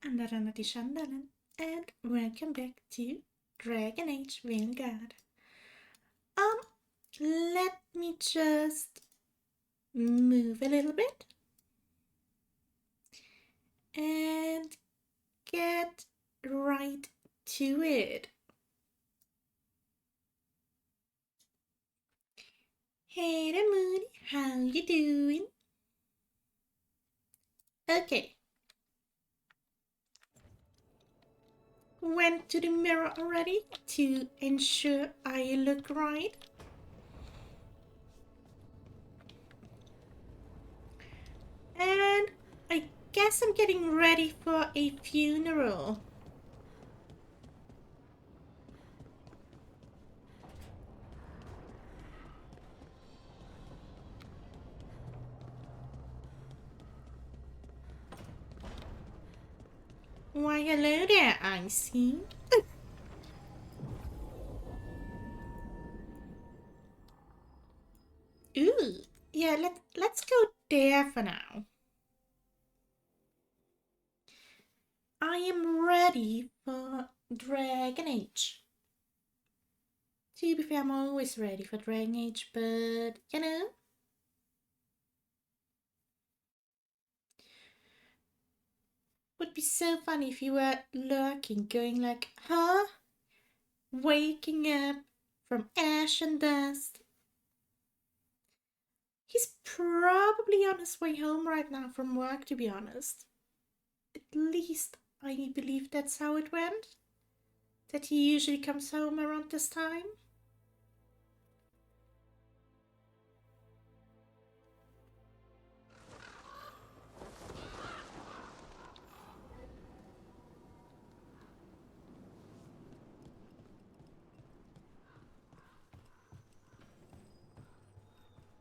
Another Shandalan, and welcome back to Dragon Age Veilguard. Um, Let me just move a little bit and get right to it. Hey there, Moody, how you doing? Okay. Went to the mirror already to ensure I look right. And I guess I'm getting ready for a funeral. Why, hello there, Icy. Ooh, yeah, let's go there for now. I am ready for Dragon Age. To be fair, I'm always ready for Dragon Age, but you know. Would be so funny if you were lurking, going like, huh? Waking up from ash and dust. He's probably on his way home right now from work, to be honest. At least I believe that's how it went. That he usually comes home around this time.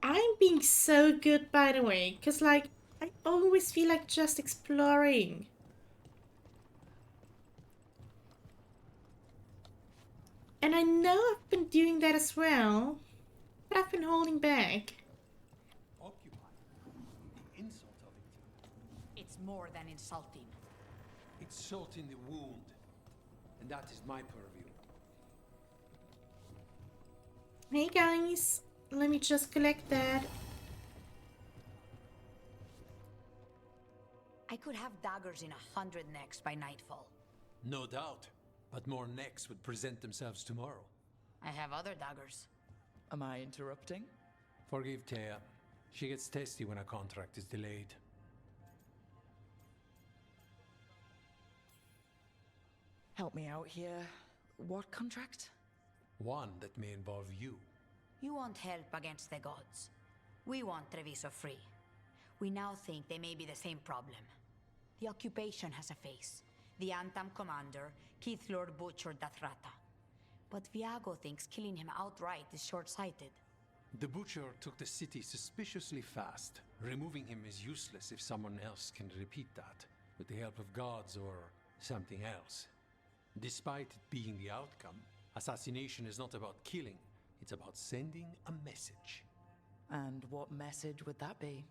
I'm being so good, by the way, because, like, I always feel like just exploring. And I know I've been doing that as well, but I've been holding back. Occupy. The insult of it. It's more than insulting. It's salt in the wound. And that is my purview. Hey guys, let me just collect that. I could have daggers in 100 necks by nightfall. No doubt. But more necks would present themselves tomorrow. I have other daggers. Am I interrupting? Forgive Thea. She gets testy when a contract is delayed. Help me out here. What contract? One that may involve you. You want help against the gods. We want Treviso free. We now think they may be the same problem. The occupation has a face. The Antam commander, Keith Lord butchered Dathrata. But Viago thinks killing him outright is short-sighted. The butcher took the city suspiciously fast. Removing him is useless if someone else can repeat that, with the help of gods or something else. Despite it being the outcome, assassination is not about killing, it's about sending a message. And what message would that be?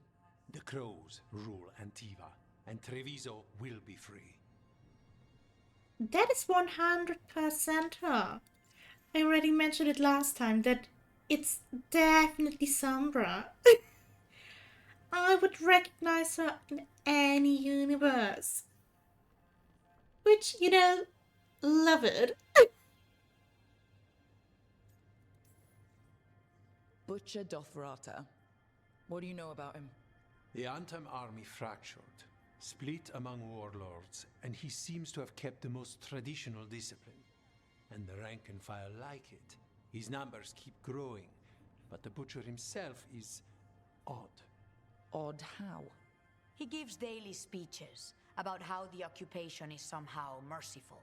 The crows rule Antiva, and Treviso will be free. That is 100% her. I already mentioned it last time that it's definitely Sombra. I would recognize her in any universe. Which, you know, love it. Butcher Dothrata. What do you know about him? The Antam army fractured, split among warlords, and he seems to have kept the most traditional discipline. And the rank and file like it. His numbers keep growing, but the butcher himself is odd. Odd how? He gives daily speeches about how the occupation is somehow merciful.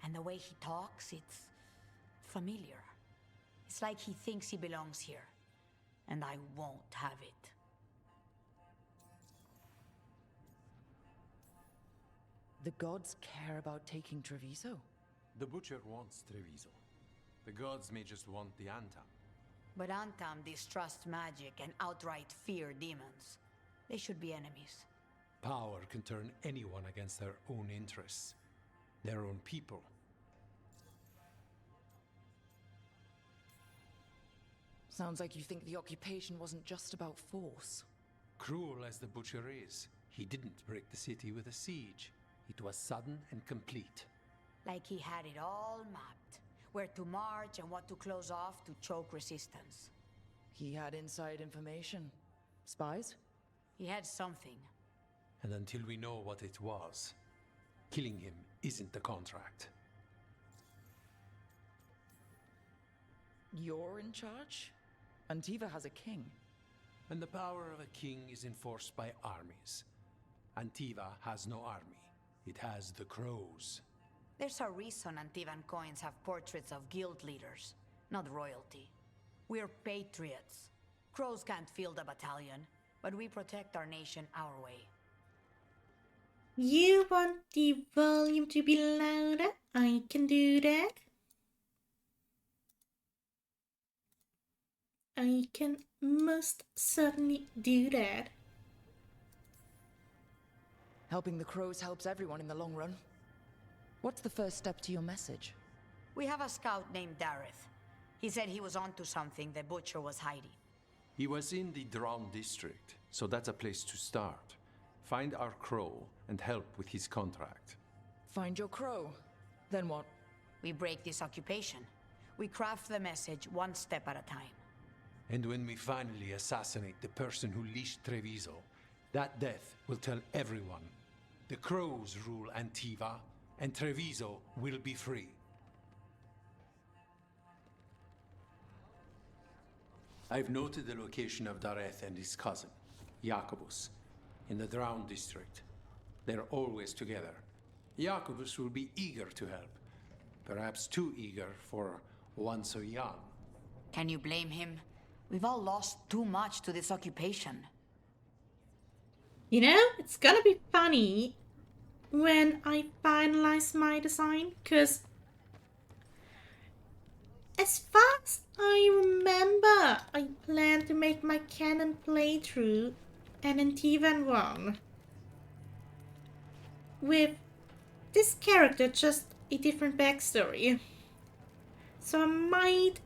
And the way he talks, it's familiar. It's like he thinks he belongs here. And I won't have it. The gods care about taking Treviso? The butcher wants Treviso. The gods may just want the Antam. But Antam distrust magic and outright fear demons. They should be enemies. Power can turn anyone against their own interests, their own people. Sounds like you think the occupation wasn't just about force. Cruel as the butcher is, he didn't break the city with a siege. It was sudden and complete. Like he had it all mapped. Where to march and what to close off to choke resistance. He had inside information. Spies? He had something. And until we know what it was, killing him isn't the contract. You're in charge? Antiva has a king. And the power of a king is enforced by armies. Antiva has no army. It has the crows. There's a reason Antivan coins have portraits of guild leaders, not royalty. We're patriots. Crows can't field a battalion, but we protect our nation our way. You want the volume to be louder? I can do that. I can most certainly do that. Helping the crows helps everyone in the long run. What's the first step to your message? We have a scout named Dareth. He said he was onto something the butcher was hiding. He was in the Đragon district, so that's a place to start. Find our crow and help with his contract. Find your crow. Then what? We break this occupation. We craft the message one step at a time. And when we finally assassinate the person who leashed Treviso, that death will tell everyone. The crows rule Antiva, and Treviso will be free. I've noted the location of Dareth and his cousin, Jacobus, in the Đragon district. They're always together. Jacobus will be eager to help. Perhaps too eager for one so young. Can you blame him? We've all lost too much to this occupation. You know, it's gonna be funny when I finalize my design, because as far as I remember, I plan to make my canon playthrough an Antivan one with this character, just a different backstory. So I might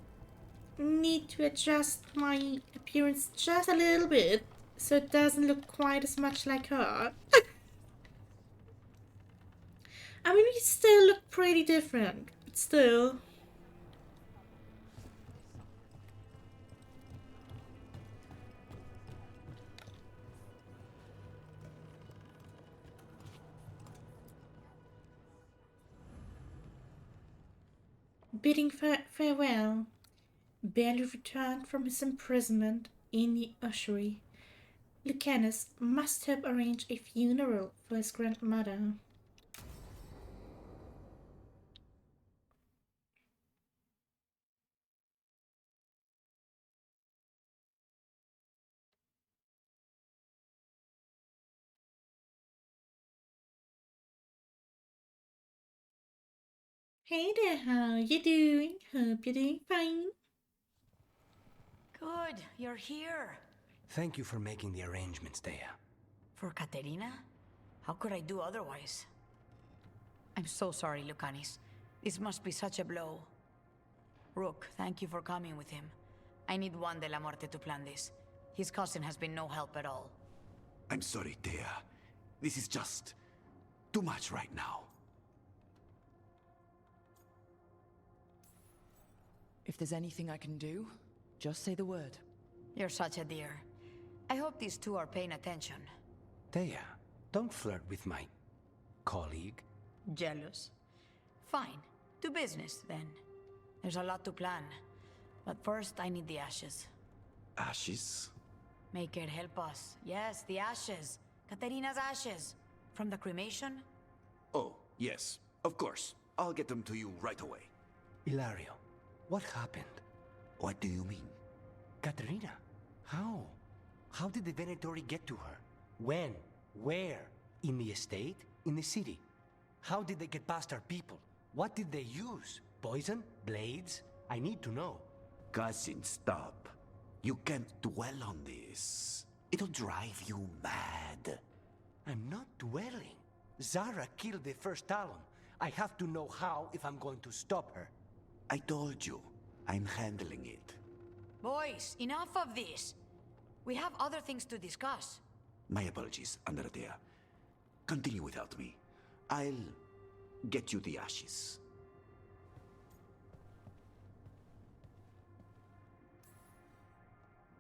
need to adjust my appearance just a little bit so it doesn't look quite as much like her. I mean, we still look pretty different, but still. Bidding farewell, barely returned from his imprisonment in the ushery, Lucanus must have arranged a funeral for his grandmother. Hey there, how you doing? Hope you're doing fine. Good, you're here. Thank you for making the arrangements, Dea. For Katerina? How could I do otherwise? I'm so sorry, Lucanis. This must be such a blow. Rook, thank you for coming with him. I need Juan de la Muerte to plan this. His cousin has been no help at all. I'm sorry, Dea. This is just too much right now. If there's anything I can do, just say the word. You're such a dear. I hope these two are paying attention. Dea, don't flirt with my colleague. Jealous? Fine. To business, then. There's a lot to plan. But first, I need the ashes. Ashes? Make it help us. Yes, the ashes. Katerina's ashes. From the cremation? Oh, yes, of course. I'll get them to you right away. Ilario, what happened? What do you mean? Katerina, how? How did the Venatori get to her? When? Where? In the estate? In the city? How did they get past our people? What did they use? Poison? Blades? I need to know. Cousin, stop. You can't dwell on this. It'll drive you mad. I'm not dwelling. Zara killed the first Talon. I have to know how if I'm going to stop her. I told you, I'm handling it. Boys, enough of this. We have other things to discuss. My apologies, Andaratea. Continue without me. I'll get you the ashes.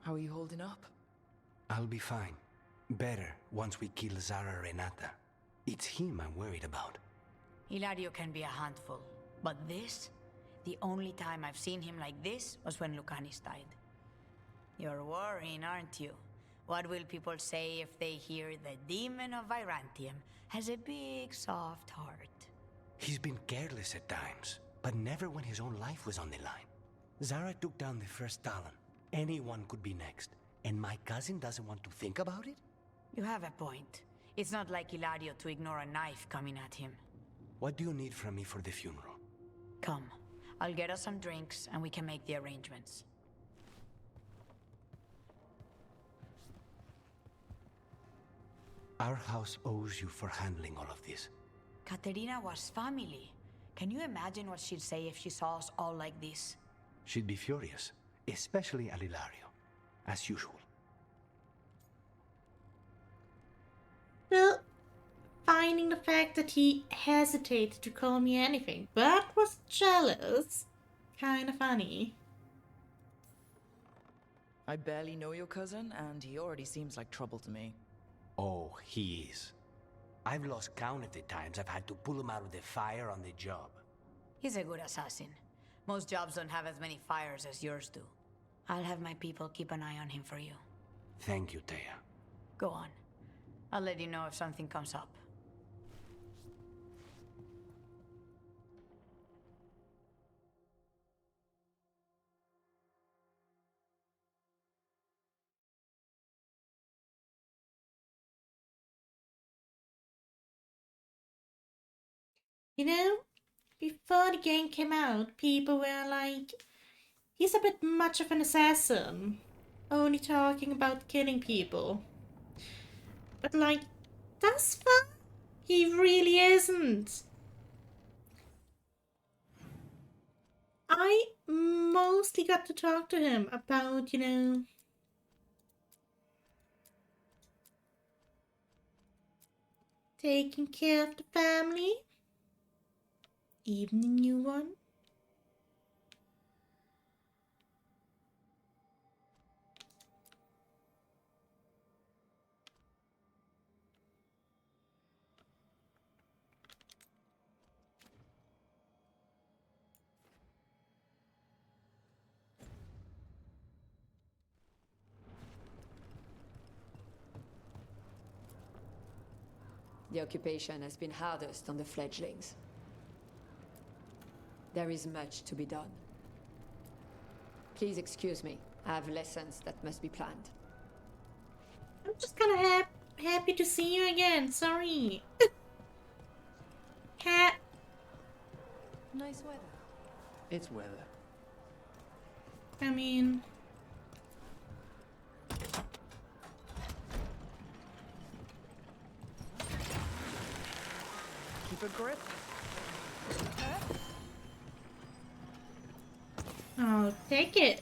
How are you holding up? I'll be fine. Better once we kill Zara Renata. It's him I'm worried about. Hilario can be a handful, but this? The only time I've seen him like this was when Lucanis died. You're worrying, aren't you? What will people say if they hear the demon of Virantium has a big, soft heart? He's been careless at times, but never when his own life was on the line. Zara took down the first Talon. Anyone could be next, and my cousin doesn't want to think about it? You have a point. It's not like Hilario to ignore a knife coming at him. What do you need from me for the funeral? Come, I'll get us some drinks and we can make the arrangements. Our house owes you for handling all of this. Katerina was family. Can you imagine what she'd say if she saw us all like this? She'd be furious, especially at Hilario, as usual. Well, finding the fact that he hesitated to call me anything, but was jealous, kinda funny. I barely know your cousin, and he already seems like trouble to me. Oh, he is. I've lost count of the times I've had to pull him out of the fire on the job. He's a good assassin. Most jobs don't have as many fires as yours do. I'll have my people keep an eye on him for you. Thank you, Thea. Go on. I'll let you know if something comes up. You know, before the game came out, people were like, he's a bit much of an assassin, only talking about killing people. But like, thus far, he really isn't. I mostly got to talk to him about, taking care of the family, even the new one. The occupation has been hardest on the fledglings. There is much to be done. Please excuse me. I have lessons that must be planned. I'm just kind of happy to see you again. Sorry. Cat. Nice weather. It's weather. I mean, Keep a grip. I'll take it.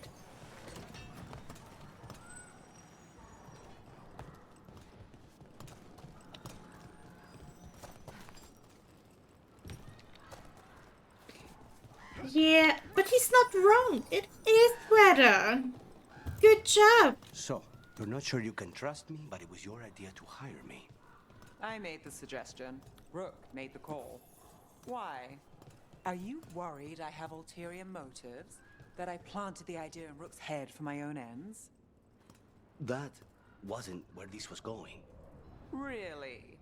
Yeah, but he's not wrong. It is weather. Good job. So, you're not sure you can trust me, but it was your idea to hire me. I made the suggestion. Rook made the call. Why? Are you worried I have ulterior motives? That I planted the idea in Rook's head for my own ends? That wasn't where this was going. Really?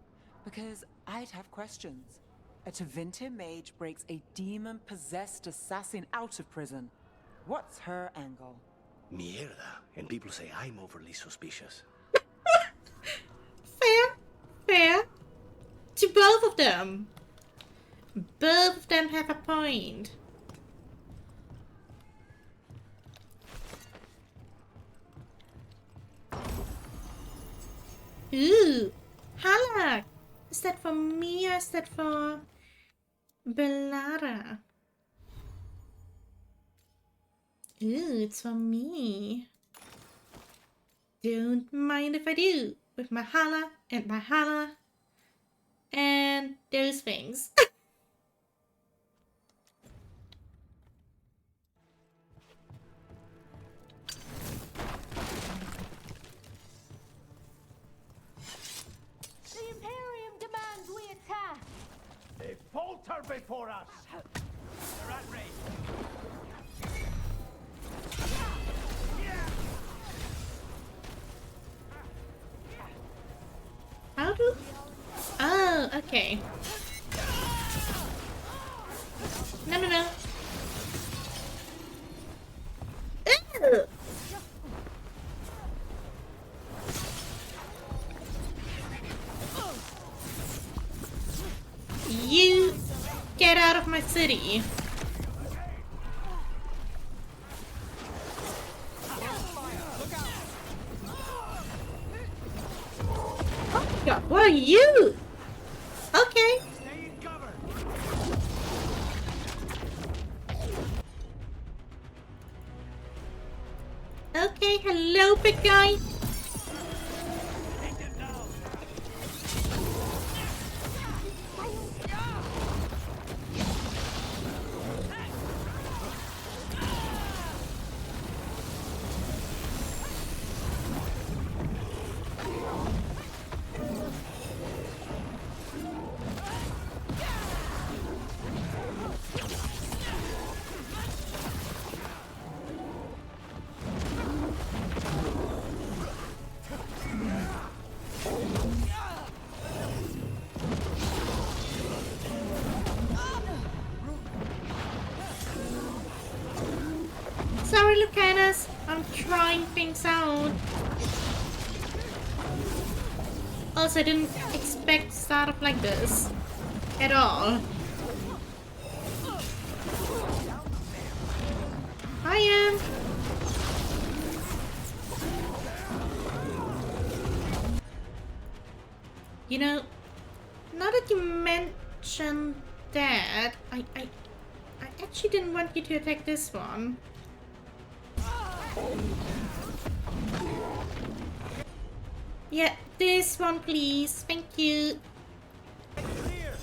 Because I'd have questions. A Tevinter mage breaks a demon-possessed assassin out of prison. What's her angle? Mierda. And people say I'm overly suspicious. Fair. To both of them. Both of them have a point. Ooh, Halak! Is that for me or is that for Bellara? Ooh, it's for me. Don't mind if I do. With my hala and those things. The Imperium demands we attack! They falter before us! They're at range. How do... Oh, okay. No, no, no. Ew! You get out of my city. Oh God, what are you? Okay. Stay in cover! Okay, hello, big guy. Take them down! Sorry, Lucanus. I'm trying things out. Also, I didn't expect to start off like this. At all. I am. You know, now that you mentioned that, I actually didn't want you to attack this one. Yeah, this one please. Thank you. Clear!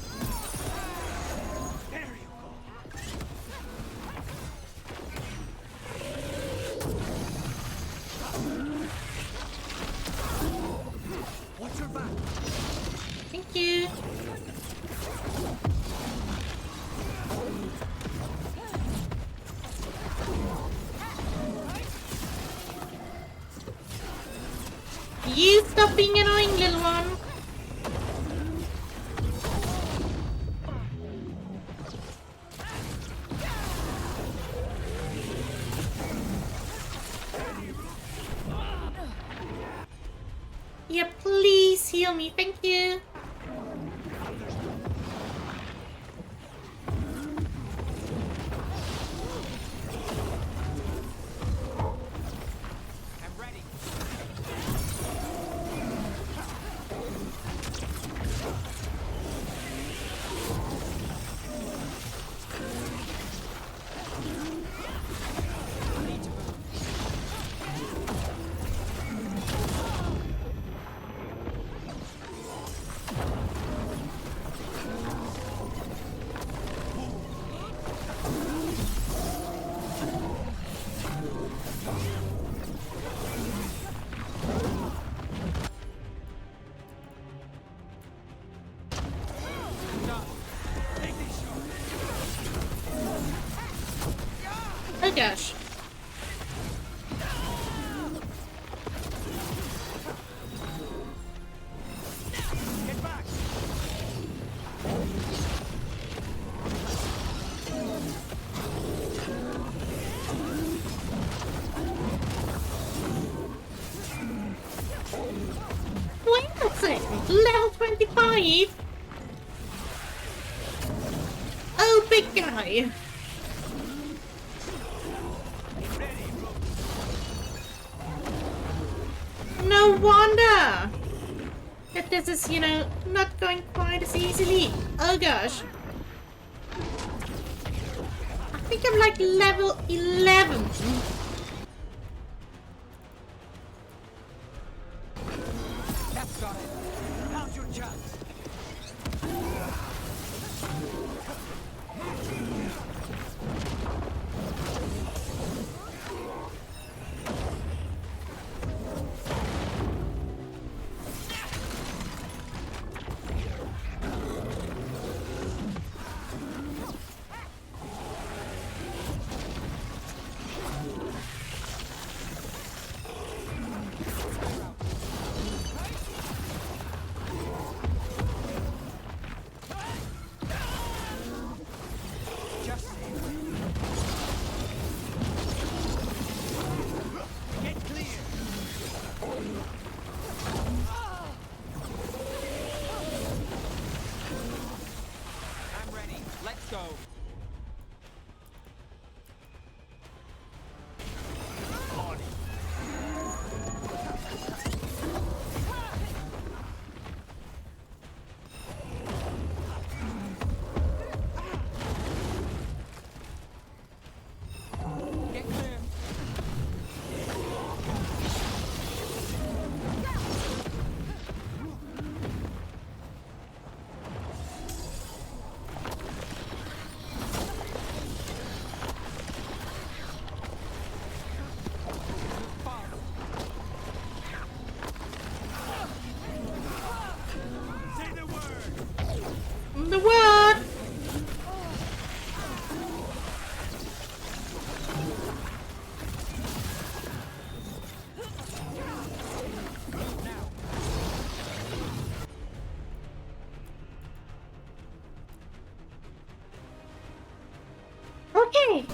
There you go! Watch your back! Thank you. You stop being annoying, little one. Yeah, please heal me. Thank you. I'm ready! Oh gosh. Get back! Wait a second. Level 25? Oh, big guy. No wonder. that this is, you know, not going quite as easily. Oh gosh. I think I'm like level 11. That's got it. Now's your chance. The what? Okay.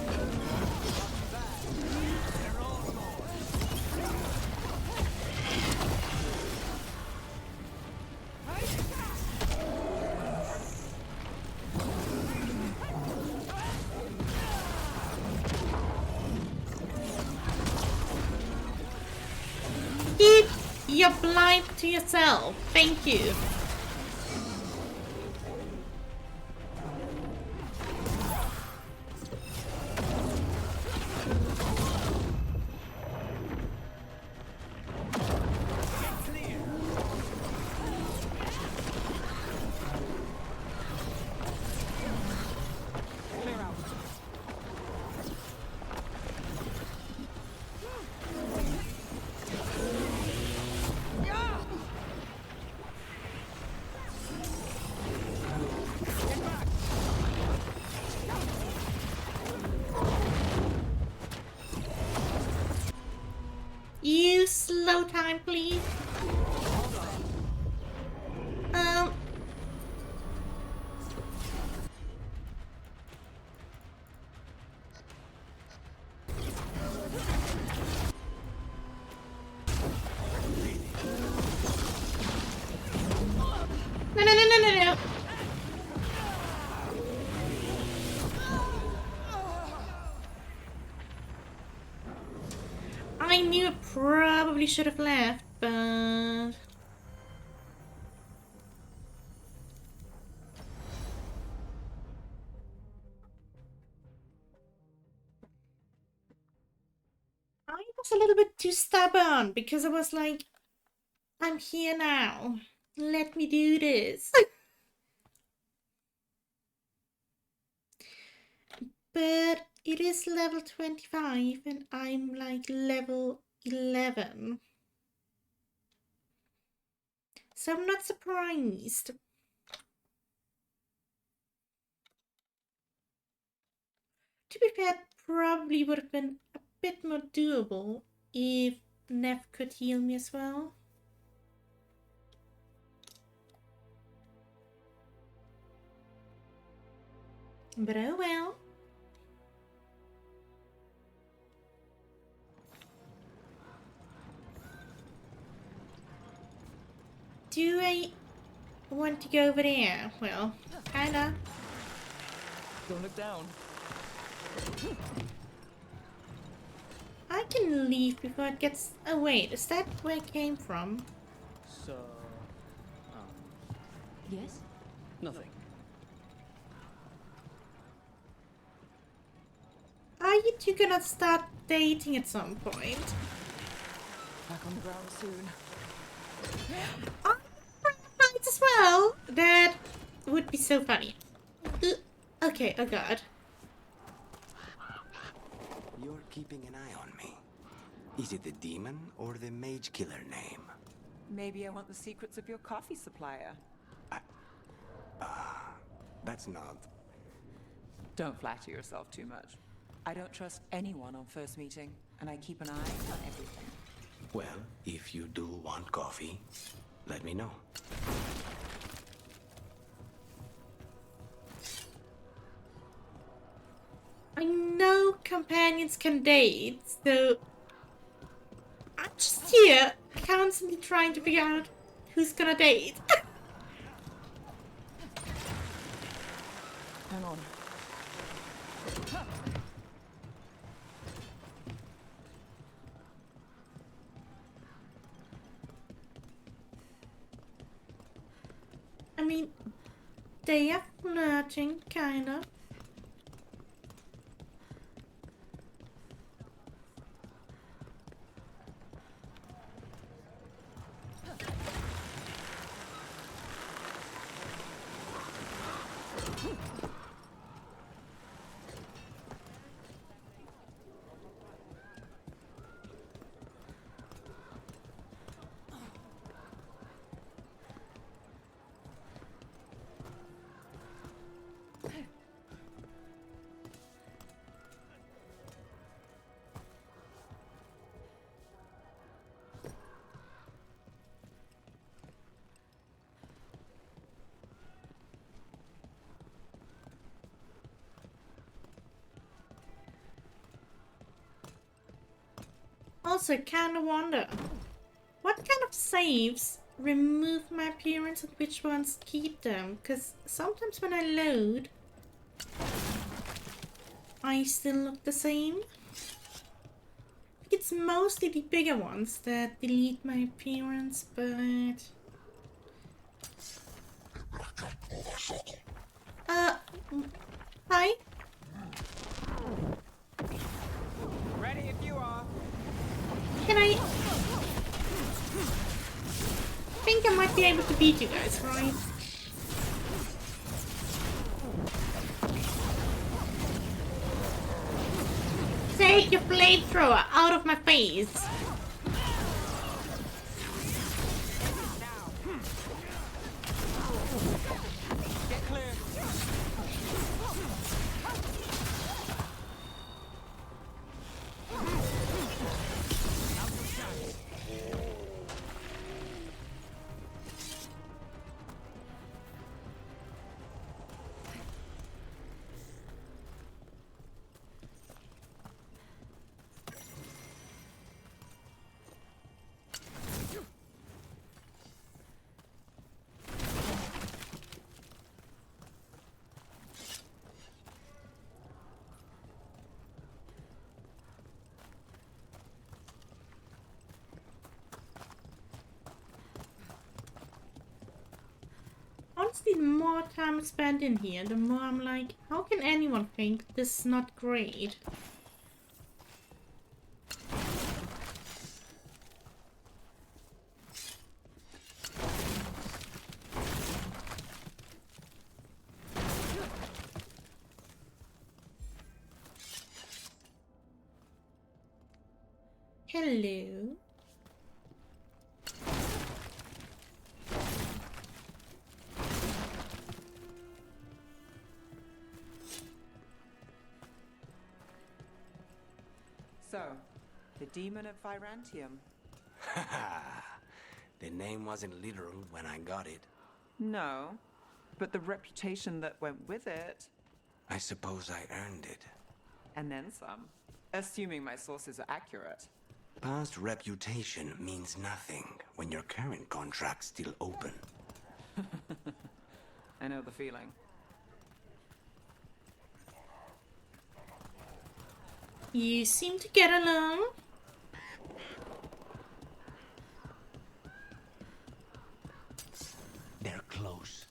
Keep your blind to yourself. Thank you. You slow time, please. No. I knew I probably should have left, but... I was a little bit too stubborn because I was like, I'm here now. Let me do this. But it is level 25 and I'm like level 11. So I'm not surprised. To be fair, probably would have been a bit more doable if Nev could heal me as well. But oh well. Do I want to go over there? Well, kinda. Don't look down. I can leave before it gets... Oh wait, is that where I came from? So, Yes? Nothing. Are you two gonna start dating at some point? Back on the ground soon. Oh, fights as well? That would be so funny. Okay, oh god. You're keeping an eye on me. Is it the demon or the mage killer name? Maybe I want the secrets of your coffee supplier. That's not... Don't flatter yourself too much. I don't trust anyone on first meeting, and I keep an eye on everything. Well, if you do want coffee, let me know. I know companions can date, so I'm just here constantly trying to figure out who's gonna date. Hang on. I mean, they are flirting, kind of. Also, kinda wonder, what kind of saves remove my appearance and which ones keep them? Because sometimes when I load, I still look the same. It's mostly the bigger ones that delete my appearance, but... Hi? Ready if you are. Can I think I might be able to beat you guys, right? Take your flamethrower out of my face! Get clear. Honestly, the more time I spend in here, the more I'm like, how can anyone think this is not great? Hello. So, the demon of Virantium. The name wasn't literal when I got it. No, but the reputation that went with it. I suppose I earned it. And then some. Assuming my sources are accurate. Past reputation means nothing when your current contract's still open. I know the feeling. You seem to get along. They're close.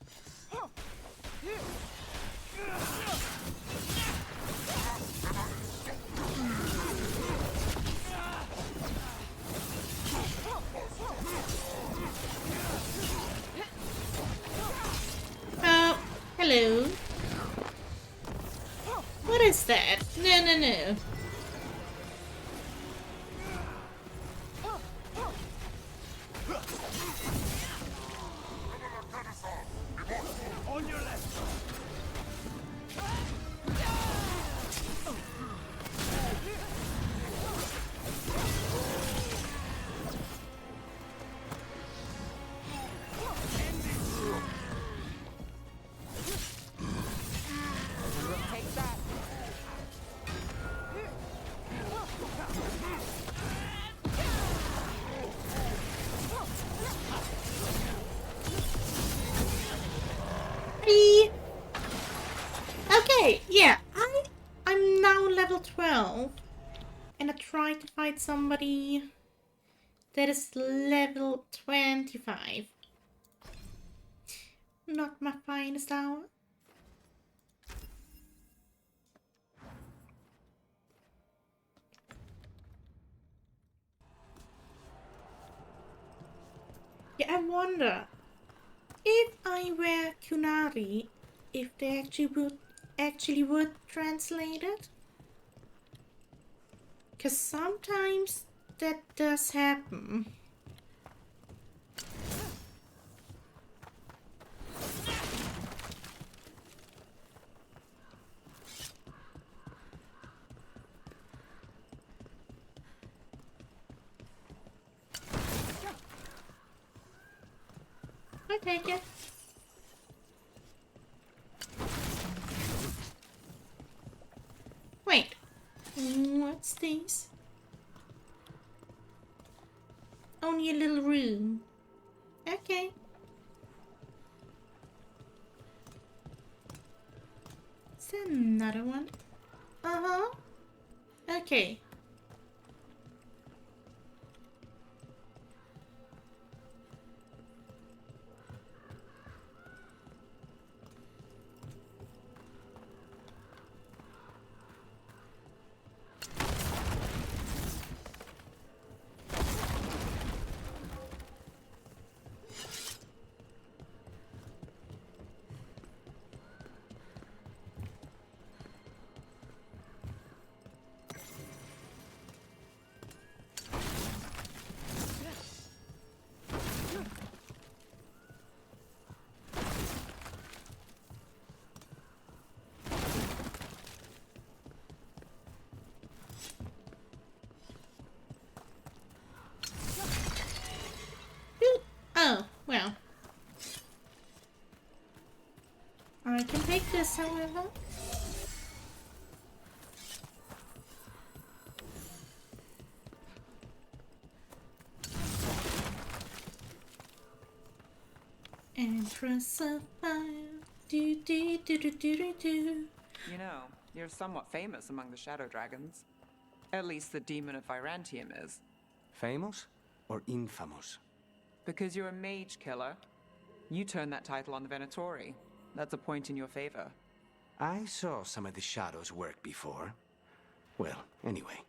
that? No, no, no. On your left. Take that. Hey. Okay, yeah, I'm now level 12. And I try to fight somebody that is level 25. Not my finest hour. Yeah, I wonder if I were Kunari, if they actually would translate it. 'Cause sometimes that does happen. I take it. Wait, what's this? Only a little room. Okay. Is there another one? Uh-huh. Okay. Oh, well. I can take this, however. Empress of Fire. Do do do do do do do. You know, you're somewhat famous among the Shadow Dragons. At least the Demon of Virantium is. Famous or infamous? Because you're a mage killer. You turned that title on the Venatori. That's a point in your favor. I saw some of the Shadows work before. Well, anyway,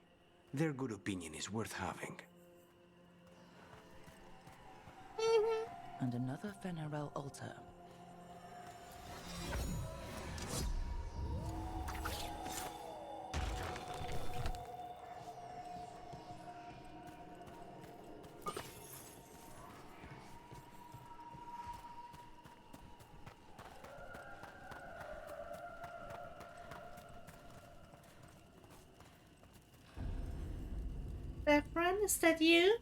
their good opinion is worth having. And another Venerel altar. Saffron, is that you?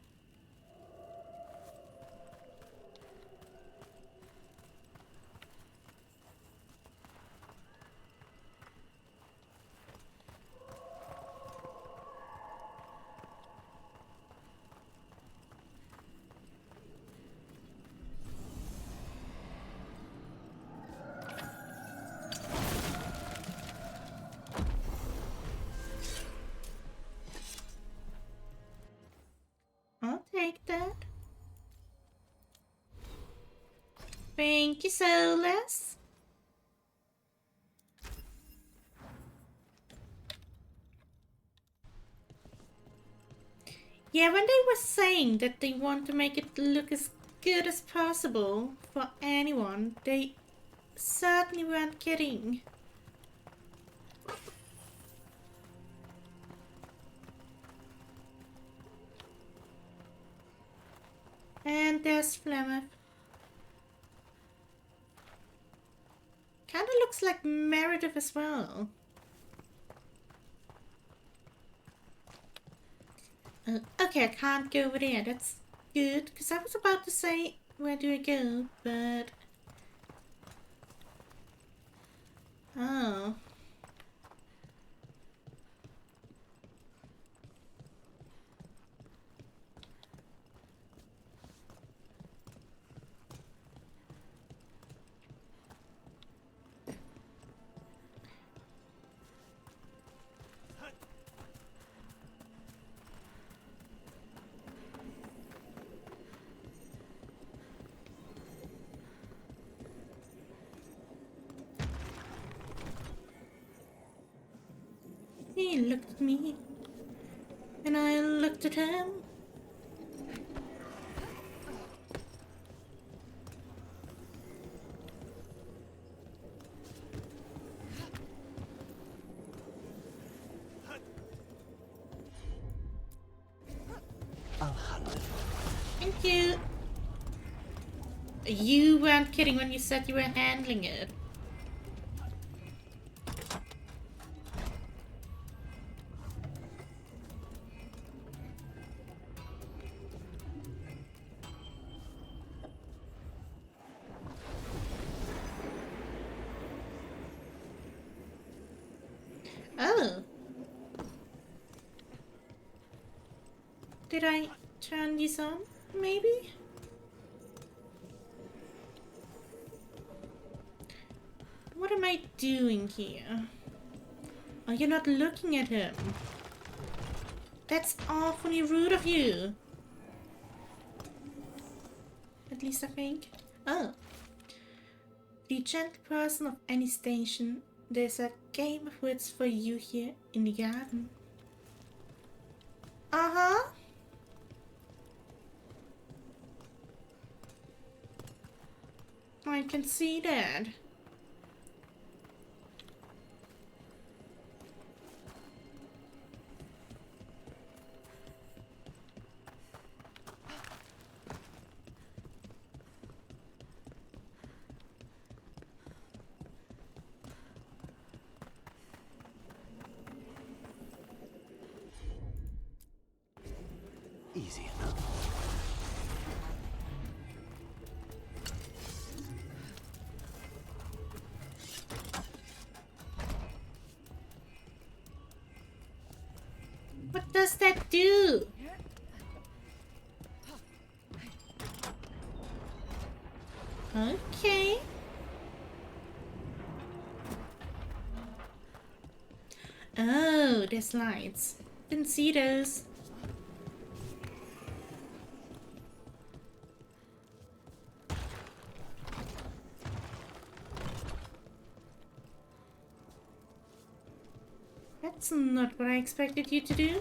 I'll take that. Thank you, Solus. Yeah, when they were saying that they want to make it look as good as possible for anyone, they certainly weren't kidding. And there's Flemeth. Kinda looks like Meredith as well. Okay, I can't go over there. That's good, because I was about to say, where do I go? But... oh. He looked at me, and I looked at him. I'll handle it. Thank you. You weren't kidding when you said you were handling it. Oh. Did I turn these on? Maybe? What am I doing here? Oh, you're not looking at him. That's awfully rude of you. At least I think. Oh. The gentle person of any station, there's a game of words for you here in the garden. Uh-huh. I can see that. Easy enough. What does that do? Okay. Oh, there's lights. Didn't see those. That's not what I expected you to do.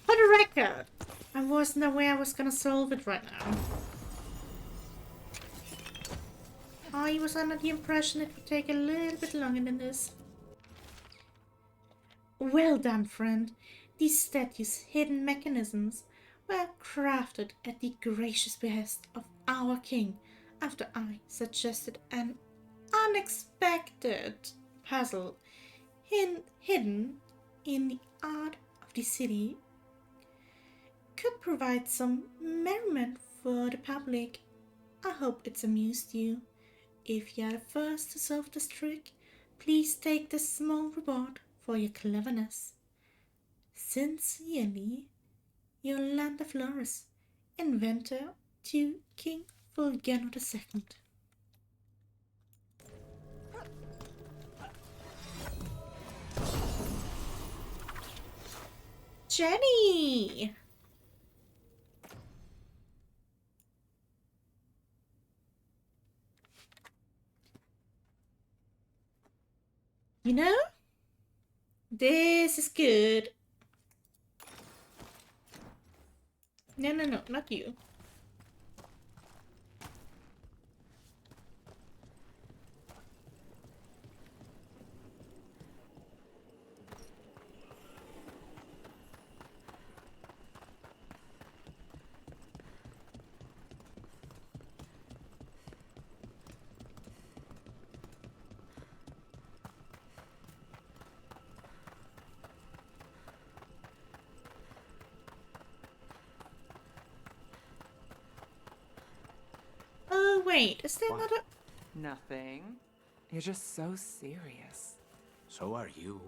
For the record, I wasn't aware I was gonna solve it right now. I was under the impression it would take a little bit longer than this. Well done, friend. These statues' hidden mechanisms were crafted at the gracious behest of our king after I suggested an unexpected puzzle hidden in the art of the city could provide some merriment for the public. I hope it's amused you. If you're the first to solve this trick, please take this small reward for your cleverness. Sincerely, Yolanda Flores, inventor to King Fulgano II. machete! You know? This is good. No, no, no, not you. Oh, wait, is there not a... Nothing. You're just so serious. So are you.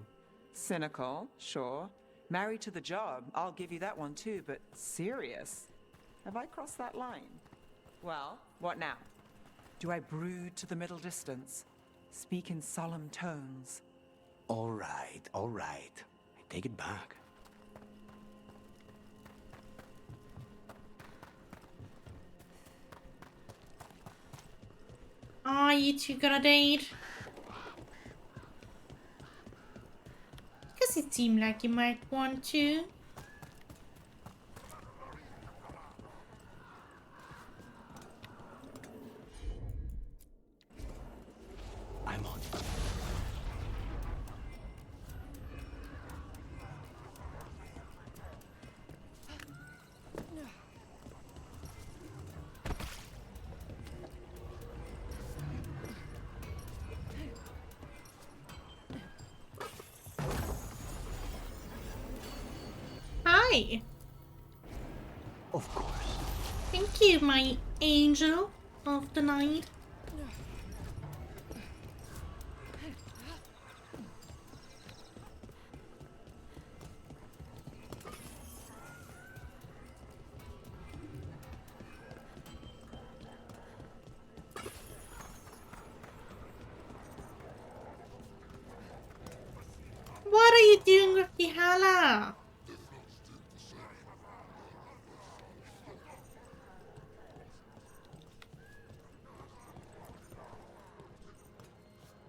Cynical, sure. Married to the job, I'll give you that one too, but serious? Have I crossed that line? Well, what now? Do I brood to the middle distance? Speak in solemn tones? All right, all right. I take it back. Are you two gonna date? Because it seemed like you might want to. I'm on. Hi! Of course. Thank you, my angel of the night. What are you doing with the hala?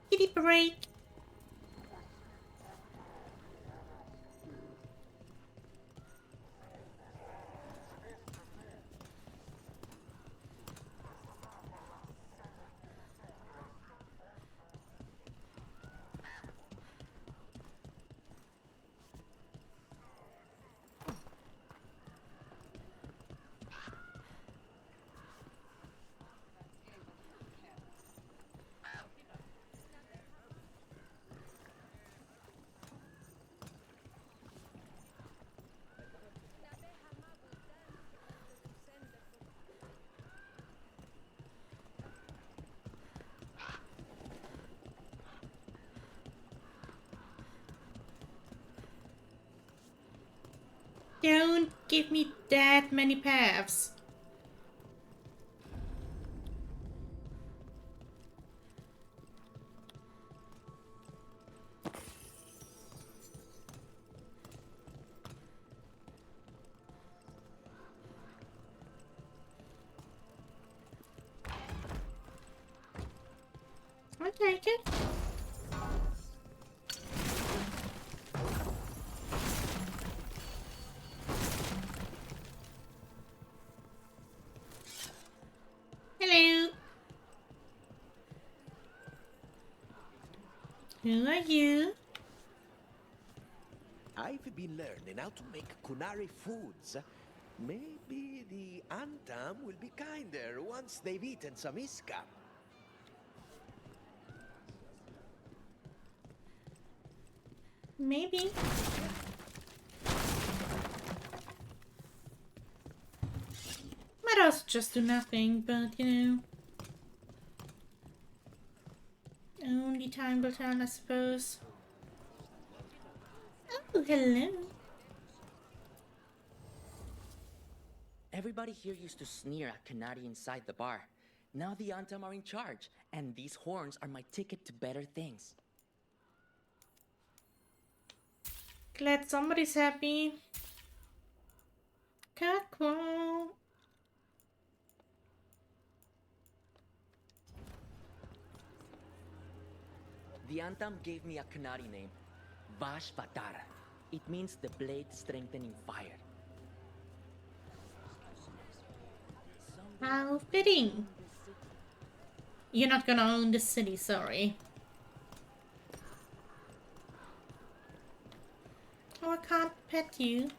Kitty break. Don't give me that many paths. I take it. Hello. Who are you? I've been learning how to make Kunari foods. Maybe the Antam will be kinder once they've eaten some Iska. Maybe. Might also just do nothing, but you know. Only time will tell, I suppose. Oh, hello. Everybody here used to sneer at Kanadi inside the bar. Now the Antam are in charge, and these horns are my ticket to better things. Glad somebody's happy. Quack. The Antam gave me a Canary name, Vashvatara. It means the blade strengthening fire. How fitting. You're not gonna own the city, sorry. Oh, I can't pet you.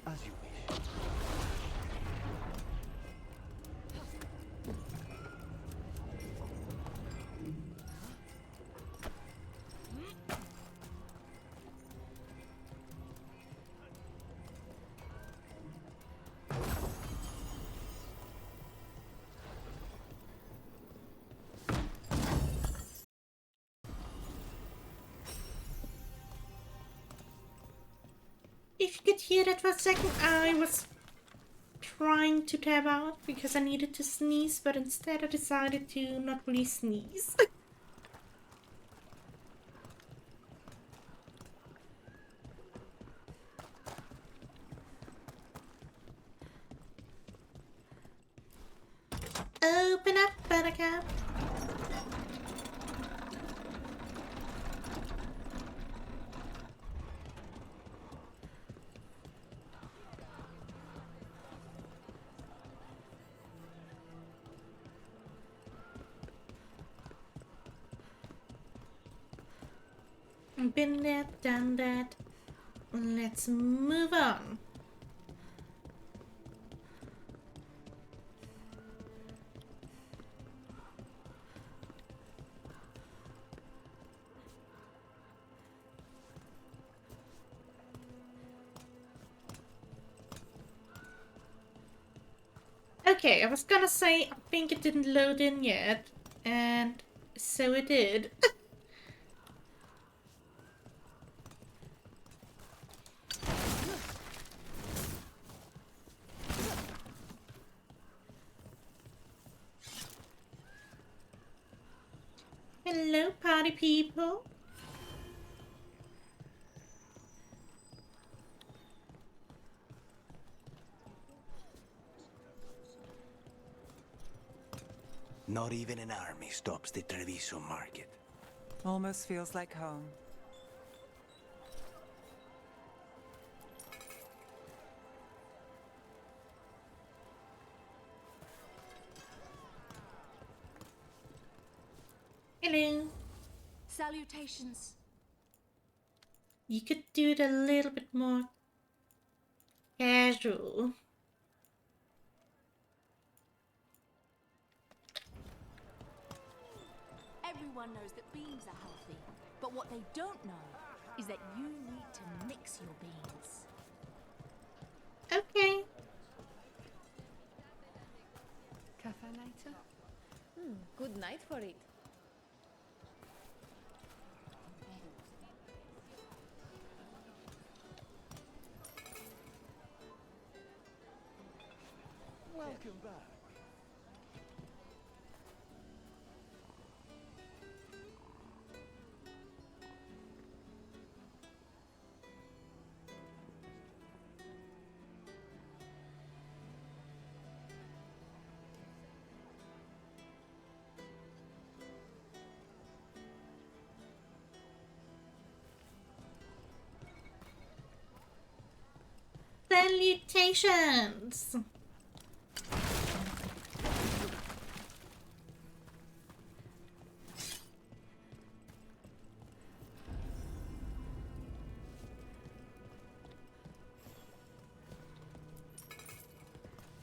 As you wish. If you could hear that for a second, I was trying to tab out because I needed to sneeze, but instead I decided to not really sneeze. Open up, Buttercup. Been there, done that. Let's move on. Okay, I was gonna say I think it didn't load in yet, and so it did. Hello, party people. Not even an army stops the Treviso market. Almost feels like home. Hello. Salutations. You could do it a little bit more casual. Everyone knows that beans are healthy, but what they don't know is that you need to mix your beans. Okay. Cafe later? Good night for it. Welcome back. Salutations.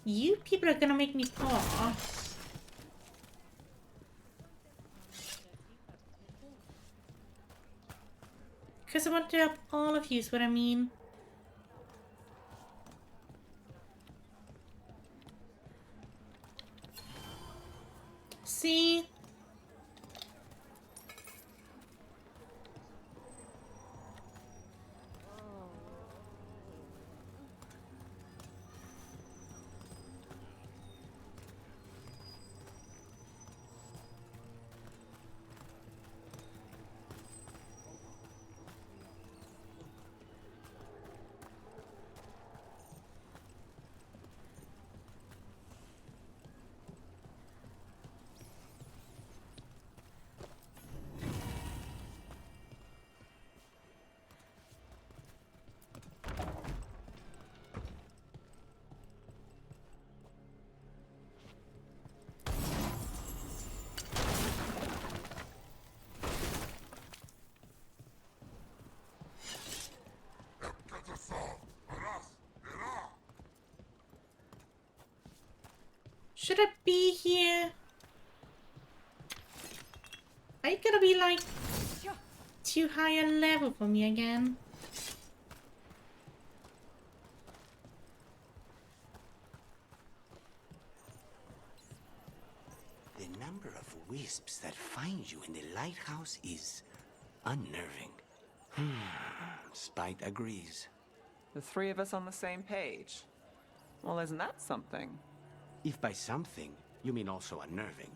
You people are gonna make me cough. Because I want to help all of you is what I mean. See? Should I be here? Are you gonna be like too high a level for me again? The number of wisps that find you in the lighthouse is unnerving. Spite agrees. The three of us on the same page. Well, isn't that something? If by something, you mean also unnerving.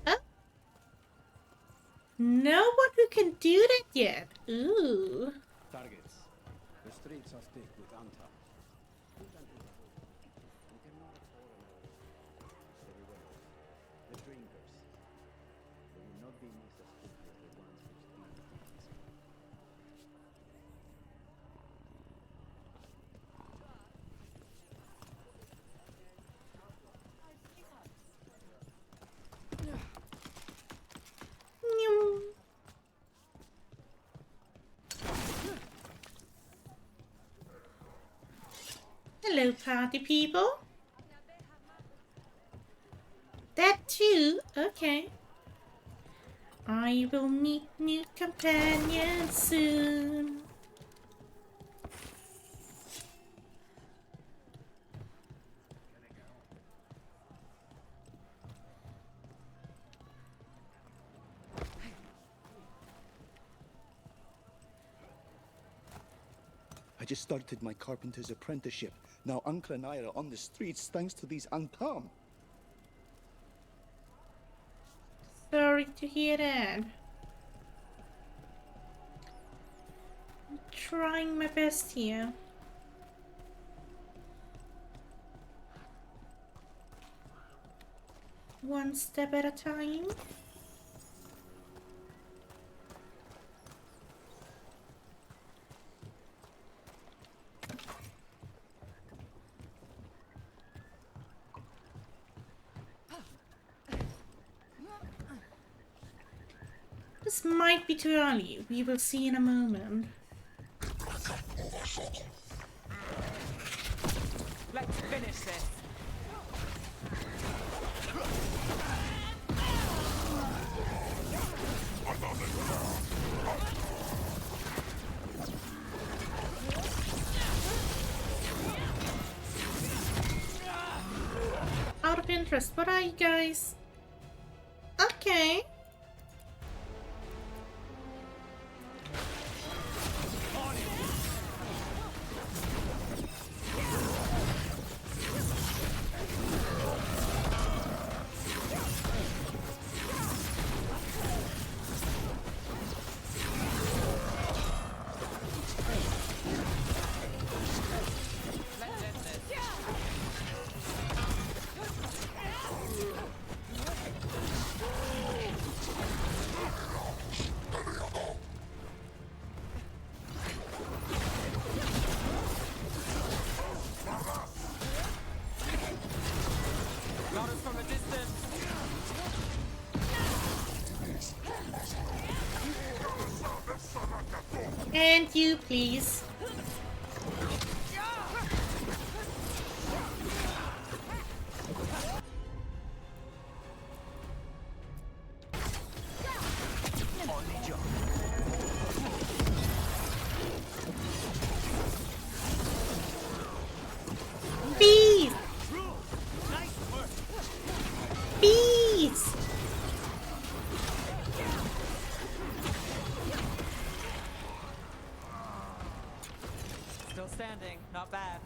Huh? No one who can do that yet. Ooh. Targets. The streets are thick with Antam. The drinkers. They will not be missed as quickly as the ones who steal things. Hello, party people. That too? Okay. I will meet new companions soon. I just started my carpenter's apprenticeship. Now Uncle and I are on the streets thanks to these Antam. Sorry to hear that. I'm trying my best here. One step at a time. This might be too early. We will see in a moment. Let's finish this. Out of interest, what are you guys? Okay. And you, please. fab.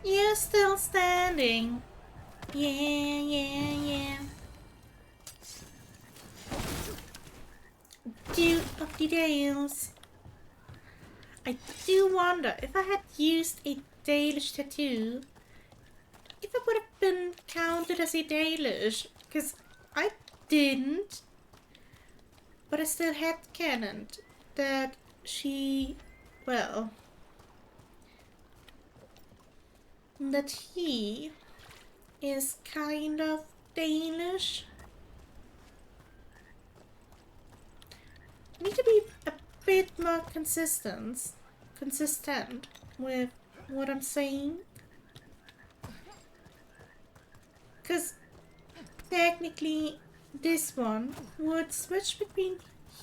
You're still standing. Yeah. Duke of the Dales. I do wonder if I had used a Dalish tattoo, if it would have been counted as a Dalish, because I didn't. But I still had cannoned that she, well, that he is kind of Danish. I need to be a bit more consistent with what I'm saying. Because technically this one would switch between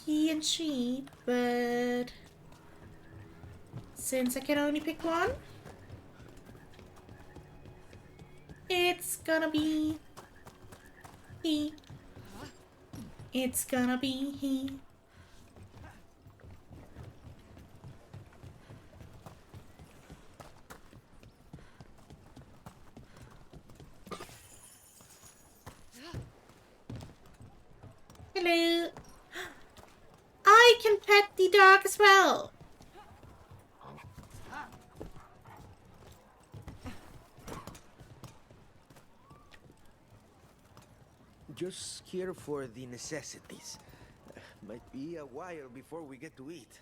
he and she, but since I can only pick one, it's gonna be he. It's gonna be he. Hello. I can pet the dog as well. Just here for the necessities. Might be a while before we get to eat.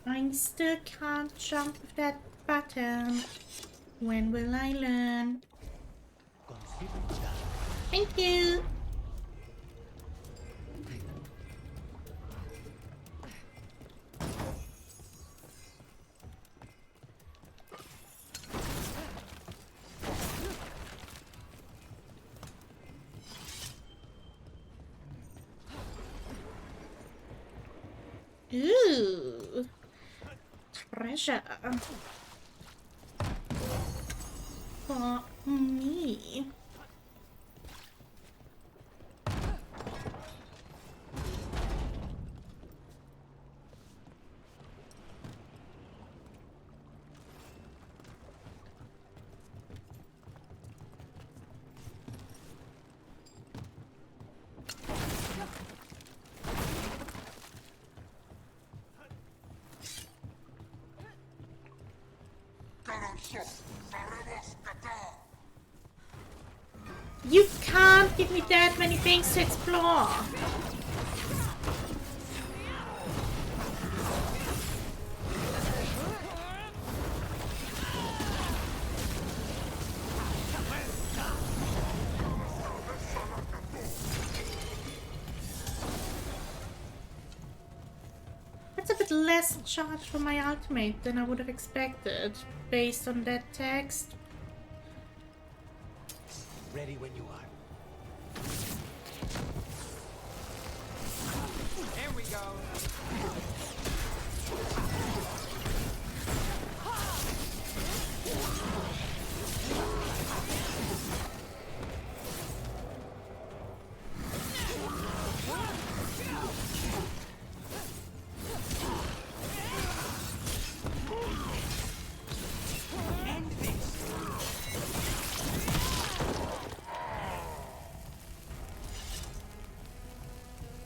I still can't jump with that button. When will I learn? Thank you. Ooh. Treasure. For me. You can't give me that many things to explore. That's a bit less charge for my ultimate than I would have expected, based on that text. Ready when you are. Here we go.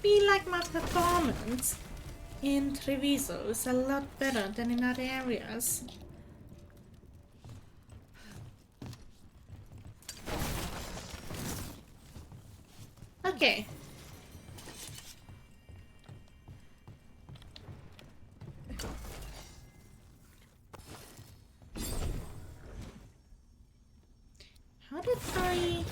Feel like my performance in Treviso is a lot better than in other areas. Okay. How did I...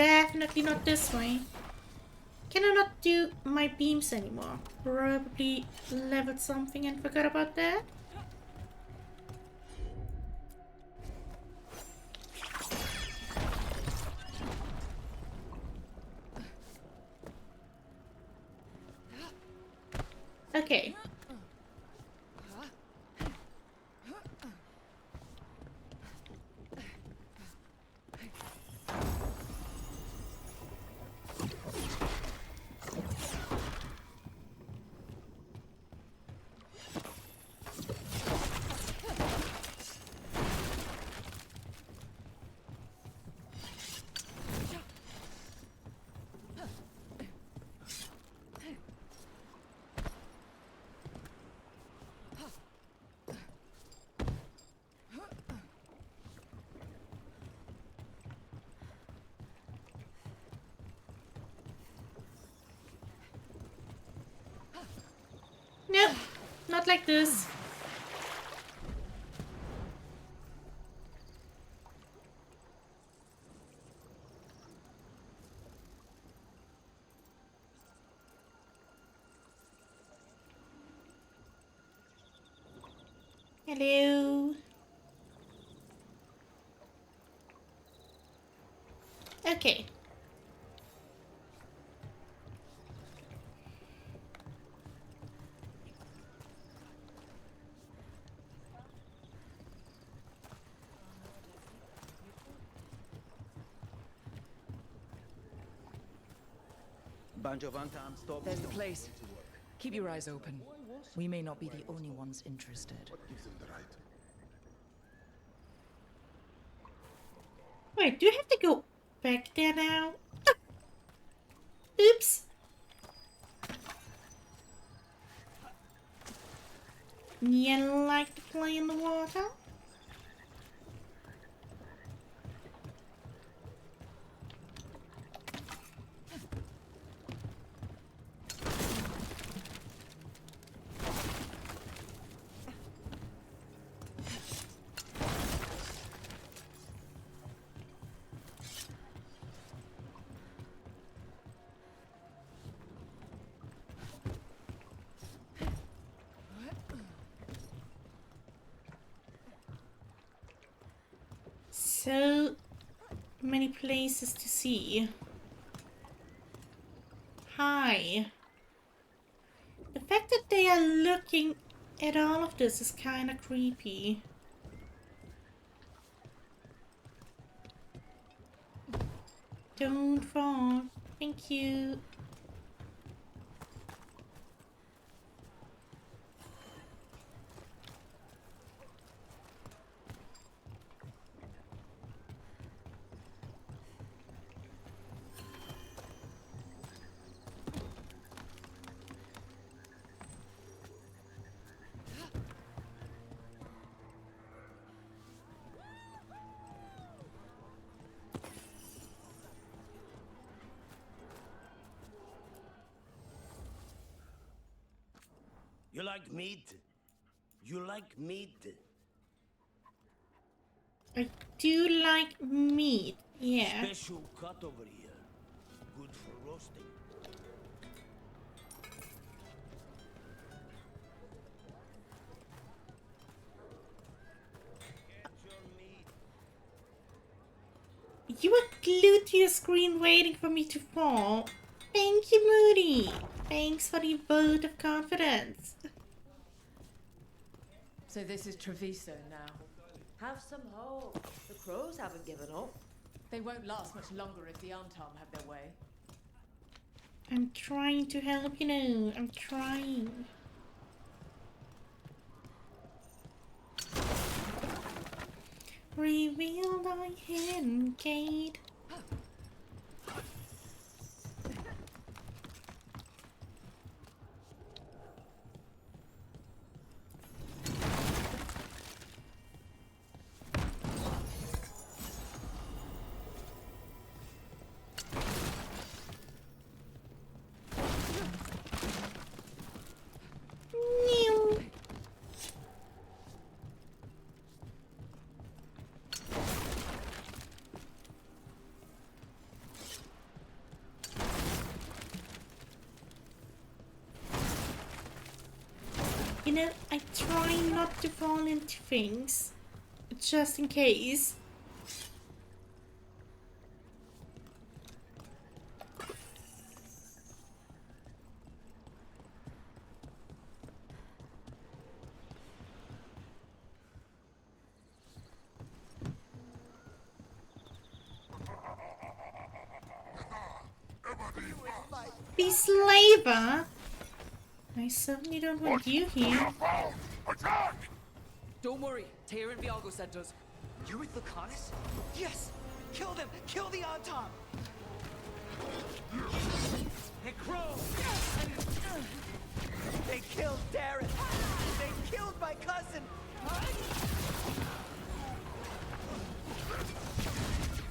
definitely not this way. Can I not do my beams anymore? Probably leveled something and forgot about that. Okay. Nope, not like this. Hello. Okay. There's the place. Keep your eyes open. We may not be the only ones interested. Wait, do you have to go back there now? Oops. You like to play in the water? So many places to see. Hi. The fact that they are looking at all of this is kind of creepy. Don't fall. Thank you. You like meat? You like meat? I do like meat, yeah. Special cut over here. Good for roasting. You were glued to your screen waiting for me to fall. Thank you, Moody. Thanks for the vote of confidence. So this is Treviso now. Have some hope. The crows haven't given up. They won't last much longer if the Antam have their way. I'm trying to help, you know. I'm trying. Reveal thy hidden gate. You know, I try not to fall into things, just in case. Be slaver? I certainly don't want you here. Don't worry, Tyr and Vialgo sent us. You're with Lucanus? Yes! Kill them! Kill the Antam! Hey, Crow! They killed Darren! They killed my cousin!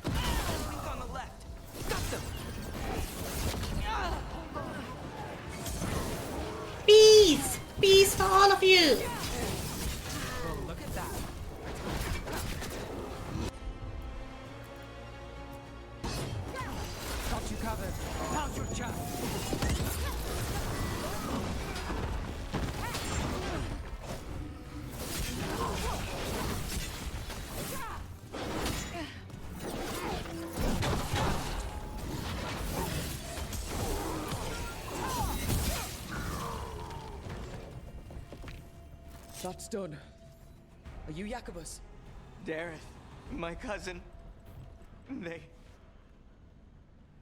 Link on the left! Stop them! Peace! Peace for all of you! Well, look at that! Got you covered! Now's your chance! That's done. Are you Jacobus? Darren, my cousin. They...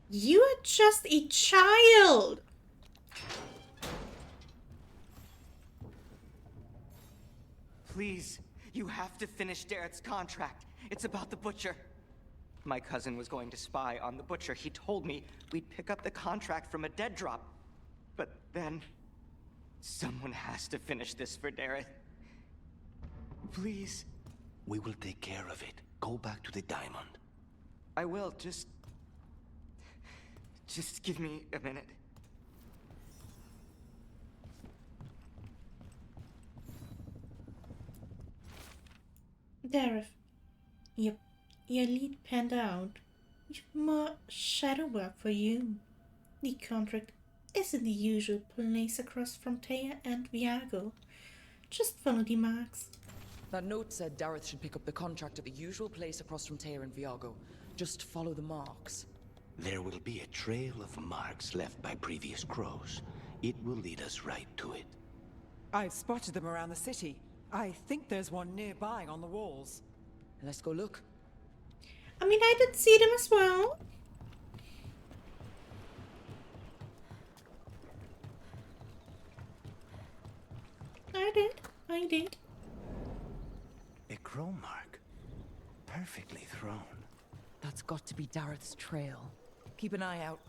You are just a child! Please, you have to finish Darrett's contract. It's about the Butcher. My cousin was going to spy on the Butcher. He told me we'd pick up the contract from a dead drop. But then... someone has to finish this for Darrett. Please. We will take care of it. Go back to the diamond. I will, just give me a minute. Dareth, your lead panned out. You've more shadow work for you. The contract isn't the usual place across Frontier and Viago. Just follow the marks. That note said Dareth should pick up the contract at the usual place across from Tyr and Viago. Just follow the marks. There will be a trail of marks left by previous crows. It will lead us right to it. I've spotted them around the city. I think there's one nearby on the walls. Let's go look. I mean, I did see them as well. I did. A crow mark. Perfectly thrown. That's got to be Dareth's trail. Keep an eye out.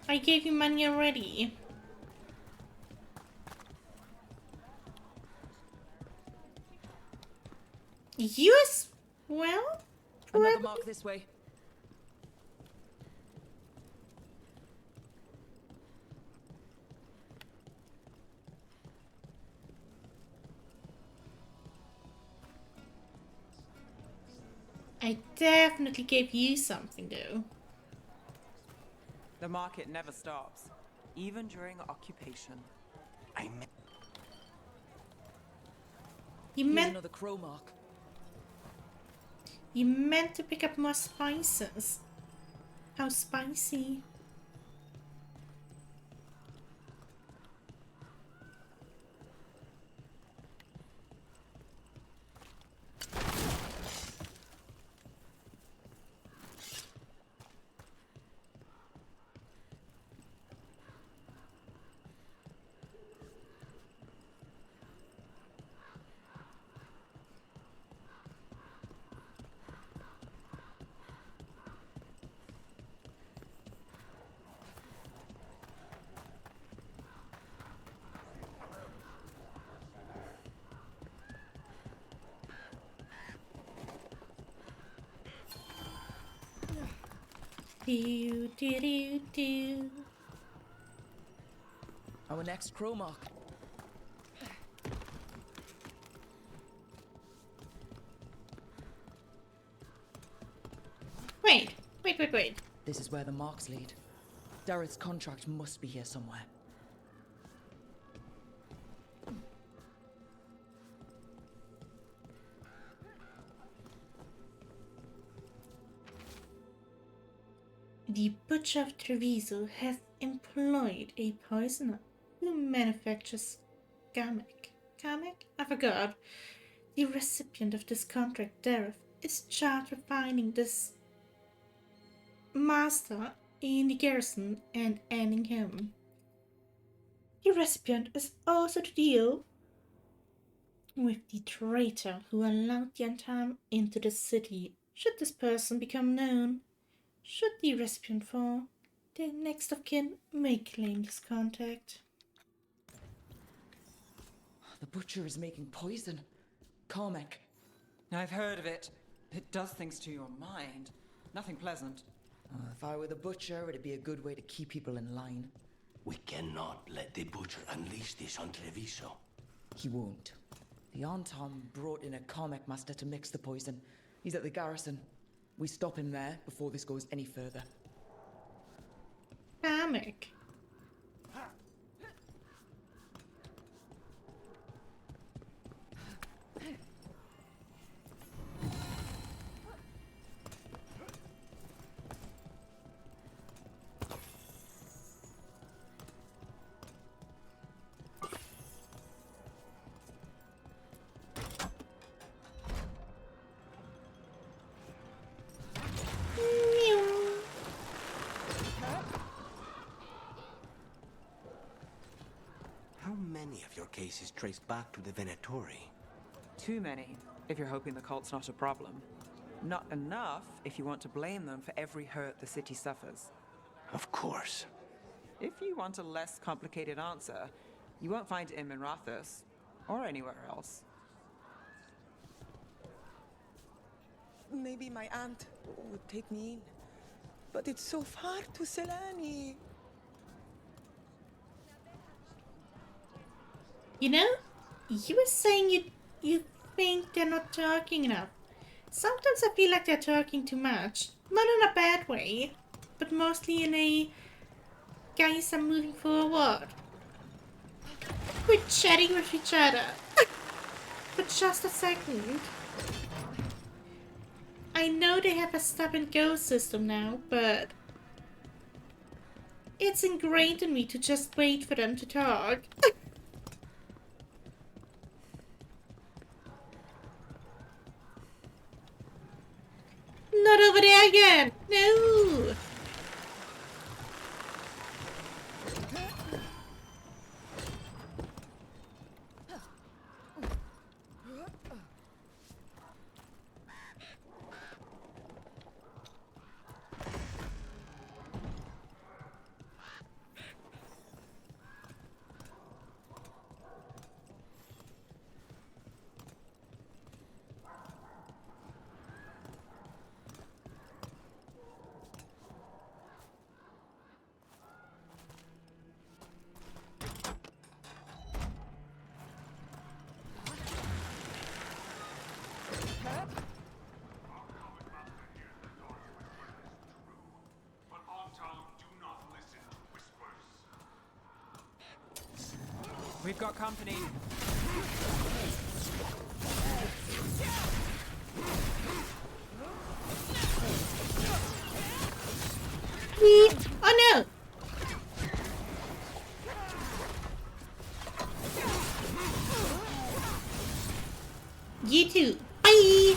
I gave you money already. You as well? Another mark this way. I definitely gave you something though. The market never stops, even during occupation. You Here's meant another crow mark. You meant to pick up more spices. How spicy. Do. Our next crow mark. Wait. This is where the marks lead. Dareth's contract must be here somewhere. The Butcher of Treviso has employed a poisoner who manufactures Kamek. Kamek? I forgot. The recipient of this contract, Dareth, is charged with finding this master in the garrison and ending him. The recipient is also to deal with the traitor who allowed the Antam into the city. Should this person become known, should the recipient fall, the next of kin may claim this contact. The butcher is making poison. Kamek. I've heard of it. It does things to your mind. Nothing pleasant. If I were the butcher, it'd be a good way to keep people in line. We cannot let the butcher unleash this on Treviso. He won't. The Antam brought in a Kamek master to mix the poison. He's at the garrison. We stop him there before this goes any further. Kamek. How many of your cases trace back to the Venatori? Too many, if you're hoping the cult's not a problem. Not enough if you want to blame them for every hurt the city suffers. Of course. If you want a less complicated answer, you won't find it in Minrathous, or anywhere else. Maybe my aunt would take me in. But it's so far to Selani. You know, you were saying you think they're not talking enough. Sometimes I feel like they're talking too much. Not in a bad way, but mostly in a guys are moving forward. We're chatting with each other. For just a second. I know they have a stop and go system now, but it's ingrained in me to just wait for them to talk. Not over there again! No! We've got company. Oh no! You too. Bye!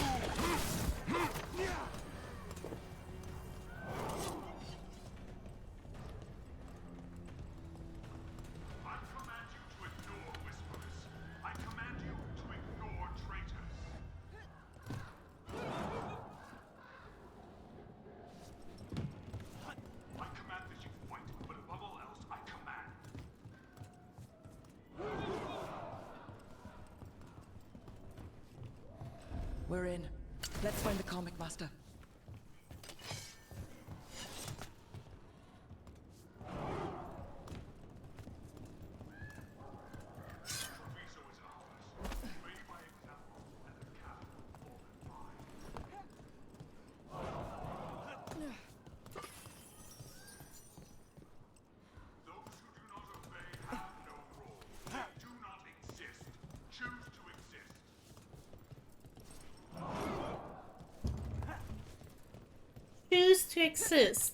We're in. Let's find the Kamek master. to exist.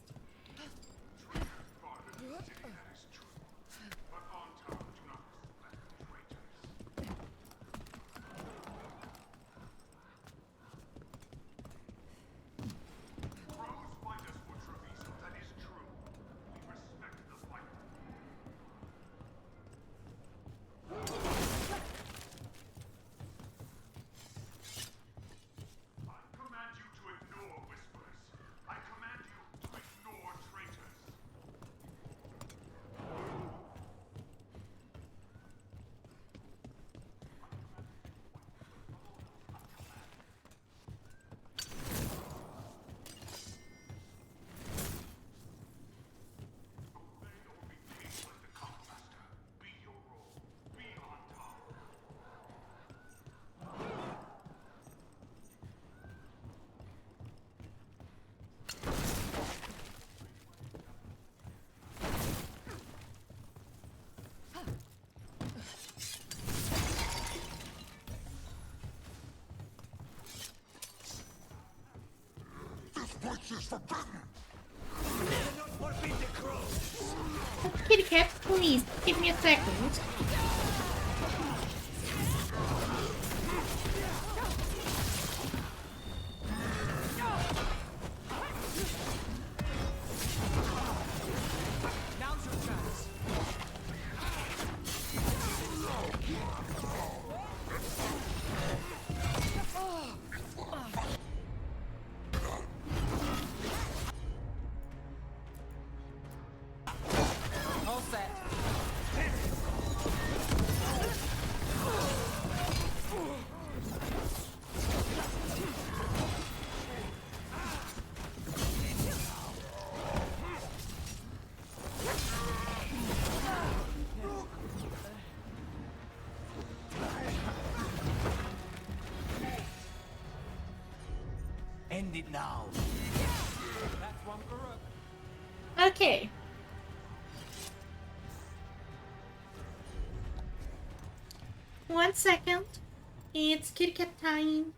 Kitty cat, please give me a second. All set. End it now. That's one for Rook. Okay. One second. It's kitty cat time.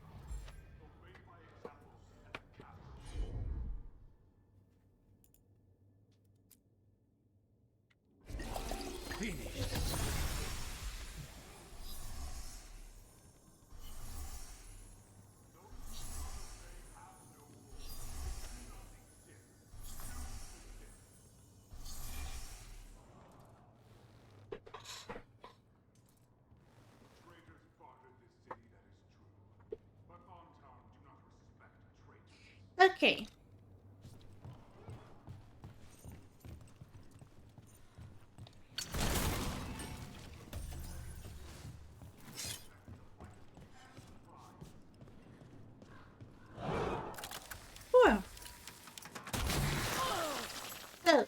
Okay. Well. Oh.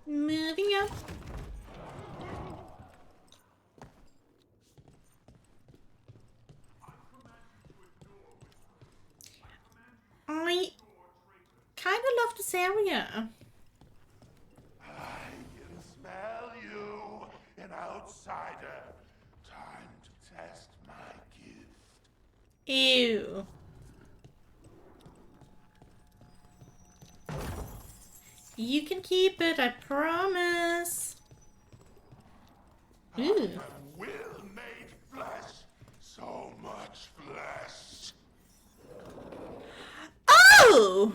Moving up. I kind of love this area. I can smell you, an outsider. Time to test my gift. Ew. You can keep it, I promise. Ooh. Will made flesh. So much flesh. Oh!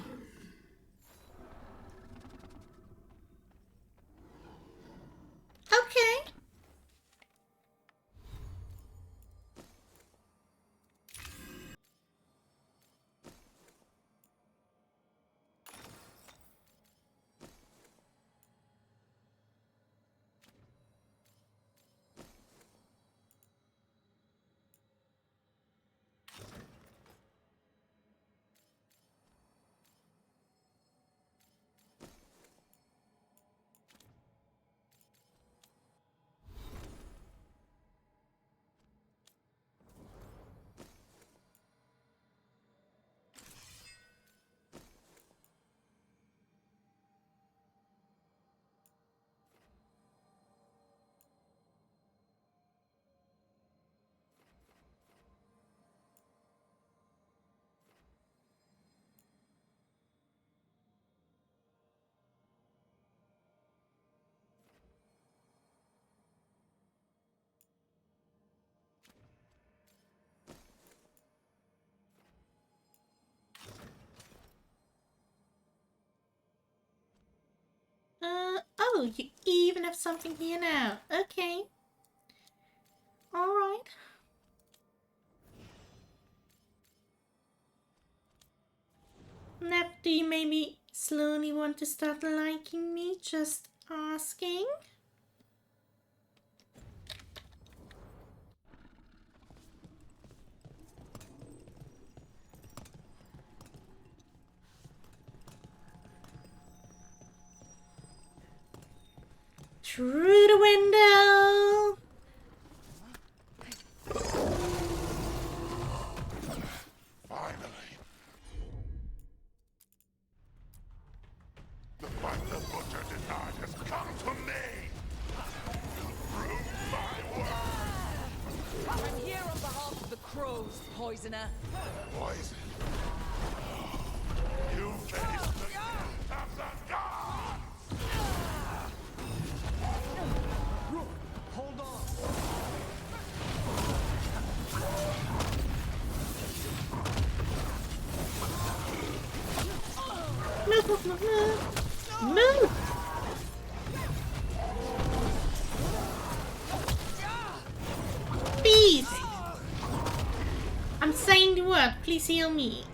Okay. Oh, you even have something here now. Okay. Alright. Nep, do you maybe slowly want to start liking me? Just asking. Through the window. Finally. The fight the butcher denied has come to me. You prove my worth. I'm here on behalf of the crows, poisoner. Poison. You face the guilt of the gods. Rook, hold on. Move, move, move, move. Move. Please. I'm saying the word. Please heal me.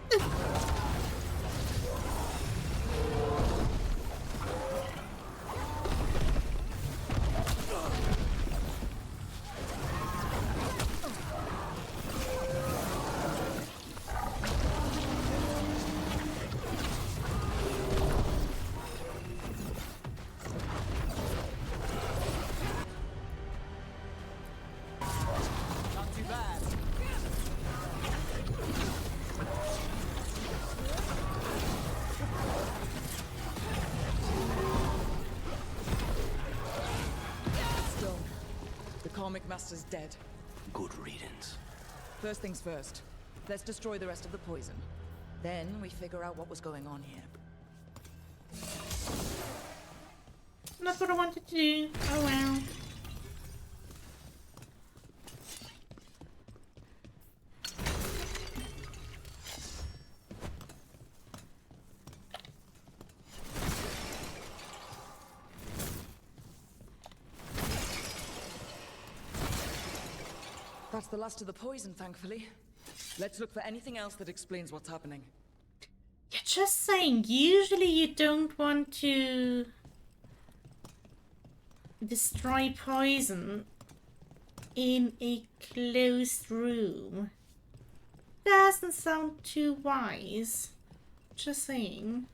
Not too bad. Still, the comic master's dead. Good riddance. First things first. Let's destroy the rest of the poison. Then we figure out what was going on here. Not what I wanted to do. Oh well. That's the last of the poison, thankfully. Let's look for anything else that explains what's happening. You're just saying, usually you don't want to destroy poison in a closed room. Doesn't sound too wise. Just saying.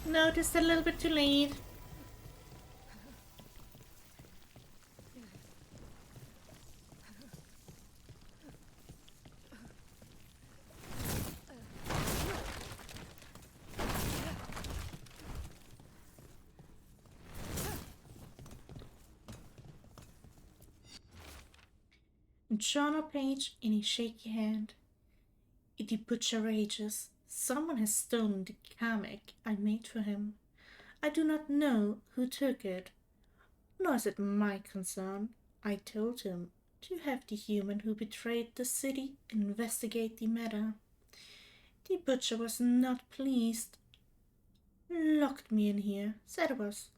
Noticed a little bit too late. journal page in a shaky hand. The butcher rages. Someone has stolen the comic I made for him. I do not know who took it, nor is it my concern. I told him to have the human who betrayed the city investigate the matter. The butcher was not pleased, locked me in here, said I was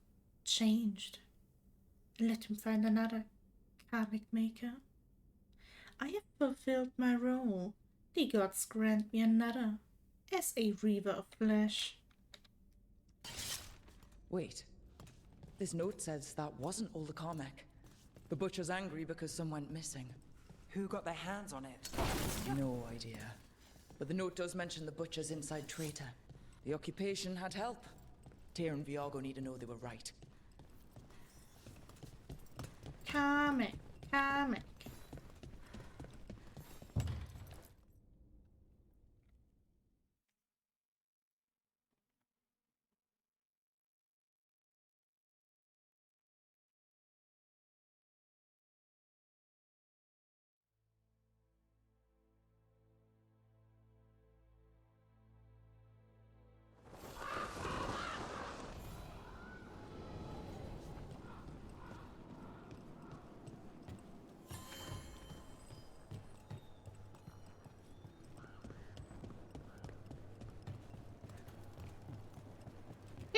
changed. Let him find another comic maker. I have fulfilled my role. The gods grant me another, as a reaver of flesh. Wait. This note says that wasn't all the comic. The butcher's angry because some went missing. Who got their hands on it? No idea. But the note does mention the butcher's inside traitor. The occupation had help. Tyr and Viago need to know they were right. Comic.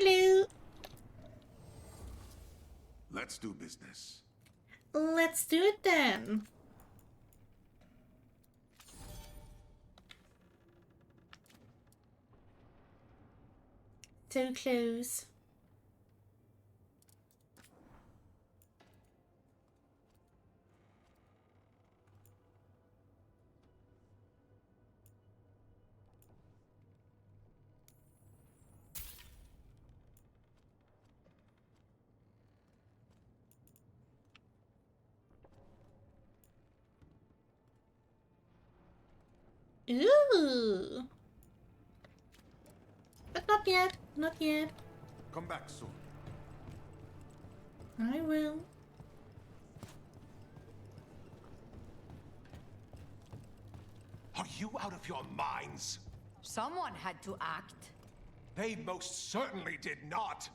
Hello. Let's do business. Let's do it then. So close. Ooh. But not yet, not yet. Come back soon. I will. Are you out of your minds? Someone had to act. They most certainly did not.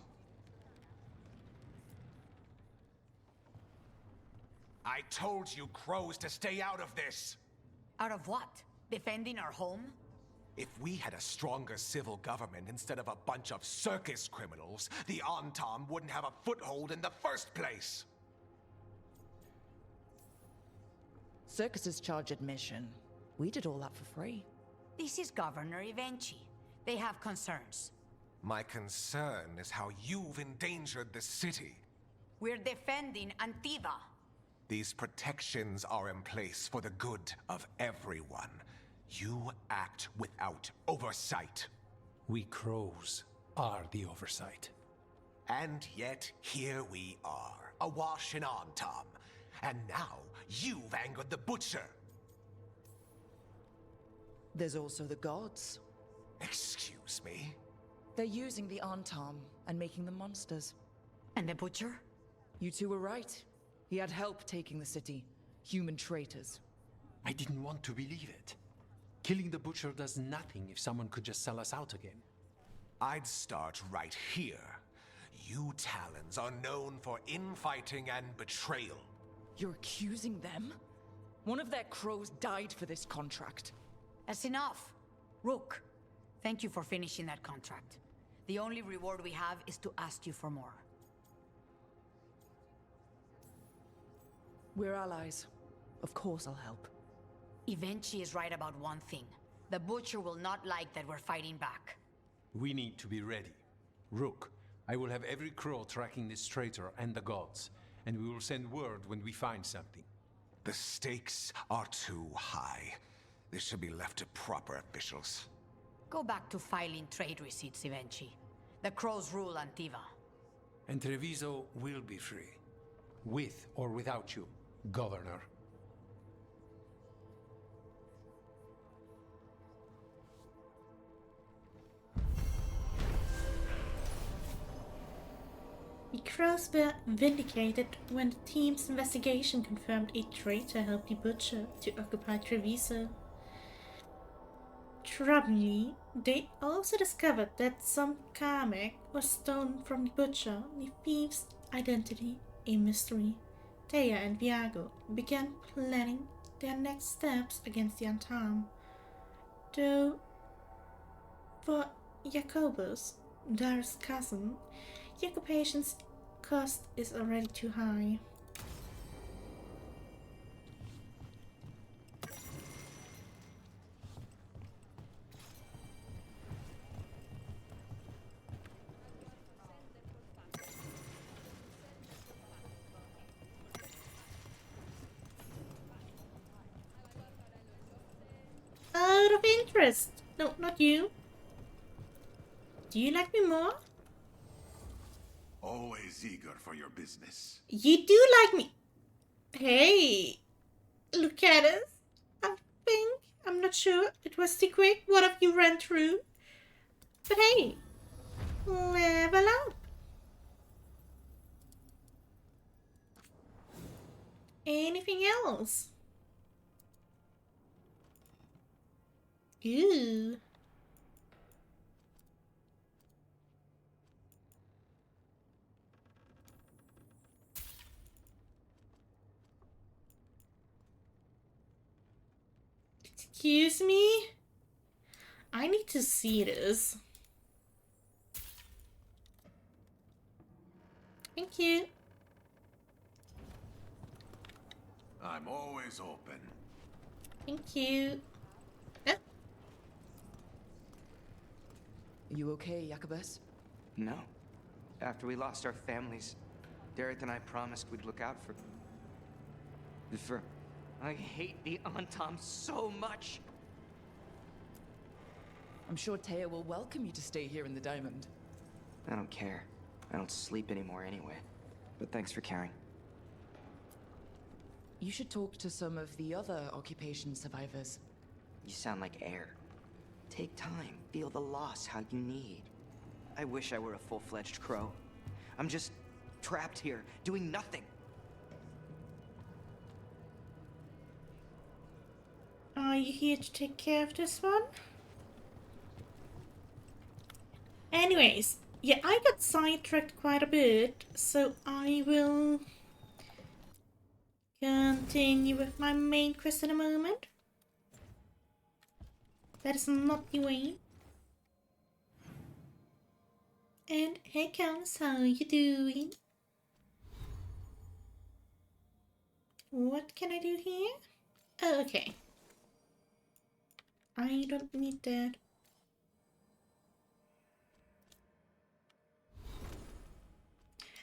I told you crows to stay out of this. Out of what? Defending our home? If we had a stronger civil government instead of a bunch of circus criminals, the Antam wouldn't have a foothold in the first place. Circuses charge admission. We did all that for free. This is Governor Evenchi. They have concerns. My concern is how you've endangered the city. We're defending Antiva. These protections are in place for the good of everyone. You act without oversight. We crows are the oversight. And yet, here we are, awash in Antam. And now, you've angered the butcher. There's also the gods. Excuse me? They're using the Antam and making them monsters. And the butcher? You two were right. He had help taking the city. Human traitors. I didn't want to believe it. Killing the butcher does nothing if someone could just sell us out again. I'd start right here. You Talons are known for infighting and betrayal. You're accusing them? One of their crows died for this contract. That's enough. Rook, thank you for finishing that contract. The only reward we have is to ask you for more. We're allies. Of course I'll help. Evenchi is right about one thing. The butcher will not like that we're fighting back. We need to be ready. Rook, I will have every crow tracking this traitor and the gods, and we will send word when we find something. The stakes are too high. This should be left to proper officials. Go back to filing trade receipts, Evenchi. The crows rule Antiva. And Treviso will be free. With or without you, Governor. The crows were vindicated when the team's investigation confirmed a traitor helped the Butcher to occupy Treviso. Troublingly, they also discovered that some karmic was stolen from the Butcher, the thief's identity a mystery. Thea and Viago began planning their next steps against the Antam. Though, for Jacobus, Dara's cousin, the occupation's cost is already too high. Out of interest. No, not you. Do you like me more? Always eager for your business. You do like me. Hey, look at us. I think, I'm not sure, it was too quick. What have you ran through? But hey, level up. Anything else? Ooh. Excuse me? I need to see this. Thank you. I'm always open. Thank you. Are you okay, Jacobus? No. After we lost our families, Derek and I promised we'd look out for... I hate the Antam so much! I'm sure Taya will welcome you to stay here in the Diamond. I don't care. I don't sleep anymore anyway. But thanks for caring. You should talk to some of the other occupation survivors. You sound like air. Take time. Feel the loss how you need. I wish I were a full-fledged crow. I'm just trapped here, doing nothing. Are you here to take care of this one? Anyways, yeah, I got sidetracked quite a bit, so I will continue with my main quest in a moment. That is not the way. And hey Counts, how you doing? What can I do here? Oh, okay. I don't need that.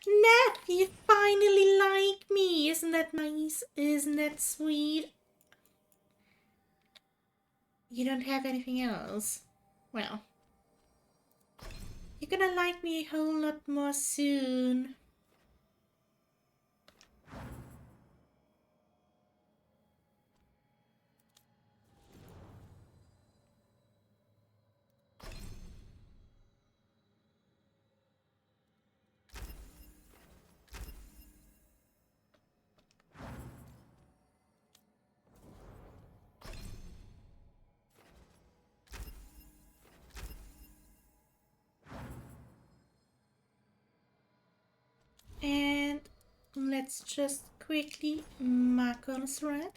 Nat, you finally like me! Isn't that nice? Isn't that sweet? You don't have anything else? Well, you're gonna like me a whole lot more soon. And let's just quickly mark on a thread.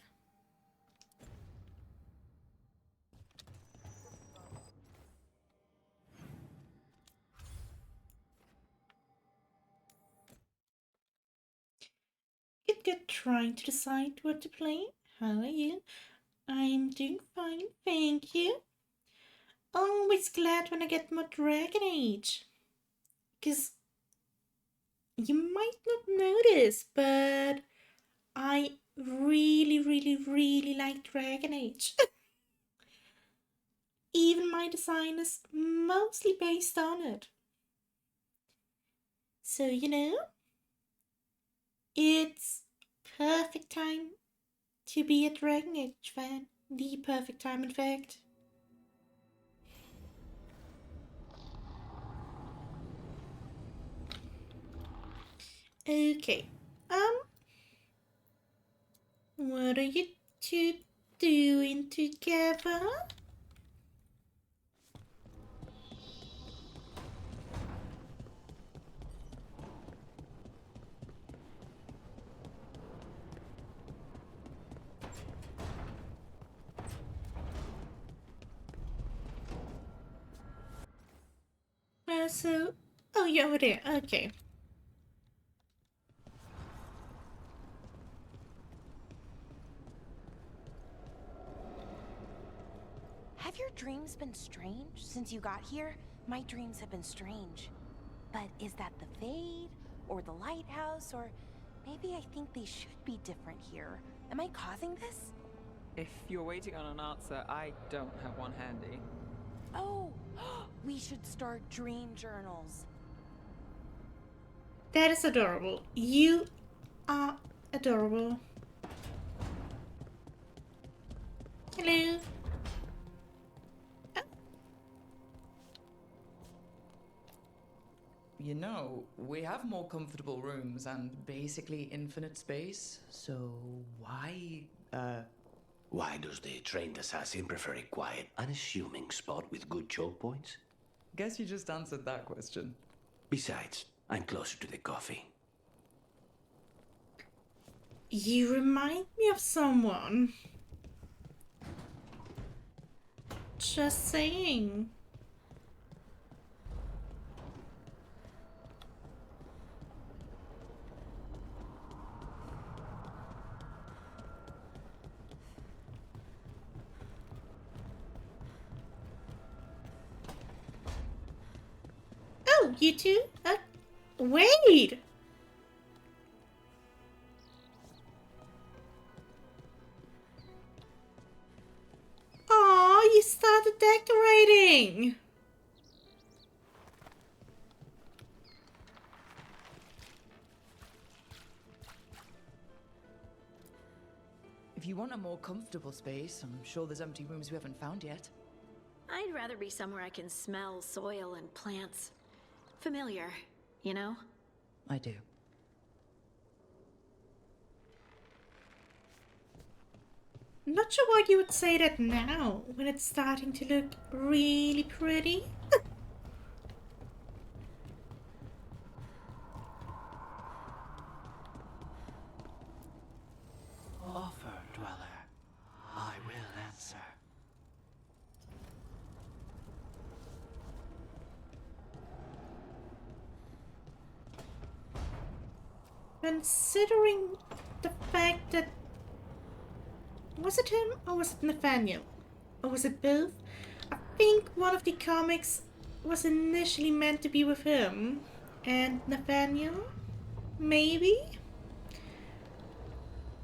Good, trying to decide what to play. How are you? I'm doing fine, thank you. Always glad when I get more Dragon Age. 'Cause you might not notice, but I really like Dragon Age. Even my design is mostly based on it. So, you know, it's perfect time to be a Dragon Age fan. The perfect time, in fact. Okay. What are you two doing together? Oh, you're over there. Okay. Have your dreams been strange since you got here? My dreams have been strange. But is that the Fade, or the Lighthouse, or maybe I think they should be different here? Am I causing this? If you're waiting on an answer, I don't have one handy. Oh, we should start dream journals. That is adorable. You are adorable. Hello. You know, we have more comfortable rooms and basically infinite space, so why, Why does the trained assassin prefer a quiet, unassuming spot with good choke points? Guess you just answered that question. Besides, I'm closer to the coffee. You remind me of someone. Just saying. Oh, you two? Wait! Aw, you started decorating! If you want a more comfortable space, I'm sure there's empty rooms we haven't found yet. I'd rather be somewhere I can smell soil and plants. Familiar, you know? I do. Not sure why you would say that now, when it's starting to look really pretty. Offer, dweller. I will answer. Considering the fact that... Was it him or was it Nathaniel? Or was it both? I think one of the comics was initially meant to be with him and Nathaniel, maybe?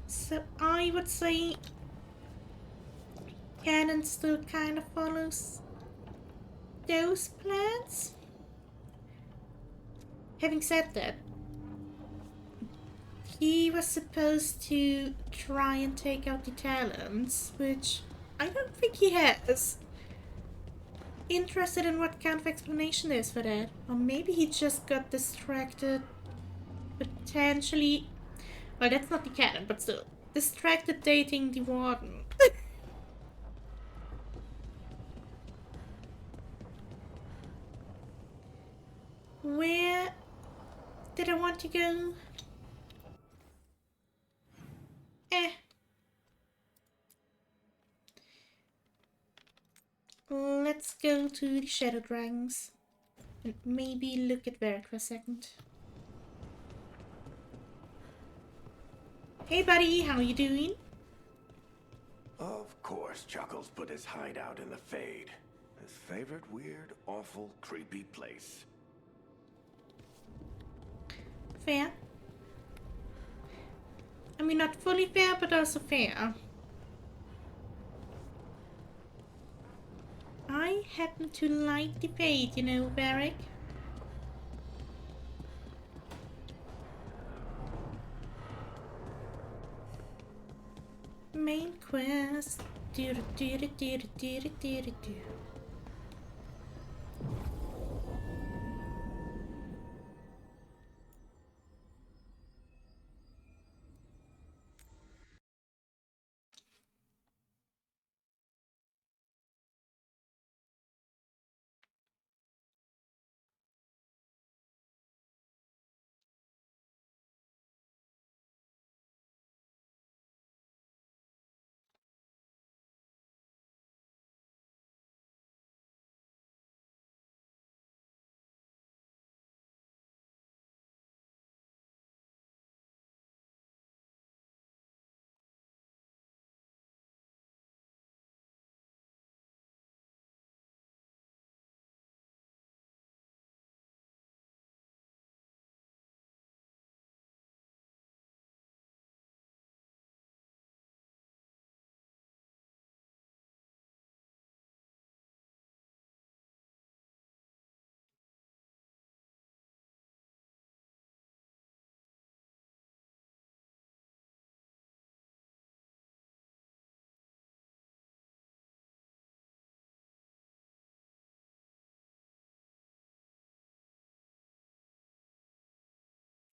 So I would say canon still kind of follows those plans. Having said that, he was supposed to try and take out the talents, which I don't think he has. Interested in what kind of explanation there is for that. Or maybe he just got distracted. Potentially... Well, that's not the canon, but still. Distracted dating the warden. Where did I want to go? Let's go to the Shadow Dragons and maybe look at Varric for a second. Hey buddy, how you doing? Of course, Chuckles put his hideout in the Fade. His favorite weird, awful, creepy place. Fair. I mean, not fully fair, but also fair. I happen to like the Fade, you know, Varric. Main quest. Do do do do do do do do.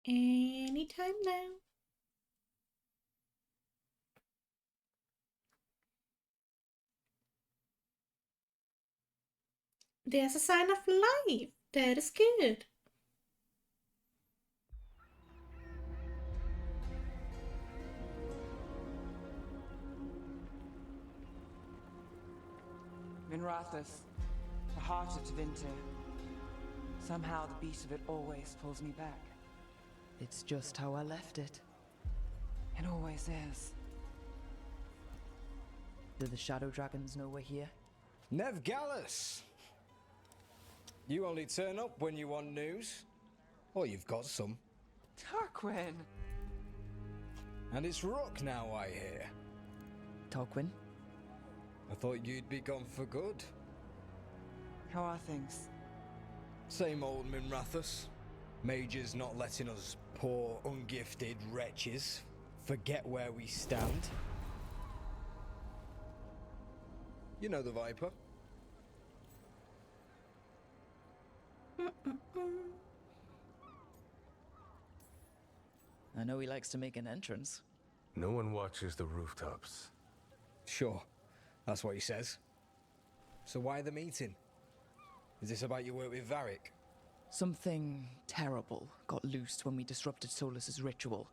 Anytime now. There's a sign of life. That is good. Minrathous, the heart of Tevinter. Somehow the beat of it always pulls me back. It's just how I left it. It always is. Do the Shadow Dragons know we're here? Nev Gallus! You only turn up when you want news. Or you've got some. Tarquin! And it's Rook now, I hear. Tarquin? I thought you'd be gone for good. How are things? Same old Minrathous. Mages not letting us poor, ungifted wretches forget where we stand. You know the Viper. I know he likes to make an entrance. No one watches the rooftops. Sure, that's what he says. So why the meeting? Is this about your work with Varric? Something terrible got loosed when we disrupted Solus's ritual.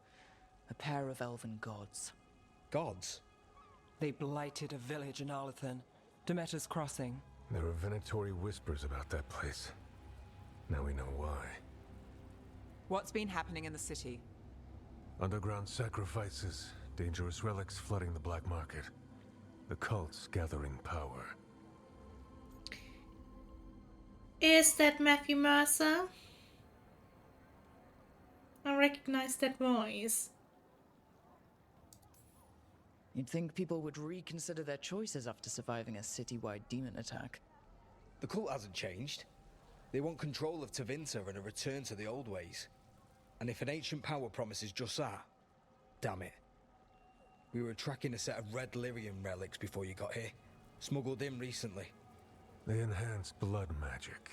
A pair of elven gods. Gods? They blighted a village in Arlathan, Demeter's Crossing. There are venatory whispers about that place. Now we know why. What's been happening in the city? Underground sacrifices, dangerous relics flooding the black market. The cults gathering power. Is that Matthew Mercer? I recognize that voice. You'd think people would reconsider their choices after surviving a citywide demon attack. The cult hasn't changed. They want control of Tevinter and a return to the old ways. And if an ancient power promises just that, damn it. We were tracking a set of red lyrium relics before you got here. Smuggled in recently. They enhance blood magic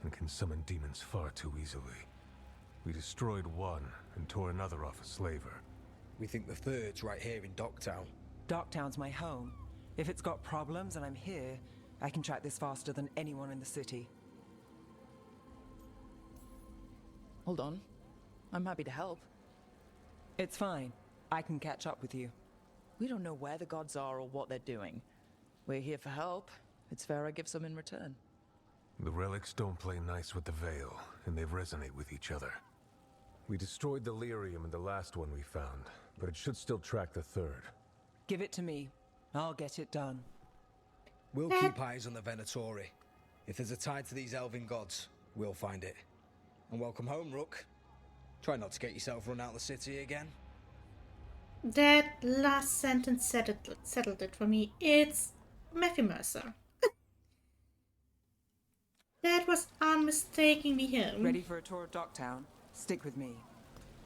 and can summon demons far too easily. We destroyed one and tore another off a slaver. We think the third's right here in Docktown. Docktown's my home. If it's got problems and I'm here, I can track this faster than anyone in the city. Hold on. I'm happy to help. It's fine. I can catch up with you. We don't know where the gods are or what they're doing. We're here for help. It's fair I give some in return. The relics don't play nice with the Veil, and they resonate with each other. We destroyed the lyrium in the last one we found, but it should still track the third. Give it to me. I'll get it done. We'll keep eyes on the Venatori. If there's a tie to these elven gods, we'll find it. And welcome home, Rook. Try not to get yourself run out of the city again. That last sentence settled it for me. It's Matthew Mercer. That was unmistakably him. Ready for a tour of Docktown? Stick with me.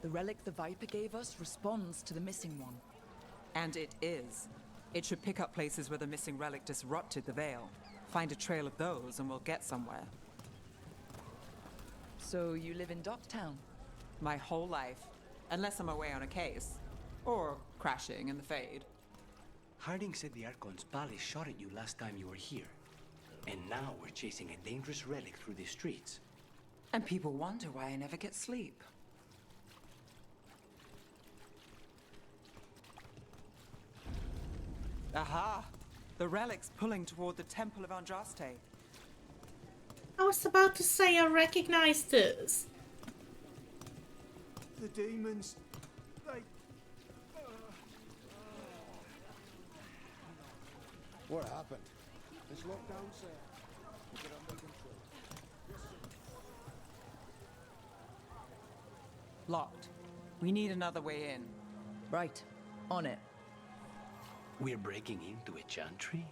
The relic the Viper gave us responds to the missing one. And it is. It should pick up places where the missing relic disrupted the Veil. Find a trail of those and we'll get somewhere. So you live in Docktown? My whole life. Unless I'm away on a case. Or crashing in the Fade. Harding said the Archon's palace shot at you last time you were here. And now we're chasing a dangerous relic through the streets. And people wonder why I never get sleep. Aha! The relic's pulling toward the Temple of Andraste. I was about to say I recognize this. The demons, they... What happened? This lockdown, sir. Is it under control? Yes, sir. Locked. We need another way in. Right. On it. We're breaking into a chantry?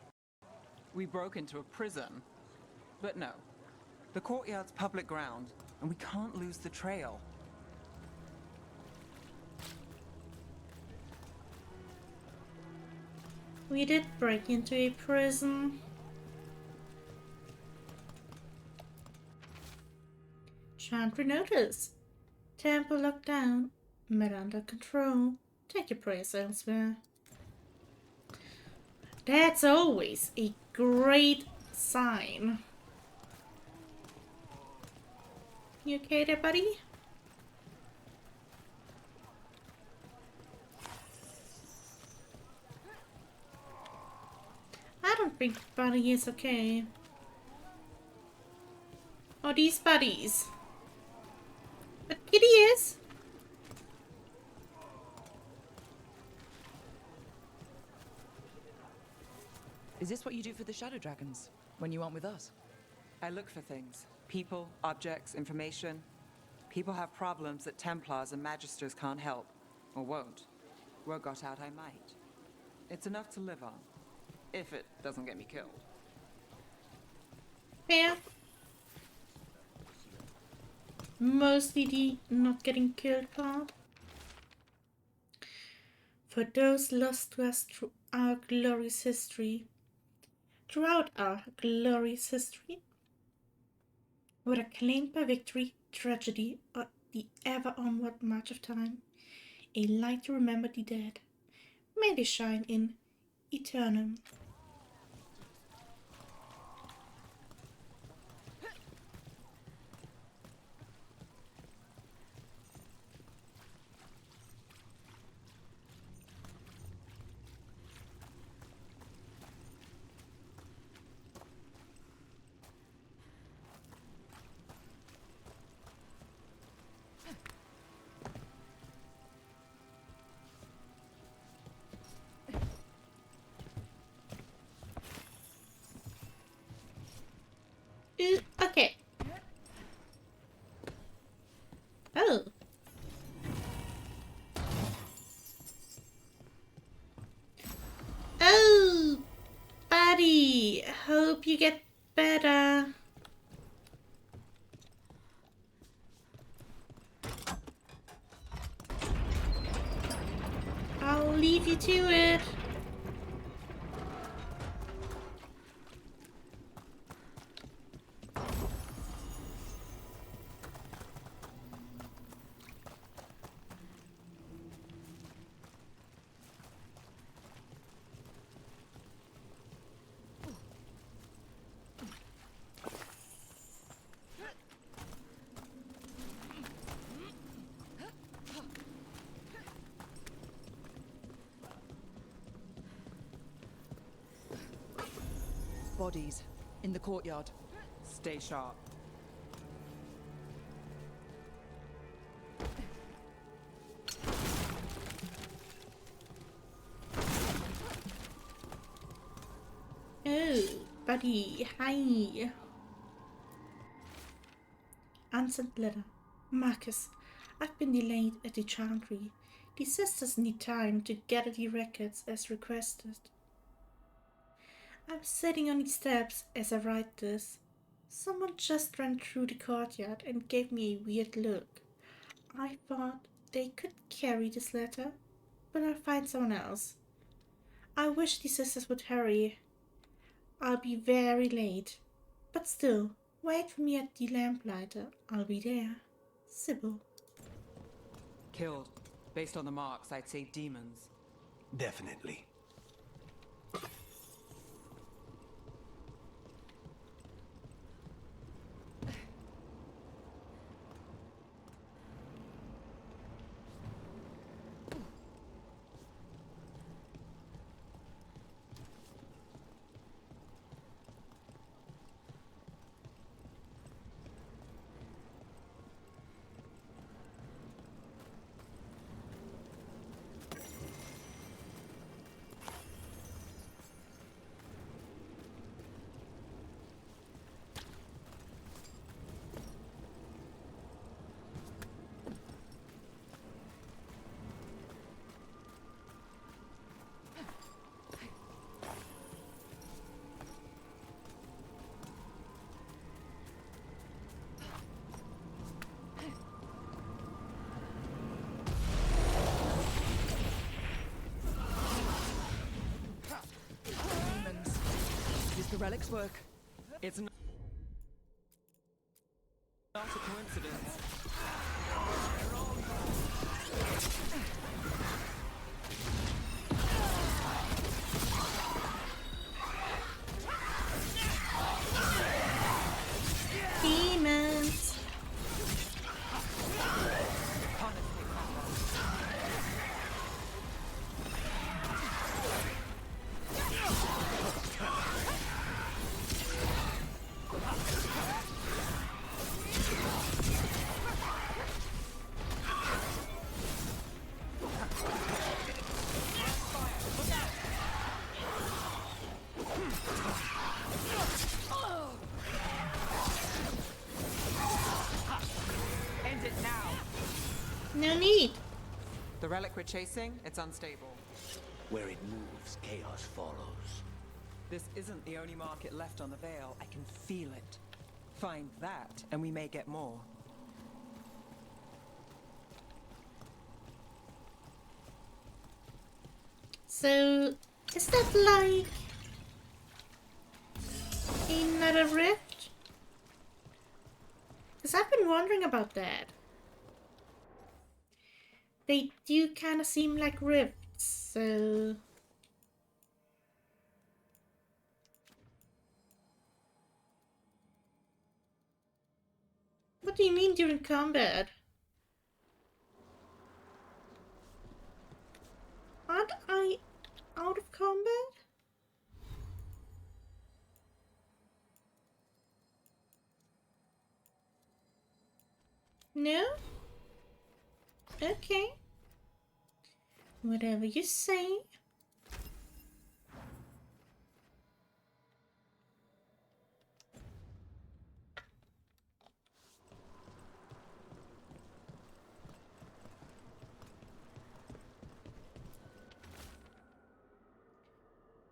We broke into a prison. But no. The courtyard's public ground, and we can't lose the trail. We did break into a prison. Chantry notice. Temple locked down. Matter under control. Take your prayers elsewhere. That's always a great sign. You okay there, buddy? I don't think buddy is okay. Oh, these buddies. But Kitty is. Is this what you do for the Shadow Dragons, when you aren't with us? I look for things. People, objects, information. People have problems that Templars and Magisters can't help. Or won't. Word got out I might. It's enough to live on. If it doesn't get me killed. Fair. Mostly the not getting killed part. For those lost to us throughout our glorious history, whether claimed by victory, tragedy, or the ever onward march of time, a light to remember the dead. May they shine in eternum. Okay. Oh. Oh, buddy. Hope you get better. I'll leave you to it. Bodies. In the courtyard. Stay sharp. Oh, buddy. Hi. Unsent letter. Marcus, I've been delayed at the Chantry. The sisters need time to gather the records as requested. I'm sitting on the steps as I write this. Someone just ran through the courtyard and gave me a weird look. I thought they could carry this letter, but I'll find someone else. I wish the sisters would hurry. I'll be very late. But still, wait for me at the lamplighter. I'll be there. Sybil. Killed. Based on the marks, I'd say demons. Definitely. The relics work. It's not a coincidence. No need. The relic we're chasing, it's unstable. Where it moves, chaos follows. This isn't the only market left on the Veil. I can feel it. Find that, and we may get more. So, is that like another rift? Because I've been wondering about that. They do kind of seem like rifts, so... What do you mean during combat? Aren't I out of combat? No? Okay. Whatever you say.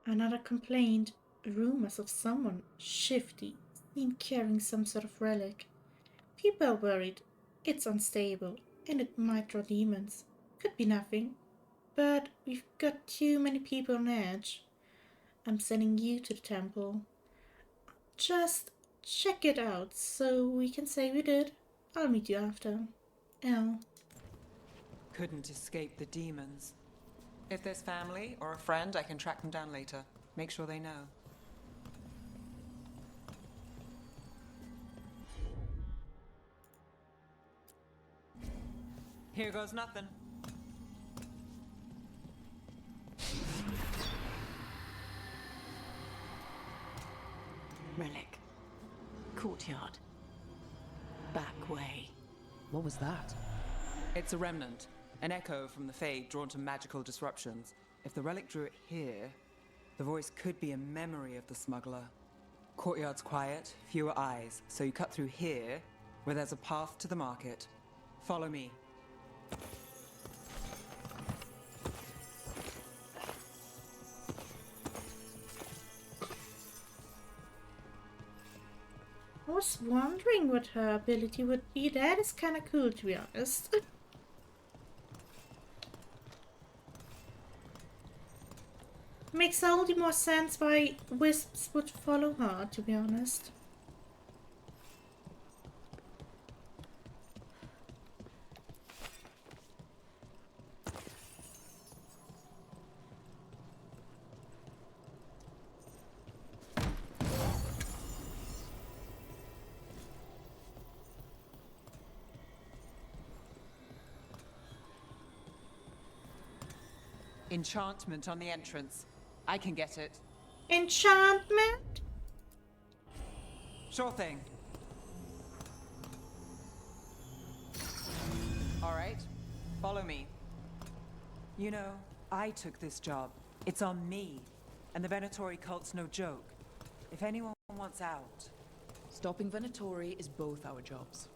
Another complaint. Rumors of someone shifty seen carrying some sort of relic. People are worried. It's unstable, and it might draw demons. Could be nothing. But we've got too many people on edge. I'm sending you to the temple. Just check it out so we can say we did. I'll meet you after. L. Couldn't escape the demons. If there's family or a friend, I can track them down later. Make sure they know. Here goes nothing. Relic. Courtyard. Back way. What was that? It's a remnant. An echo from the Fade drawn to magical disruptions. If the relic drew it here, the voice could be a memory of the smuggler. Courtyard's quiet, fewer eyes, so you cut through here, where there's a path to the market. Follow me. I was wondering what her ability would be. That is kind of cool, to be honest. Makes all the more sense why wisps would follow her, to be honest. Enchantment on the entrance. I can get it. Enchantment? Sure thing. All right, follow me. You know, I took this job. It's on me. And the Venatori cult's no joke. If anyone wants out... Stopping Venatori is both our jobs.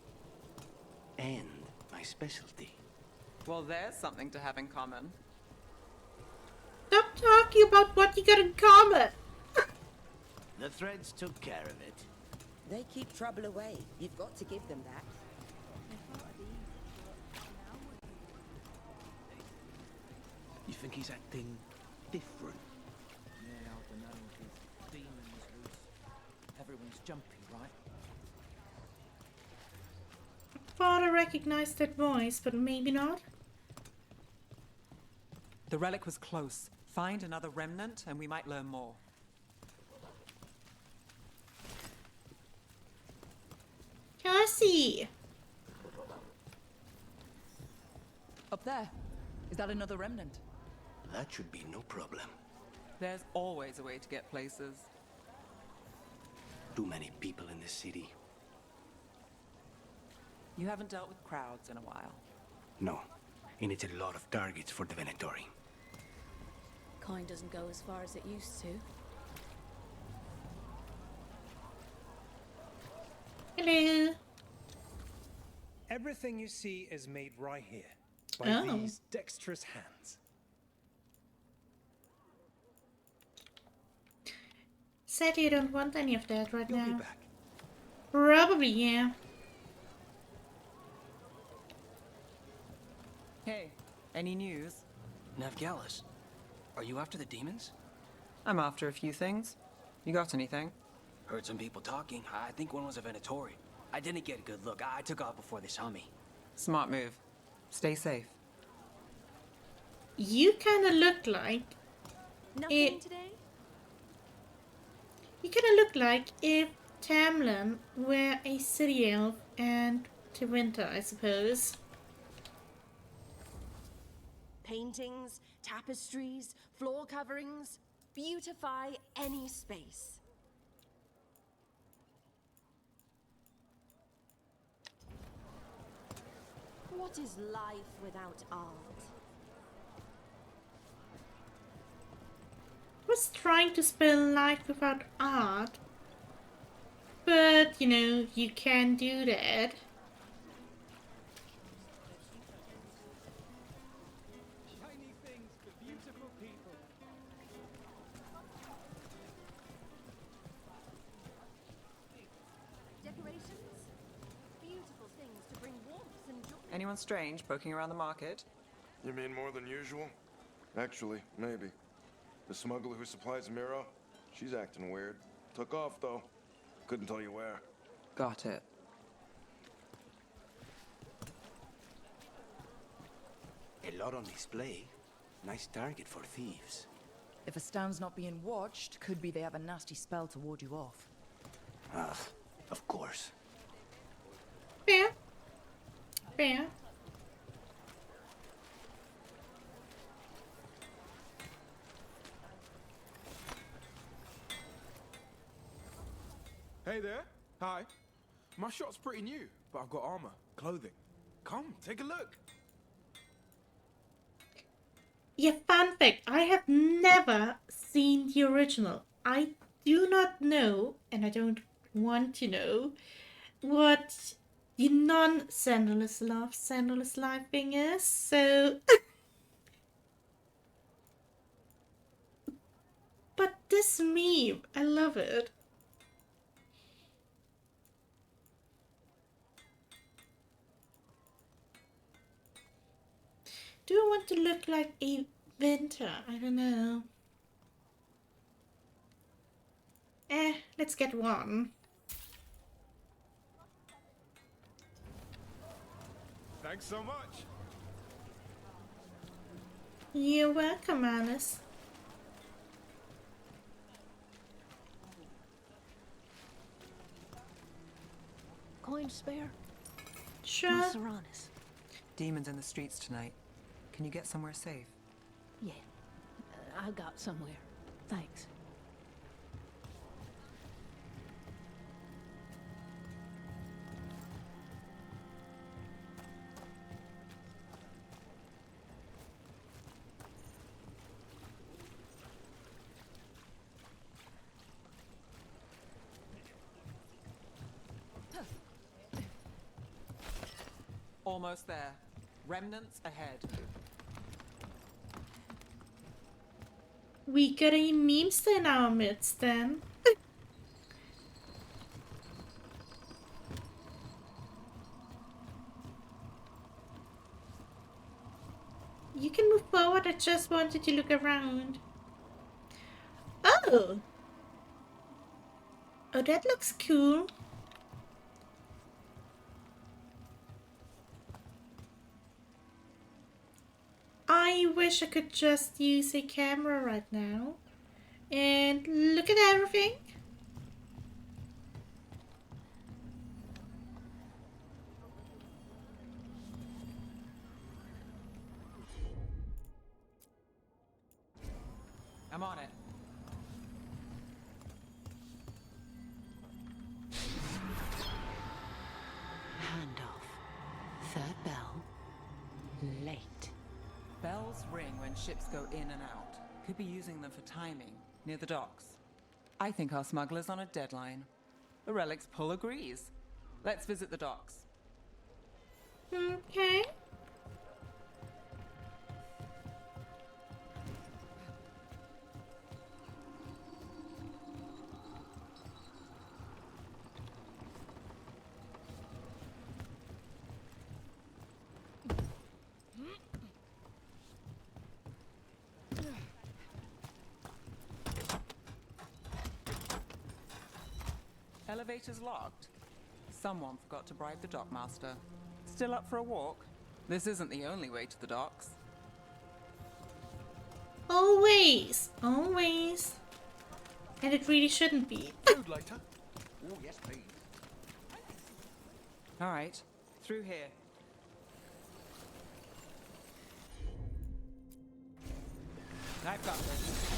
And my specialty. Well, there's something to have in common. Stop talking about what you got in common. The threads took care of it. They keep trouble away. You've got to give them that. You think he's acting different? Yeah, I don't know. His demons loose. Everyone's jumpy, right? Thought I recognized that voice, but maybe not. The relic was close. Find another remnant and we might learn more. Cassie! Up there. Is that another remnant? That should be no problem. There's always a way to get places. Too many people in this city. You haven't dealt with crowds in a while. No. And it's a lot of targets for the Venatori. Kind doesn't go as far as it used to. Hello. Everything you see is made right here, by Oh. these dexterous hands. Sadly, I don't want any of that right You'll be now. back. Probably, yeah. Hey, any news? Navgalis, are you after the demons? I'm after a few things. You got anything? Heard some people talking. I think one was a Venatori. I didn't get a good look. I took off before they saw me. Smart move. Stay safe. You kind of look like Nothing today? You kind of look like if Tamlin were a city elf and Tewinter, I suppose. Paintings, tapestries, floor coverings. Beautify any space. What is life without art? I was trying to spell life without art, but you know, you can do that. Shiny things for beautiful people. Decorations? Beautiful things to bring warmth and joy. Anyone strange poking around the market? You mean more than usual? Actually, maybe. The smuggler who supplies Miro, she's acting weird. Took off, though. Couldn't tell you where. Got it. A lot on display. Nice target for thieves. If a stand's not being watched, could be they have a nasty spell to ward you off. Ah, of course. Fair. Fair. Hey there. Hi. My shop's pretty new, but I've got armor, clothing. Come, take a look. Yeah, fun fact, I have never seen the original. I do not know, and I don't want to know, what the non-Sandalus life thing is, so... But this meme, I love it. Do I want to look like a winter? I don't know. Let's get one. Thanks so much. You're welcome, Alice. Coin spare? Sure. Serranus. Demons in the streets tonight. Can you get somewhere safe? Yeah, I got somewhere. Thanks. Almost there. Remnants ahead. We got a memester in our midst then. You can move forward, I just wanted to look around. Oh! Oh, that looks cool. I wish I could just use a camera right now. And look at everything. I'm on it. Handoff. Third bell. Late. Bells ring when ships go in and out. Could be using them for timing, near the docks. I think our smuggler's on a deadline. The Relic's pull agrees. Let's visit the docks. Okay. Elevator's locked. Someone forgot to bribe the dockmaster. Still up for a walk? This isn't the only way to the docks. Always. Always. And it really shouldn't be. Food later? Oh, yes, please. All right, through here. I've got this.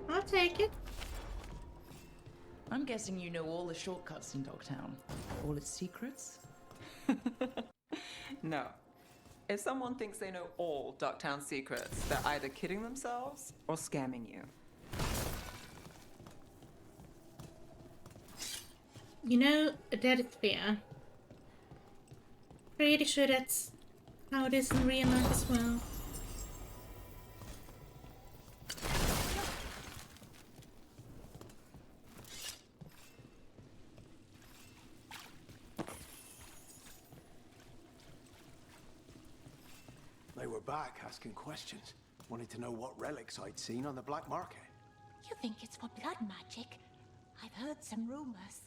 I'll take it. I'm guessing you know all the shortcuts in Dogtown. All its secrets? No. If someone thinks they know all Ducktown secrets, they're either kidding themselves or scamming you. You know, that is fair. Pretty sure that's how it is in real life as well. They were back asking questions. Wanted to know what relics I'd seen on the black market. You think it's for blood magic? I've heard some rumors.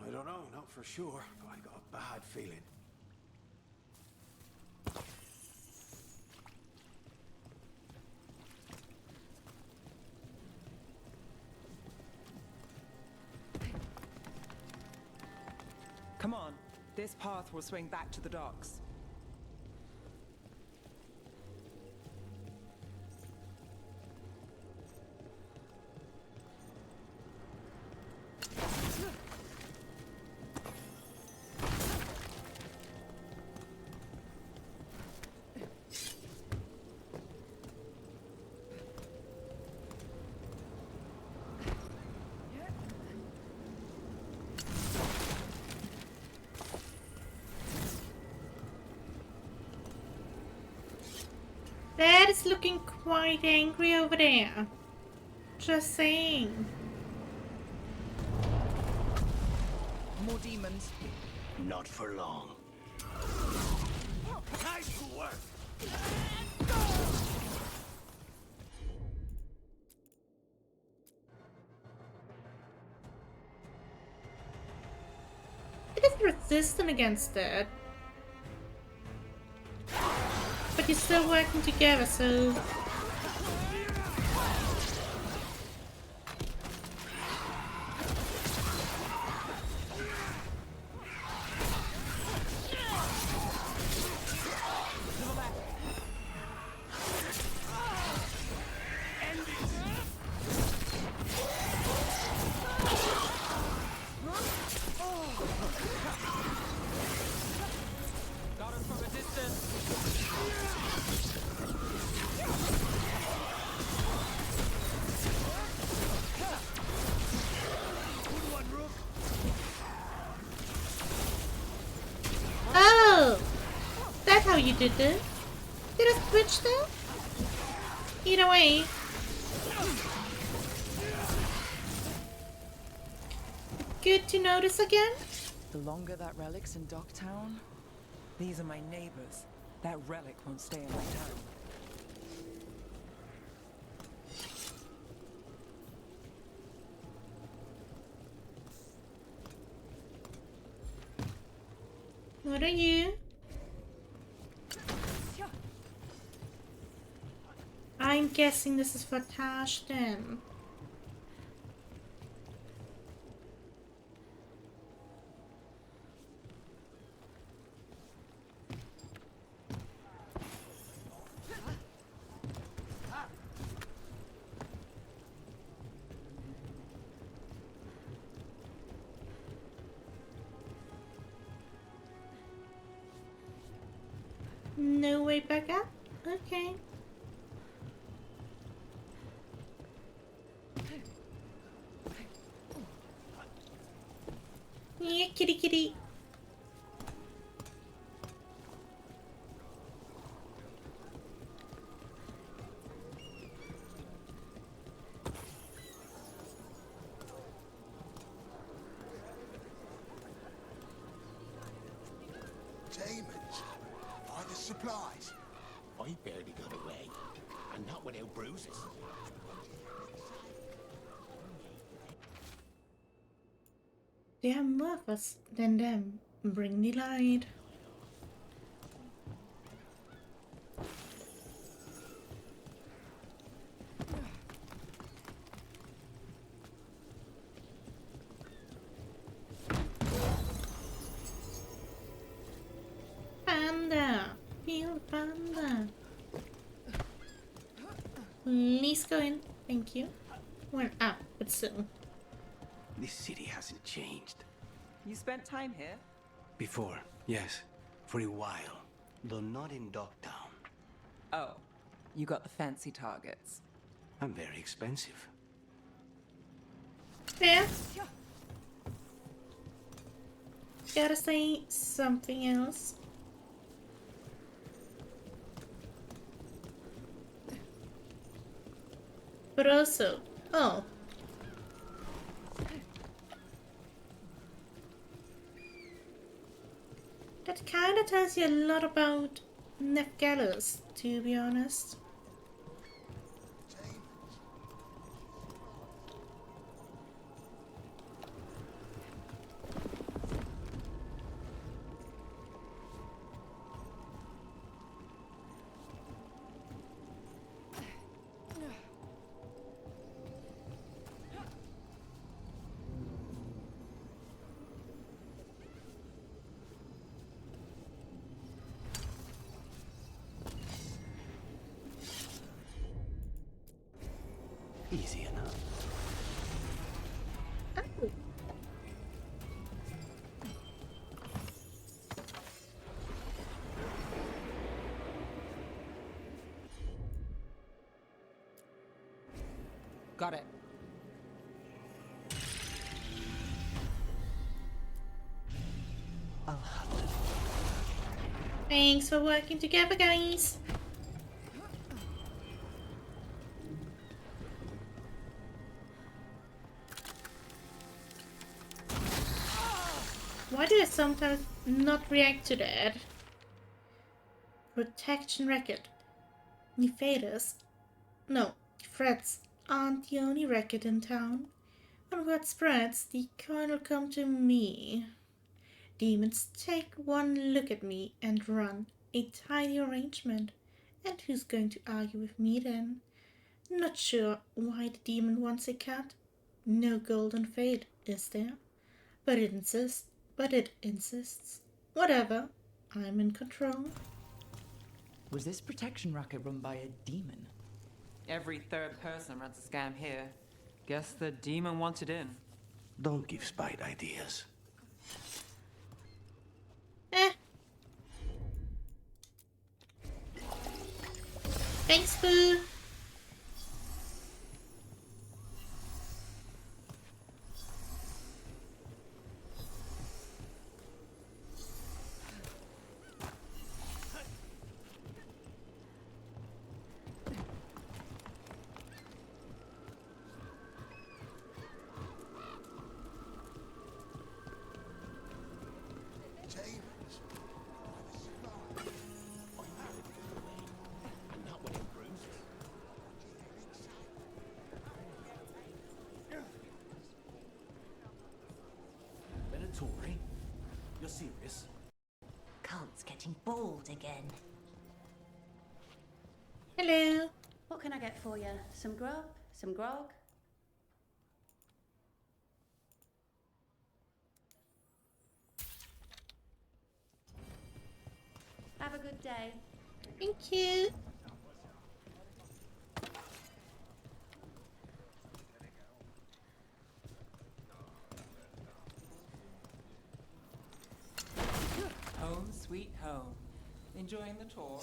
I don't know, not for sure, but I got a bad feeling. Come on, this path will swing back to the docks. Dad is looking quite angry over there. Just saying. More demons. Not for long. Nice work! It is resistant against that. But you're still working together, so... Got us from a distance. Oh! That's how you did it. Did I switch that? Either way. Good to notice again. The longer that relic's in Dogtown, These are my neighbors. That relic won't stay in my town. What are you? I'm guessing this is for Tash then. No way back up? Okay. Hey, kitty, kitty. Demons. By the supplies. I barely got away. And not without bruises. There are more of us than them. Bring the light. Panda. Feel the panda. Please go in. Thank you. We're up, but still. This city hasn't changed. You spent time here? Before, yes. For a while. Though not in Dogtown. Oh, you got the fancy targets. I'm very expensive. Fair. Gotta say something else. But also, oh. That kinda tells you a lot about Nepgalus, to be honest. Easy enough. Got it. Thanks for working together, guys. Why do I sometimes not react to that? Protection record. Nefadus. No, threats aren't the only record in town. When word spreads, the coin will come to me. Demons take one look at me and run. A tidy arrangement. And who's going to argue with me then? Not sure why the demon wants a cat. No golden fate, is there? But it insists. Whatever. I'm in control. Was this protection racket run by a demon? Every third person runs a scam here. Guess the demon wanted in. Don't give Spite ideas. Thanks, Boo. Veilguard? You're serious? Cult's getting bold again. Hello. What can I get for you? Some grub? Some grog? Have a good day. Thank you. Home sweet home. Enjoying the tour?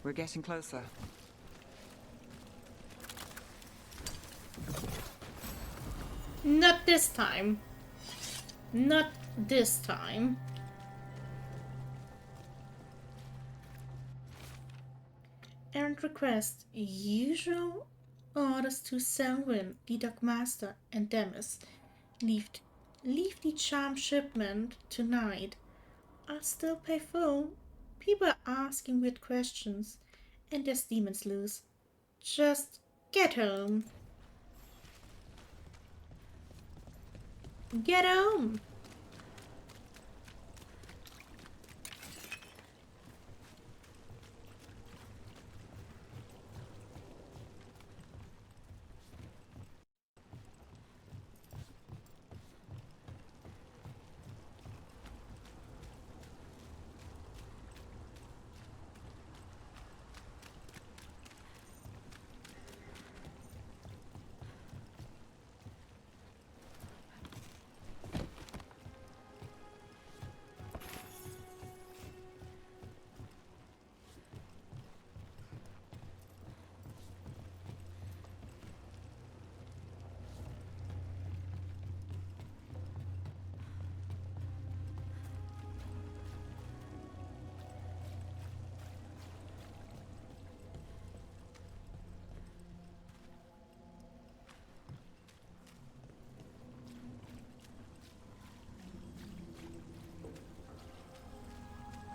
We're getting closer. Not this time. Not this time. And request usual orders to Selwyn, the Dockmaster, and Demis. Leave the charm shipment tonight. I'll still pay full. People are asking weird questions, and there's demons loose. Just get home. Get home!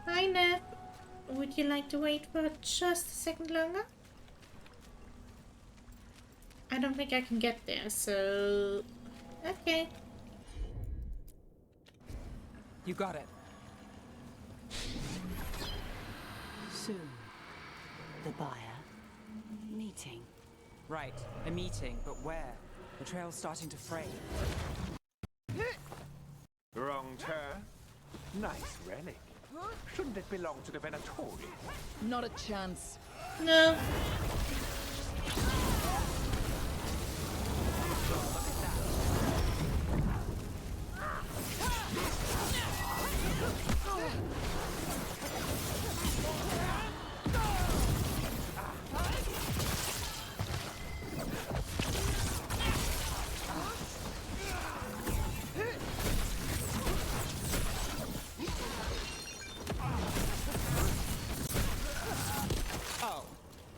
Hi, Neb. Would you like to wait for just a second longer? I don't think I can get there, so... Okay. You got it. Soon. The buyer. Meeting. Right, a meeting, but where? The trail's starting to fray. Wrong turn. Nice relic. Shouldn't it belong to the Venatori? Not a chance. No.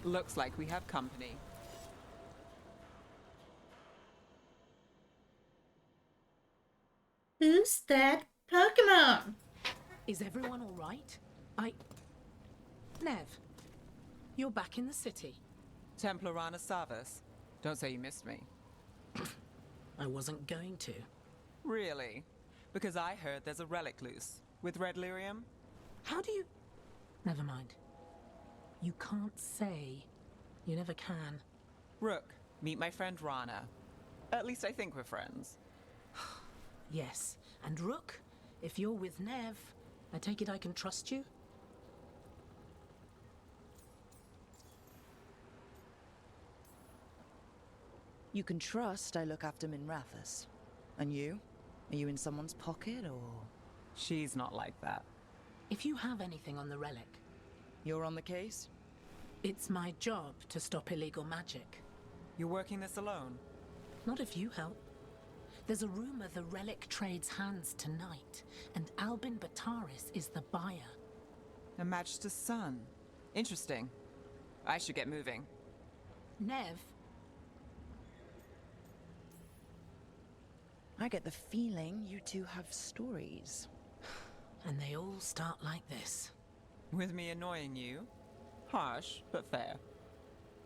Looks like we have company. Who's that Pokemon? Is everyone all right? Nev, you're back in the city. Templorana Savas. Don't say you missed me. I wasn't going to. Really? Because I heard there's a relic loose. With red lyrium? How do you... Never mind. You can't say. You never can. Rook, meet my friend Rana. At least I think we're friends. Yes. And Rook, if you're with Nev, I take it I can trust you? You can trust I look after Minrathous. And you? Are you in someone's pocket, or...? She's not like that. If you have anything on the relic... You're on the case? It's my job to stop illegal magic. You're working this alone? Not if you help. There's a rumor the relic trades hands tonight, and Albin Bataris is the buyer. A Magister's son. Interesting. I should get moving. Nev? I get the feeling you two have stories. And they all start like this. With me annoying you? Harsh, but fair.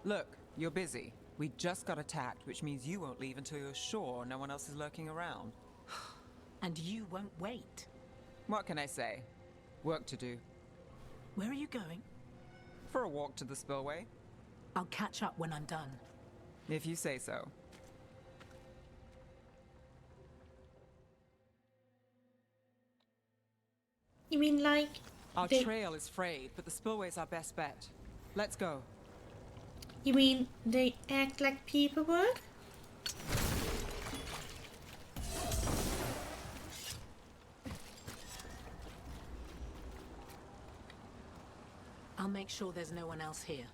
Look, you're busy. We just got attacked, which means you won't leave until you're sure no one else is lurking around. And you won't wait. What can I say? Work to do. Where are you going? For a walk to the spillway. I'll catch up when I'm done. If you say so. You mean like... Our trail is frayed, but the spillway's our best bet. Let's go. You mean they act like people would? I'll make make sure there's no one else here.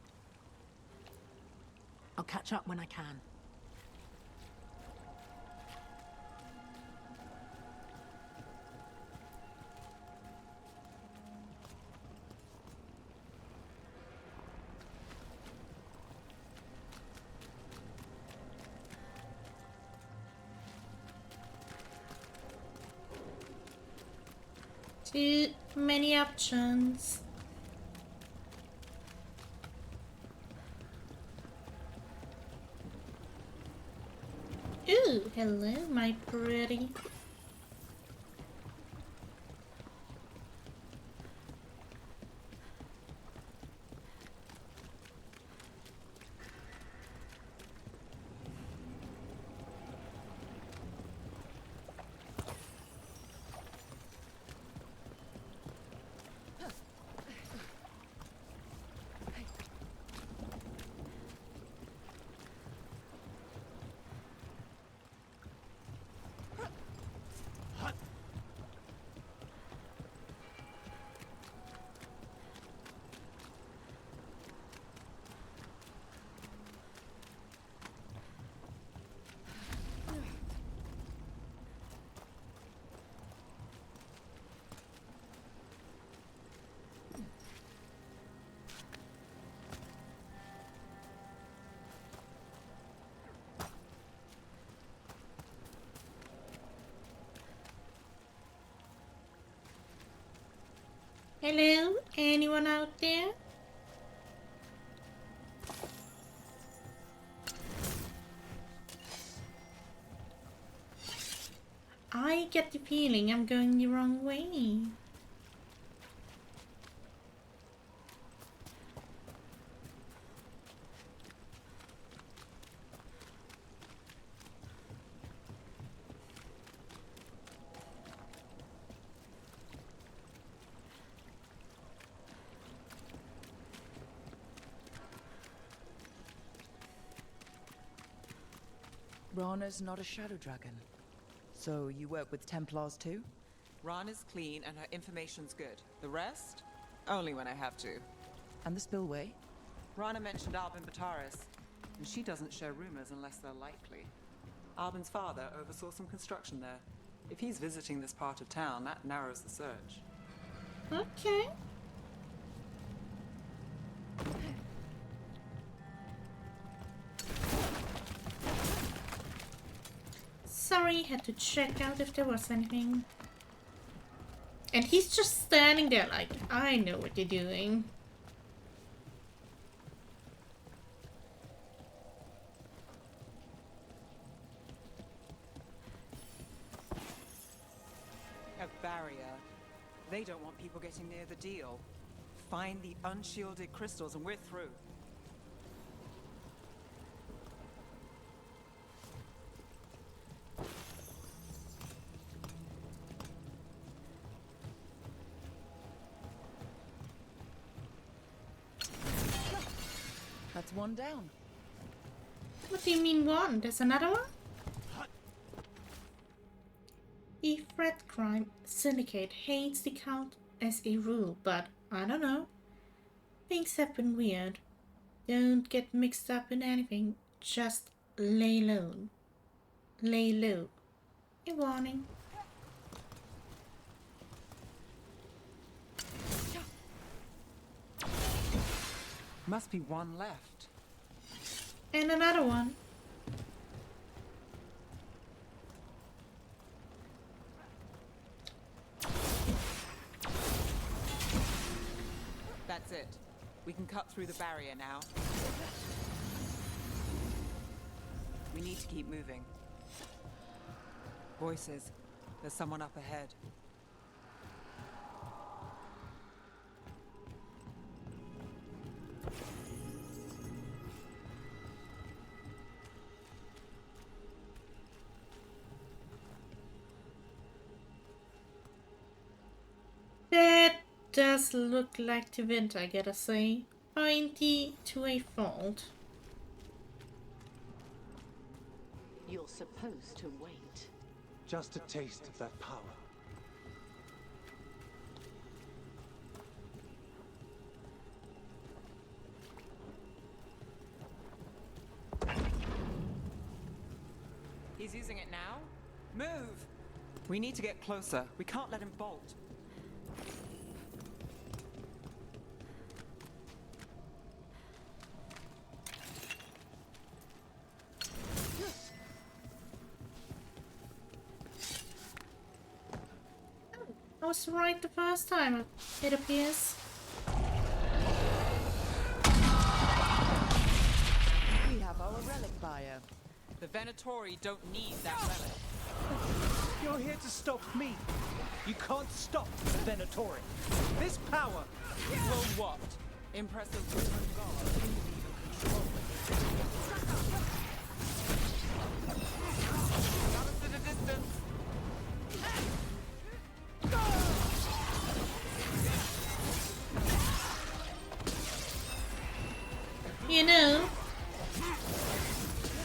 I'll catch up when I can. Too many options. Ooh, hello, my pretty. Hello? Anyone out there? I get the feeling I'm going the wrong way. Rana's not a shadow dragon. So you work with Templars too? Rana's clean and her information's good. The rest? Only when I have to. And the spillway? Rana mentioned Albin Bataris, and she doesn't share rumors unless they're likely. Albin's father oversaw some construction there. If he's visiting this part of town, that narrows the search. Okay. Sorry, had to check out if there was anything. And he's just standing there like, I know what you're doing. A barrier. They don't want people getting near the deal. Find the unshielded crystals and we're through. That's one down. What do you mean one? There's another one? The threat crime syndicate hates the count as a rule, but I don't know. Things have been weird. Don't get mixed up in anything. Just lay low. Lay low. A warning. Must be one left. And another one. That's it. We can cut through the barrier now. We need to keep moving. Voices. There's someone up ahead. That does look like the wind, I gotta say. Pointy to a fault. You're supposed to wait. Just a taste of that power. using it now? Move! We need to get closer. We can't let him bolt. I was right the first time, it appears. We have our relic buyer. The Venatori don't need that relic. You're here to stop me. You can't stop the Venatori. This power will what? Impress the Roman god. Can you even control it? Got us at a distance. You know,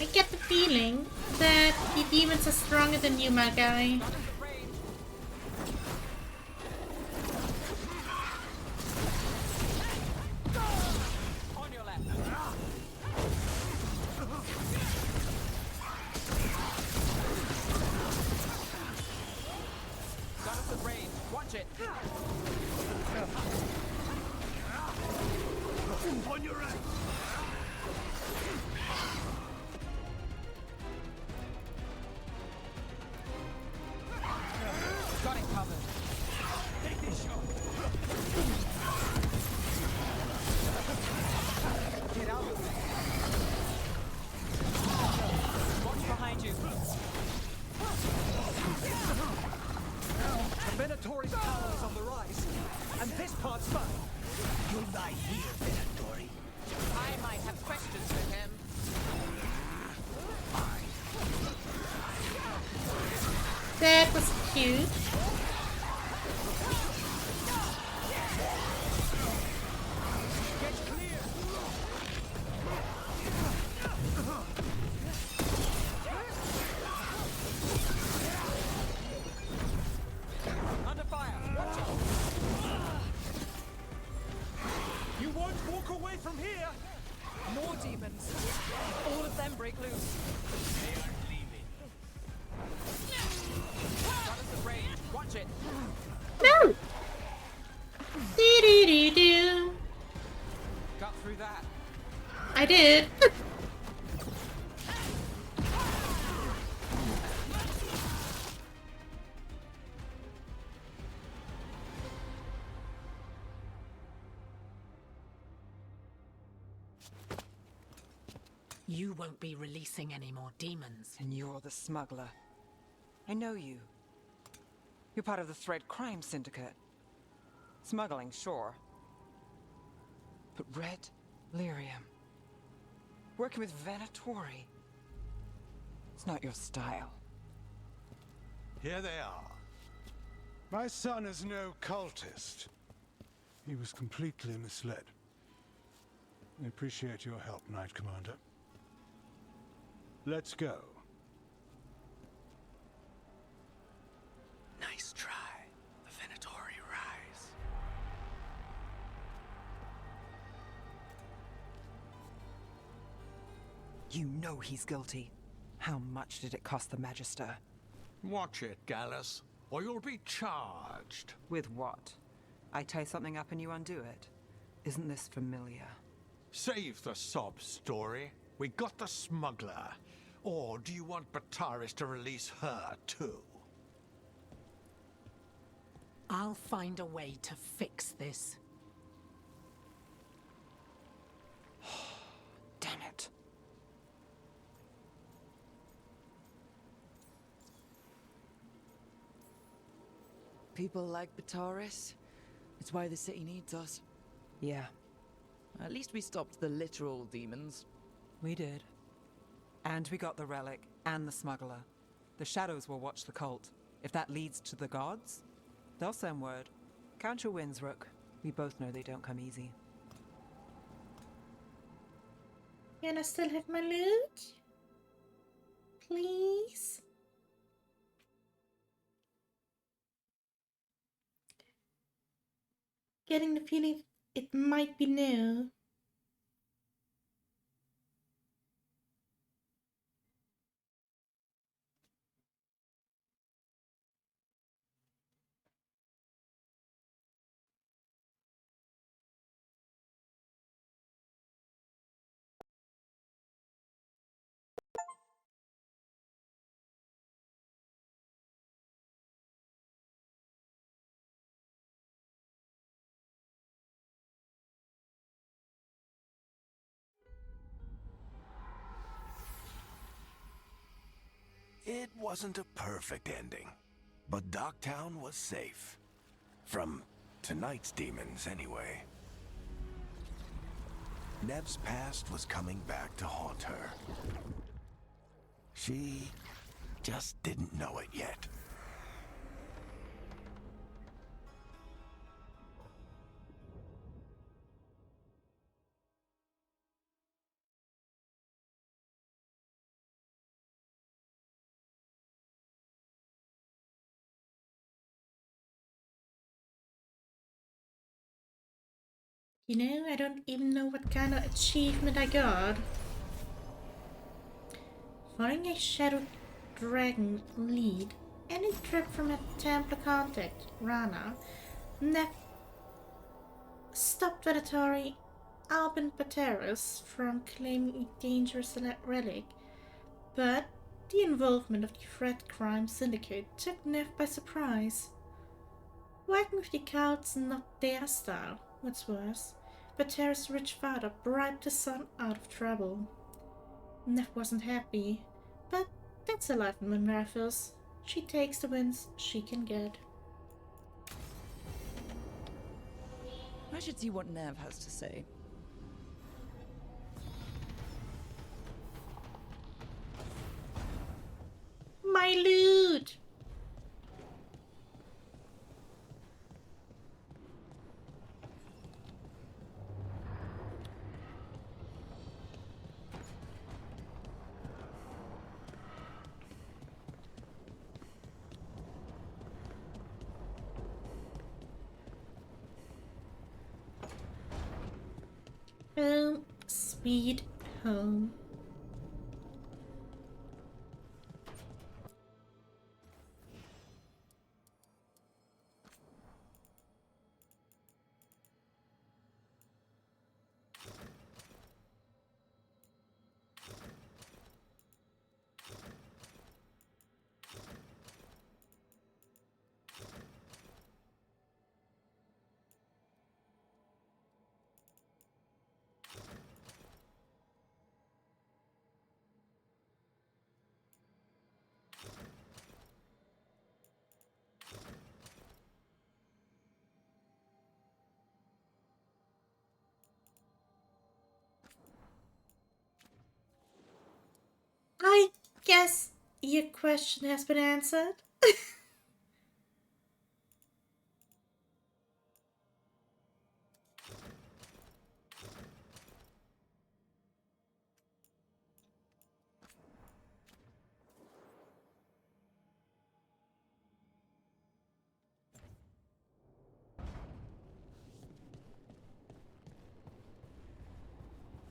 I get the feeling that the demons are stronger than you, my guy. On your left. Got us at range. Watch it. on your right. Got it covered. Take this shot. Get out of there. Watch behind you. The Venatori's power is on the rise, and this part's fine. You'll die here, Venatori. I might have questions for him. That was cute. Under fire. Watch it. You won't walk away from here. More demons. All of them break loose. They aren't leaving. Got us at range. Watch it. No! Do-do-do-do. Got through that. I did. You won't be releasing any more demons. And you're the smuggler. I know you. You're part of the Thread Crime Syndicate. Smuggling, sure. But Red Lyrium. Working with Venatori. It's not your style. Here they are. My son is no cultist. He was completely misled. I appreciate your help, Knight Commander. Let's go. Nice try. The Venatori rise. You know he's guilty. How much did it cost the Magister? Watch it, Gallus, or you'll be charged. With what? I tie something up and you undo it. Isn't this familiar? Save the sob story. We got the smuggler. Or do you want Bataris to release her, too? I'll find a way to fix this. Damn it. People like Bataris. It's why the city needs us. Yeah. At least we stopped the literal demons. We did. And we got the relic and the smuggler. The shadows will watch the cult. If that leads to the gods, they'll send word. Count your wins, Rook. We both know they don't come easy. Can I still have my loot? Please? Getting the feeling it might be new. It wasn't a perfect ending, but Docktown was safe. From tonight's demons, anyway. Nev's past was coming back to haunt her. She just didn't know it yet. You know, I don't even know what kind of achievement I got. Following a shadow dragon lead, any trip from a Templar contact, Rana, Nef stopped Venatori Albin Pateras from claiming a dangerous relic, but the involvement of the Fred crime syndicate took Nef by surprise. Working with the cult's not their style. What's worse, Pateras' rich father bribed his son out of trouble. Nef wasn't happy, but that's a life in Monraphis. She takes the wins she can get. I should see what Nev has to say. My loot! Home, sweet home. I guess your question has been answered.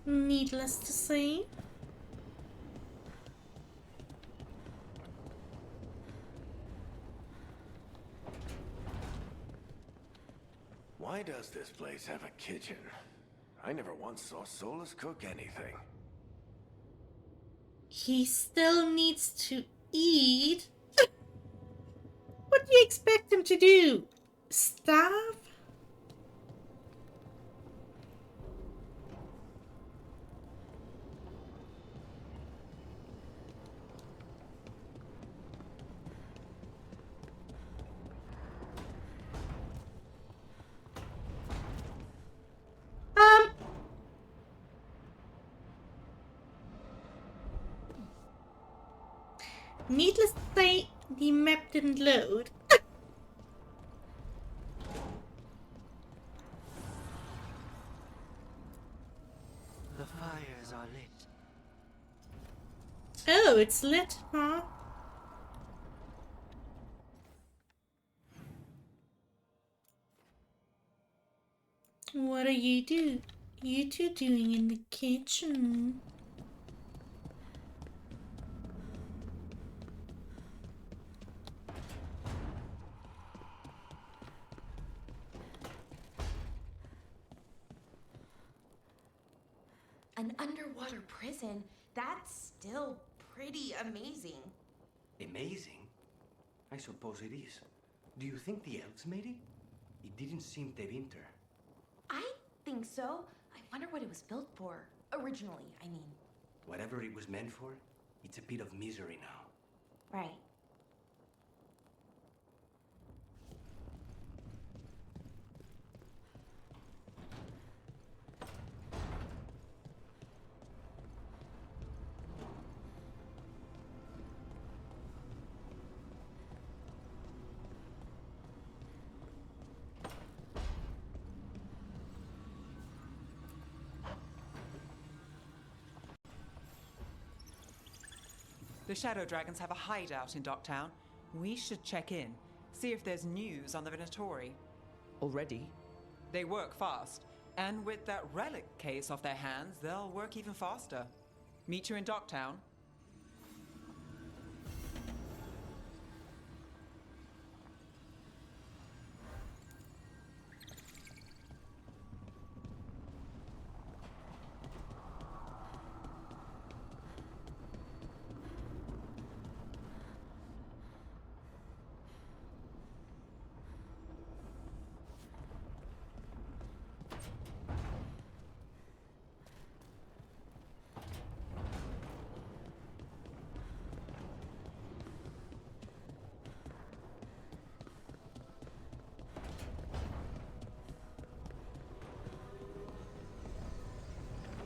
Needless to say. Why does this place have a kitchen? I never once saw Solus cook anything. He still needs to eat. What do you expect him to do? Starve? Needless to say, the map didn't load. The fires are lit. Oh, it's lit, huh? What are you two doing in the kitchen? An underwater prison? That's still pretty amazing. Amazing? I suppose it is. Do you think the elves made it? It didn't seem to winter. I think so. I wonder what it was built for. Originally, I mean. Whatever it was meant for, it's a pit of misery now. Right. The Shadow Dragons have a hideout in Docktown. We should check in, see if there's news on the Venatori. Already? They work fast, and with that relic case off their hands, they'll work even faster. Meet you in Docktown.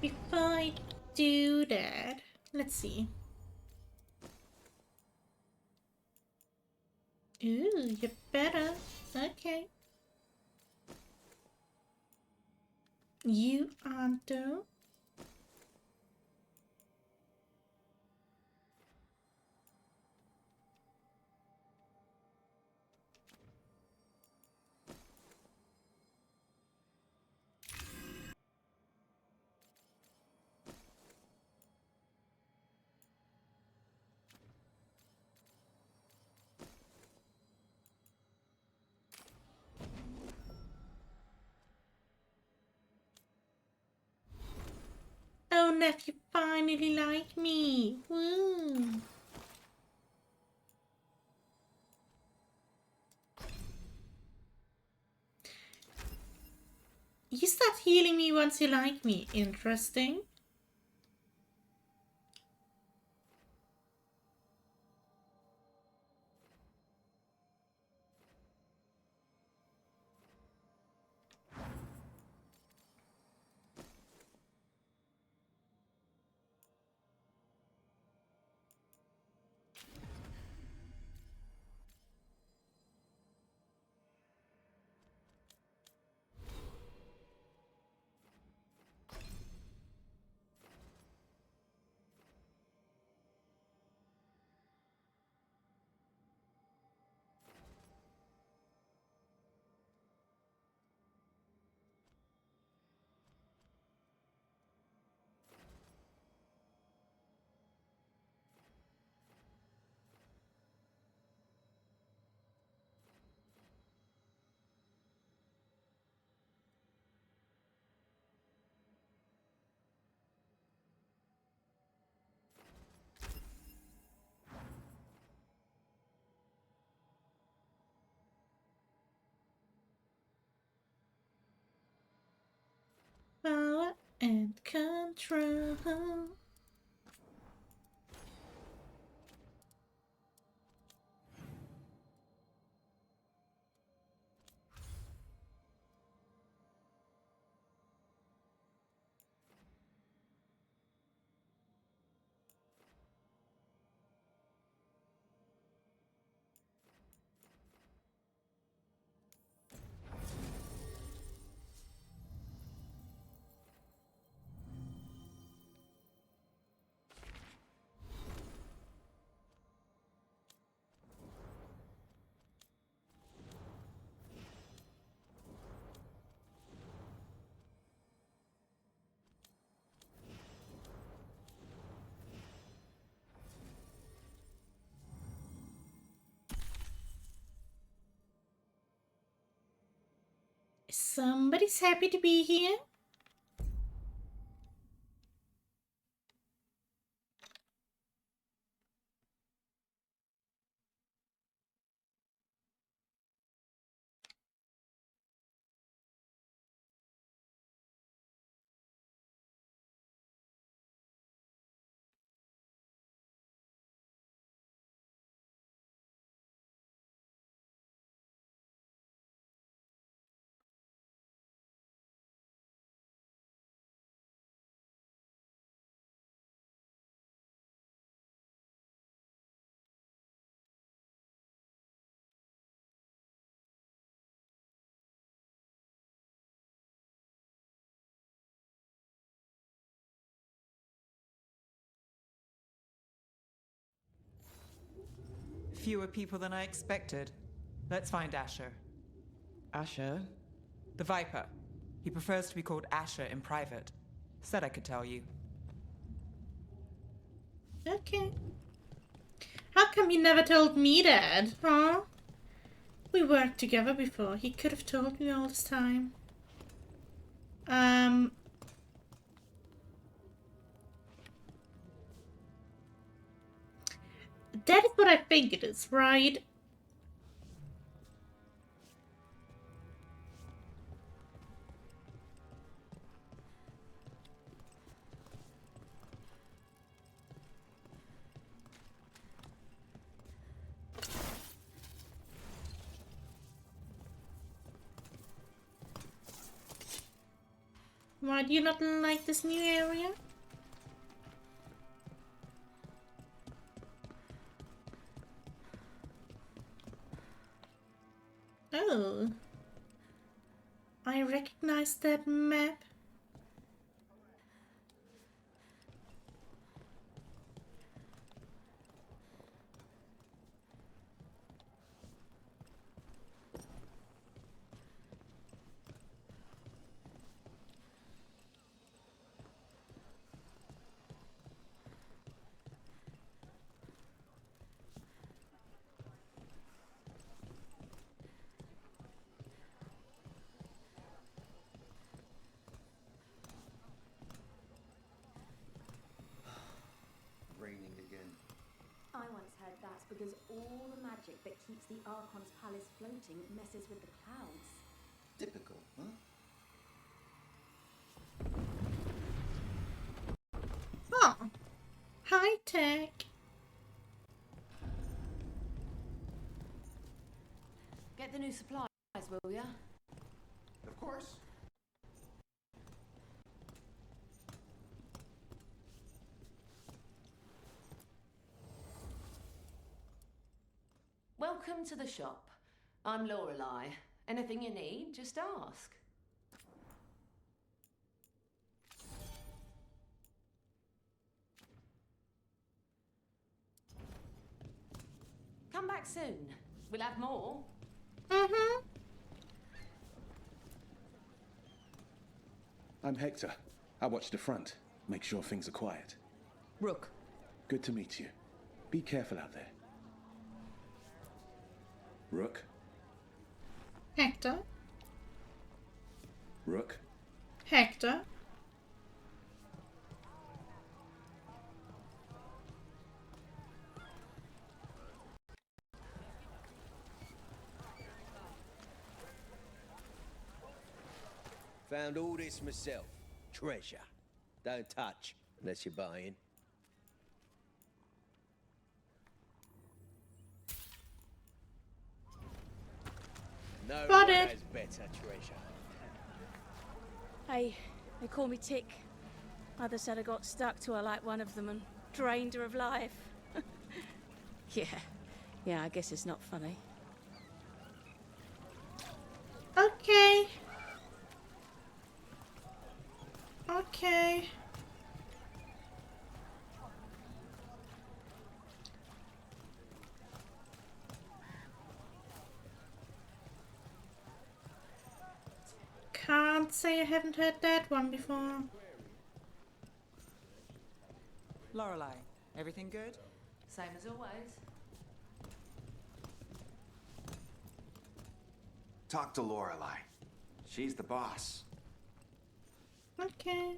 Before I do that, let's see. Ooh, you're better. Okay. You aren't though. Oh, nephew finally like me. Woo. You start healing me once you like me. Interesting. Power and control. Somebody's happy to be here. Fewer people than I expected. Let's find Asher. Asher? The Viper. He prefers to be called Asher in private. Said I could tell you. Okay. How come you never told me that, huh? We worked together before. He could have told me all this time. That is what I think it is, right? Why do you not like this new area? Oh. I recognize that map. Raining again. I once heard that's because all the magic that keeps the Archon's palace floating messes with the clouds. Typical, huh? Oh. High tech. Get the new supplies, will ya? Of course. Welcome to the shop. I'm Lorelei. Anything you need, just ask. Come back soon. We'll have more. Mm-hmm. I'm Hector. I watch the front. Make sure things are quiet. Rook. Good to meet you. Be careful out there. Rook. Hector. Rook. Hector. Found all this myself. Treasure. Don't touch unless you're buying. No one Spotted. has better treasure. Hey, they call me Tick. Mother said I got stuck to her like one of them and drained her of life. Yeah, I guess it's not funny. Okay. Okay. Can't say I haven't heard that one before. Lorelei, everything good? Same as always. Talk to Lorelei. She's the boss. Okay.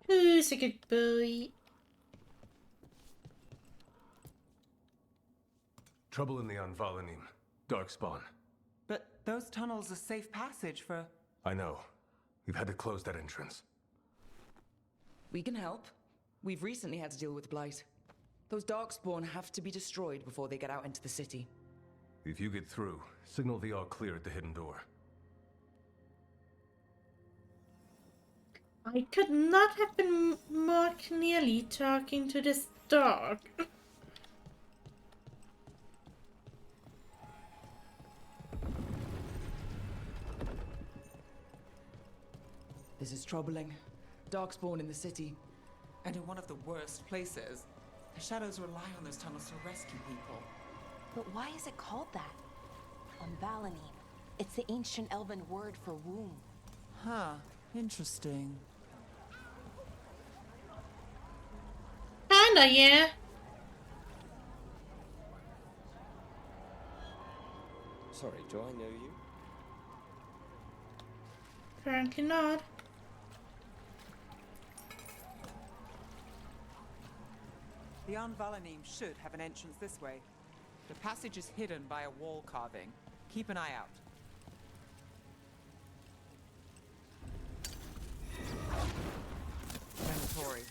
Who's a good boy? Trouble in the Anvalanim. Darkspawn. But those tunnels are safe passage for... I know. We've had to close that entrance. We can help. We've recently had to deal with Blight. Those Darkspawn have to be destroyed before they get out into the city. If you get through, signal the all clear at the hidden door. I could not have been more clearly talking to this dog. This is troubling. Darkspawn in the city. And in one of the worst places. The Shadows rely on those tunnels to rescue people. But why is it called that? On Valany, it's the ancient elven word for womb. Huh. Interesting. Kinda, yeah. Sorry, do I know you? Apparently not. The Anvalanim should have an entrance this way. The passage is hidden by a wall carving. Keep an eye out. Veilguard.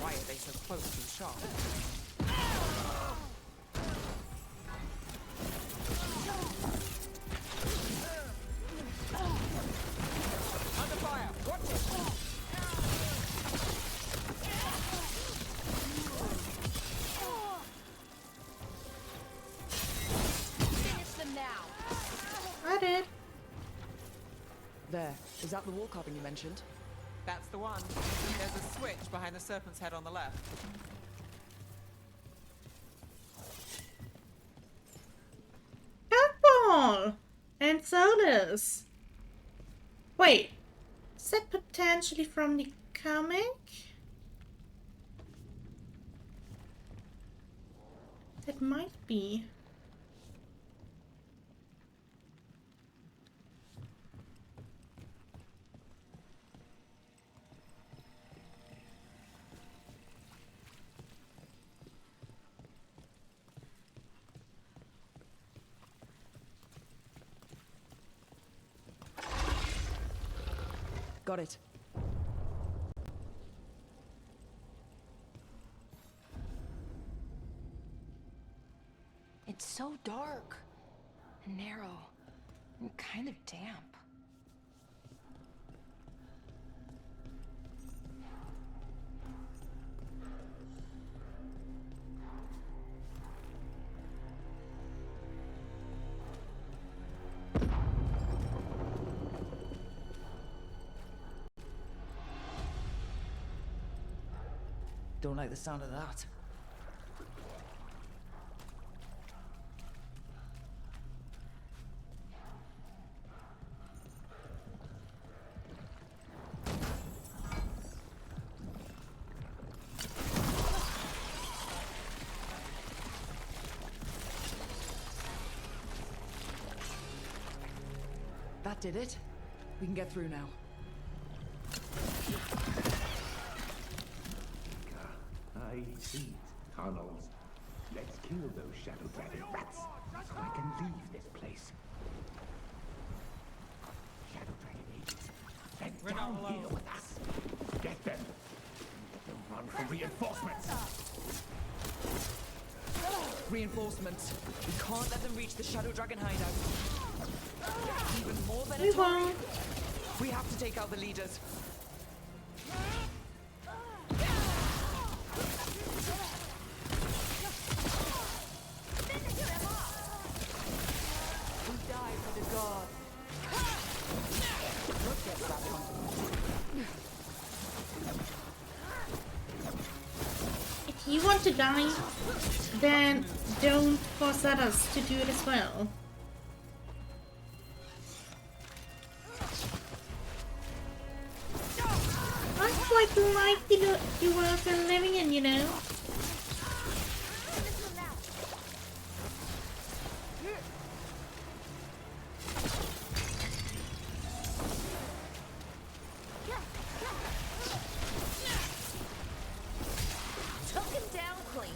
Why are they so close to the shop? Under fire! Watch it! Finish them now! I did. There. Is that the wall carving you mentioned? That's the one. There's a switch behind the serpent's head on the left. Catball! And sodas. Wait. Is that potentially from the comic? That might be. Got it. It's so dark, and narrow, and kind of damp. Don't like the sound of that. That did it. We can get through now. I see. Tunnels. Let's kill those Shadow Dragon rats so I can leave this place. Shadow Dragon agents, they're down here with us. Get them. Let them run for reinforcements. Reinforcements. We can't let them reach the Shadow Dragon hideout. Even more than We won't. We have to take out the leaders. If you want to die, then don't force others to do it as well. I quite like the world we're living in, you know. Took him down clean.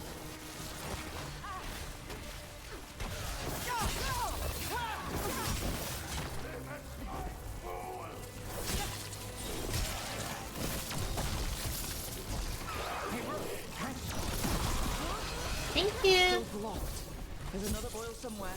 Thank you. Still blocked. There's another boil somewhere.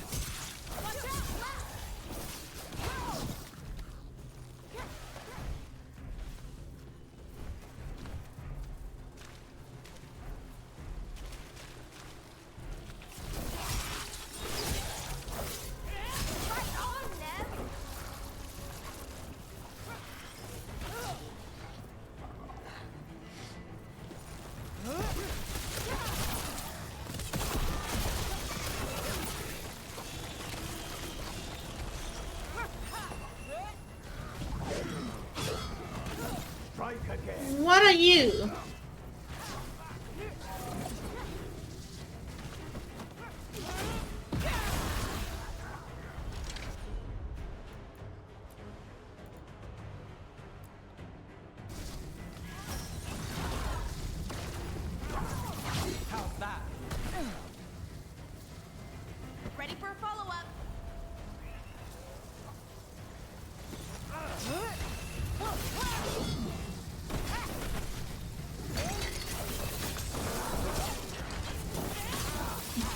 What are you? How's that? Ready for a follow-up?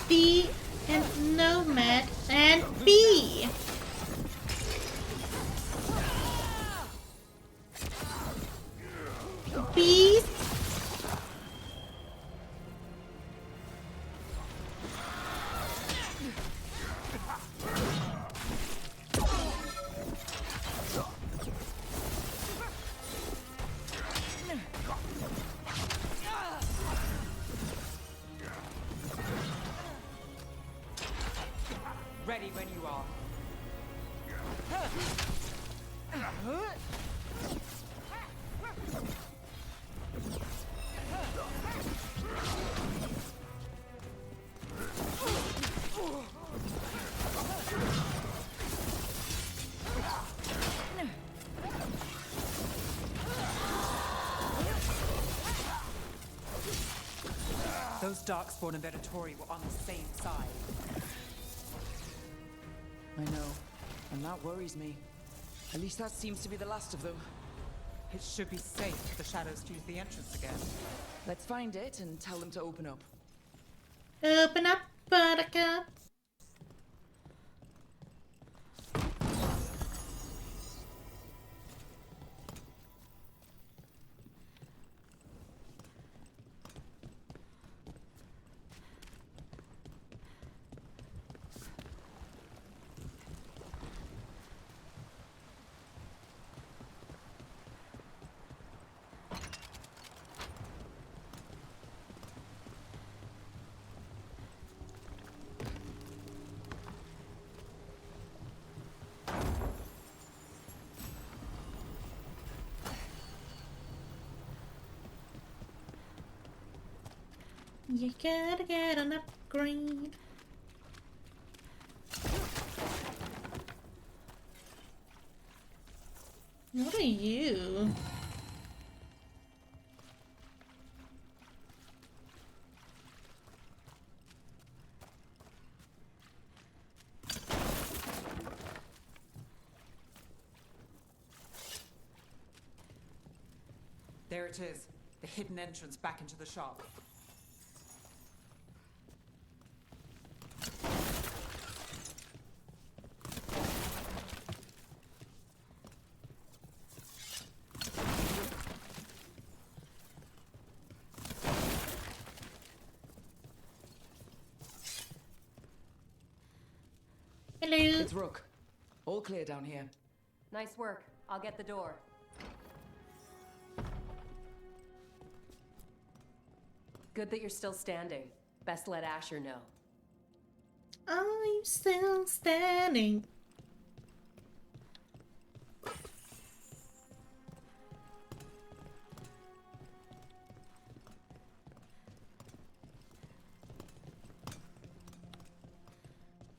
B and Nomad and B. Beast. Ready when you are. Those Darkspawn and Veilguard were on the same side. I know, and that worries me. At least that seems to be the last of them. It should be safe for the shadows to use the entrance again. Let's find it and tell them to open up. Open up, Buttercup. You gotta get an upgrade. What are you? There it is, the hidden entrance back into the shop. Hello. It's Rook. All clear down here. Nice work. I'll get the door. Good that you're still standing. Best let Asher know. I'm still standing.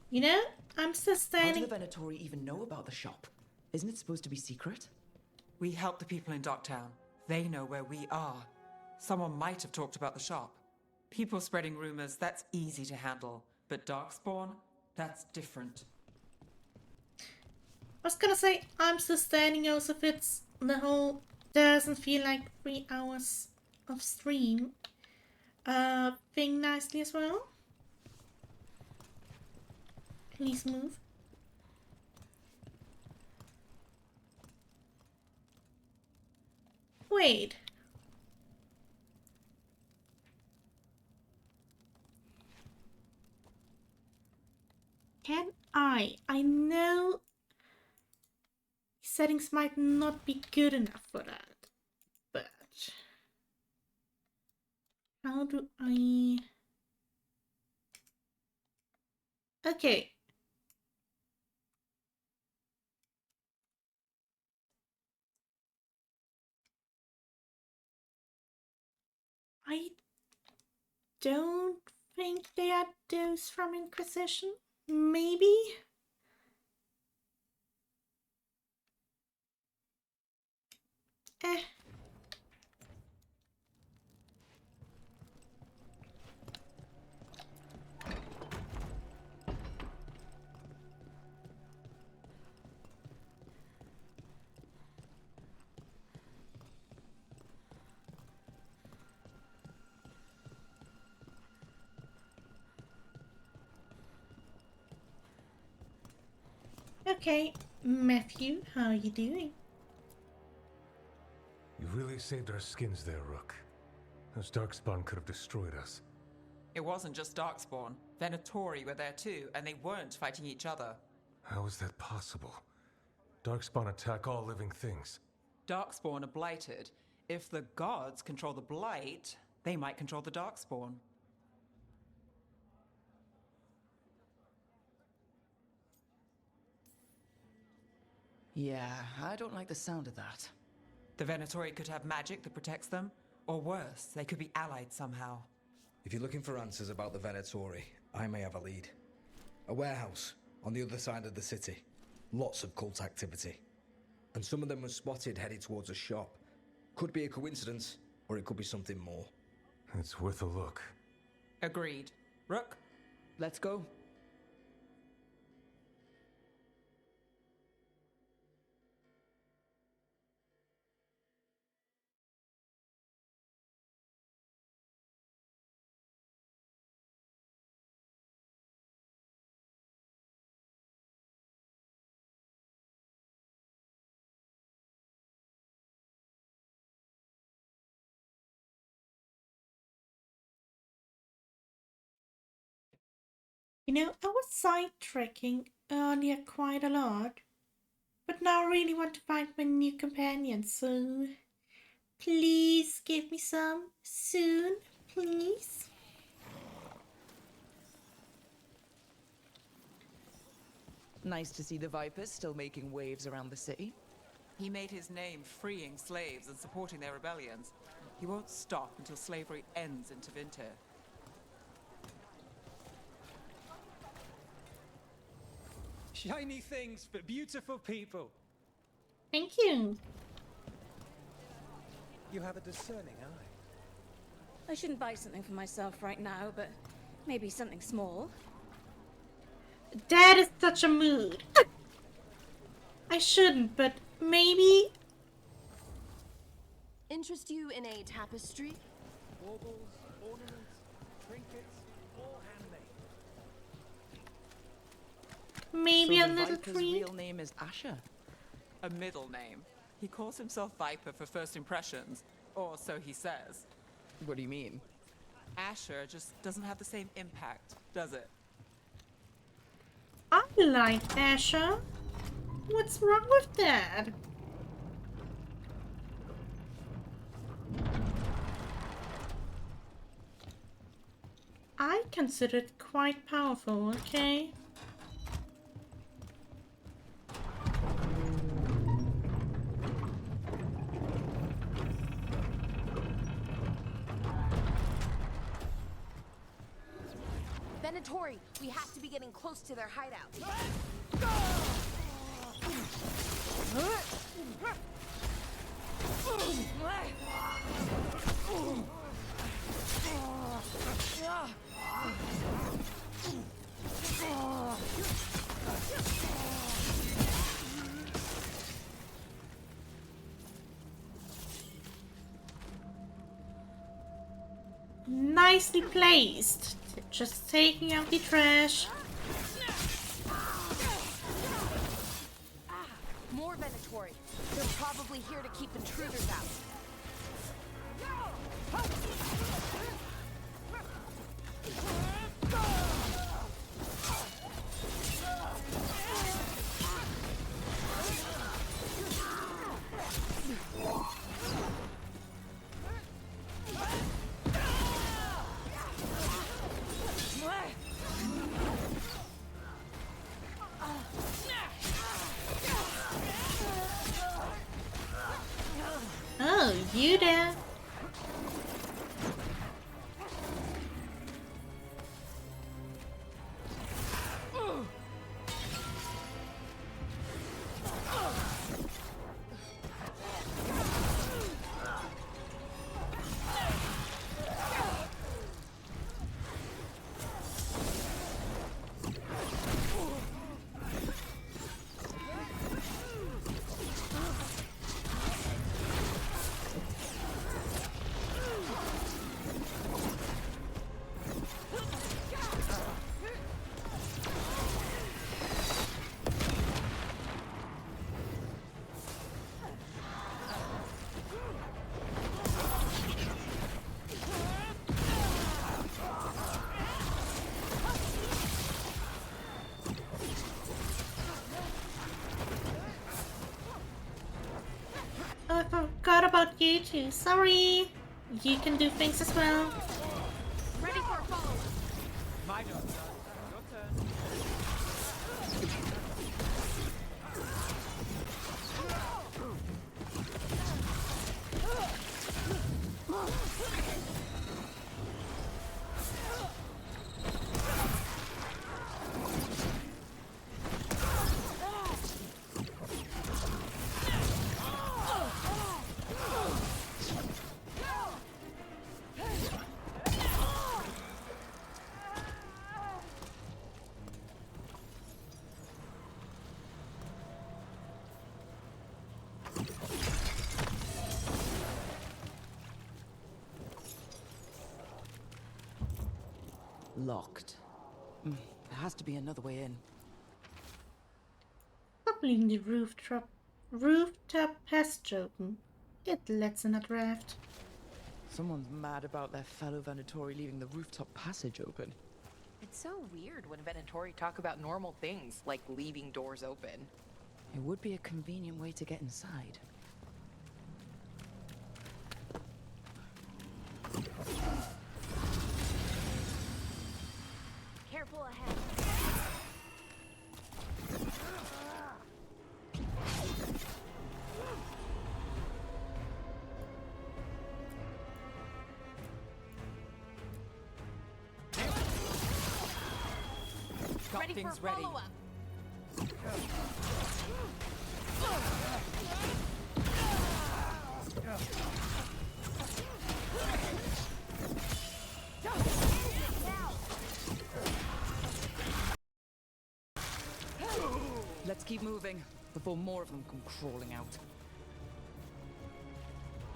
You know, I'm still How standing. do the Veilguard even know about the shop? Isn't it supposed to be secret? We help the people in Docktown. They know where we are. Someone might have talked about the shop. People spreading rumors, that's easy to handle. But Darkspawn, that's different. I was gonna say, I'm still standing also if it's the whole doesn't feel like 3 hours of stream. thing nicely as well. Please move. Wait. Can I know settings might not be good enough for that, but how do I... Okay. I don't think they are those from Inquisition. Maybe? Eh. Okay, Matthew, how are you doing? You really saved our skins there, Rook. Those Darkspawn could have destroyed us. It wasn't just Darkspawn. Venatori were there too, and they weren't fighting each other. How is that possible? Darkspawn attack all living things. Darkspawn are blighted. If the gods control the blight, they might control the Darkspawn. Yeah, I don't like the sound of that. The Venatori could have magic that protects them, or worse, they could be allied somehow. If you're looking for answers about the Venatori, I may have a lead. A warehouse on the other side of the city. Lots of cult activity. And some of them were spotted headed towards a shop. Could be a coincidence, or it could be something more. It's worth a look. Agreed. Rook? Let's go. You know, I was sidetracking earlier quite a lot, but now I really want to find my new companion, so please give me some soon, please. Nice to see the Vipers still making waves around the city. He made his name freeing slaves and supporting their rebellions. He won't stop until slavery ends in Tevinter. Shiny things for beautiful people. Thank you. You have a discerning eye. I shouldn't buy something for myself right now, but maybe something small. That is such a mood. I shouldn't, but maybe. Interest you in a tapestry? Baubles, ornaments, trinkets, all handmade. Maybe so a the little Viper's treat. real name is Asher. A middle name. He calls himself Viper for first impressions, or so he says. What do you mean? Asher just doesn't have the same impact, does it? I like Asher. What's wrong with that? I consider it quite powerful, okay? Venatori, we have to be getting close to their hideout. nicely placed. Just taking out the trash. More Venatori. They're probably here to keep intruders out. Oh, you there. Oh, I forgot about you too. Sorry. You can do things as well. Ready for a follow-up. My turn. Your turn. Locked. There has to be another way in. Opening the rooftop passage open. It lets in a draft. Someone's mad about their fellow Venatori leaving the rooftop passage open. It's so weird when Venatori talk about normal things, like leaving doors open. It would be a convenient way to get inside. Careful ahead. Got Ready things for a ready. follow-up. Let's keep moving before more of them come crawling out.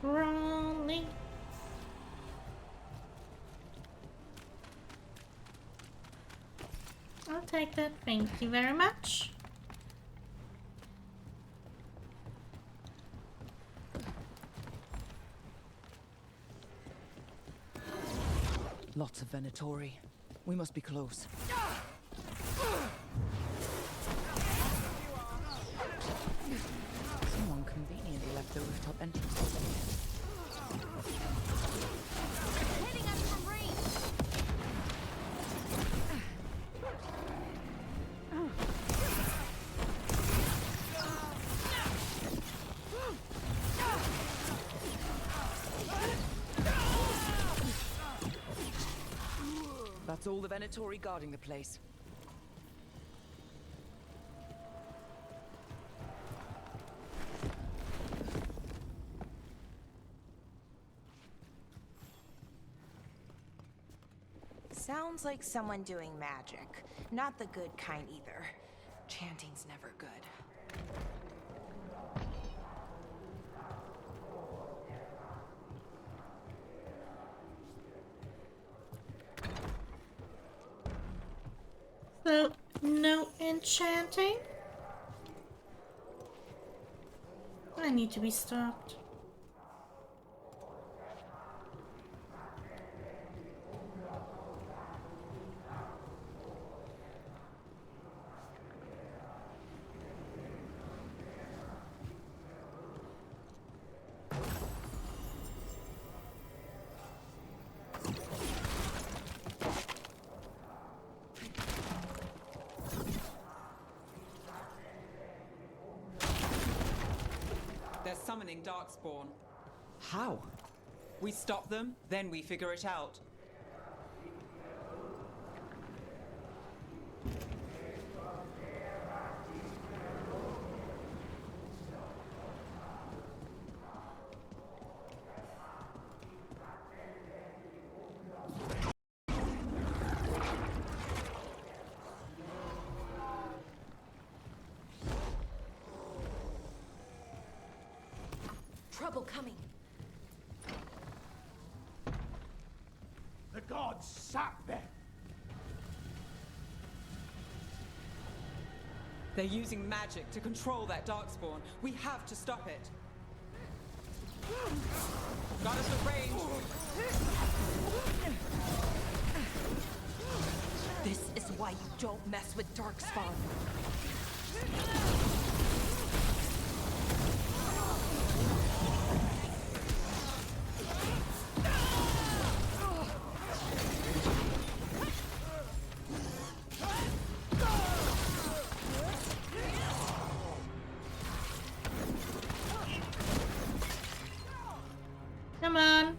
Crawling. I'll take that. Thank you very much. Lots of Venatori. We must be close. Someone conveniently left the rooftop entrance open. Hitting us from range. That's all the Venatori guarding the place. Sounds like someone doing magic. Not the good kind either. Chanting's never good. So, no enchanting? I need to be stopped. They're summoning Darkspawn. How? We stop them, then we figure it out. Trouble coming. The gods sap them! They're using magic to control that Darkspawn. We have to stop it. Got us at range. This is why you don't mess with Darkspawn. Come on.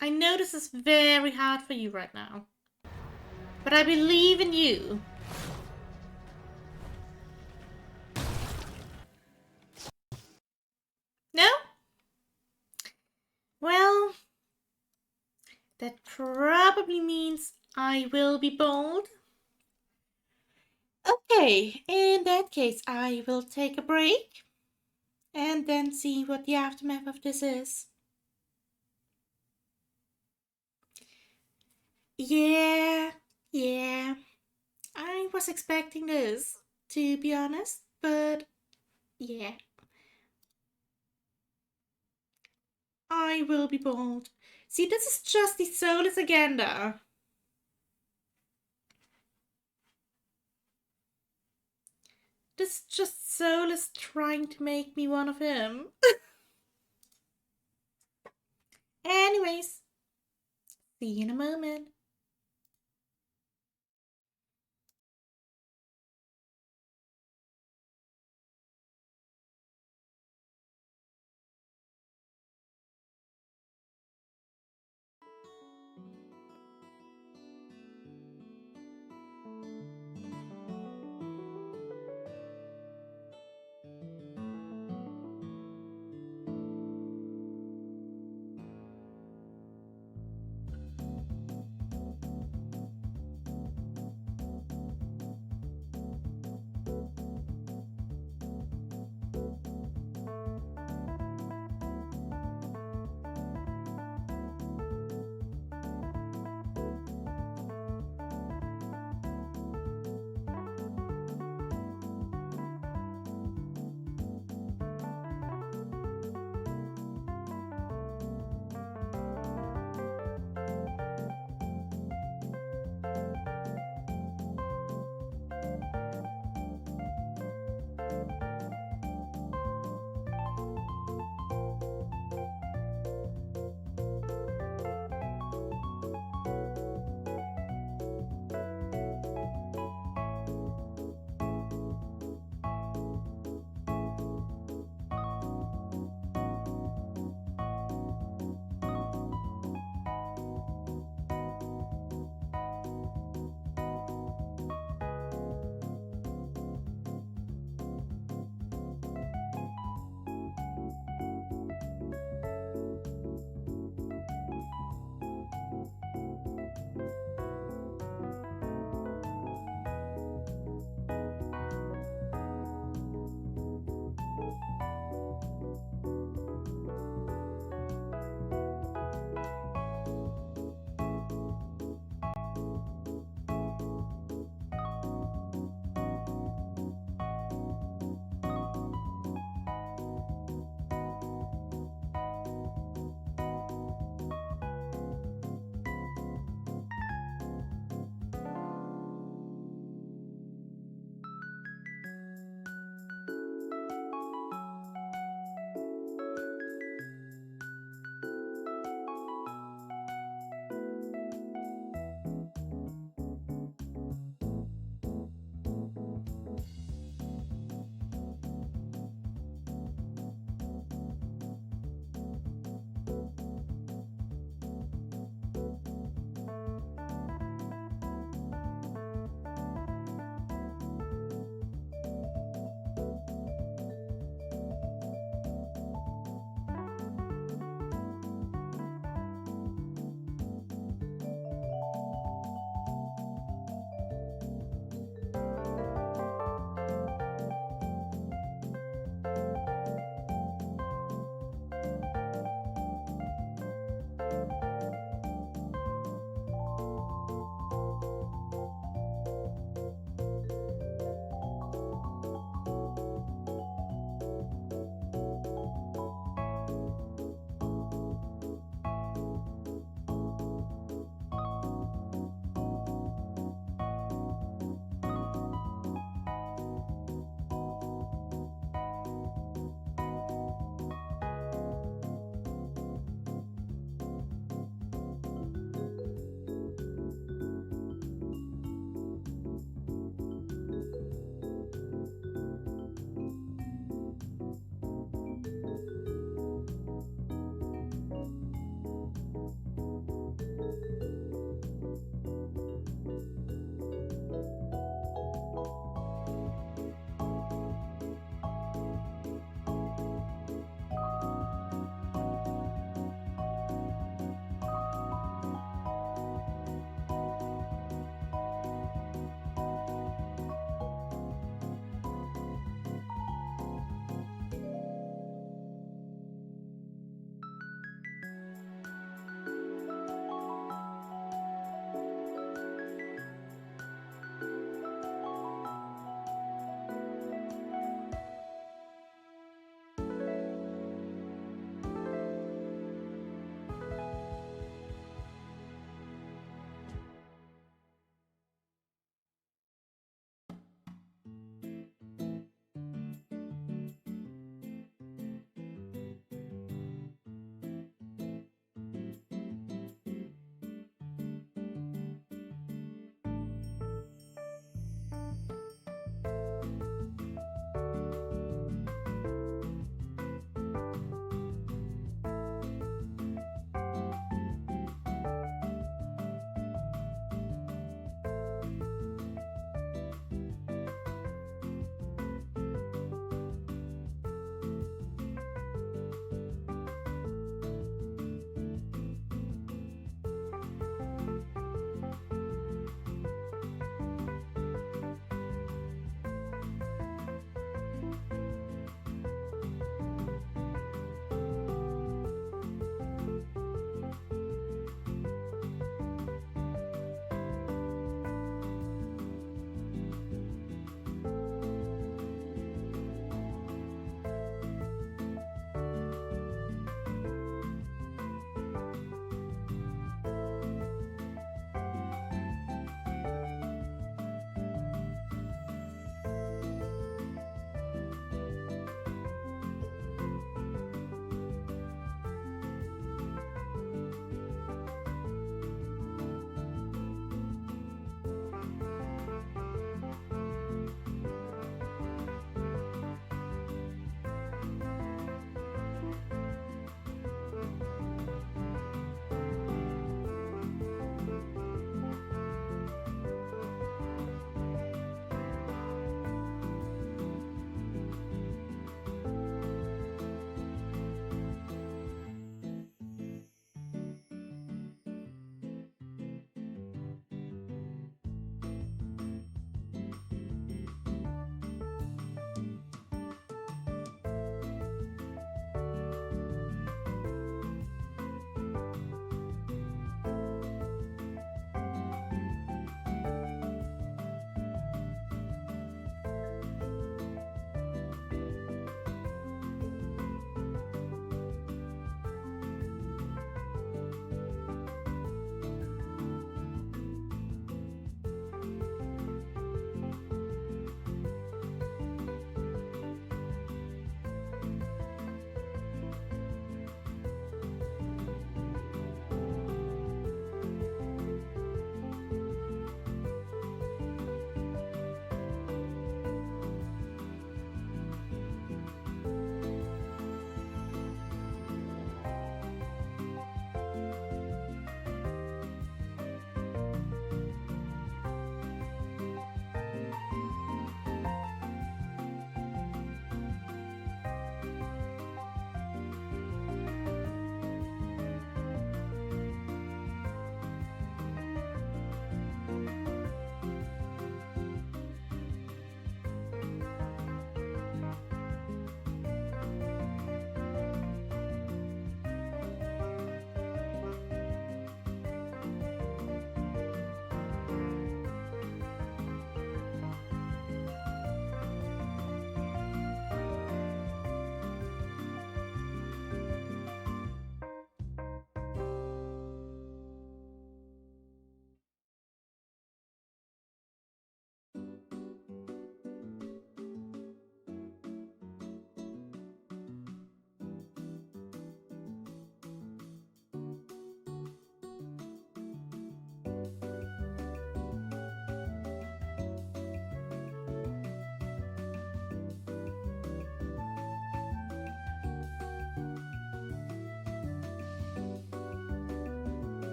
I know this is very hard for you right now, but I believe in you. No? Well, that probably means I will be bold. Okay, in that case, I will take a break and then see what the aftermath of this is. Yeah, I was expecting this, to be honest, but yeah. I will be bold. See, this is just the soulless agenda. This is just soulless trying to make me one of him. Anyways, see you in a moment.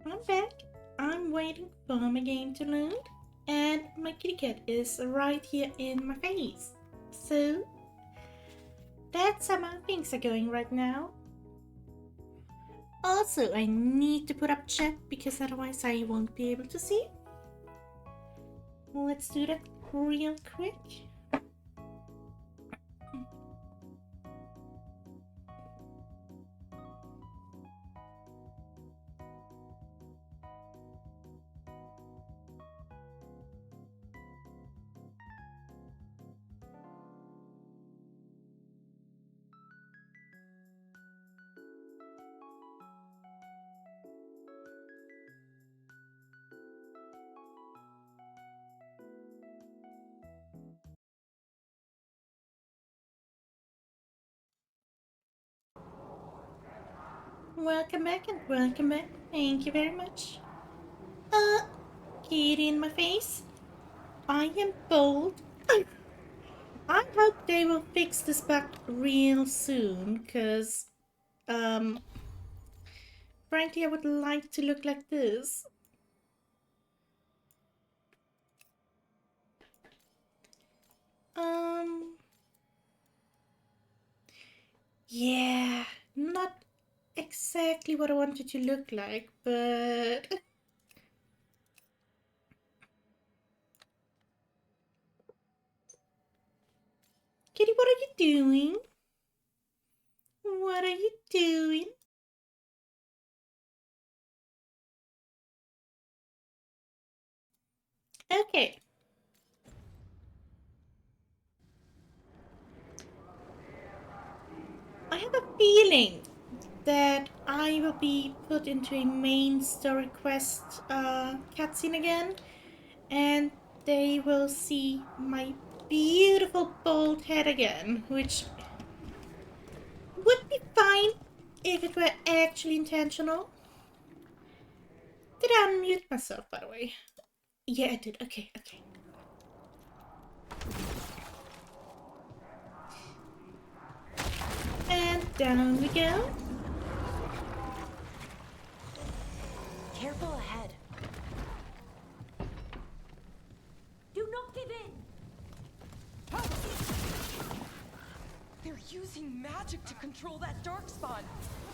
I'm back. I'm waiting for my game to load, and my kitty cat is right here in my face. So that's how my things are going right now. Also, I need to put up chat because otherwise I won't be able to see. Let's do that real quick. Welcome back and welcome back. Thank you very much. Get in my face. I am bold. I hope they will fix this bug real soon, cause frankly I would like to look like this. Yeah, not exactly what I wanted to look like, but Kitty, what are you doing? What are you doing? Okay. I have a feeling that I will be put into a main story quest cutscene again, and they will see my beautiful bald head again, which would be fine if it were actually intentional. Did I unmute myself, by the way? Yeah, I did. Okay, okay. And down we go. Careful ahead. Do not give in! They're using magic to control that darkspawn.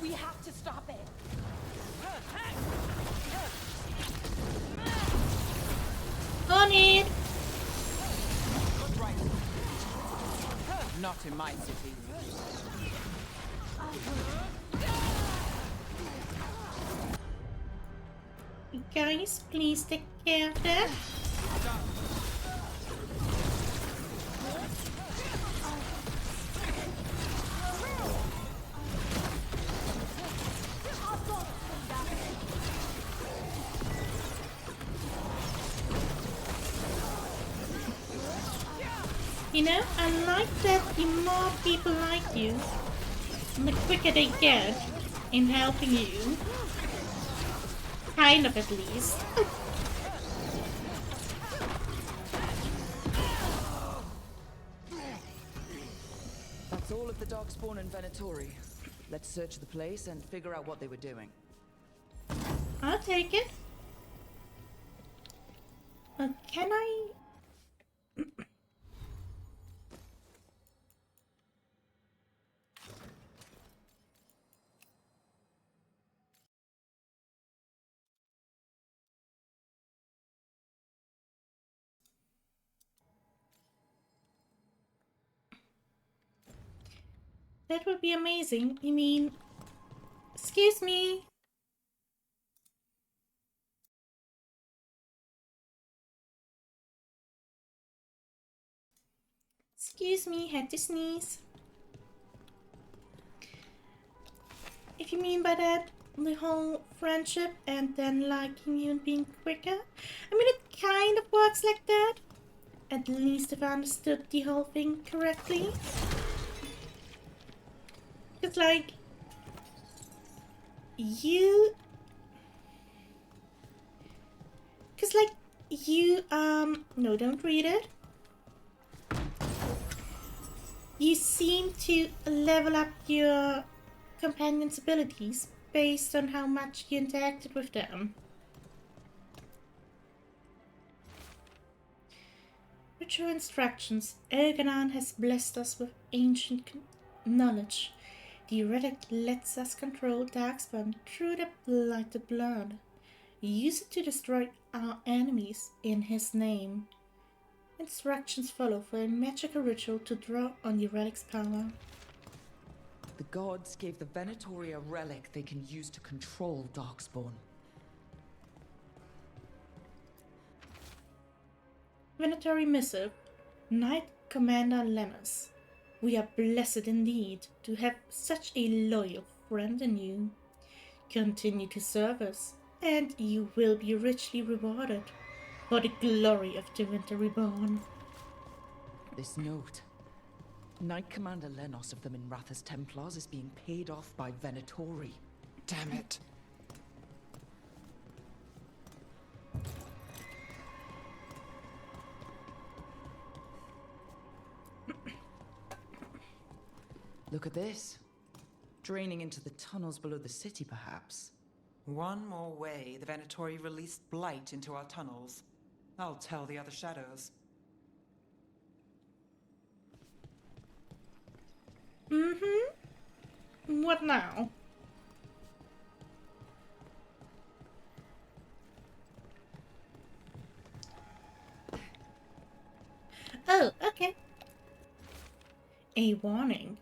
We have to stop it. On it! Not in my city. Guys, please take care of that. You know, I like that the more people like you, the quicker they get in helping you. Kind of, at least. That's all of the Darkspawn and Venatori. Let's search the place and figure out what they were doing. I'll take it. Can I... That would be amazing. You mean... Excuse me. Excuse me, had to sneeze. If you mean by that the whole friendship and then liking you and being quicker, I mean it kind of works like that. At least if I understood the whole thing correctly. It's like you... Cause like you, no, don't read it. You seem to level up your companion's abilities based on how much you interacted with them. With your instructions, Elganon has blessed us with ancient knowledge. The relic lets us control Darkspawn through the blighted blood. Use it to destroy our enemies in his name. Instructions follow for a magical ritual to draw on the relic's power. The gods gave the Venatori a relic they can use to control Darkspawn. Venatori missive, Knight Commander Lemus. We are blessed indeed to have such a loyal friend in you. Continue to serve us, and you will be richly rewarded for the glory of the Winter Reborn. This note. Knight Commander Lenos of the Minratha's Templars is being paid off by Venatori. Damn it. Look at this. Draining into the tunnels below the city, perhaps. One more way the Venatori released blight into our tunnels. I'll tell the other shadows. What now? Oh, okay. A warning.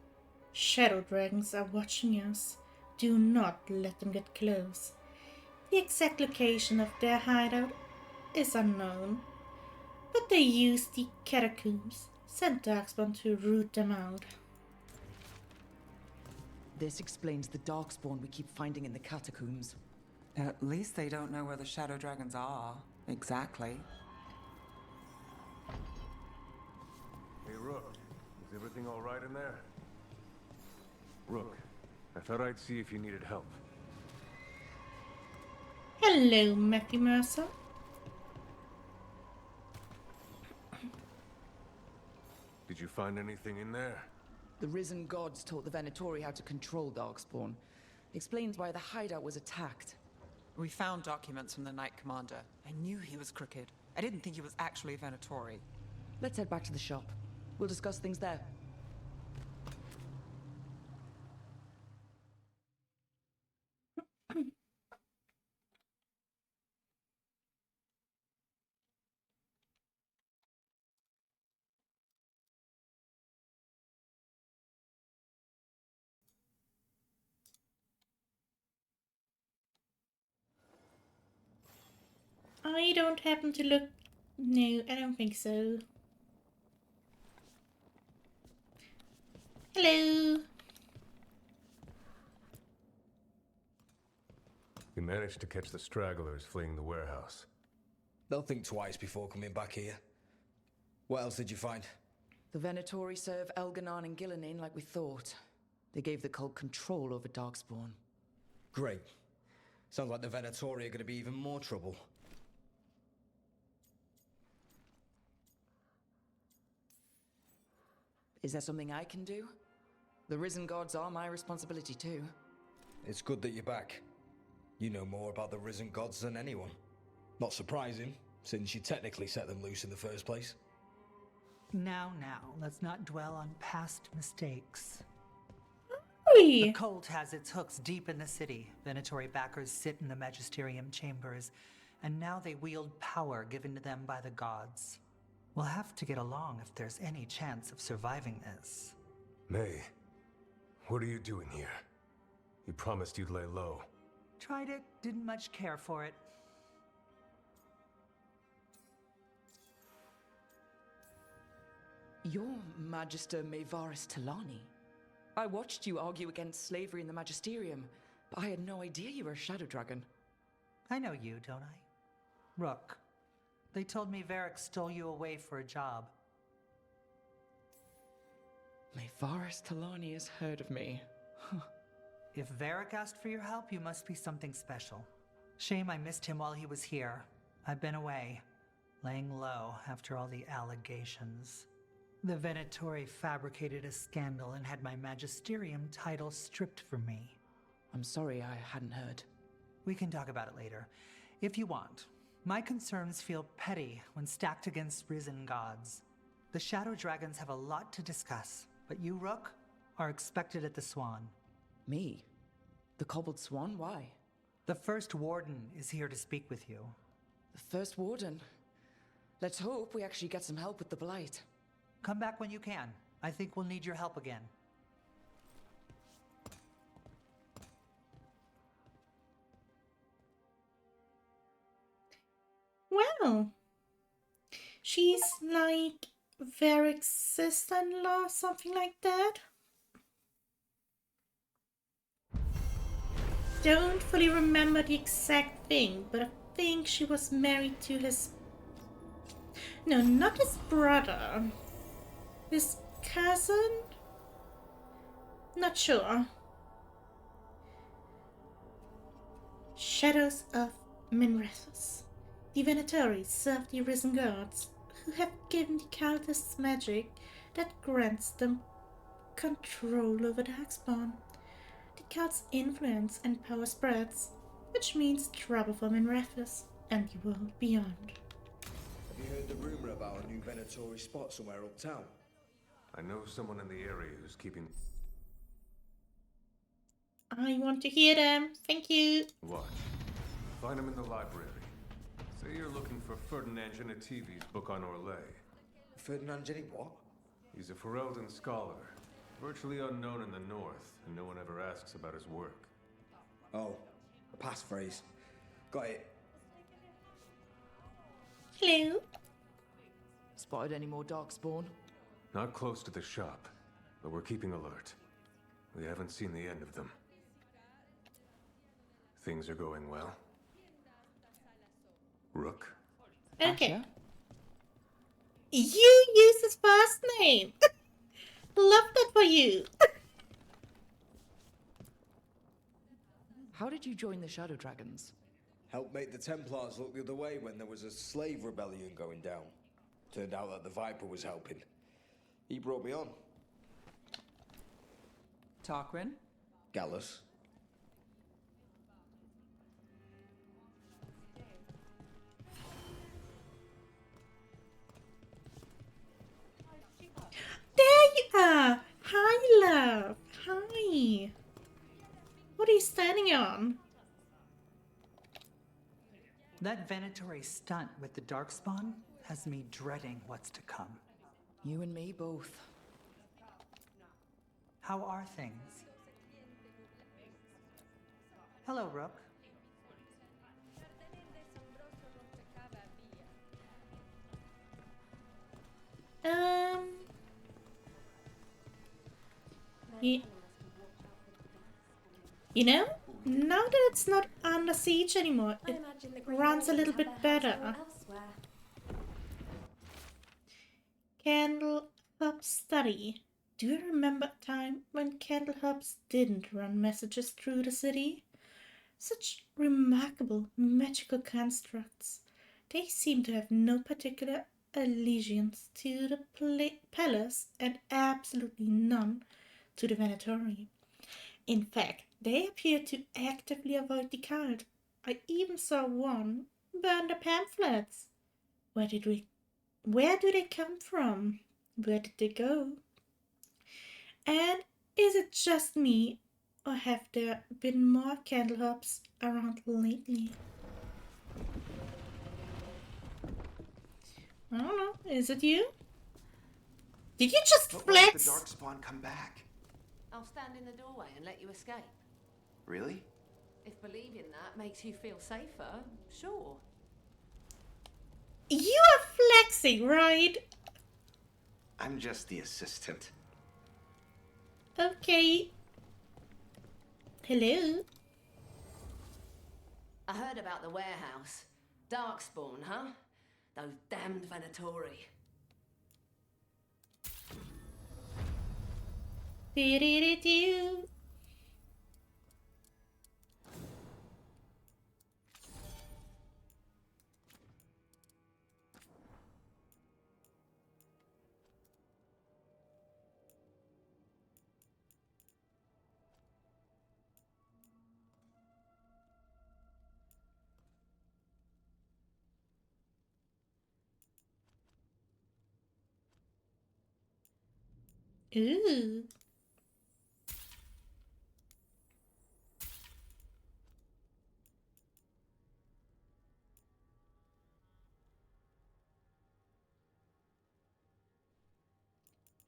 Shadow dragons are watching us. Do not let them get close. The exact location of their hideout is unknown, but they use the catacombs, sent Darkspawn to root them out. This explains the Darkspawn we keep finding in the catacombs. At least they don't know where the Shadow Dragons are. Exactly. Hey, Rook. Is everything all right in there? Rook, I thought I'd see if you needed help. Hello, Matthew Mercer. Did you find anything in there? The risen gods taught the Venatori how to control Darkspawn. Explains why the hideout was attacked. We found documents from the Knight Commander. I knew he was crooked. I didn't think he was actually a Venatori. Let's head back to the shop. We'll discuss things there. I don't happen to look... No, I don't think so. Hello! We managed to catch the stragglers fleeing the warehouse. They'll think twice before coming back here. What else did you find? The Venatori serve Elganon and Gillinane like we thought. They gave the cult control over Darkspawn. Great. Sounds like the Venatori are going to be even more trouble. Is there something I can do? The risen gods are my responsibility too. It's good that you're back. You know more about the risen gods than anyone. Not surprising, since you technically set them loose in the first place. Now, let's not dwell on past mistakes. Oy. The cult has its hooks deep in the city. Venatori backers sit in the Magisterium chambers, and now they wield power given to them by the gods. We'll have to get along if there's any chance of surviving this. May, what are you doing here? You promised you'd lay low. Tried it, didn't much care for it. You're Magister Maevaris Talani. I watched you argue against slavery in the Magisterium, but I had no idea you were a Shadow Dragon. I know you, don't I? Rook. They told me Varric stole you away for a job. Maevaris Talani has heard of me. If Varric asked for your help, you must be something special. Shame I missed him while he was here. I've been away, laying low after all the allegations. The Venatori fabricated a scandal and had my Magisterium title stripped from me. A I'm sorry I hadn't heard. We can talk about it later, if you want. My concerns feel petty when stacked against risen gods. The Shadow Dragons have a lot to discuss, but you, Rook, are expected at the Swan. Me? The Cobbled Swan? Why? The First Warden is here to speak with you. The First Warden? Let's hope we actually get some help with the Blight. Come back when you can. I think we'll need your help again. Well, she's like Varric's sister-in-law, something like that. Don't fully remember the exact thing, but I think she was married to his... No, not his brother. His cousin? Not sure. Shadows of Minrethus. The Venatori serve the Arisen Gods, who have given the Countess magic that grants them control over Darkspawn. The cult's influence and power spreads, which means trouble for Minrethus and the world beyond. Have you heard the rumor about a new Venatori spot somewhere uptown? I know someone in the area who's keeping... I want to hear them. Thank you. Watch. Find him in the library. Say you're looking for Ferdinand Genetivi's book on Orlais. Ferdinand Genetivi what? He's a Ferelden scholar, virtually unknown in the north, and no one ever asks about his work. Oh, a passphrase. Got it. Hello. Spotted any more Darkspawn? Not close to the shop, but we're keeping alert. We haven't seen the end of them. Things are going well. Rook? Okay. Asha? You use his first name. Love that for you. How did you join the Shadow Dragons? Helped make the Templars look the other way when there was a slave rebellion going down. Turned out that the Viper was helping. He brought me on. Tarquin? Gallus. There you are! Hi, love! Hi! What are you standing on? That Venatori stunt with the Darkspawn has me dreading what's to come. You and me both. How are things? Hello, Rook. You know, now that it's not under siege anymore, it runs a little bit better. Candlehub study. Do you remember a time when Candlehubs didn't run messages through the city? Such remarkable magical constructs. They seem to have no particular allegiance to the palace and absolutely none to the Venatori. In fact, they appear to actively avoid the cult. I even saw one burn the pamphlets. Where do they come from? Where did they go? And is it just me, or have there been more Candlehubs around lately? I don't know. Is it you? Did you just But flex? What if the Darkspawn come back? I'll stand in the doorway and let you escape. Really? If believing that makes you feel safer, sure. You are flexing, right? I'm just the assistant. Okay. Hello? I heard about the warehouse. Darkspawn, huh? Those damned Venatori. Do-do-do-do. Ooh.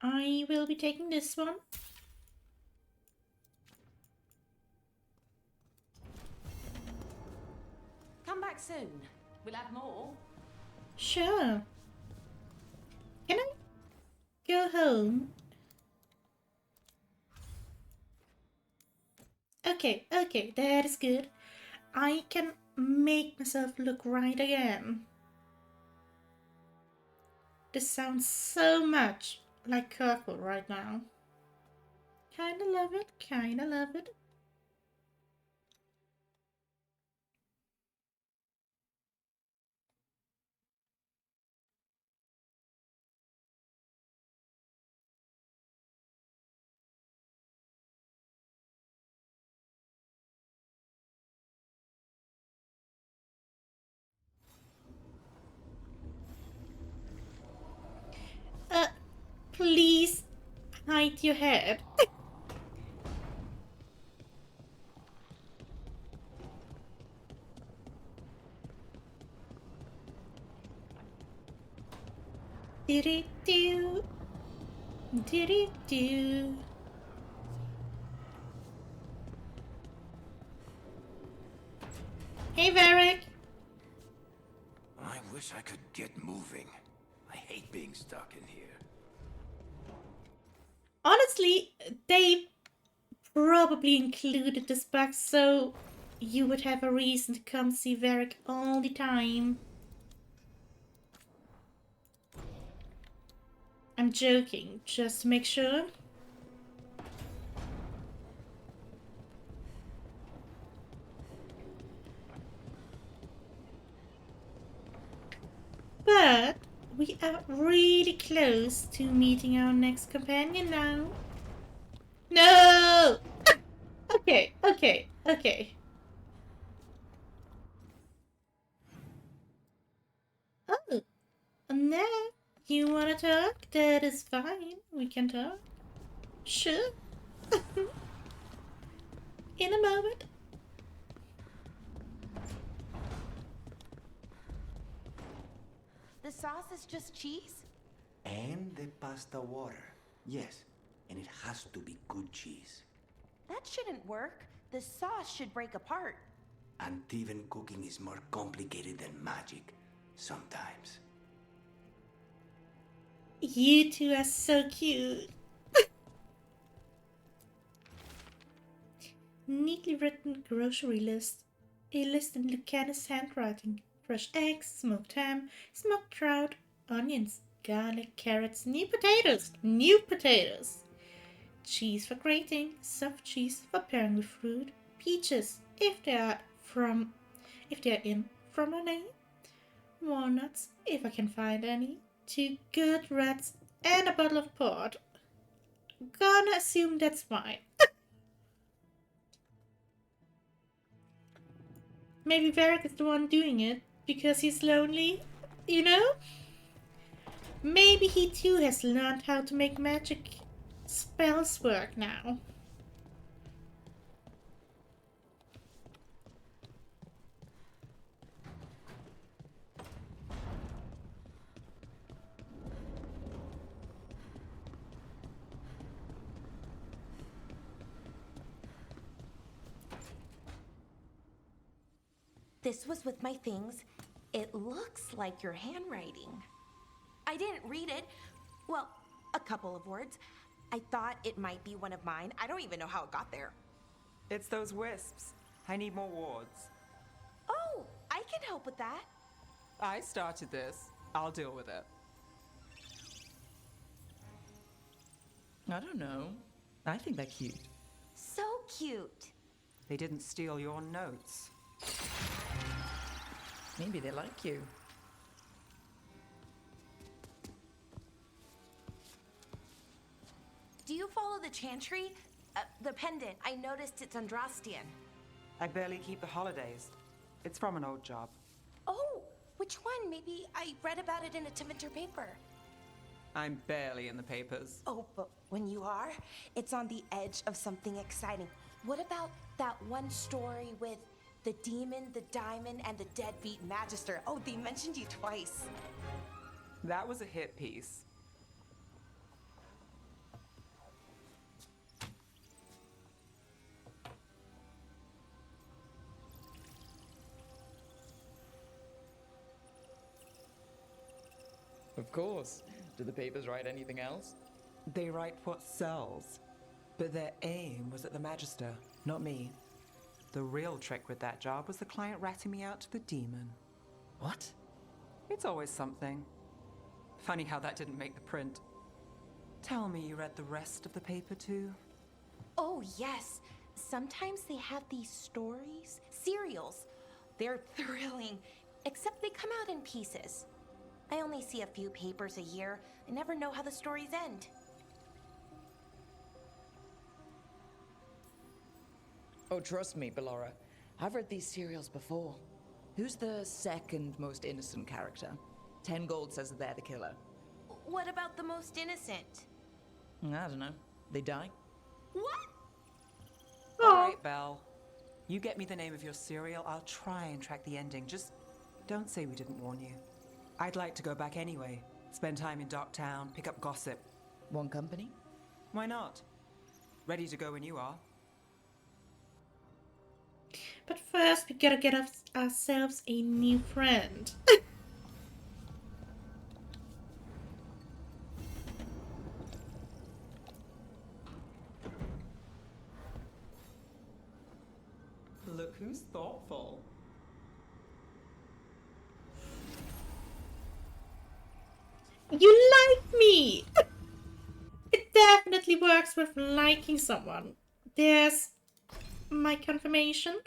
I will be taking this one. Come back soon. We'll have more. Sure. Can I go home? Okay, okay, that is good. I can make myself look right again. This sounds so much like Kirkle right now. Kinda love it, kinda love it. Please hide your head. Do-do-do. Do-do-do. Hey, Varric. I wish I could get moving. I hate being stuck in here. Honestly, they probably included this bug so you would have a reason to come see Varric all the time. I'm joking, just to make sure. But we are really close to meeting our next companion now. No! Okay, okay, okay. Oh, no. You wanna talk? That is fine. We can talk. Sure. In a moment. The sauce is just cheese? And the pasta water. Yes, and it has to be good cheese. That shouldn't work. The sauce should break apart. Antivan cooking is more complicated than magic, sometimes. You two are so cute. Neatly written grocery list. A list in Lucanus handwriting. Fresh eggs, smoked ham, smoked trout, onions, garlic, carrots, new potatoes. New potatoes. Cheese for grating, soft cheese for pairing with fruit, peaches if they are in from Renee, walnuts if I can find any, 2 good reds, and a bottle of port. Gonna assume that's mine. Maybe Varric is the one doing it because he's lonely, you know? Maybe he too has learned how to make magic spells work now. This was with my things. It looks like your handwriting. I didn't read it. Well, a couple of words. I thought it might be one of mine. I don't even know how it got there. It's those wisps. I need more wards. Oh, I can help with that. I started this. I'll deal with it. I don't know. I think they're cute. So cute. They didn't steal your notes. Maybe they like you. Do you follow the chantry? The pendant. I noticed it's Andrastian. I barely keep the holidays. It's from an old job. Oh, which one? Maybe I read about it in a Tevinter paper. I'm barely in the papers. Oh, but when you are, it's on the edge of something exciting. What about that one story with the demon, the diamond, and the deadbeat magister? Oh, they mentioned you twice. That was a hit piece. Of course. Do the papers write anything else? They write what sells. But their aim was at the Magister, not me. The real trick with that job was the client ratting me out to the demon. What? It's always something. Funny how that didn't make the print. Tell me you read the rest of the paper too? Oh, yes. Sometimes they have these stories, serials. They're thrilling, except they come out in pieces. I only see a few papers a year. I never know how the stories end. Oh, trust me, Ballora. I've read these serials before. Who's the second most innocent character? 10 gold says that they're the killer. What about the most innocent? I don't know. They die? What? All right, Belle. You get me the name of your serial, I'll try and track the ending. Just don't say we didn't warn you. I'd like to go back anyway. Spend time in Darktown, pick up gossip. One company? Why not? Ready to go when you are. But first, we gotta get ourselves a new friend. Look who's thoughtful. You like me! It definitely works with liking someone. There's my confirmation.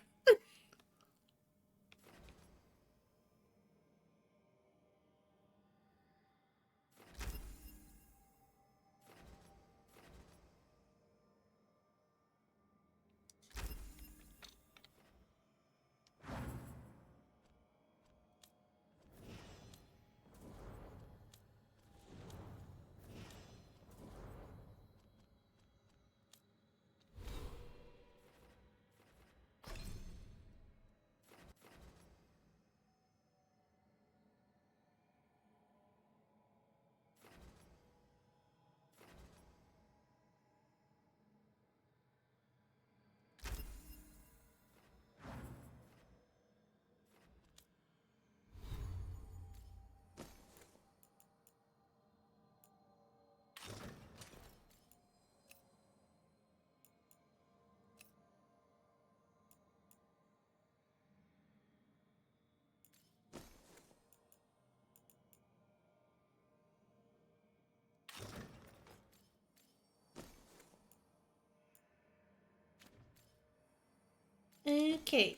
Okay.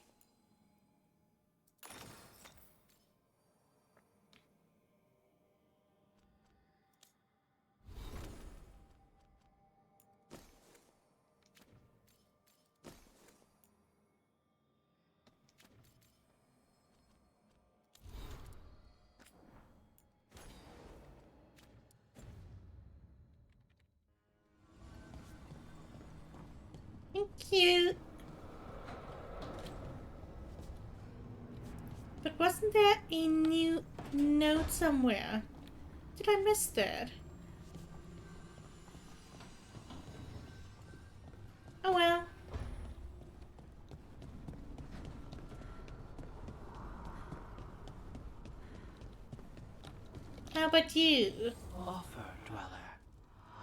Thank you. But wasn't there a new note somewhere? Did I miss that? Oh well. How about you? Offer, Dweller.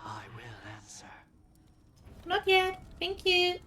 I will answer. Not yet. Thank you.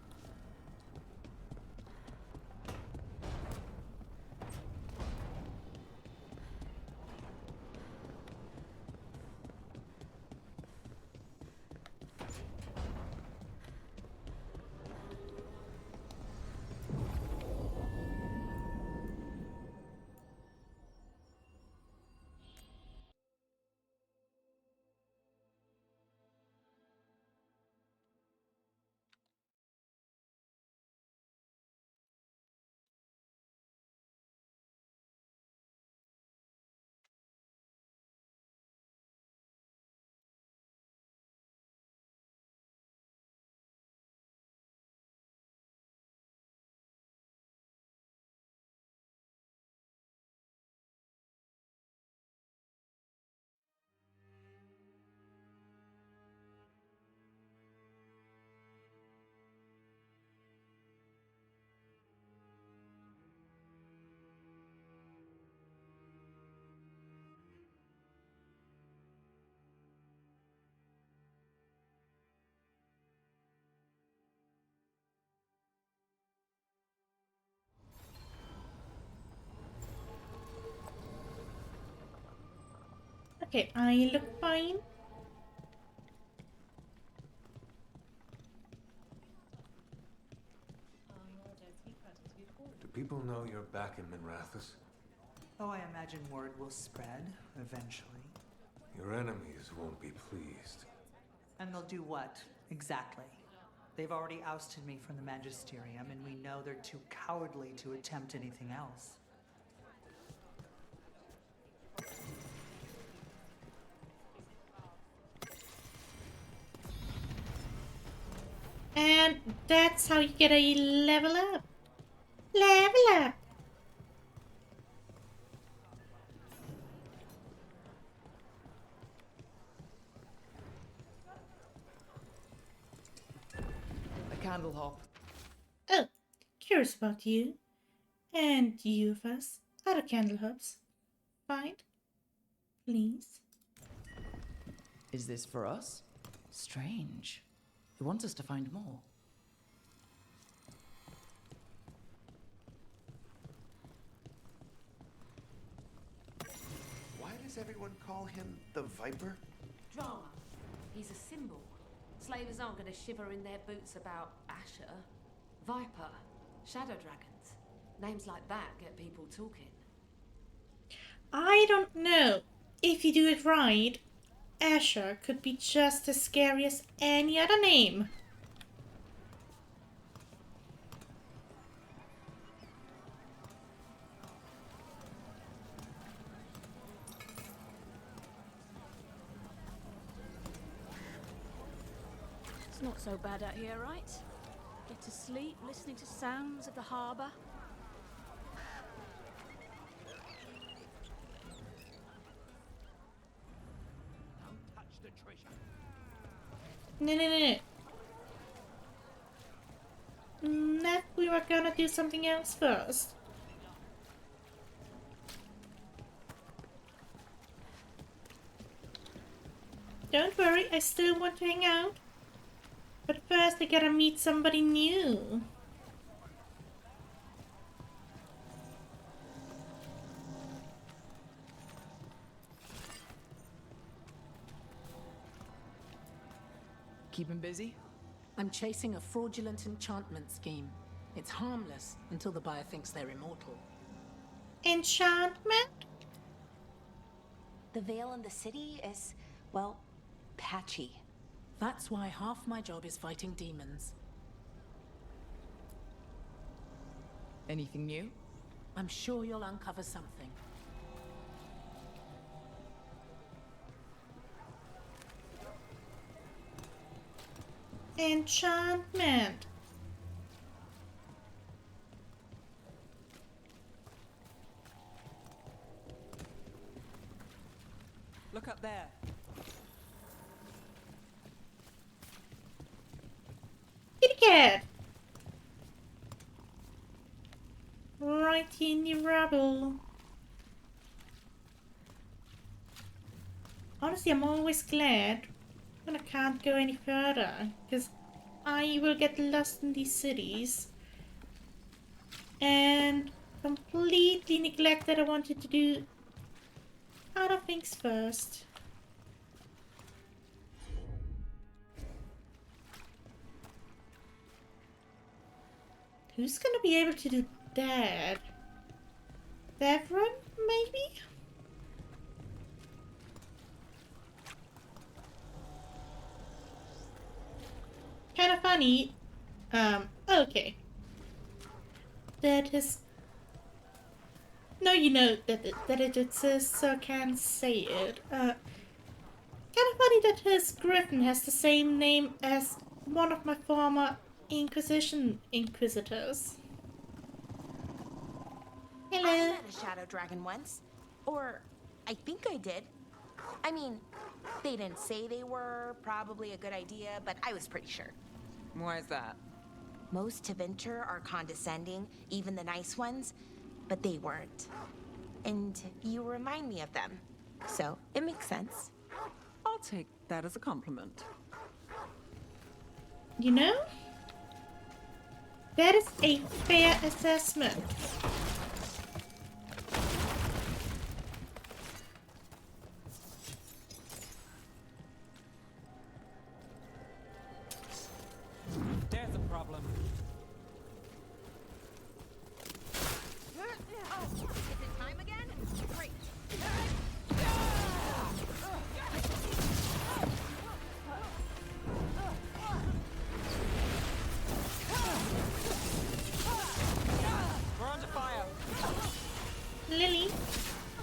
Okay, I look fine. Do people know you're back in Minrathous? Oh, I imagine word will spread eventually. Your enemies won't be pleased. And they'll do what, exactly? They've already ousted me from the Magisterium, and we know they're too cowardly to attempt anything else. And that's how you get a level up. Level up! A candle hop. Oh, curious about you. And you of us. Other candle hops. Find. Please. Is this for us? Strange. He wants us to find more. Why does everyone call him the Viper? Drama. He's a symbol. Slavers aren't going to shiver in their boots about Asher. Viper. Shadow dragons. Names like that get people talking. I don't know. If you do it right, Asher could be just as scary as any other name. It's not so bad out here, right? Get to sleep, listening to sounds of the harbour. No. That we were gonna do something else first. Don't worry, I still want to hang out. But first I gotta meet somebody new. Keep him busy? I'm chasing a fraudulent enchantment scheme. It's harmless until the buyer thinks they're immortal. Enchantment? The veil in the city is, well, patchy. That's why half my job is fighting demons. Anything new? I'm sure you'll uncover something. Enchantment. Look up there. Kitty cat. Right in the rubble. Honestly, I'm always glad when I can't go any further, because I will get lost in these cities and completely neglect that I wanted to do other things first. Who's gonna be able to do that? Devron, maybe? Kind of funny. Okay. That is... No, you know that it exists, so I can't say it. Kind of funny that his griffin has the same name as one of my former Inquisition Inquisitors. Hello. I met a shadow dragon once. Or, I think I did. I mean, they didn't say they were probably a good idea, but I was pretty sure. Why is that? Most Tevinter are condescending, even the nice ones, but they weren't. And you remind me of them. So, it makes sense. I'll take that as a compliment. You know? That is a fair assessment.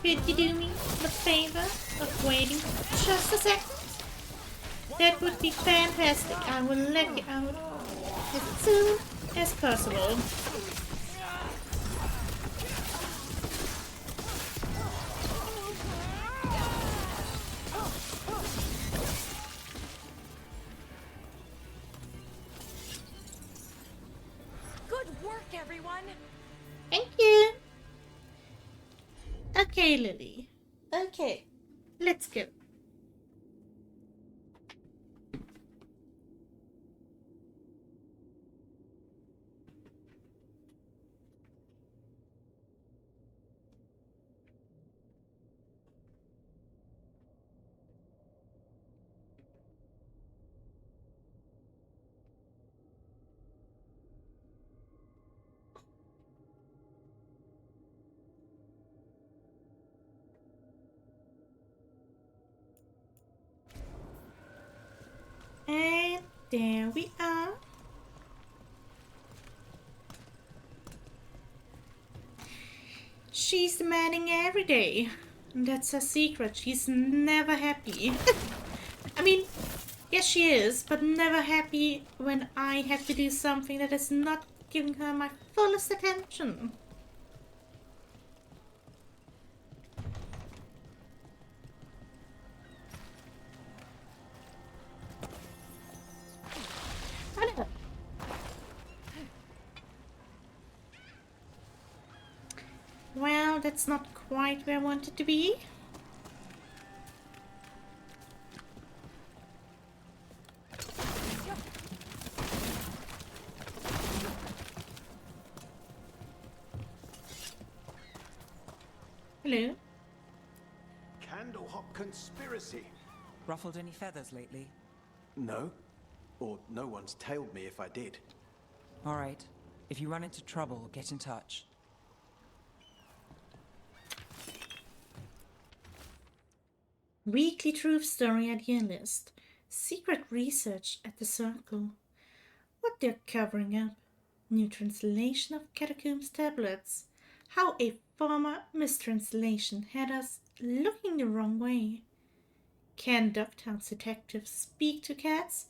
Could you do me the favor of waiting just a second? That would be fantastic. I will let you out as soon as possible. Good work, everyone! Thank you. Okay, Lily. Okay, let's go. And there we are. She's demanding every day. That's her secret. She's never happy. I mean, yes she is, but never happy when I have to do something that is not giving her my fullest attention. Well, that's not quite where I wanted to be. Hello? Candlehop conspiracy. Ruffled any feathers lately? No. Or no one's tailed me if I did. All right. If you run into trouble, get in touch. Weekly truth story idea list. Secret research at the Circle. What they're covering up. New translation of Catacombs tablets. How a former mistranslation had us looking the wrong way. Can Ducktown's detectives speak to cats?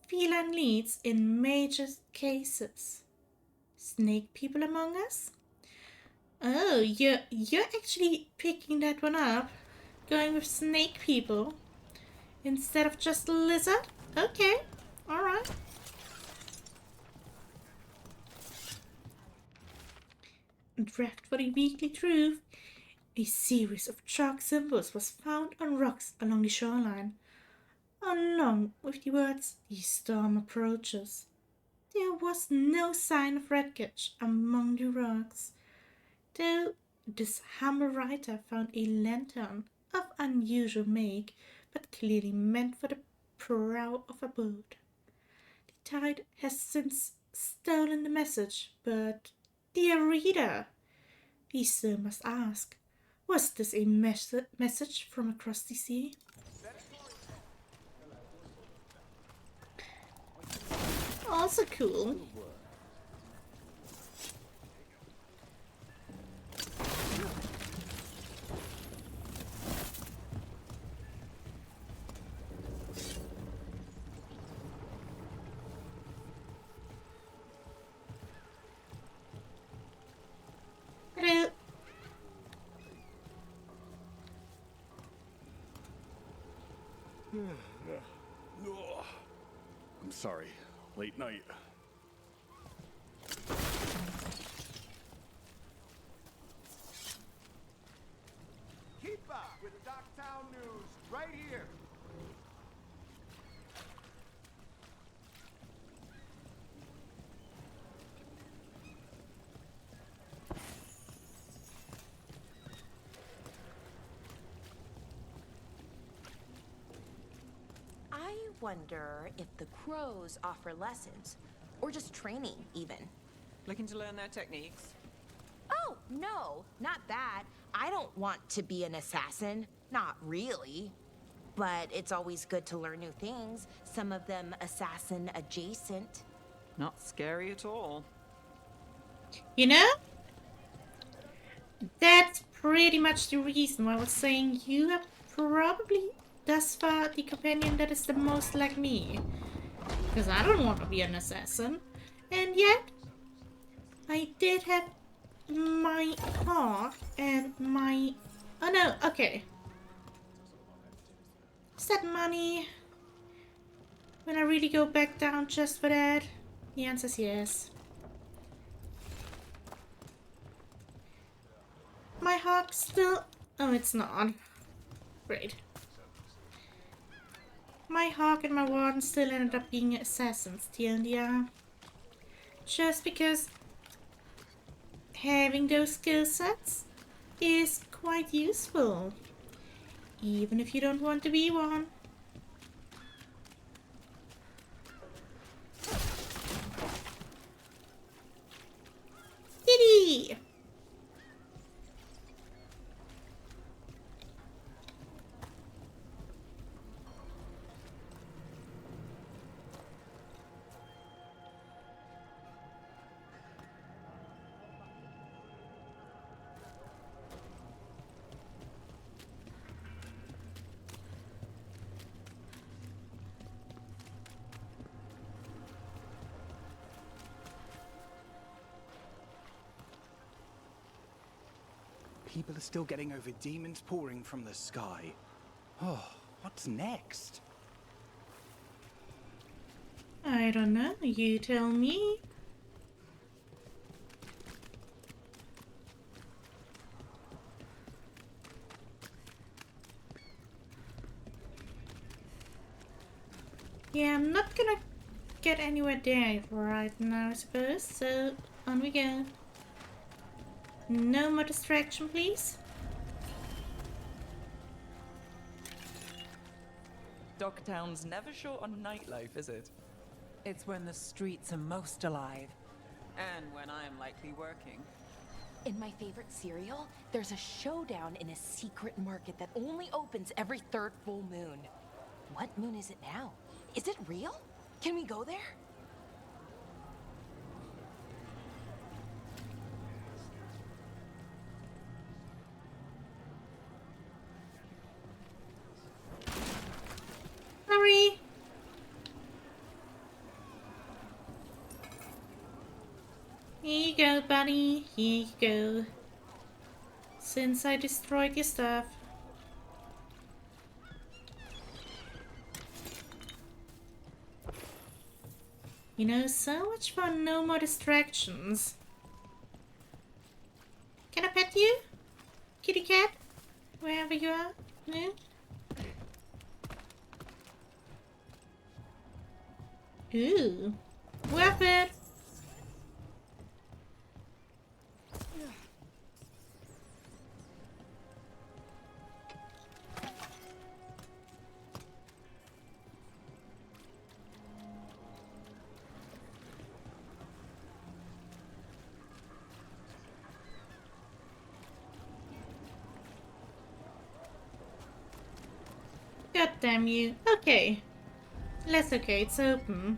Feline leads in major cases. Snake people among us? Oh, you're actually picking that one up. Going with snake people instead of just lizard? Okay, alright. Draft for the weekly truth. A series of chalk symbols was found on rocks along the shoreline, along with the words, "The storm approaches." There was no sign of wreckage among the rocks, though this humble writer found a lantern of unusual make, but clearly meant for the prow of a boat. The tide has since stolen the message, but, dear reader, we still must ask, was this a message from across the sea? Also cool. Hello. I'm sorry. Late night. Keep up with Docktown News right here. I wonder if the crows offer lessons, or just training, even. Looking to learn their techniques? Oh, no, not that. I don't want to be an assassin. Not really. But it's always good to learn new things, some of them assassin adjacent. Not scary at all. You know? That's pretty much the reason why I was saying you are probably thus far the companion that is the most like me. Because I don't want to be an assassin. And yet, I did have my hawk and my... Oh no, okay. Is that money? When I really go back down just for that? The answer is yes. My hawk still... Oh, it's not. Great. My hawk and my warden still ended up being assassins, TLDR. Just because having those skill sets is quite useful. Even if you don't want to be one. Giddy! People are still getting over demons pouring from the sky. Oh, what's next? I don't know, you tell me. Yeah, I'm not gonna get anywhere there right now, I suppose, so on we go. No more distraction, please. Dogtown's never short on nightlife, is it? It's when the streets are most alive. And when I am likely working. In my favorite cereal, there's a showdown in a secret market that only opens every third full moon. What moon is it now? Is it real? Can we go there? Sorry. Here you go, buddy. Here you go. Since I destroyed your stuff. You know, so much fun, no more distractions. Can I pet you? Kitty cat? Wherever you are? No? Ooh. Worth it! God damn you. Okay. That's okay, it's open.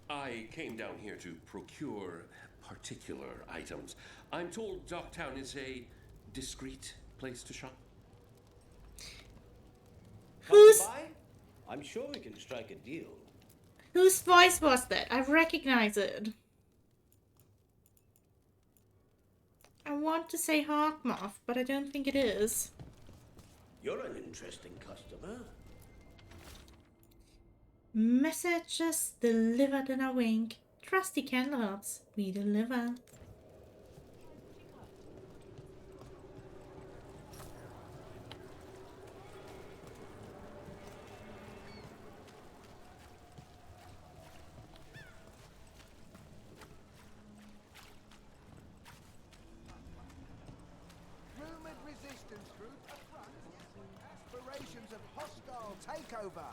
I came down here to procure particular items. I'm told Dogtown is a discreet place to shop. Who's... I'm sure we can strike a deal. Whose voice was that? I recognize it. I want to say Hawkmoth, but I don't think it is. You're an interesting customer. Messages delivered in a wink. Trusty candlehearts, we deliver. Rumored resistance group at front. Aspirations of hostile takeover.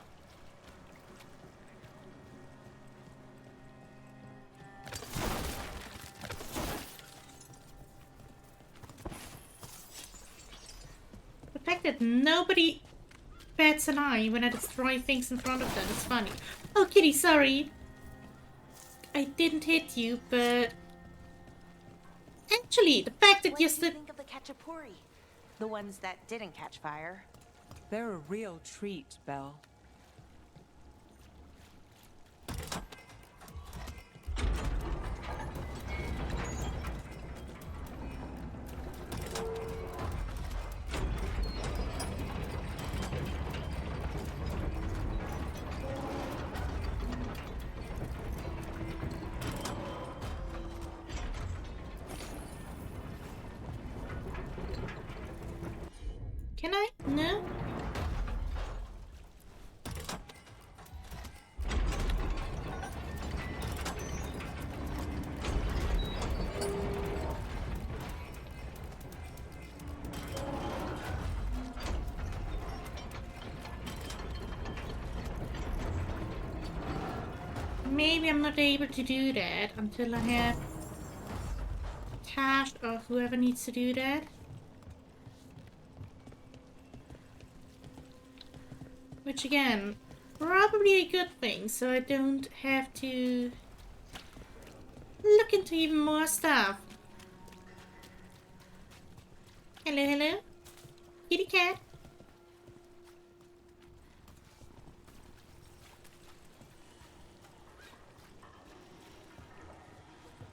The fact that nobody bats an eye when I destroy things in front of them is funny. Oh, Kitty, sorry. I didn't hit you, but Actually, the fact that What you did you said think of the Khachapuri? The ones that didn't catch fire? They're a real treat, Belle. Can I? No? Maybe I'm not able to do that until I have Tash or whoever needs to do that. Which again, probably a good thing, so I don't have to look into even more stuff. Hello, hello? Kitty cat?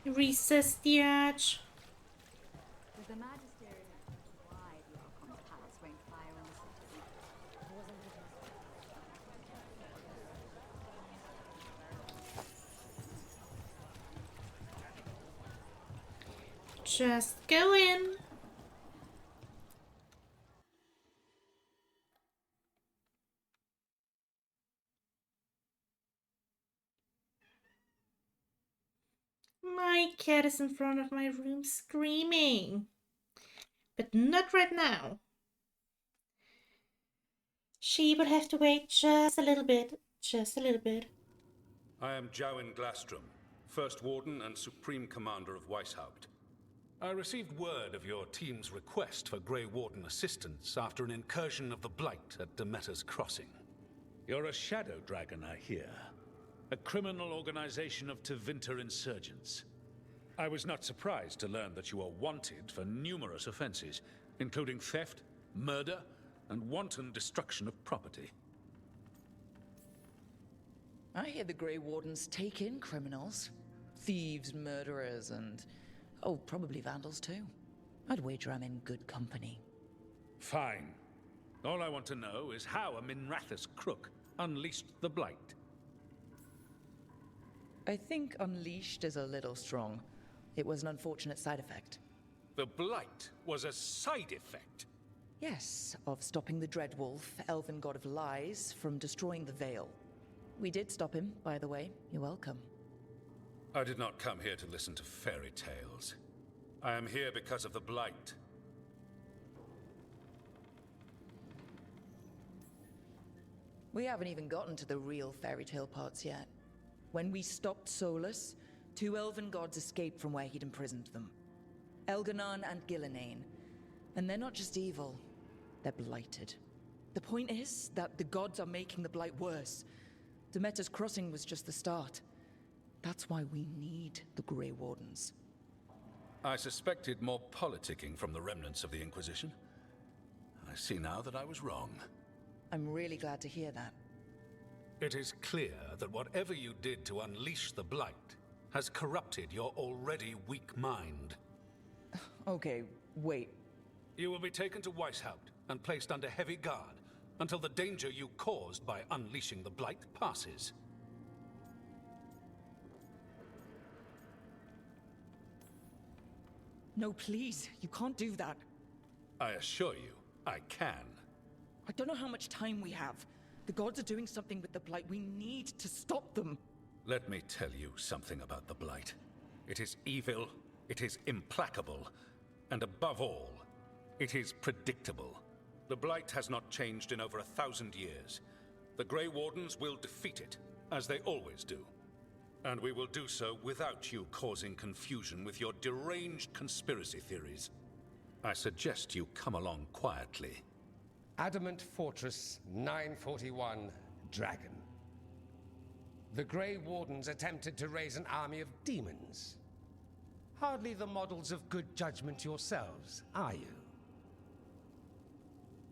Resist the urge. With the Magistery why the Archon's palace rained fire on the city. Wasn't it Just go in. My cat is in front of my room screaming. But not right now. She will have to wait just a little bit. Just a little bit. I am Jowen Glastrom, First Warden and Supreme Commander of Weishaupt. I received word of your team's request for Grey Warden assistance after an incursion of the Blight at Demeter's Crossing. You're a Shadow Dragon, I hear. A criminal organization of Tevinter insurgents. I was not surprised to learn that you are wanted for numerous offenses, including theft, murder, and wanton destruction of property. I hear the Grey Wardens take in criminals. Thieves, murderers, and... oh, probably vandals too. I'd wager I'm in good company. Fine. All I want to know is how a Minrathous crook unleashed the Blight. I think unleashed is a little strong. It was an unfortunate side effect. The Blight was a side effect? Yes, of stopping the Dreadwolf, elven god of lies, from destroying the Veil. We did stop him, by the way. You're welcome. I did not come here to listen to fairy tales. I am here because of the Blight. We haven't even gotten to the real fairy tale parts yet. When we stopped Solus, 2 elven gods escaped from where he'd imprisoned them. Elganon and Gillenane. And they're not just evil, they're blighted. The point is that the gods are making the Blight worse. Demeter's Crossing was just the start. That's why we need the Grey Wardens. I suspected more politicking from the remnants of the Inquisition. I see now that I was wrong. I'm really glad to hear that. It is clear that whatever you did to unleash the Blight has corrupted your already weak mind. Okay, wait. You will be taken to Weishaupt and placed under heavy guard until the danger you caused by unleashing the Blight passes. No, please, you can't do that. I assure you, I can. I don't know how much time we have. The gods are doing something with the Blight. We need to stop them. Let me tell you something about the Blight. It is evil, it is implacable, and above all, it is predictable. The Blight has not changed in over 1,000 years. The Grey Wardens will defeat it, as they always do. And we will do so without you causing confusion with your deranged conspiracy theories. I suggest you come along quietly. Adamant Fortress 941, Dragon. The Grey Wardens attempted to raise an army of demons. Hardly the models of good judgment yourselves, are you?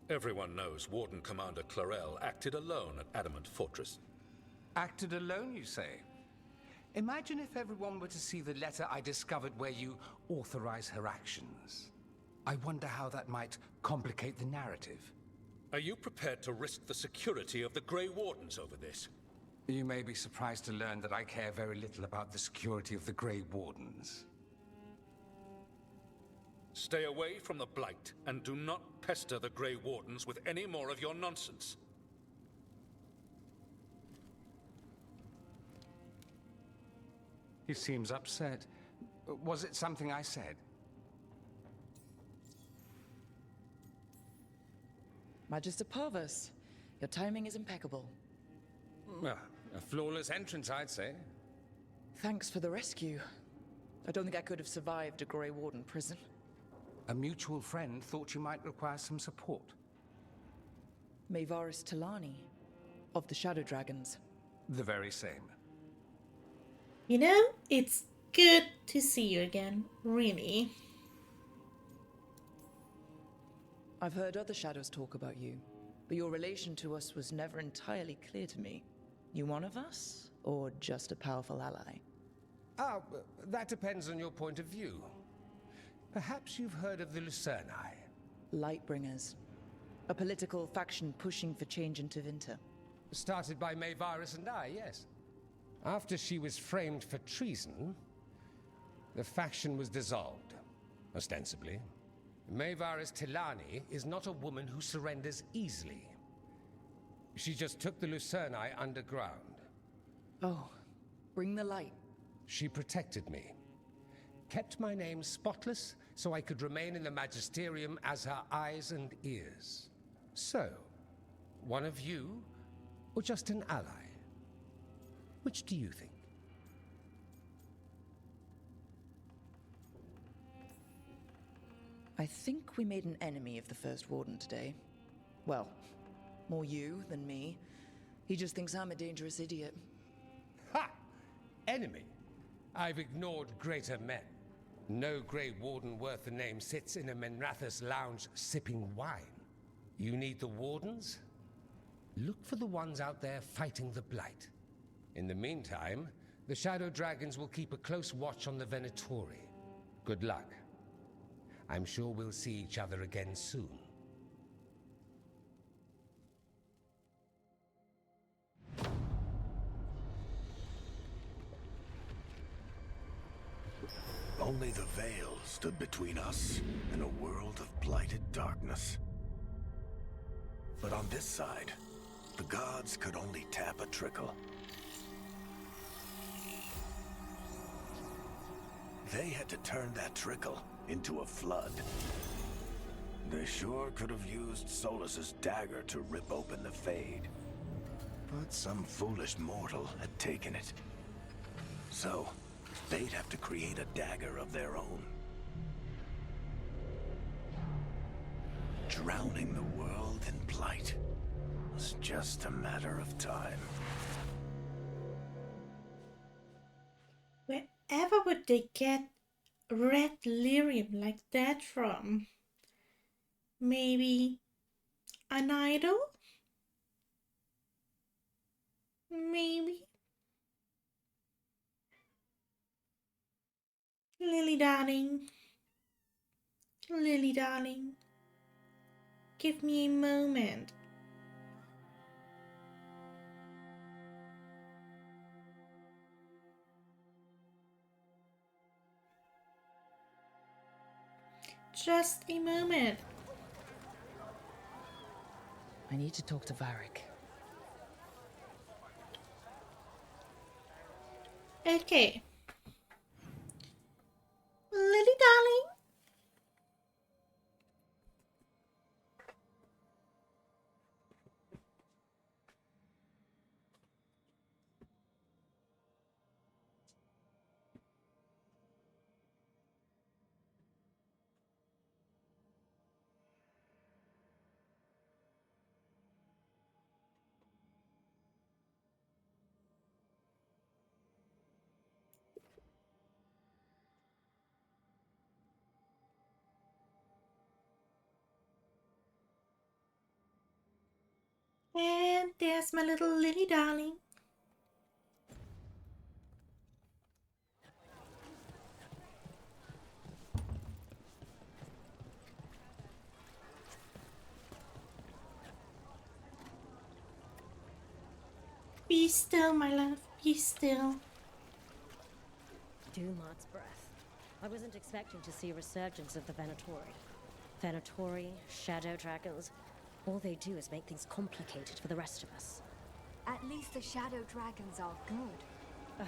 Everyone knows Warden Commander Clarel acted alone at Adamant Fortress. Acted alone, you say? Imagine if everyone were to see the letter I discovered where you authorize her actions. I wonder how that might complicate the narrative. Are you prepared to risk the security of the Grey Wardens over this? You may be surprised to learn that I care very little about the security of the Grey Wardens. Stay away from the Blight, and do not pester the Grey Wardens with any more of your nonsense. He seems upset. Was it something I said? Magister Parvus, your timing is impeccable. Well, a flawless entrance, I'd say. Thanks for the rescue. I don't think I could have survived a Grey Warden prison. A mutual friend thought you might require some support. Maevaris Talani, of the Shadow Dragons. The very same. You know, it's good to see you again, really. I've heard other shadows talk about you, but your relation to us was never entirely clear to me. You one of us, or just a powerful ally? That depends on your point of view. Perhaps you've heard of the Lucerni. Lightbringers. A political faction pushing for change in Tevinter. Started by Maevaris and I, yes. After she was framed for treason, the faction was dissolved, ostensibly. Maevaris Talani is not a woman who surrenders easily. She just took the Lucerni underground. Oh, bring the light. She protected me. Kept my name spotless so I could remain in the Magisterium as her eyes and ears. So, one of you, or just an ally? Which do you think? I think we made an enemy of the First Warden today. Well, more you than me. He just thinks I'm a dangerous idiot. Ha! Enemy? I've ignored greater men. No Grey Warden worth the name sits in a Menrathus lounge sipping wine. You need the Wardens? Look for the ones out there fighting the Blight. In the meantime, the Shadow Dragons will keep a close watch on the Venatori. Good luck. I'm sure we'll see each other again soon. Only the veil stood between us and a world of blighted darkness. But on this side, the gods could only tap a trickle. They had to turn that trickle into a flood. They sure could have used Solus's dagger to rip open the Fade. But some foolish mortal had taken it. So, they'd have to create a dagger of their own. Drowning the world in blight was just a matter of time. Wherever would they get red lyrium like that from? Maybe an idol? Maybe? Lily darling, give me a moment. Just a moment. I need to talk to Varric. Okay. Lily darling. And there's my little Lily darling. Be still, my love, be still. Dumat's breath. I wasn't expecting to see a resurgence of the Venatori. Venatori, shadow dragons, all they do is make things complicated for the rest of us. At least the shadow dragons are good.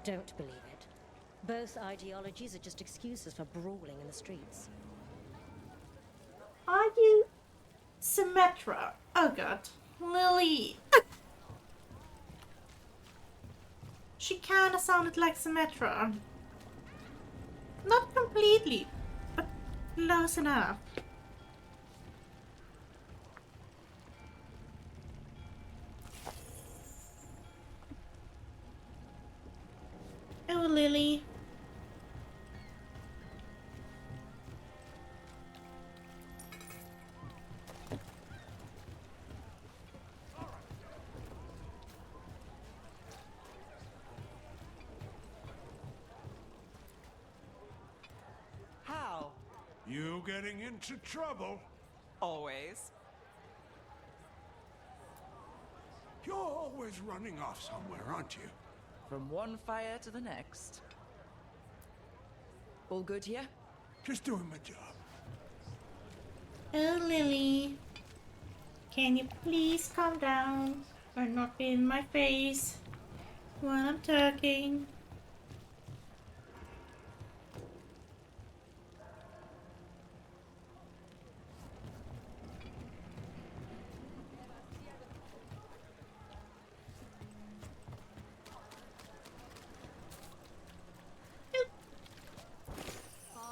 Don't believe it. Both ideologies are just excuses for brawling in the streets. Are you Symmetra? Oh god. Lily. She kinda sounded like Symmetra. Not completely, but close enough. Oh, Lily. How? You getting into trouble? Always. You're always running off somewhere, aren't you? From one fire to the next. All good here? Just doing my job. Oh, Lily. Can you please calm down or not be in my face while I'm talking?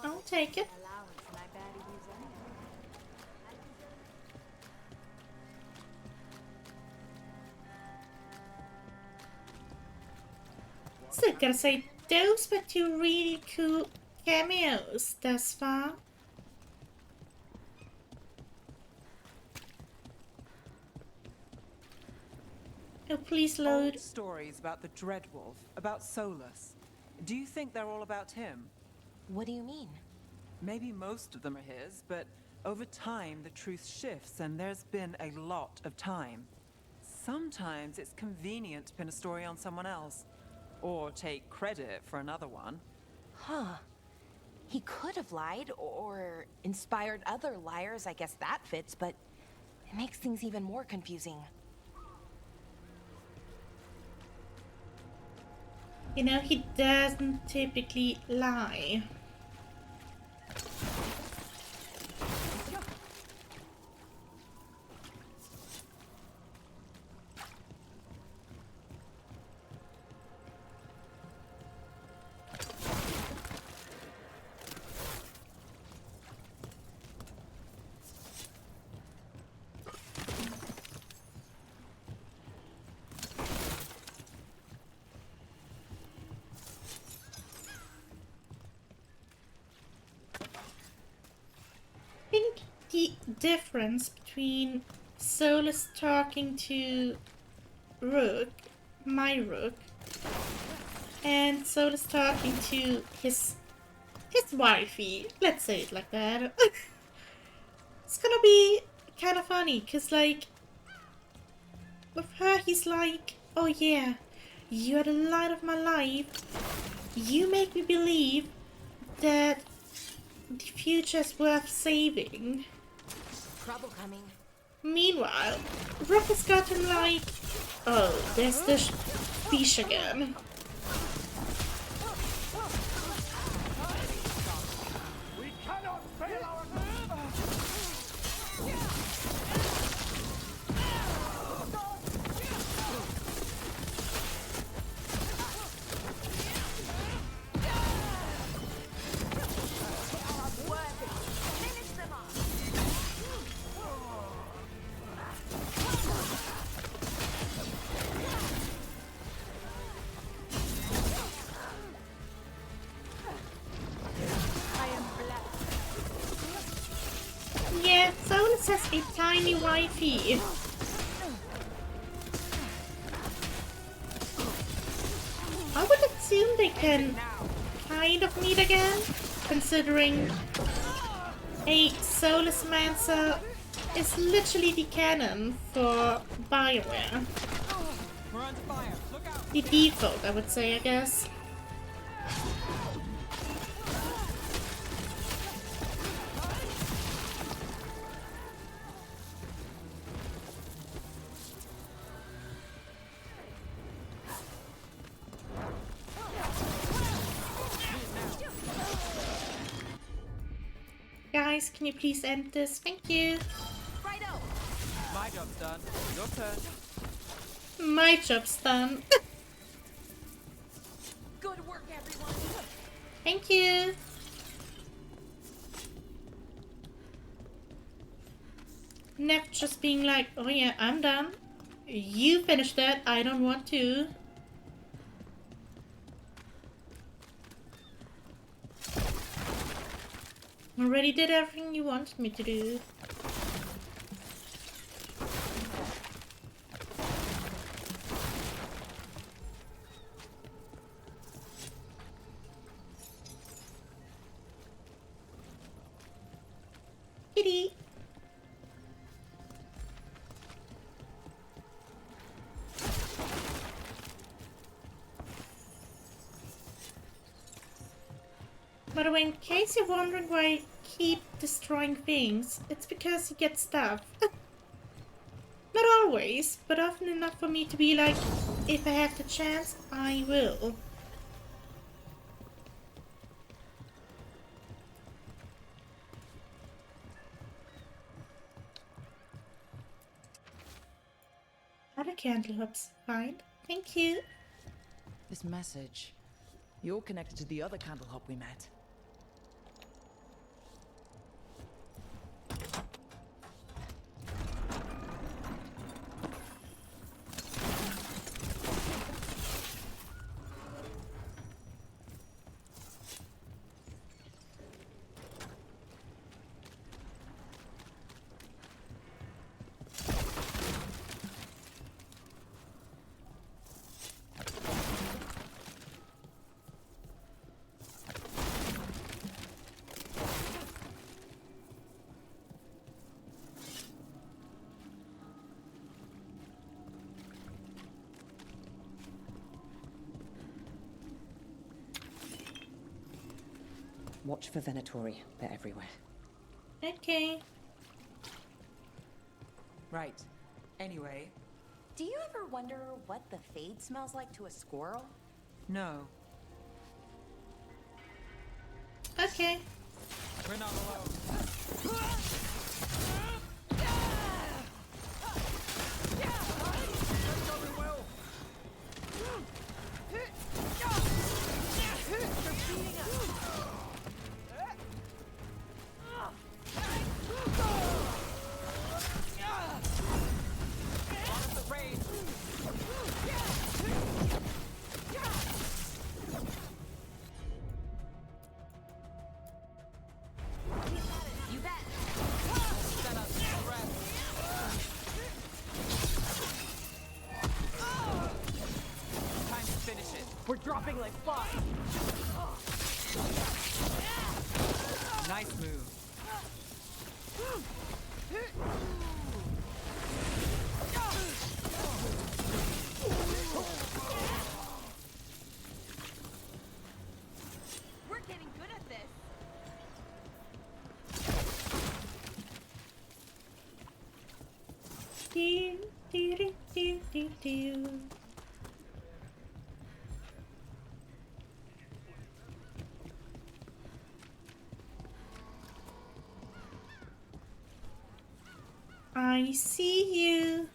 I'll take it. Still gotta say, those were two really cool cameos thus far. Oh, please load. Old stories about the Dreadwolf, about Solus. Do you think they're all about him? What do you mean? Maybe most of them are his, but over time the truth shifts and there's been a lot of time. Sometimes it's convenient to pin a story on someone else, or take credit for another one. Huh. He could have lied or inspired other liars, I guess that fits, but it makes things even more confusing. You know, he doesn't typically lie. I think the difference between Solus talking to Rook, my Rook, and Solus talking to his wifey, let's say it like that, it's gonna be kind of funny, cause like, with her he's like, oh yeah, you are the light of my life, you make me believe that the future is worth saving. Trouble coming. Meanwhile, Rook has gotten like, oh, there's the fish again. We cannot fail our... Yeah, Solus has a tiny wifey. can kind of meet again, considering a Soulless Mancer is literally the canon for BioWare. We're under fire. Look out. The default, I would say, I guess. Guys, can you please end this? Thank you. Righto. My job's done. Your turn. My job's done. Good work, everyone. Thank you. Nev just being like, oh yeah, I'm done. You finished that, I don't want to. Already did everything you wanted me to do. Kitty. By the way, in case you're wondering why I keep destroying things, it's because you get stuff. Not always, but often enough for me to be like, if I have the chance, I will. Other candle hooks, fine. Thank you. This message. You're connected to the other candle hop we met. Watch for Venatori. They're everywhere. Okay. Right. Anyway. Do you ever wonder what the Fade smells like to a squirrel? No. Okay. We're not alone. We're dropping like flies. Nice move. We're getting good at this. Do, do, do, do, do, do. I see you.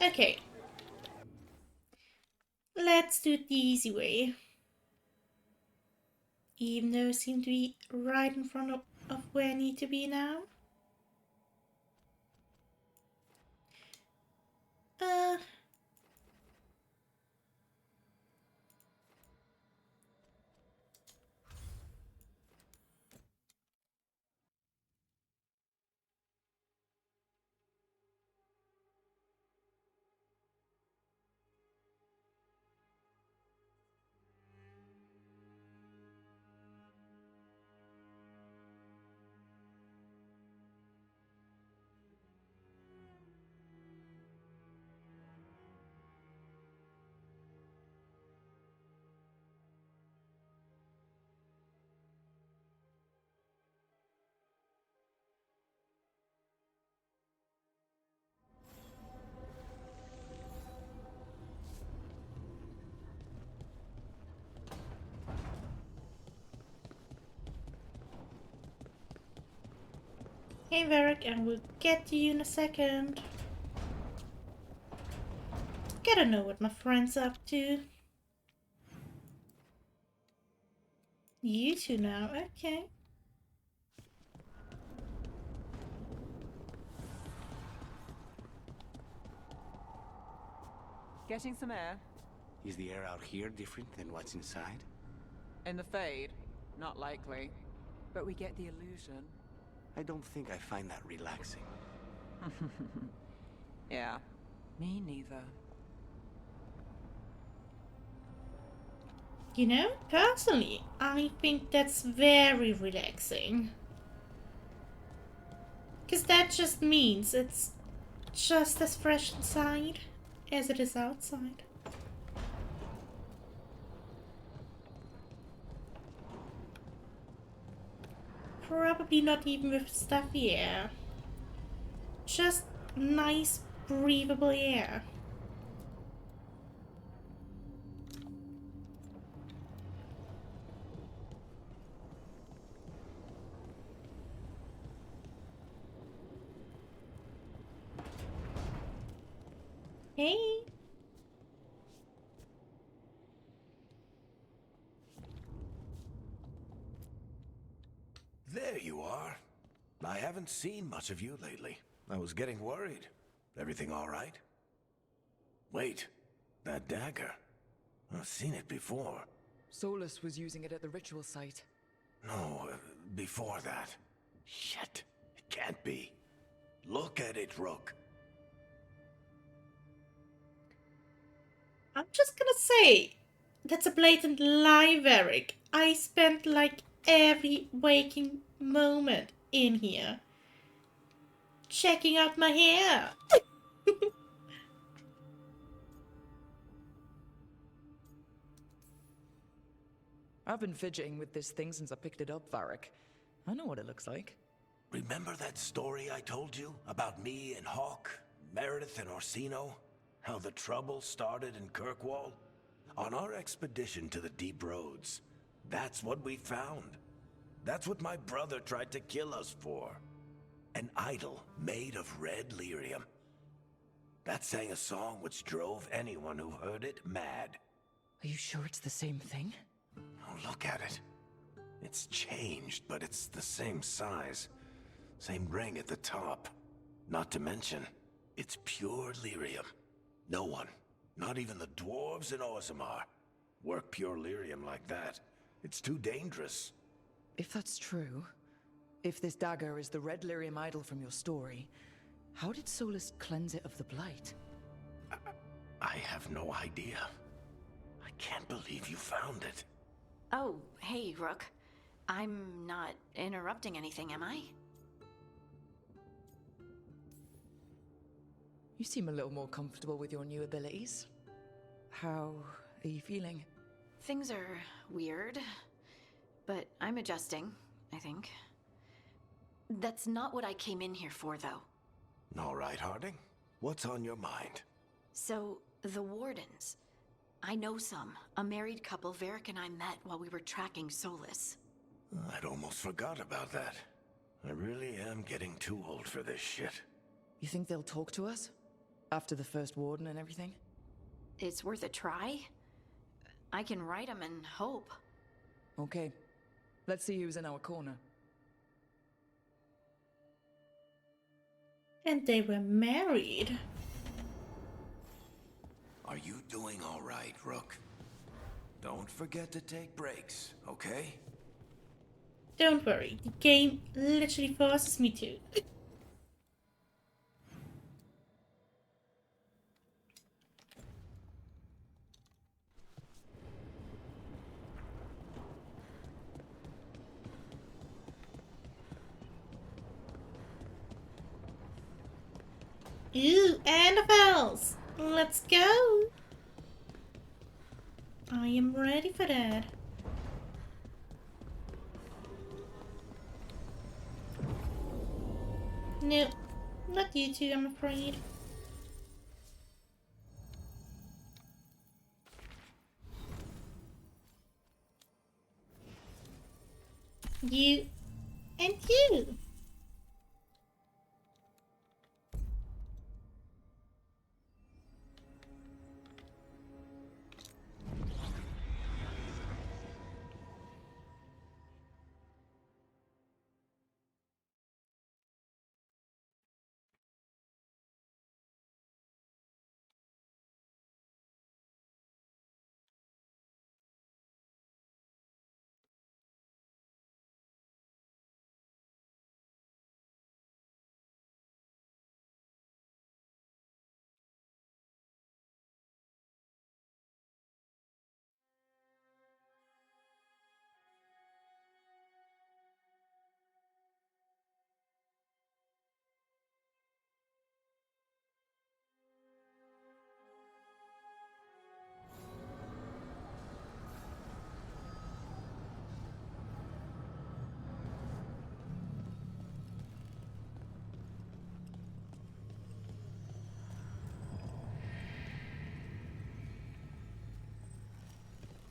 Okay. Let's do it the easy way. Even though I seem to be right in front of where I need to be now. Hey Varric, and we'll get to you in a second. Gotta know what my friend's up to. You two now, okay. Getting some air? Is the air out here different than what's inside? In the Fade? Not likely. But we get the illusion. I don't think I find that relaxing. Yeah, me neither. You know, personally, I think that's very relaxing. Because that just means it's just as fresh inside as it is outside. Probably not even with stuffy air. Just nice, breathable air. Hey. There you are. I haven't seen much of you lately. I was getting worried. Everything all right? Wait, that dagger. I've seen it before. Solus was using it at the ritual site. No, before that. Shit, it can't be. Look at it, Rook. I'm just gonna say, that's a blatant lie, Varric. I spent like every waking moment in here checking out my hair. I've been fidgeting with this thing since I picked it up, Varric. I know what it looks like. Remember that story I told you about me and Hawk, Meredith and Orsino? How the trouble started in Kirkwall? On our expedition to the Deep Roads, that's what we found. That's what my brother tried to kill us for. An idol made of red lyrium. That sang a song which drove anyone who heard it mad. Are you sure it's the same thing? Oh, look at it. It's changed, but it's the same size. Same ring at the top. Not to mention, it's pure lyrium. No one, not even the dwarves in Orzammar, work pure lyrium like that. It's too dangerous. If that's true, if this dagger is the red lyrium idol from your story, how did Solus cleanse it of the blight? I have no idea. I can't believe you found it. Oh, hey, Rook. I'm not interrupting anything, am I? You seem a little more comfortable with your new abilities. How are you feeling? Things are weird, but I'm adjusting, I think. That's not what I came in here for, though. All right, Harding. What's on your mind? So, the Wardens. I know some. A married couple Varric and I met while we were tracking Solus. I'd almost forgot about that. I really am getting too old for this shit. You think they'll talk to us? After the first warden and everything? It's worth a try. I can write them and hope. Okay. Let's see who's in our corner. And they were married. Are you doing all right, Rook? Don't forget to take breaks, okay? Don't worry, the game literally forces me to. Ooh, Annabelles! Let's go! I am ready for that. No, not you two, I'm afraid. You and you.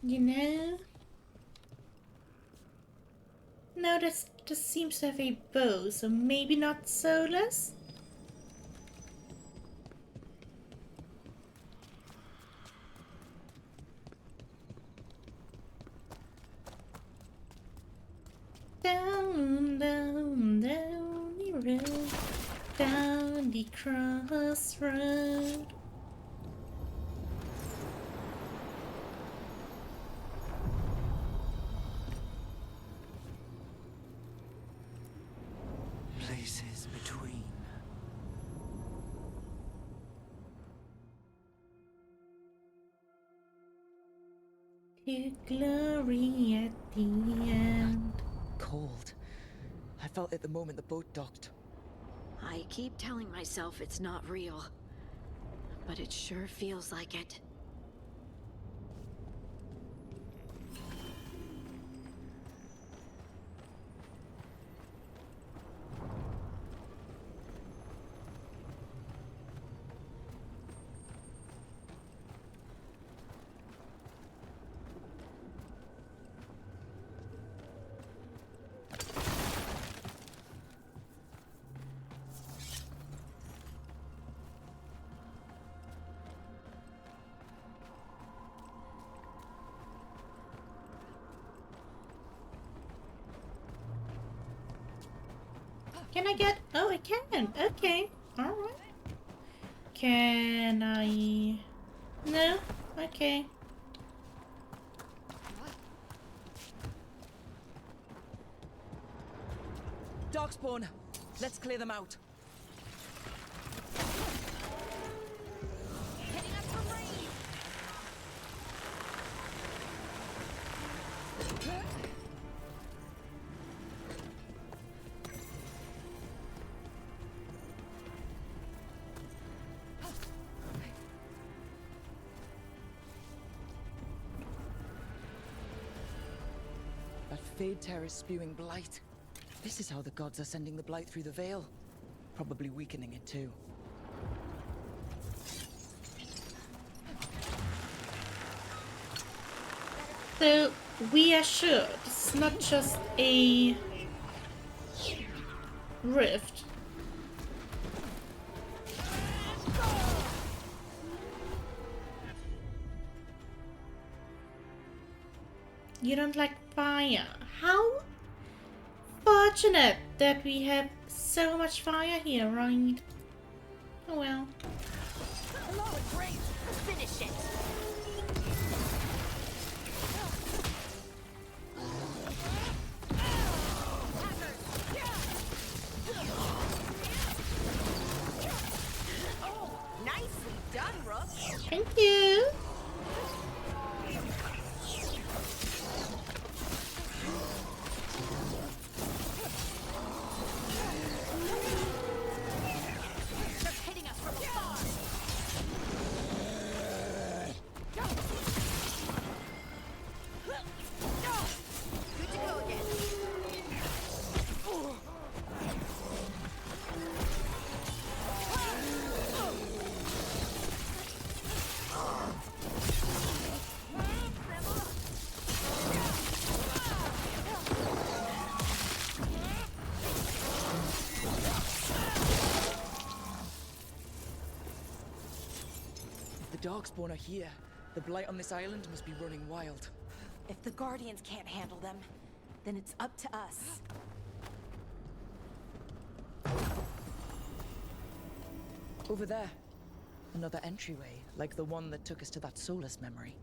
You know? No, this seems to have a bow, so maybe not Solus? Down, down, down the road, down the crossroad. Places between. To glory at the end. Cold. I felt it the moment the boat docked. I keep telling myself it's not real, but it sure feels like it. Can I get... Oh, I can. Okay. Alright. Can I... No? Okay. Darkspawn! Let's clear them out. That Fade Terror is spewing blight. This is how the gods are sending the blight through the Veil. Probably weakening it too. So, we are sure it's not just a rift. You don't like fire. How fortunate that we have so much fire here, right? Oh well. Great! Finish it! Nicely done, Rook. Thank you. The Darkspawn are here. The blight on this island must be running wild. If the Guardians can't handle them, then it's up to us. Over there. Another entryway, like the one that took us to that Solus memory.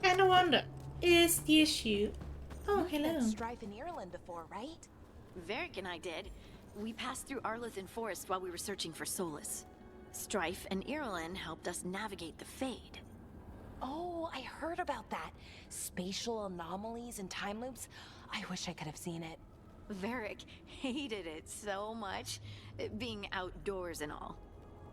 And I wonder, is the issue... Oh, hello. Strife in Ireland before, right? Varric and I did. We passed through Arlethan Forest while we were searching for Solus. Strife and Ireland helped us navigate the Fade. Oh, I heard about that. Spatial anomalies and time loops. I wish I could have seen it. Varric hated it so much, being outdoors and all.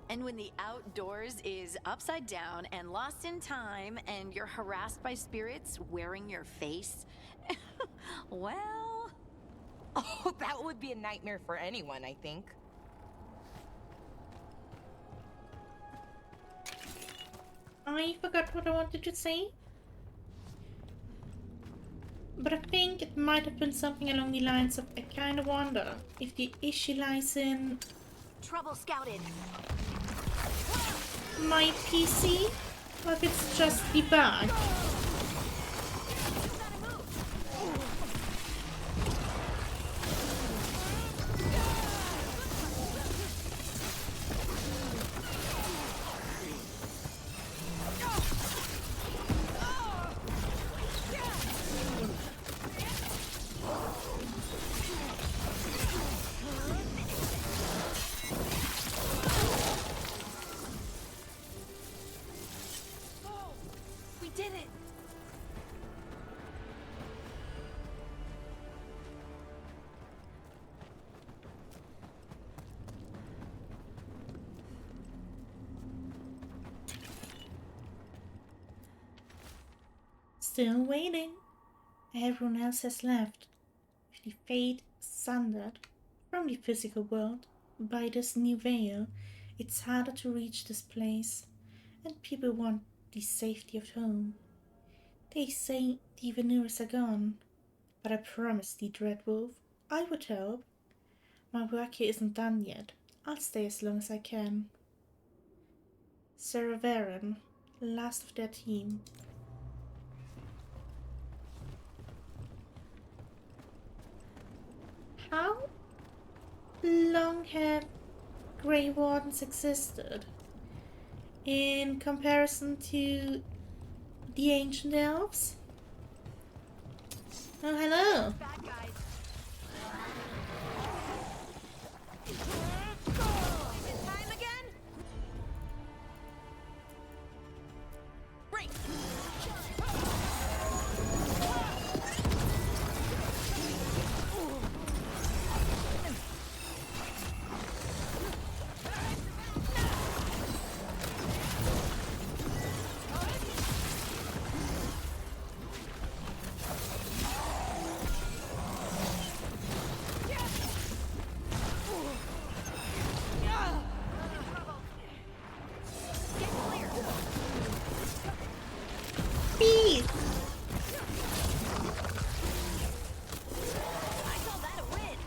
And when the outdoors is upside down and lost in time and you're harassed by spirits wearing your face, well... Oh, that would be a nightmare for anyone, I think. I forgot what I wanted to say. But I think it might have been something along the lines of, I kind of wonder if the issue lies in Trouble scouted. my PC, or if it's just the bug. We did it! Still waiting. Everyone else has left. With the fate sundered from the physical world by this new veil, it's harder to reach this place, and people want the safety of home. They say the Venuers are gone, but I promised the Dread Wolf I would help. My work here isn't done yet. I'll stay as long as I can. Sarah Varen, last of their team. How long have Grey Wardens existed in comparison to the ancient elves? Oh, hello. Bad guys. Is it time again? Break. Peace. I call that a win.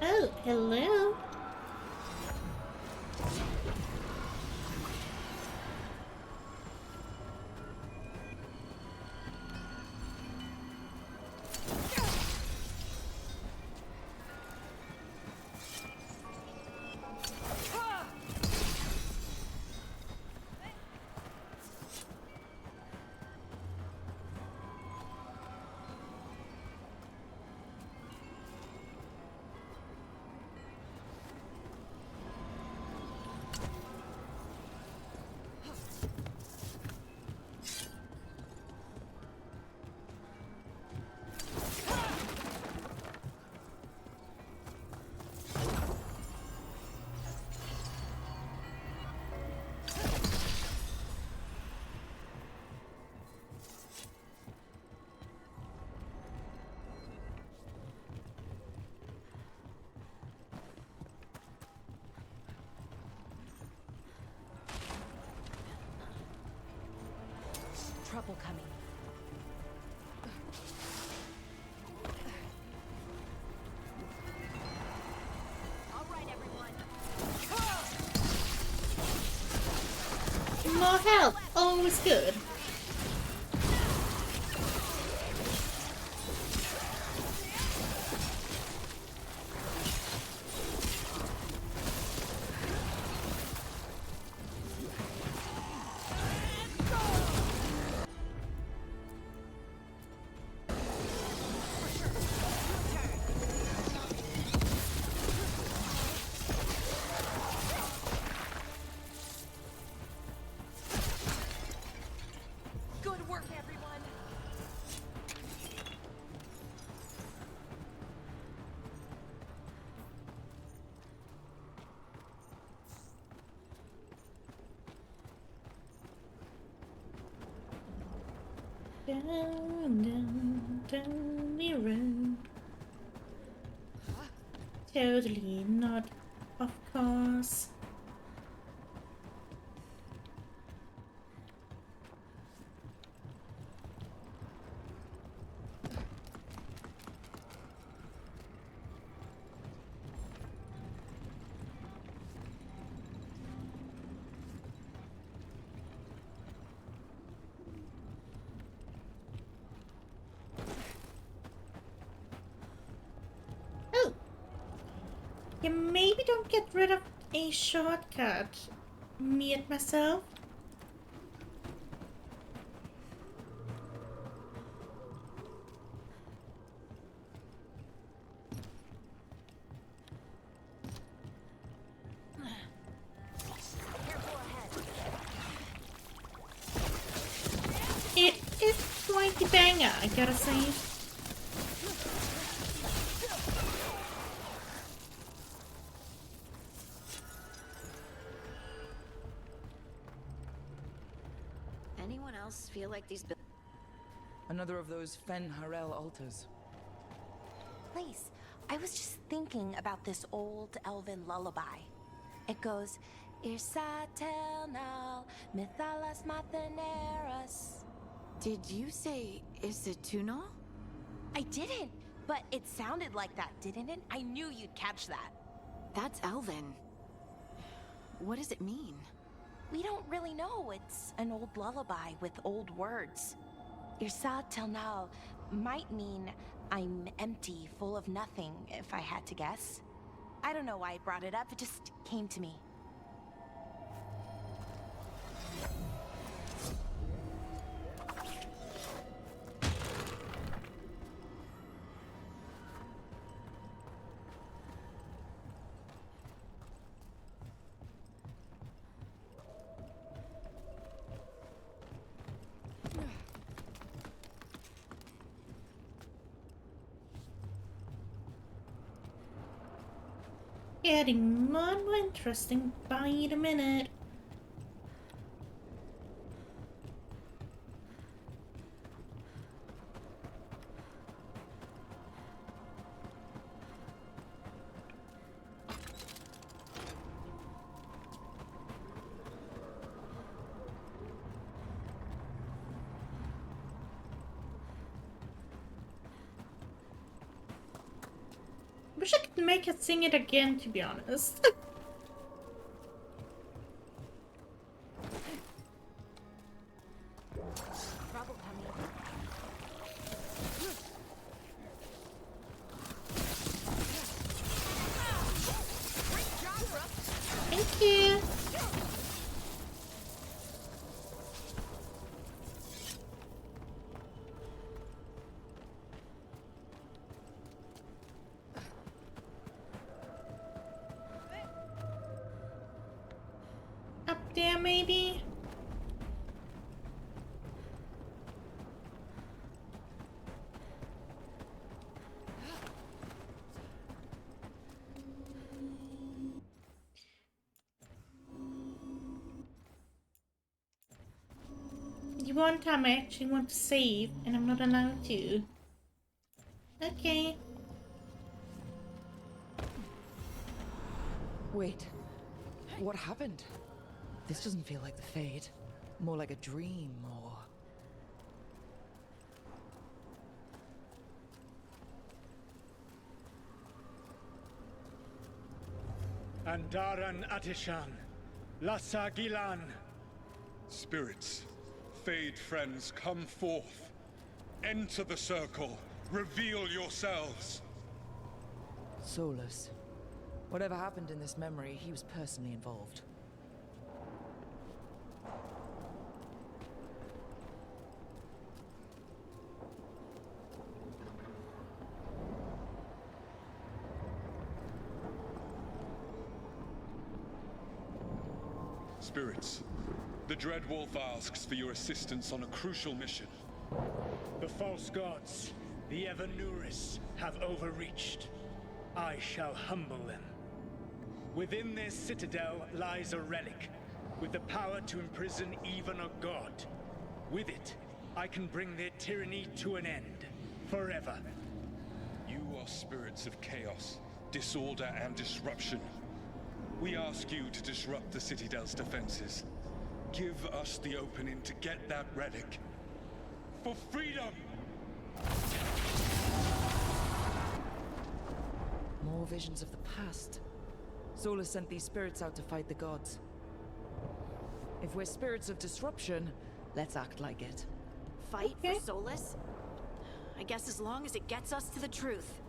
Oh, hello. Trouble coming. All right, everyone. More help, always good. down the road. Totally not, of course. You maybe don't get rid of a shortcut. Me and myself. It is quite the banger, I gotta say. Anyone else feel like these Another of those Fen Harel altars. Lace, I was just thinking about this old elven lullaby. It goes, Irsa telnal, mithalas matheneras. Did you say Isatunal? I didn't, but it sounded like that, didn't it? I knew you'd catch that. That's Elven. What does it mean? We don't really know. It's an old lullaby with old words. Irsa telnal might mean I'm empty, full of nothing, if I had to guess. I don't know why I brought it up, it just came to me. Getting more and more interesting by the minute. Wish I could make it sing it again, to be honest. Thank you. Up there, maybe? The one time I actually want to save and I'm not allowed to. Okay. Wait, what happened? This doesn't feel like the Fade. More like a dream, or... Andaran Atishan, Lassa Gilan. Spirits, Fade friends, come forth. Enter the circle. Reveal yourselves. Solus. Whatever happened in this memory, he was personally involved. Spirits, the Dread Wolf asks for your assistance on a crucial mission. The false gods, the Evanuris, have overreached. I shall humble them. Within their citadel lies a relic, with the power to imprison even a god. With it, I can bring their tyranny to an end. Forever. You are spirits of chaos, disorder, and disruption. We ask you to disrupt the Citadel's defenses. Give us the opening to get that relic. For freedom! More visions of the past. Solus sent these spirits out to fight the gods. If we're spirits of disruption, let's act like it. Fight for Solus? I guess as long as it gets us to the truth.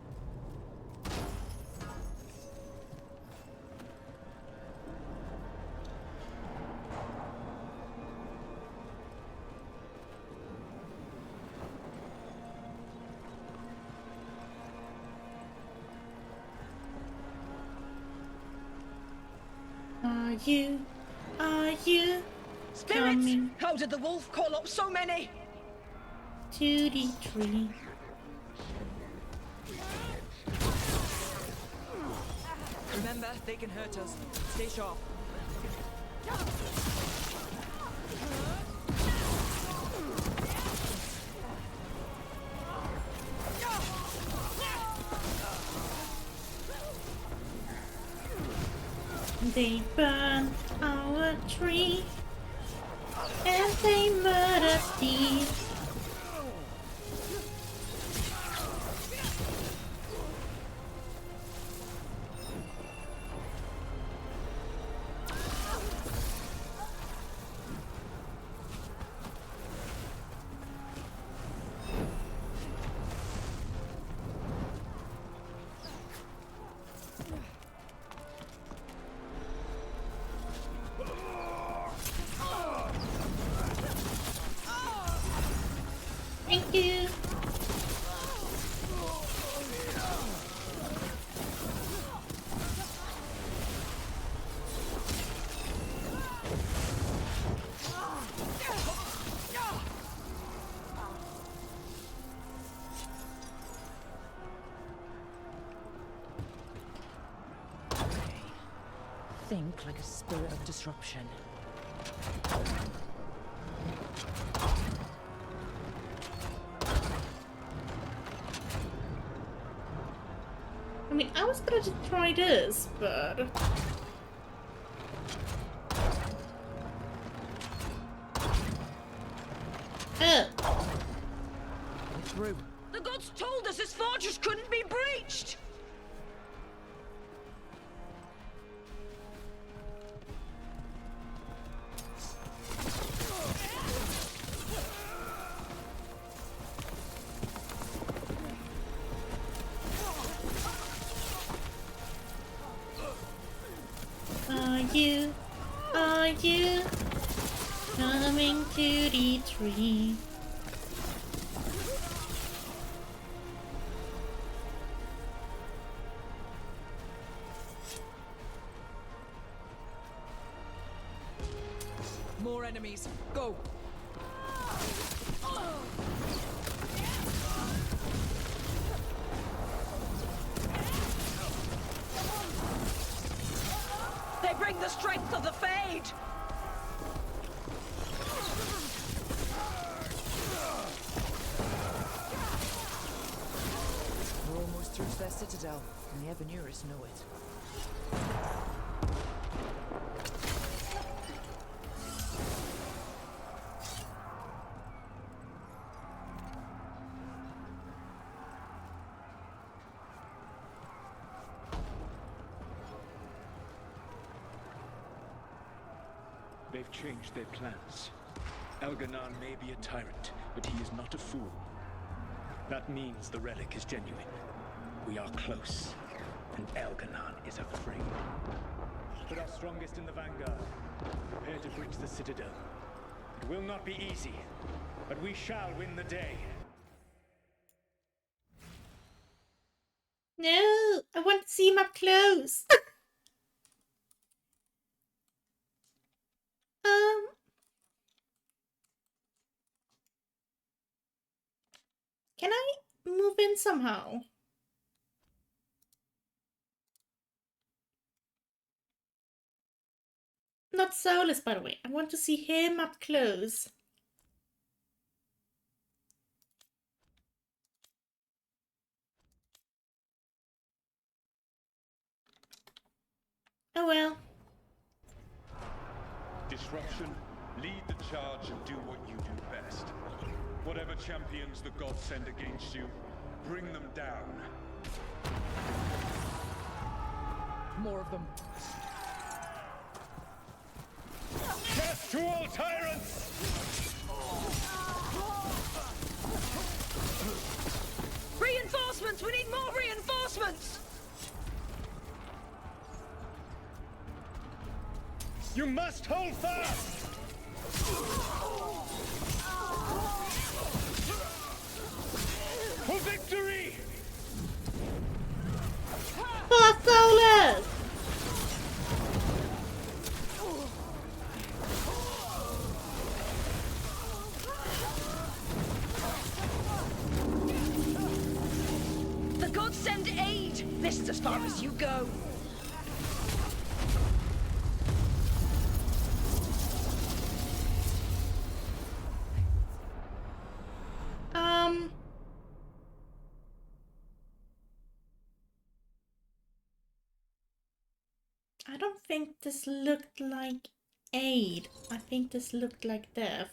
Are you coming? How did the wolf call up so many? To the tree. Remember, they can hurt us. Stay sharp. They burn our tree and they murder Steve. Thank you. Think like a spirit of disruption. I mean, I was gonna just try this, but... Through. The gods told us this fortress couldn't be breached! Are you coming to the tree? More enemies. Go! They bring the strength of the Fade! We're almost through to their citadel, and the Evanurus know it. They've changed their plans. Elganon may be a tyrant, but he is not a fool. That means the relic is genuine. We are close, and Elganon is afraid. Put our strongest in the vanguard. Prepare to breach the citadel. It will not be easy, but we shall win the day. No, I want to see him up close. Can I move in somehow? Not Solus, by the way. I want to see him up close. Oh well. Disruption, lead the charge and do what you do best. Whatever champions the gods send against you, bring them down. More of them. Death to all tyrants! Reinforcements! We need more reinforcements! You must hold fast! For victory! For Solus! The gods send aid! This is as far as you go. I don't think this looked like aid. I think this looked like death.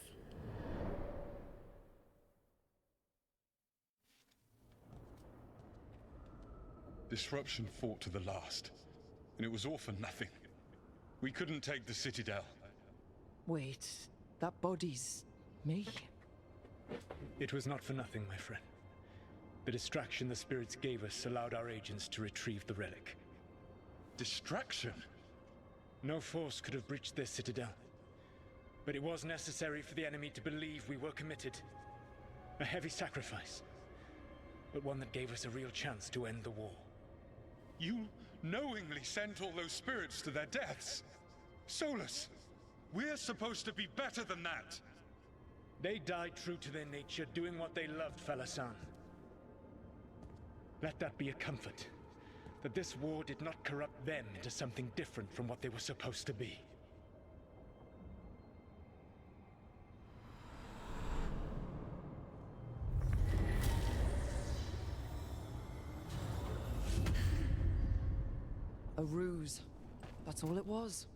Disruption fought to the last, and it was all for nothing. We couldn't take the Citadel. Wait, that body's me? It was not for nothing, my friend. The distraction the spirits gave us allowed our agents to retrieve the relic. Distraction? No force could have breached this Citadel. But it was necessary for the enemy to believe we were committed. A heavy sacrifice, but one that gave us a real chance to end the war. You knowingly sent all those spirits to their deaths. Solus, we're supposed to be better than that. They died true to their nature, doing what they loved, Falasan. Let that be a comfort, that this war did not corrupt them into something different from what they were supposed to be. A ruse. That's all it was.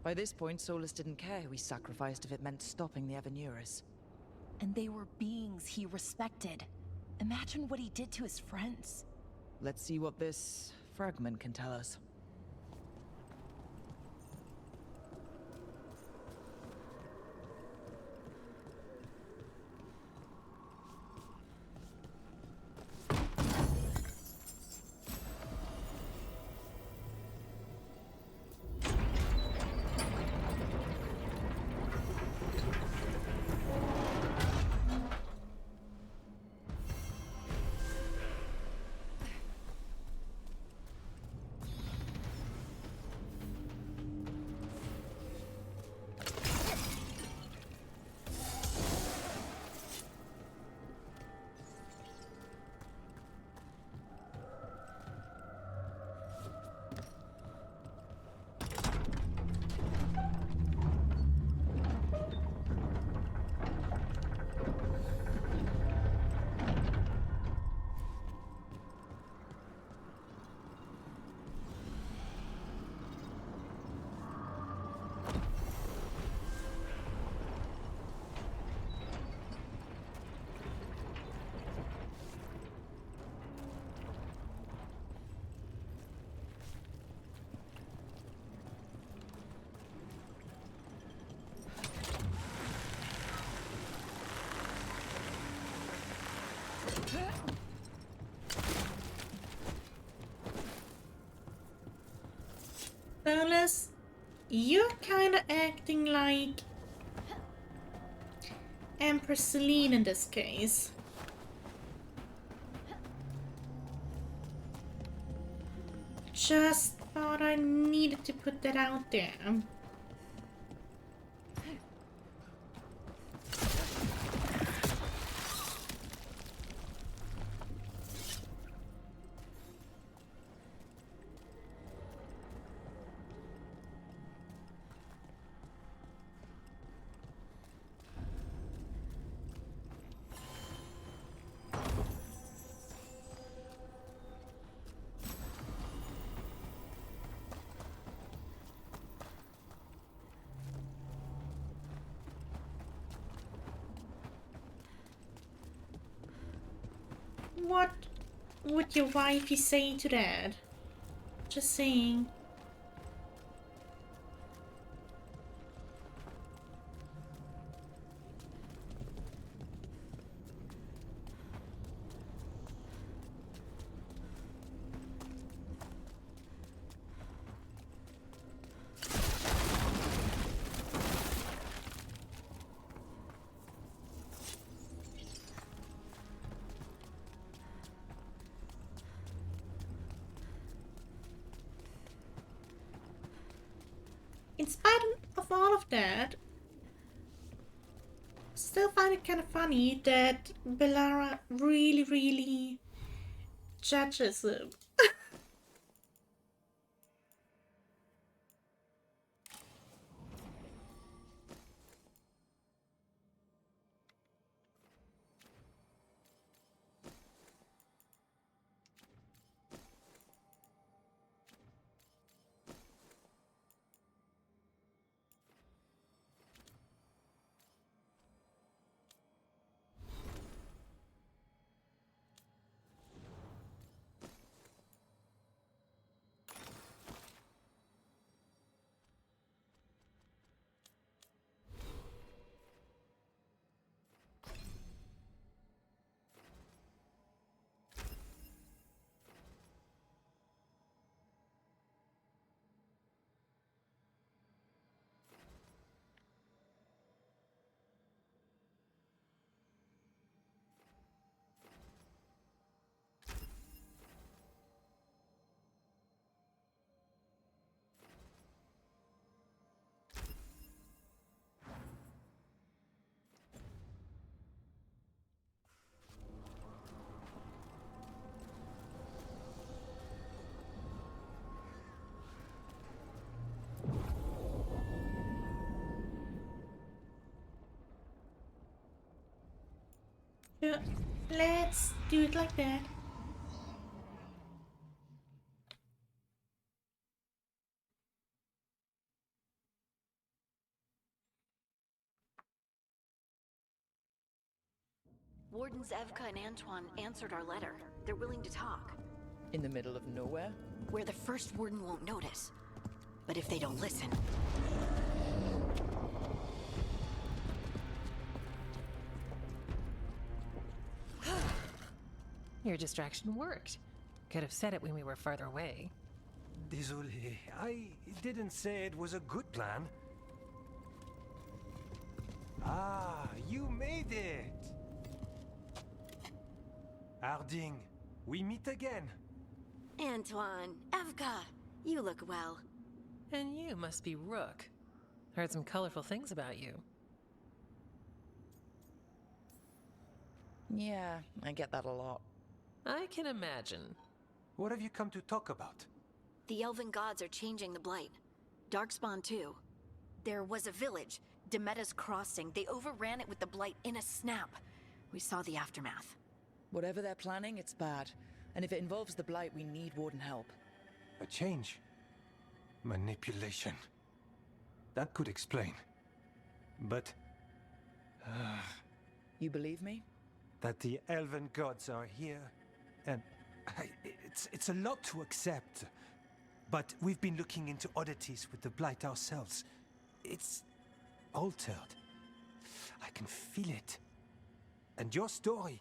By this point, Solus didn't care who he sacrificed if it meant stopping the Avenuris. And they were beings he respected. Imagine what he did to his friends. Let's see what this fragment can tell us. Solus, you're kinda acting like Empress Celine in this case. Just thought I needed to put that out there. What would your wifey say to that? Just saying. In spite of all of that, still find it kind of funny that Bellara really judges him. Yeah, let's do it like that. Wardens Evka and Antoine answered our letter. They're willing to talk. In the middle of nowhere? Where the first warden won't notice. But if they don't listen... Your distraction worked. Could have said it when we were farther away. Désolé, I didn't say it was a good plan. Ah, you made it! Harding, we meet again. Antoine, Evka, you look well. And you must be Rook. Heard some colorful things about you. Yeah, I get that a lot. I can imagine. What have you come to talk about? The elven gods are changing the Blight. Darkspawn too. There was a village, Demeta's Crossing. They overran it with the Blight in a snap. We saw the aftermath. Whatever they're planning, it's bad. And if it involves the Blight, we need Warden help. A change. Manipulation. That could explain. But... You believe me? That the elven gods are here, and it's a lot to accept. But we've been looking into oddities with the Blight ourselves. It's altered. I can feel it. And your story...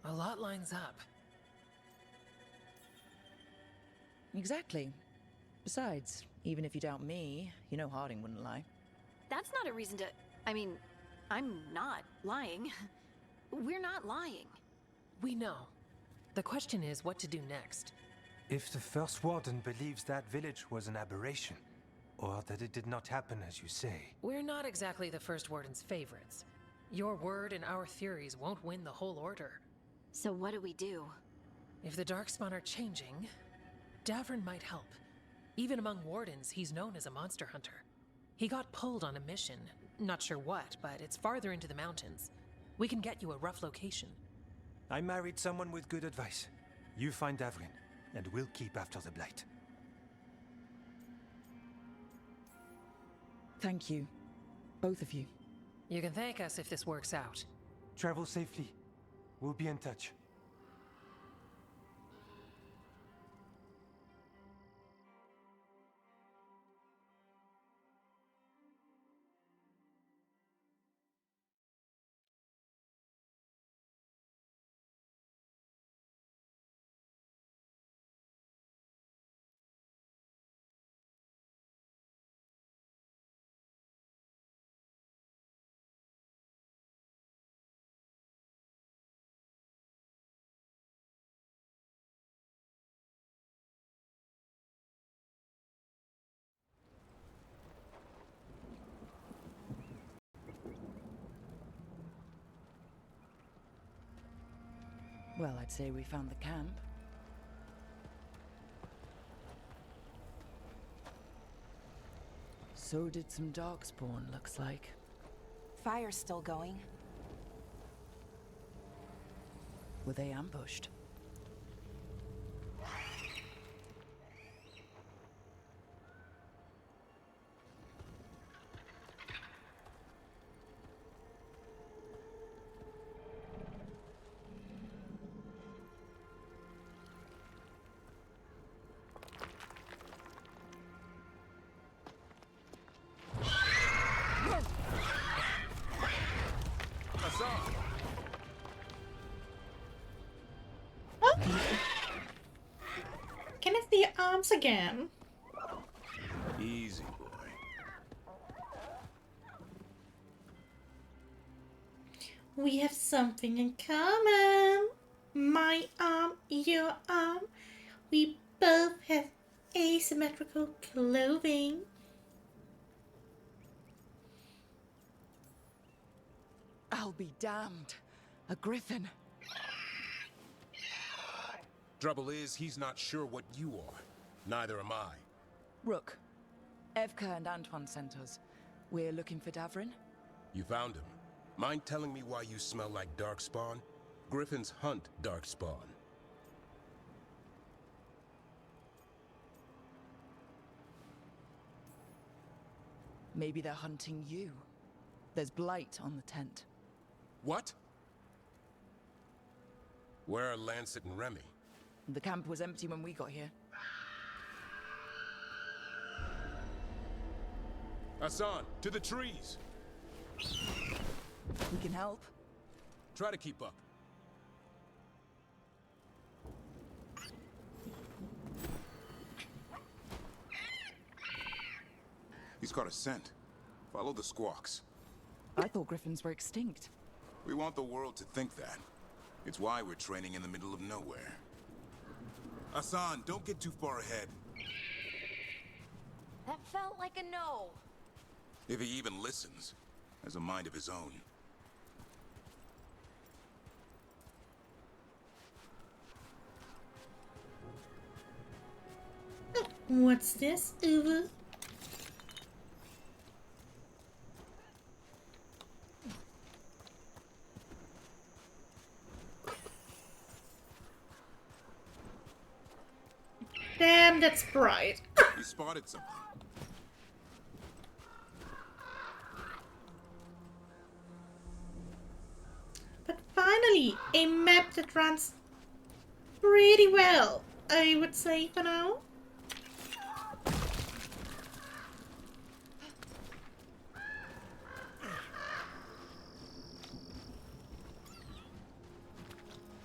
A lot lines up. Exactly. Besides, even if you doubt me, you know Harding wouldn't lie. That's not a reason to... I mean, I'm not lying. We're not lying. We know. The question is what to do next. If the First Warden believes that village was an aberration, or that it did not happen as you say... We're not exactly the First Warden's favorites. Your word and our theories won't win the whole order. So what do we do? If the Darkspawn are changing, Davern might help. Even among Wardens, he's known as a monster hunter. He got pulled on a mission. Not sure what, but it's farther into the mountains. We can get you a rough location. I married someone with good advice. You find Davrin, and we'll keep after the Blight. Thank you. Both of you. You can thank us if this works out. Travel safely. We'll be in touch. Well, I'd say we found the camp. So did some darkspawn, looks like. Fire's still going. Were they ambushed? Can I see your arms again? Easy, boy. We have something in common. My arm, your arm. We both have asymmetrical clothing. I'll be damned. A griffin. Trouble is, he's not sure what you are. Neither am I. Rook. Evka and Antoine sent us. We're looking for Davrin. You found him. Mind telling me why you smell like darkspawn? Griffins hunt darkspawn. Maybe they're hunting you. There's blight on the tent. What? Where are Lancet and Remy? The camp was empty when we got here. Hassan, to the trees! We can help. Try to keep up. He's got a scent. Follow the squawks. I thought griffins were extinct. We want the world to think that. It's why we're training in the middle of nowhere. Hassan, don't get too far ahead. That felt like a no. If he even listens, has a mind of his own. What's this, Uwe? Damn, that's bright. He spotted something. But finally, a map that runs pretty well, I would say for now.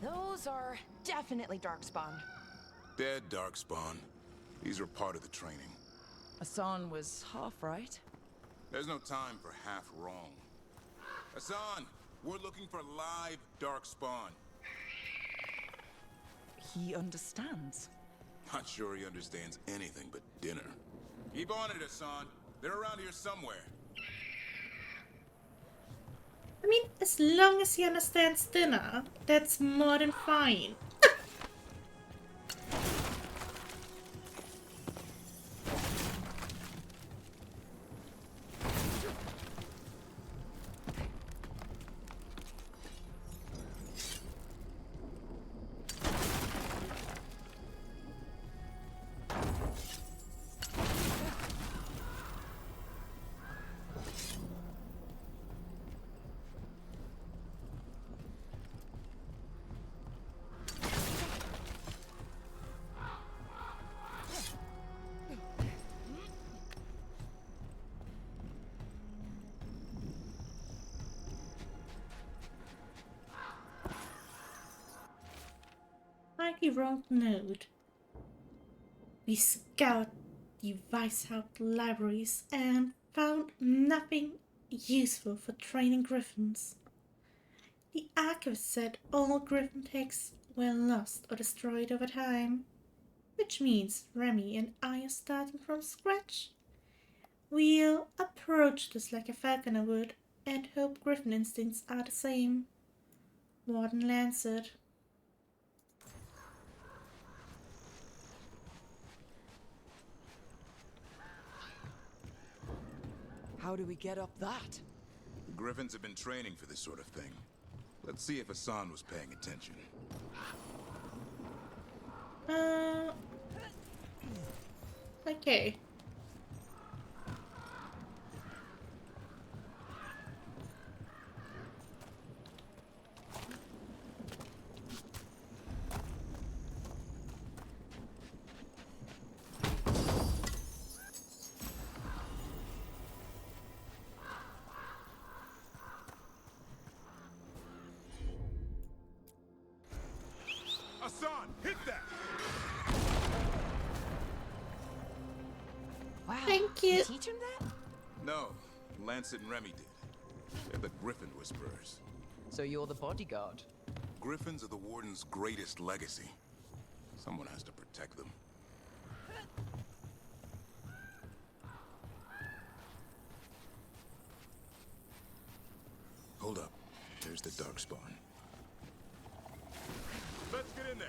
Those are definitely darkspawn. Dead darkspawn. These are part of the training. Hassan was half right. There's no time for half wrong. Hassan, we're looking for live darkspawn. He understands. Not sure he understands anything but dinner. Keep on it, Hassan. They're around here somewhere. I mean, as long as he understands dinner, that's more than fine. Slightly wrong note. We scoured the Weishaupt libraries and found nothing useful for training griffins. The archivist said all griffin texts were lost or destroyed over time, which means Remy and I are starting from scratch. We'll approach this like a falconer would and hope griffin instincts are the same. Warden Lancet. How do we get up that? The Griffins have been training for this sort of thing. Let's see if Hassan was paying attention. Okay. Hassan, hit that! Wow. Thank you. Teach him that? No, Lancet and Remy did. They're the Griffin Whisperers. So you're the bodyguard? Griffins are the Warden's greatest legacy. Someone has to protect them. Hold up. There's the Darkspawn. Let's get in there.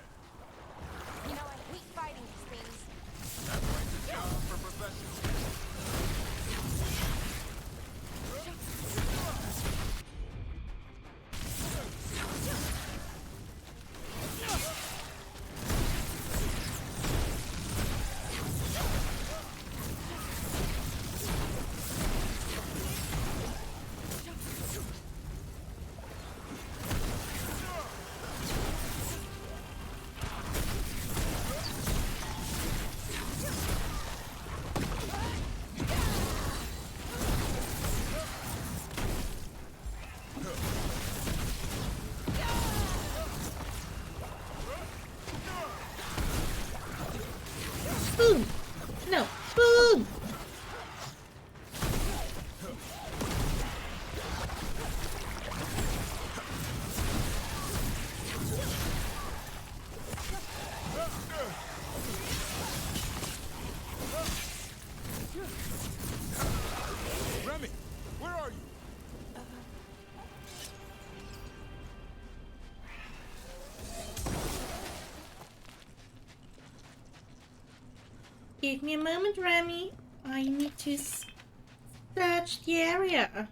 You know, I hate fighting these things. That makes a job for professionals. Boom! No, boom! Remy, where are you? Give me a moment, Remy. I need to search the area.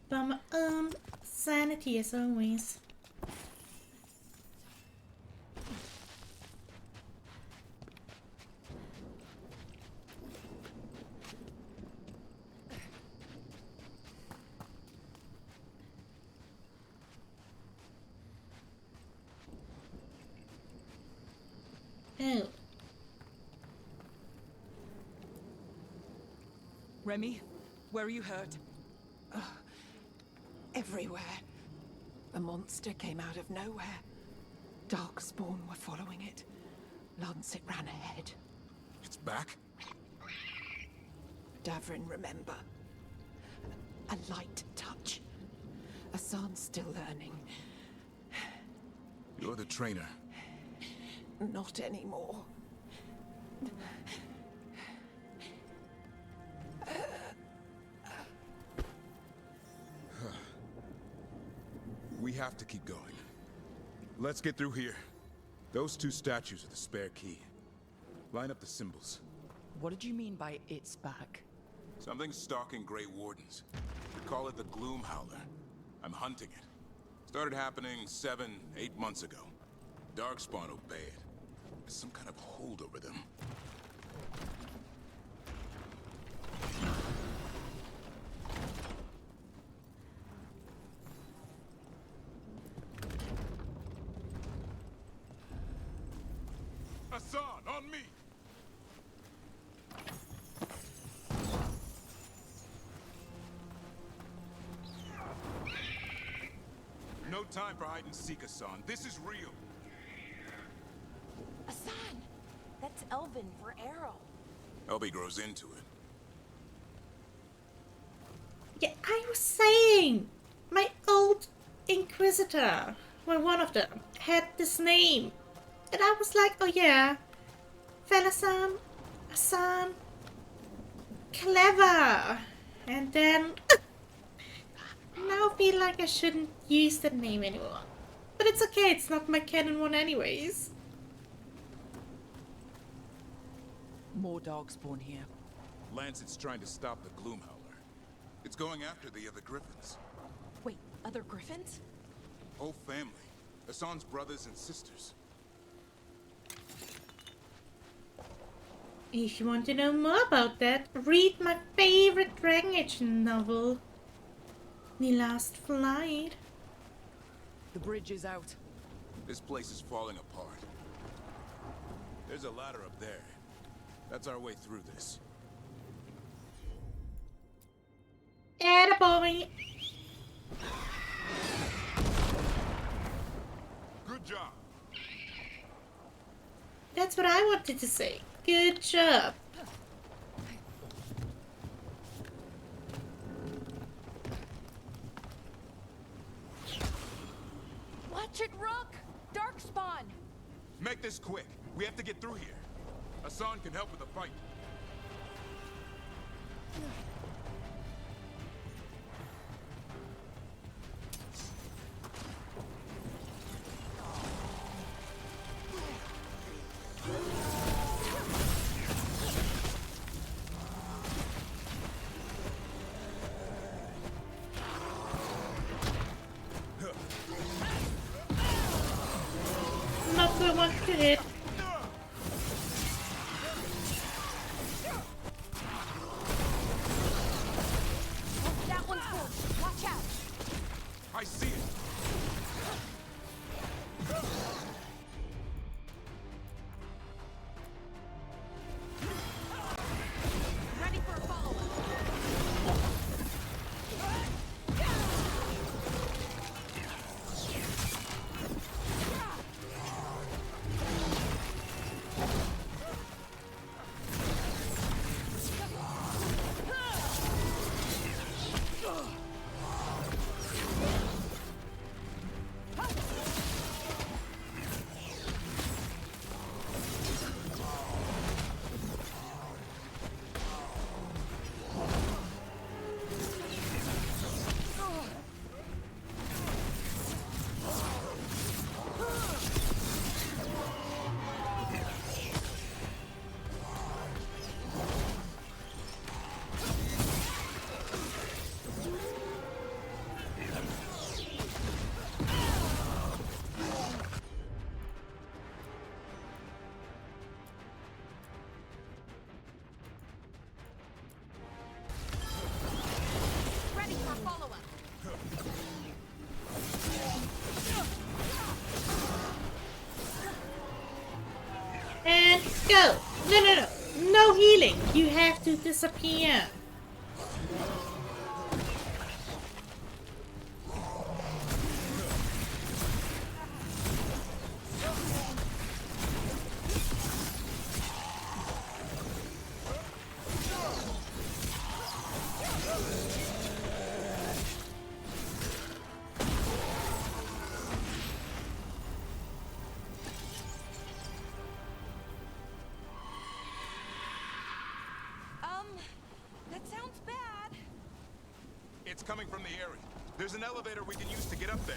For my own sanity, as always. Oh. Remy, where are you hurt? Everywhere. A monster came out of nowhere. Darkspawn were following it. Lancet ran ahead. It's back? Davrin, remember. A light touch. Hassan's still learning. You're the trainer. Not anymore. We have to keep going. Let's get through here. Those two statues are the spare key. Line up the symbols. What did you mean by it's back? Something's stalking Grey Wardens. We call it the Gloom Howler. I'm hunting it. Started happening 7, 8 months ago. Darkspawn obey it. There's some kind of hold over them. Hassan, on me! No time for hide and seek, Hassan. This is real. Hassan! That's Elven for arrow. Elby grows into it. Yeah, I was saying! My old Inquisitor, well, one of them, had this name. And I was like, oh yeah, Felasan, Hassan, clever. And then, now I feel like I shouldn't use that name anymore. But it's okay, it's not my canon one anyways. More Darkspawn here. Lancet's trying to stop the Gloomhowler. It's going after the other Griffins. Wait, other Griffins? Whole family. Hassan's brothers and sisters. If you want to know more about that, read my favorite Dragon Age novel, The Last Flight. The bridge is out. This place is falling apart. There's a ladder up there. That's our way through this. Attaboy! Good job. That's what I wanted to say. Good job. Watch it, Rook! Darkspawn! Make this quick. We have to get through here. Hassan can help with the fight. Not the one to hit. That one's full. Watch out! I see it. Ready for a follow-up. Ready for a follow-up. And go! No, no, no! No healing! You have to disappear! That sounds bad. It's coming from the area. There's an elevator we can use to get up there.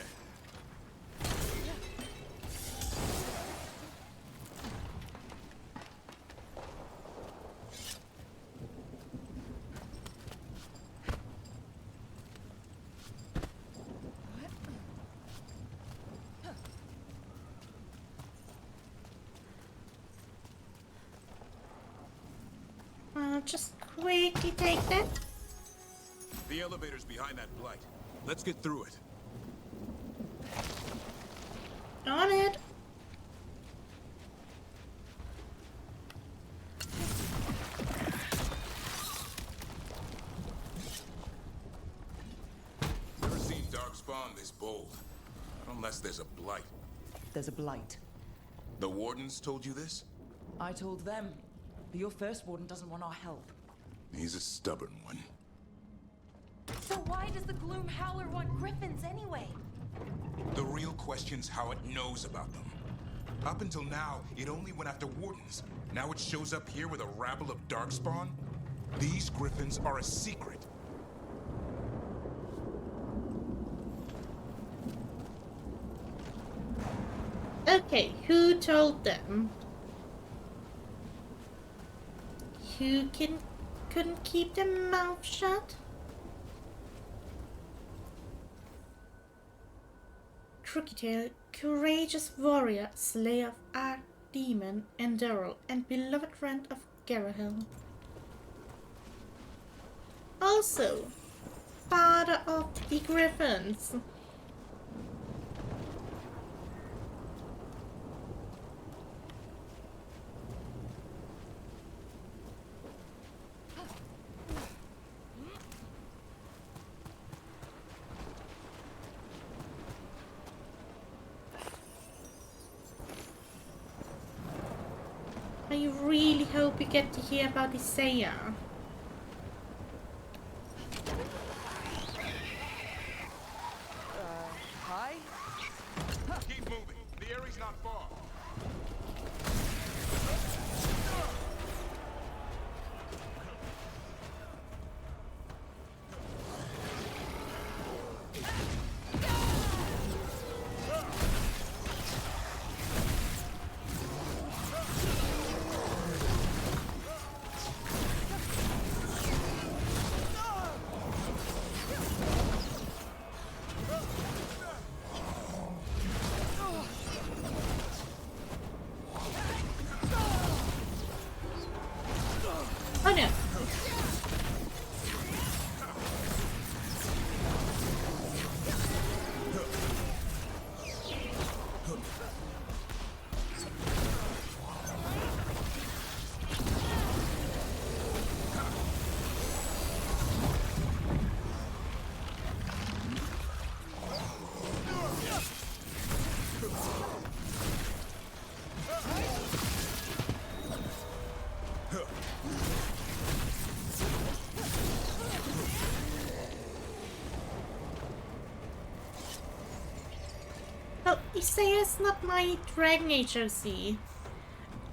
I'll just quickly take that. The elevator's behind that blight. Let's get through it. On it. Never seen Darkspawn this bold. Not unless there's a blight. There's a blight. The Wardens told you this? I told them. But your first warden doesn't want our help. He's a stubborn one. So why does the Gloomhowler want Griffins anyway? The real question's how it knows about them. Up until now, it only went after Wardens. Now it shows up here with a rabble of Darkspawn? These Griffins are a secret. Okay, who told them? who couldn't keep their mouth shut? Crookitail, courageous warrior, slayer of Archdemon and Daryl, and beloved friend of Garahel. Also, father of the Griffins. I really hope we get to hear about Isaiah. Hi? Keep moving. The area's not far. Oh no. Oh, Isaiah's not my Dragon Age OC.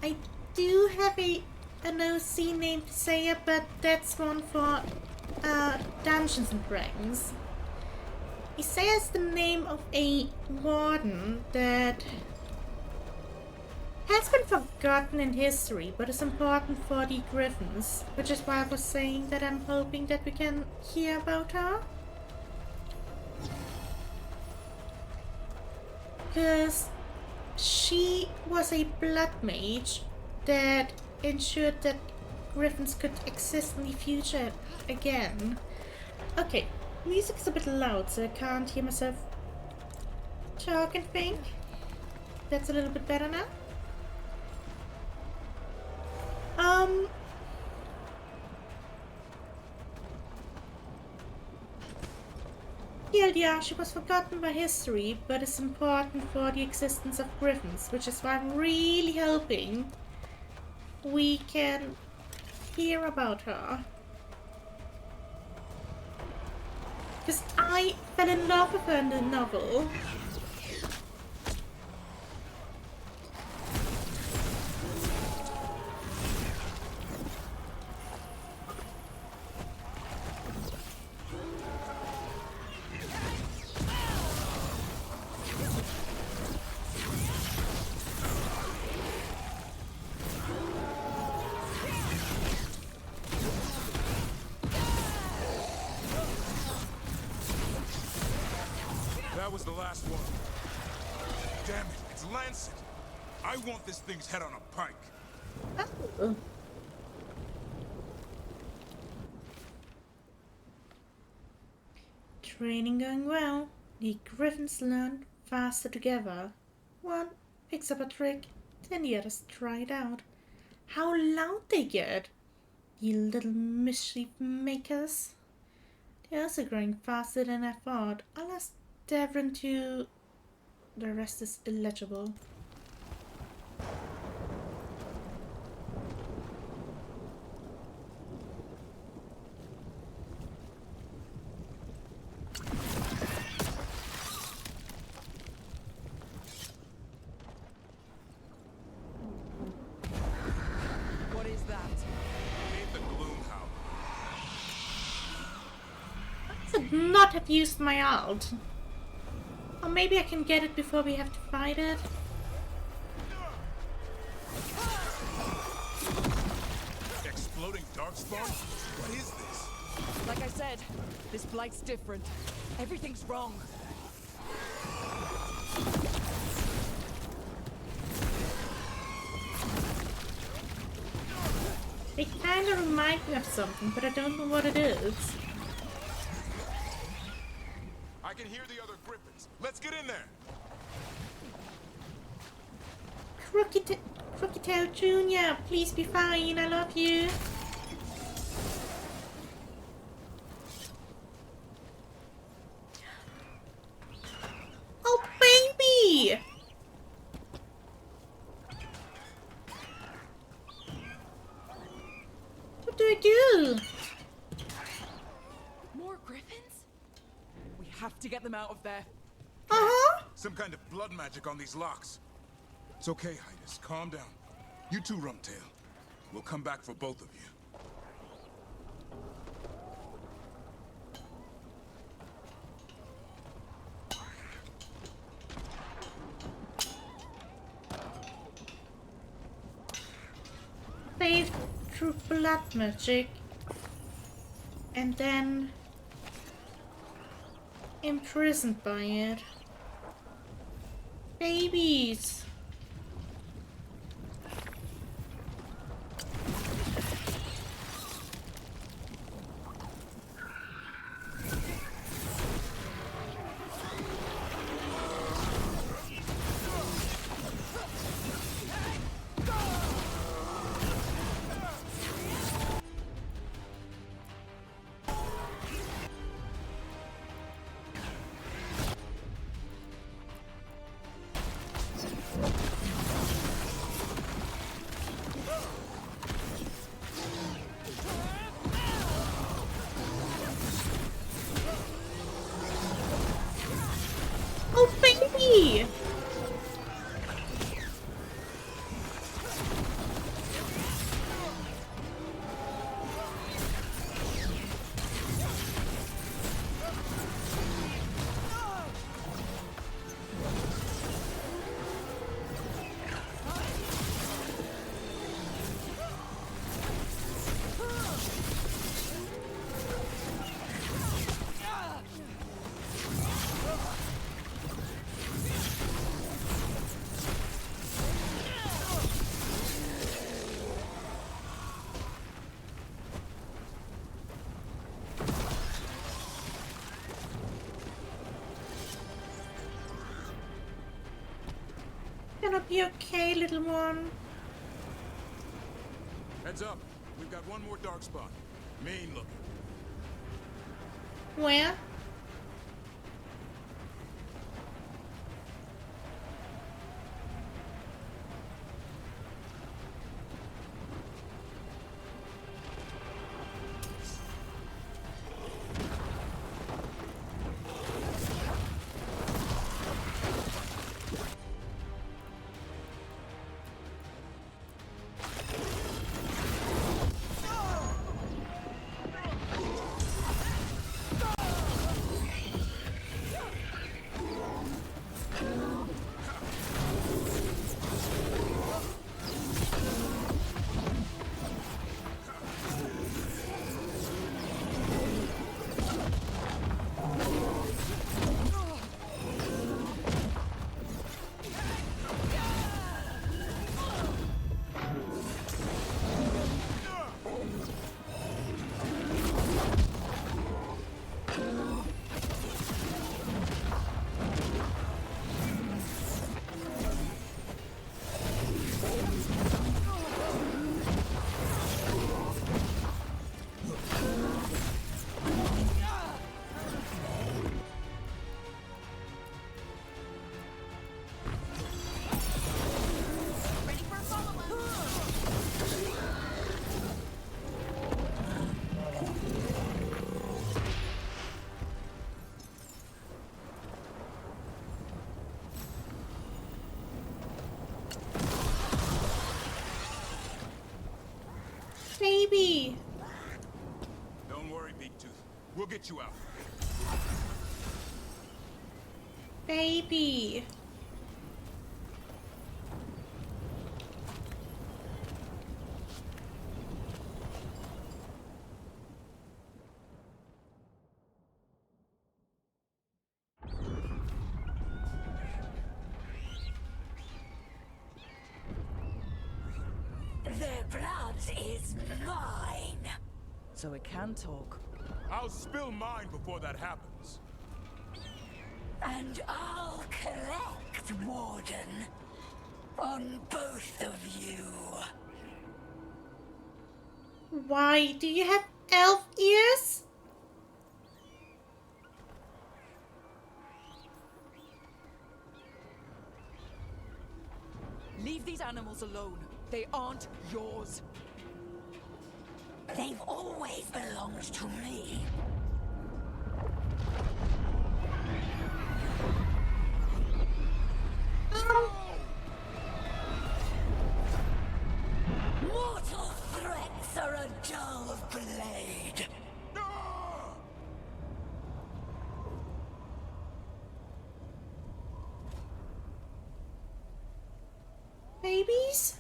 I do have an OC named Isaiah, but that's one for Dungeons and Dragons. Isaiah is the name of a warden that has been forgotten in history, but is important for the Griffins, which is why I was saying that I'm hoping that we can hear about her. Because she was a blood mage that ensured that Griffins could exist in the future again. Okay, music's a bit loud, so I can't hear myself talk and think. That's a little bit better now. Yeah, she was forgotten by history, but is important for the existence of Griffins, which is why I'm really hoping we can hear about her. Because I fell in love with her in the novel. That was the last one. Damn it, it's Lancet. I want this thing's head on a pike. Oh. Training going well. The Griffins learn faster together. One picks up a trick, then the others try it out. How loud they get! You little mischief makers. They're also growing faster than I thought. I'll ask Devon to... The rest is illegible. What is that? Need the gloom howler. I should not have used my ult. Or maybe I can get it before we have to fight it. Explode Floating darkspawn? What is this? Like I said, this blight's different. Everything's wrong. They kind of remind me of something, but I don't know what it is. I can hear the other griffins. Let's get in there. Crooked Tail Jr., please be fine. I love you. Oh, baby! What do I do? More griffins? We have to get them out of there. Uh-huh. Some kind of blood magic on these locks. It's okay, Highness. Calm down. You too, Rumtail. We'll come back for both of you. Faith through blood magic. And then imprisoned by it. Babies. Oh, baby! Gonna be okay, little one. Heads up. We've got one more darkspawn. Mean looking. Where? Baby! Don't worry, Big Tooth. We'll get you out. Baby! Their blood is mine. So it can talk. I'll spill mine before that happens. And I'll collect, Warden. On both of you. Why do you have elf ears? Leave these animals alone. They aren't yours. They've always belonged to me. Mortal threats are a dull blade. Babies?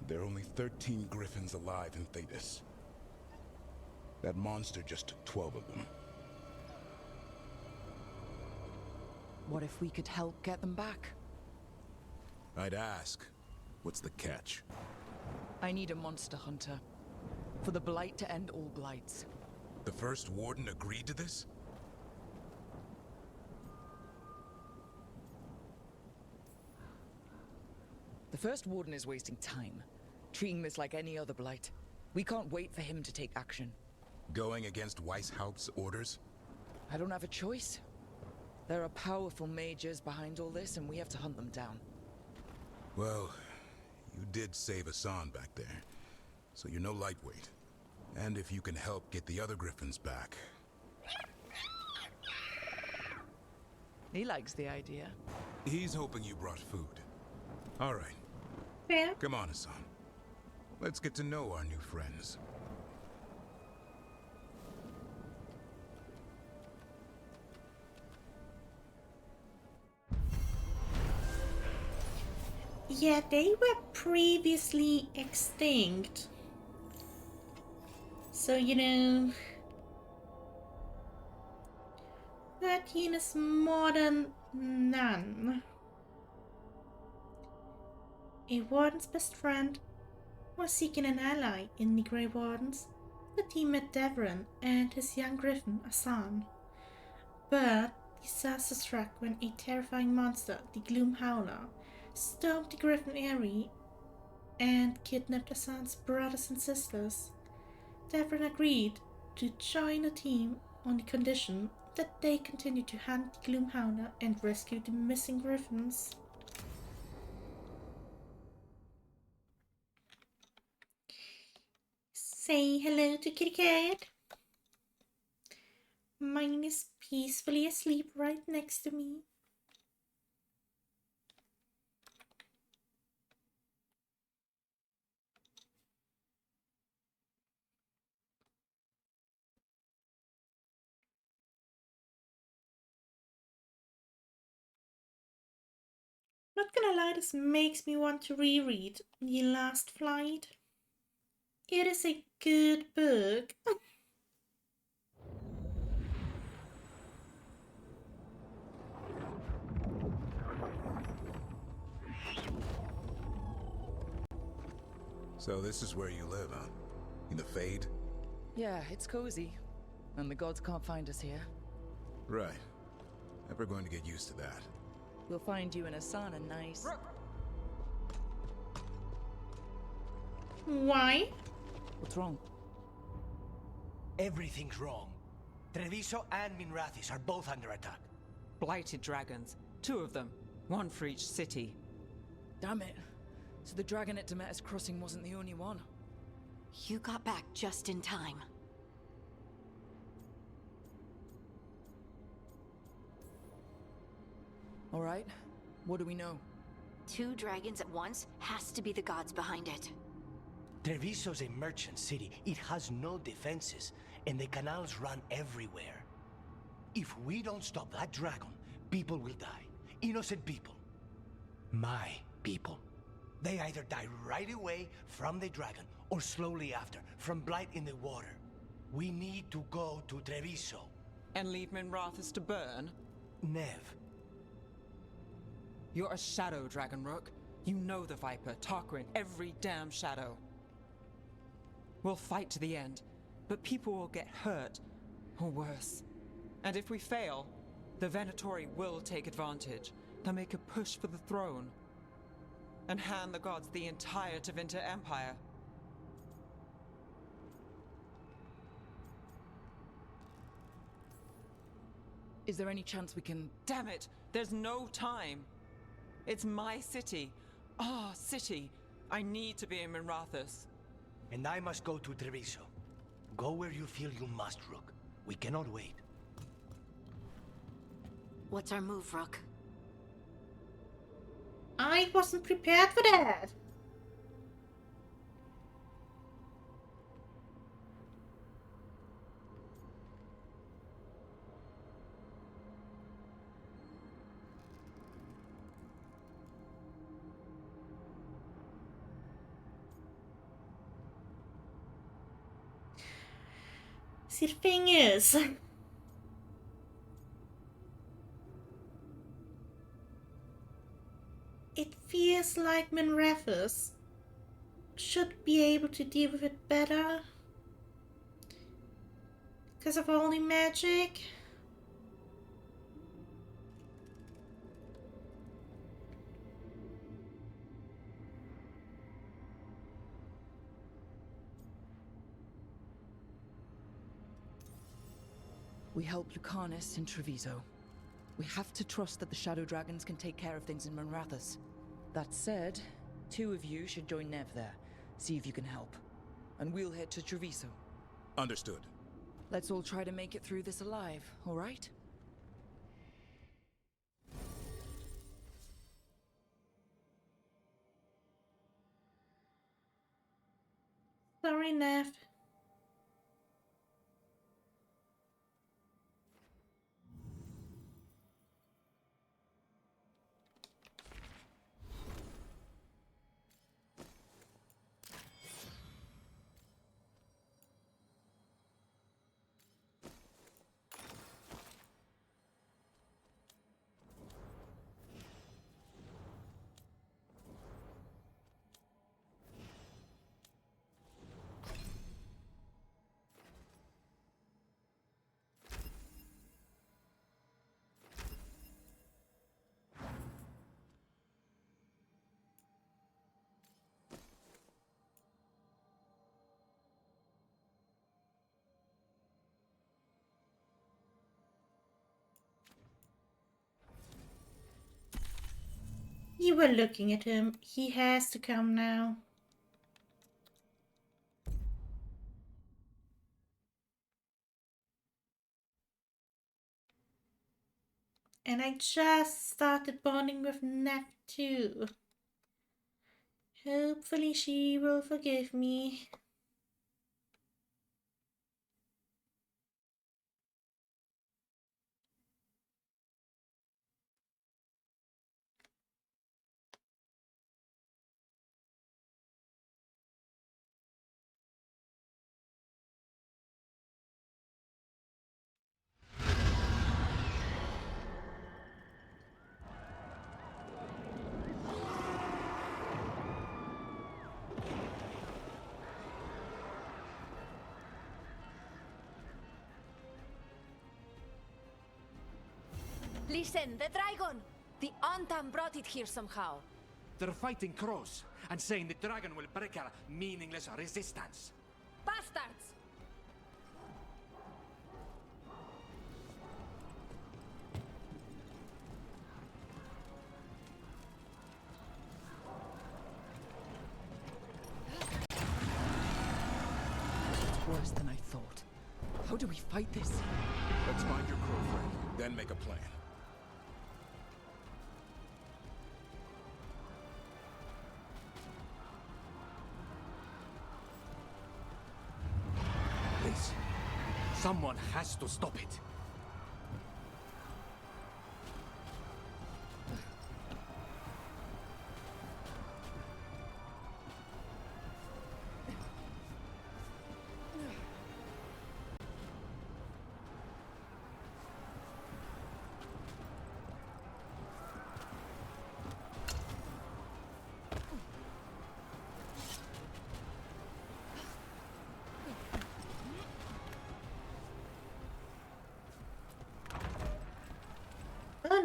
There are only 13 griffins alive in Thetis. That monster just took 12 of them. What if we could help get them back? I'd ask, what's the catch? I need a monster hunter. For the Blight to end all blights. The first warden agreed to this? The first warden is wasting time, treating this like any other blight. We can't wait for him to take action. Going against Weishaupt's orders? I don't have a choice. There are powerful mages behind all this, and we have to hunt them down. Well, you did save Hassan back there, so you're no lightweight. And if you can help get the other griffins back... He likes the idea. He's hoping you brought food. All right. Yeah. Come on, Hassan. Let's get to know our new friends. Yeah, they were previously extinct. So, you know... 13 is more than none. A warden's best friend was seeking an ally in the Grey Wardens. The team met Đragon and his young griffin, Hassan. But disaster struck when a terrifying monster, the Gloom Howler, stormed the Griffin Eyrie and kidnapped Hassan's brothers and sisters. Đragon agreed to join the team on the condition that they continue to hunt the Gloom Howler and rescue the missing griffins. Say hello to Kitty Cat. Mine is peacefully asleep right next to me. Not gonna lie, this makes me want to reread The Last Flight. It is a good book. So this is where you live, huh? In the Fade? Yeah, it's cozy. And the gods can't find us here. Right. Never going to get used to that. We'll find you and Hassan a nice... Why? What's wrong? Everything's wrong. Treviso and Minrathis are both under attack. Blighted dragons. 2 of them. 1 for each city. Damn it. So the dragon at Demeter's Crossing wasn't the only one. You got back just in time. All right. What do we know? 2 dragons at once has to be the gods behind it. Treviso's a merchant city. It has no defenses, and the canals run everywhere. If we don't stop that dragon, people will die. Innocent people. My people. They either die right away from the dragon, or slowly after, from blight in the water. We need to go to Treviso. And leave Minrathous to burn? Nev. You're a shadow, Dragon Rook. You know the Viper, Tarquin, every damn shadow. We'll fight to the end, but people will get hurt, or worse. And if we fail, the Venatori will take advantage. They'll make a push for the throne, and hand the gods the entire Tevinter Empire. Is there any chance we can... Damn it! There's no time! It's my city. Our city. I need to be in Minrathous. And I must go to Treviso. Go where you feel you must, Rook. We cannot wait. What's our move, Rook? I wasn't prepared for that. See, the thing is, it feels like Minrathous should be able to deal with it better because of all the magic. We help Lucanus in Treviso. We have to trust that the Shadow Dragons can take care of things in Minrathous. That said, 2 of you should join Nev there. See if you can help. And we'll head to Treviso. Understood. Let's all try to make it through this alive, all right? Sorry, Nev. You were looking at him. He has to come now. And I just started bonding with Nev too. Hopefully she will forgive me. Listen, the Dragon! The Antam brought it here somehow. They're fighting crows and saying the dragon will break our meaningless resistance. Bastards! It's worse than I thought. How do we fight this? Let's find your crow friend, then make a plan. Please. Someone has to stop it.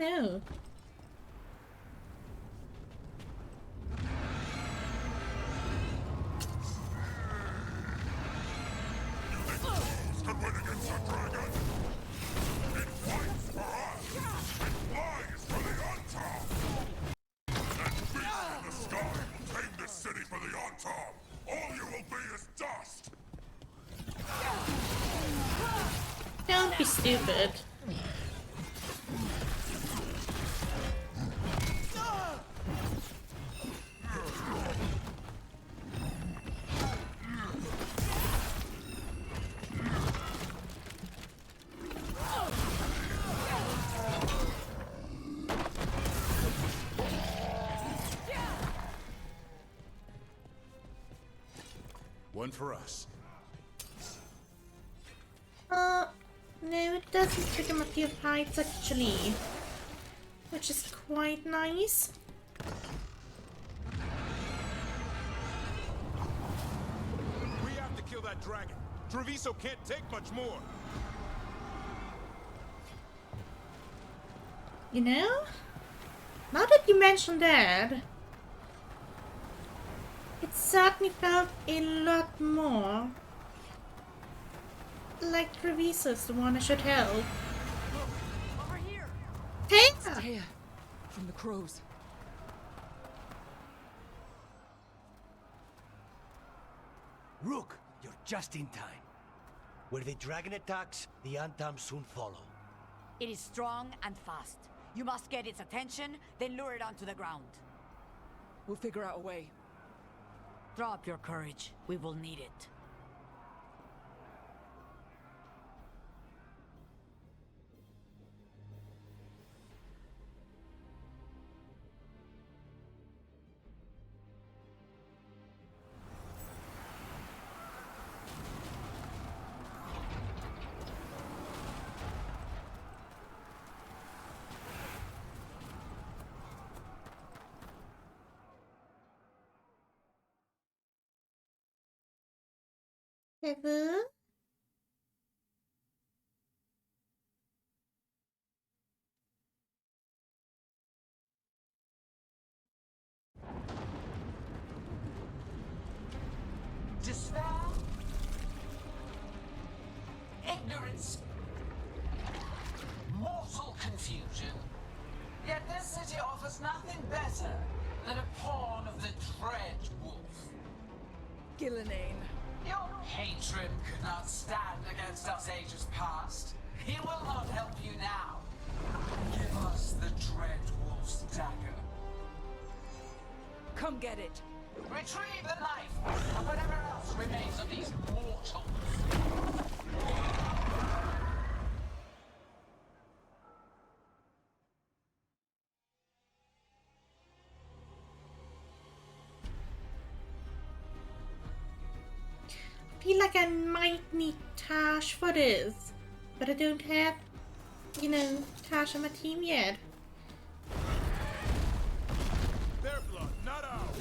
know. Can win against a dragon. It fights for us. It flies for the Antam. That beast in the sky will tame this city for the Antam. All you will be is dust. Don't be stupid. One for us. No, it doesn't trigger my fear of heights actually, which is quite nice. We have to kill that dragon. Treviso can't take much more. You know, now that you mentioned that, it certainly felt a lot more like Treviso's the one I should help. Over here. Hey! Taya, from the crows. Rook, you're just in time. Where the dragon attacks, the Antam soon follow. It is strong and fast. You must get its attention, then lure it onto the ground. We'll figure out a way. Drop your courage. We will need it. Ever? Despair, ignorance, mortal confusion. Yet this city offers nothing better than a pawn of the Dread Wolf. Gillenane. Your hatred could not stand against us ages past. He will not help you now. Give us the Dread Wolf's dagger. Come get it. Retrieve the knife and whatever else remains of these mortals. I feel like I might need Tash for this, but I don't have, you know, Tash on my team yet. Their blood, not ours.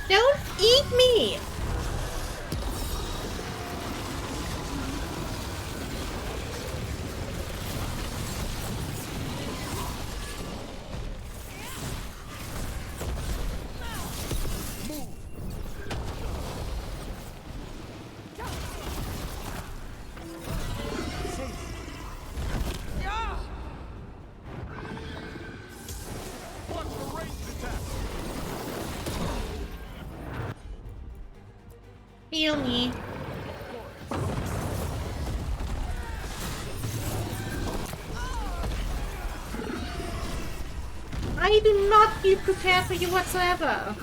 Don't eat me! Heal me. I do not feel prepared for you whatsoever.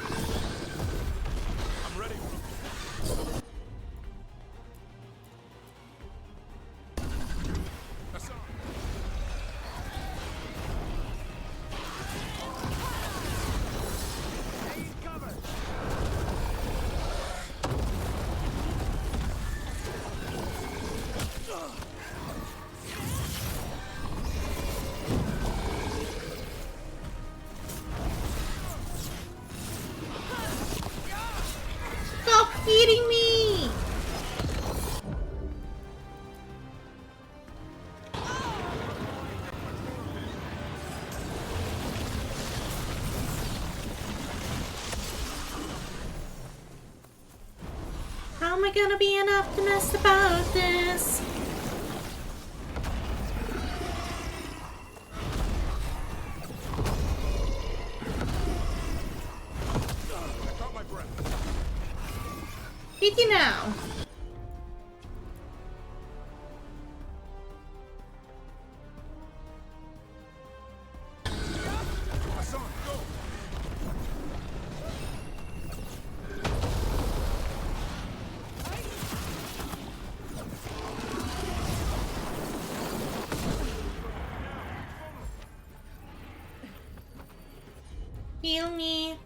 I'm ready. kidding me? How am I gonna be an optimist about this? Did you know? Heal me.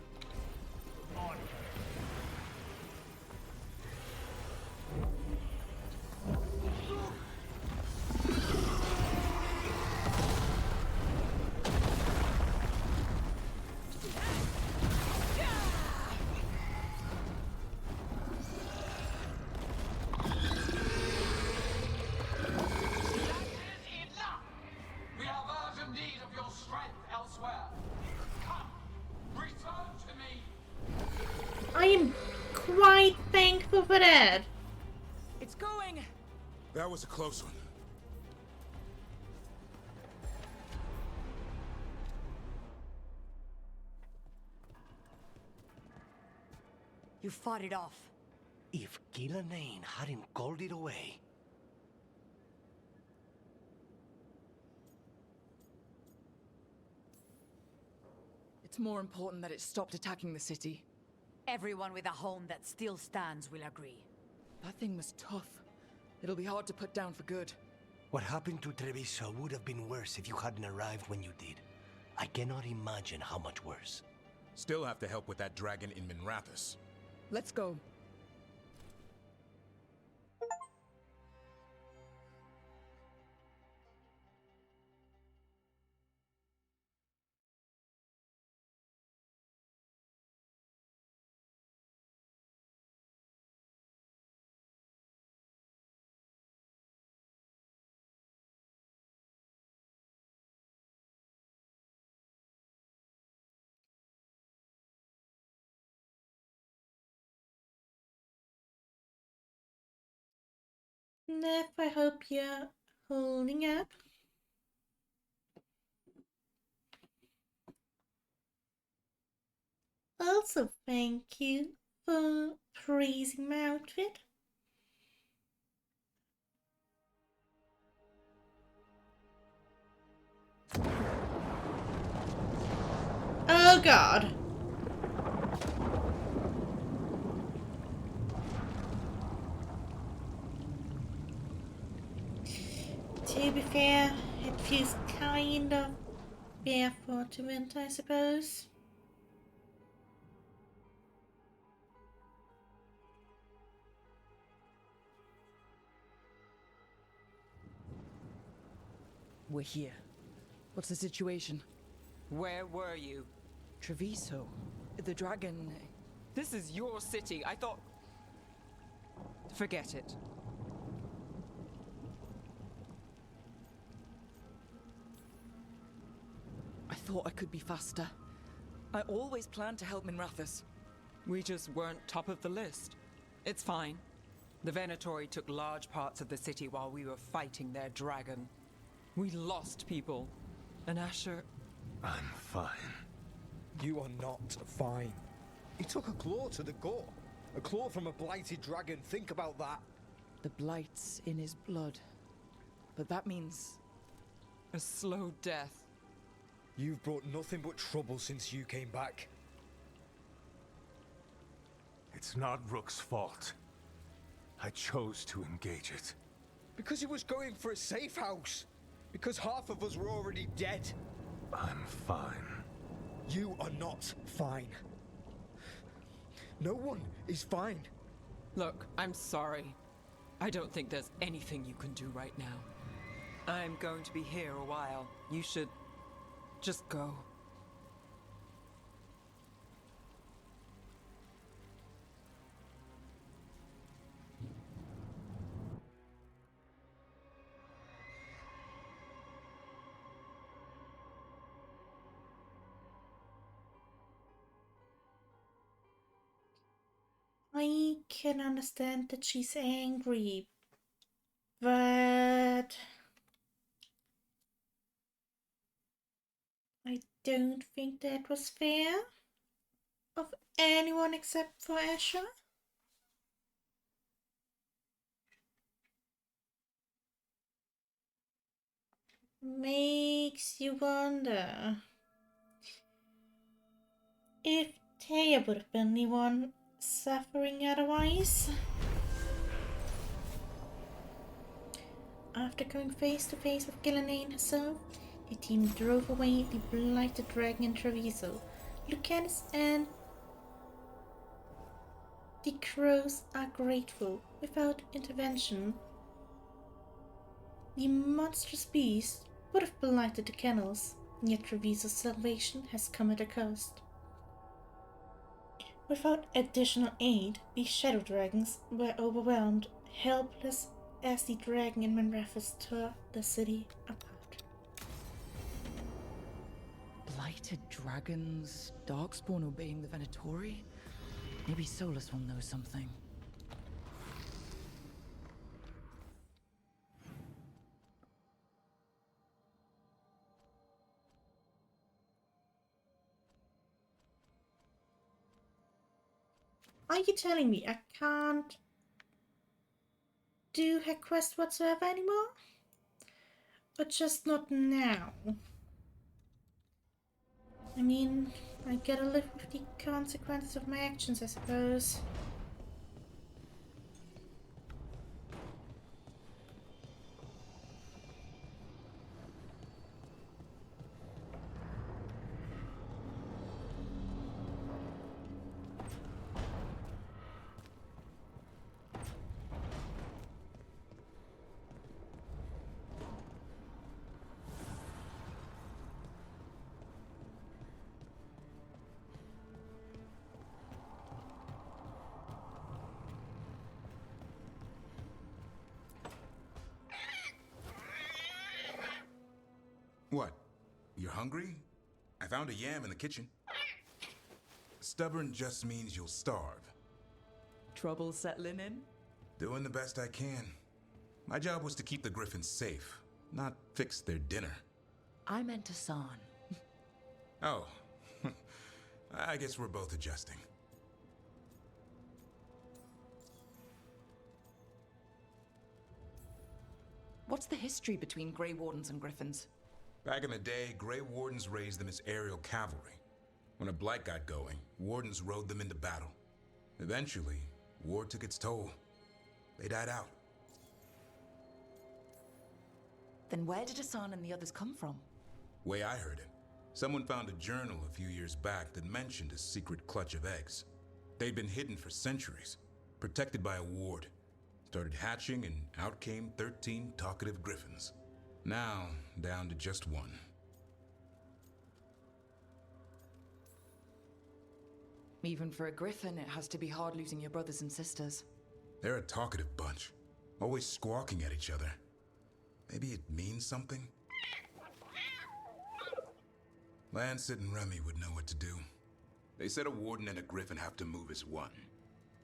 We have urgent need of your strength elsewhere. Come, return to me. I am quite thankful for that. It's going! That was a close one. You fought it off. If Gillenane hadn't called it away. It's more important that it stopped attacking the city. Everyone with a home that still stands will agree. That thing was tough. It'll be hard to put down for good. What happened to Treviso would have been worse if you hadn't arrived when you did. I cannot imagine how much worse. Still have to help with that dragon in Minrathous. Let's go. Neff, I hope you're holding up. Also, thank you for praising my outfit. Oh God. To be fair, it feels kind of barefoot event, I suppose. We're here. What's the situation? Where were you? Treviso. The dragon... This is your city. I thought... Forget it. I thought I could be faster. I always planned to help Minrathous. We just weren't top of the list. It's fine. The Venatori took large parts of the city while we were fighting their dragon. We lost people. And Asher... I'm fine. You are not fine. He took a claw to the gut. A claw from a blighted dragon. Think about that. The blight's in his blood. But that means... a slow death. You've brought nothing but trouble since you came back. It's not Rook's fault. I chose to engage it. Because he was going for a safe house. Because half of us were already dead. I'm fine. You are not fine. No one is fine. Look, I'm sorry. I don't think there's anything you can do right now. I'm going to be here a while. You should just go. I can understand that she's angry, but I don't think that was fair of anyone except for Asher. Makes you wonder if Taya would have been the one suffering otherwise. After coming face to face with Gillenane herself, the team drove away the blighted dragon in Treviso. Lucanus and the crows are grateful. Without intervention, the monstrous beast would have blighted the kennels, yet Treviso's salvation has come at a cost. Without additional aid, the shadow dragons were overwhelmed, helpless as the dragon in Manrathus tore the city apart. Blighted dragons, Darkspawn obeying the Venatori? Maybe Solus will know something. Are you telling me I can't do her quest whatsoever anymore? But just not now. I mean, I gotta live with the consequences of my actions, I suppose. What? You're hungry? I found a yam in the kitchen. Stubborn just means you'll starve. Trouble settling in? Doing the best I can. My job was to keep the Griffins safe, not fix their dinner. I meant Hassan. Oh. I guess we're both adjusting. What's the history between Grey Wardens and Griffins? Back in the day, Grey Wardens raised them as aerial cavalry. When a blight got going, Wardens rode them into battle. Eventually, war took its toll. They died out. Then where did Hassan and the others come from? Way I heard it, someone found a journal a few years back that mentioned a secret clutch of eggs. They'd been hidden for centuries, protected by a ward. Started hatching and out came 13 talkative griffins. Now, down to just one. Even for a griffin, it has to be hard losing your brothers and sisters. They're a talkative bunch, always squawking at each other. Maybe it means something? Lancet and Remy would know what to do. They said a warden and a griffin have to move as one.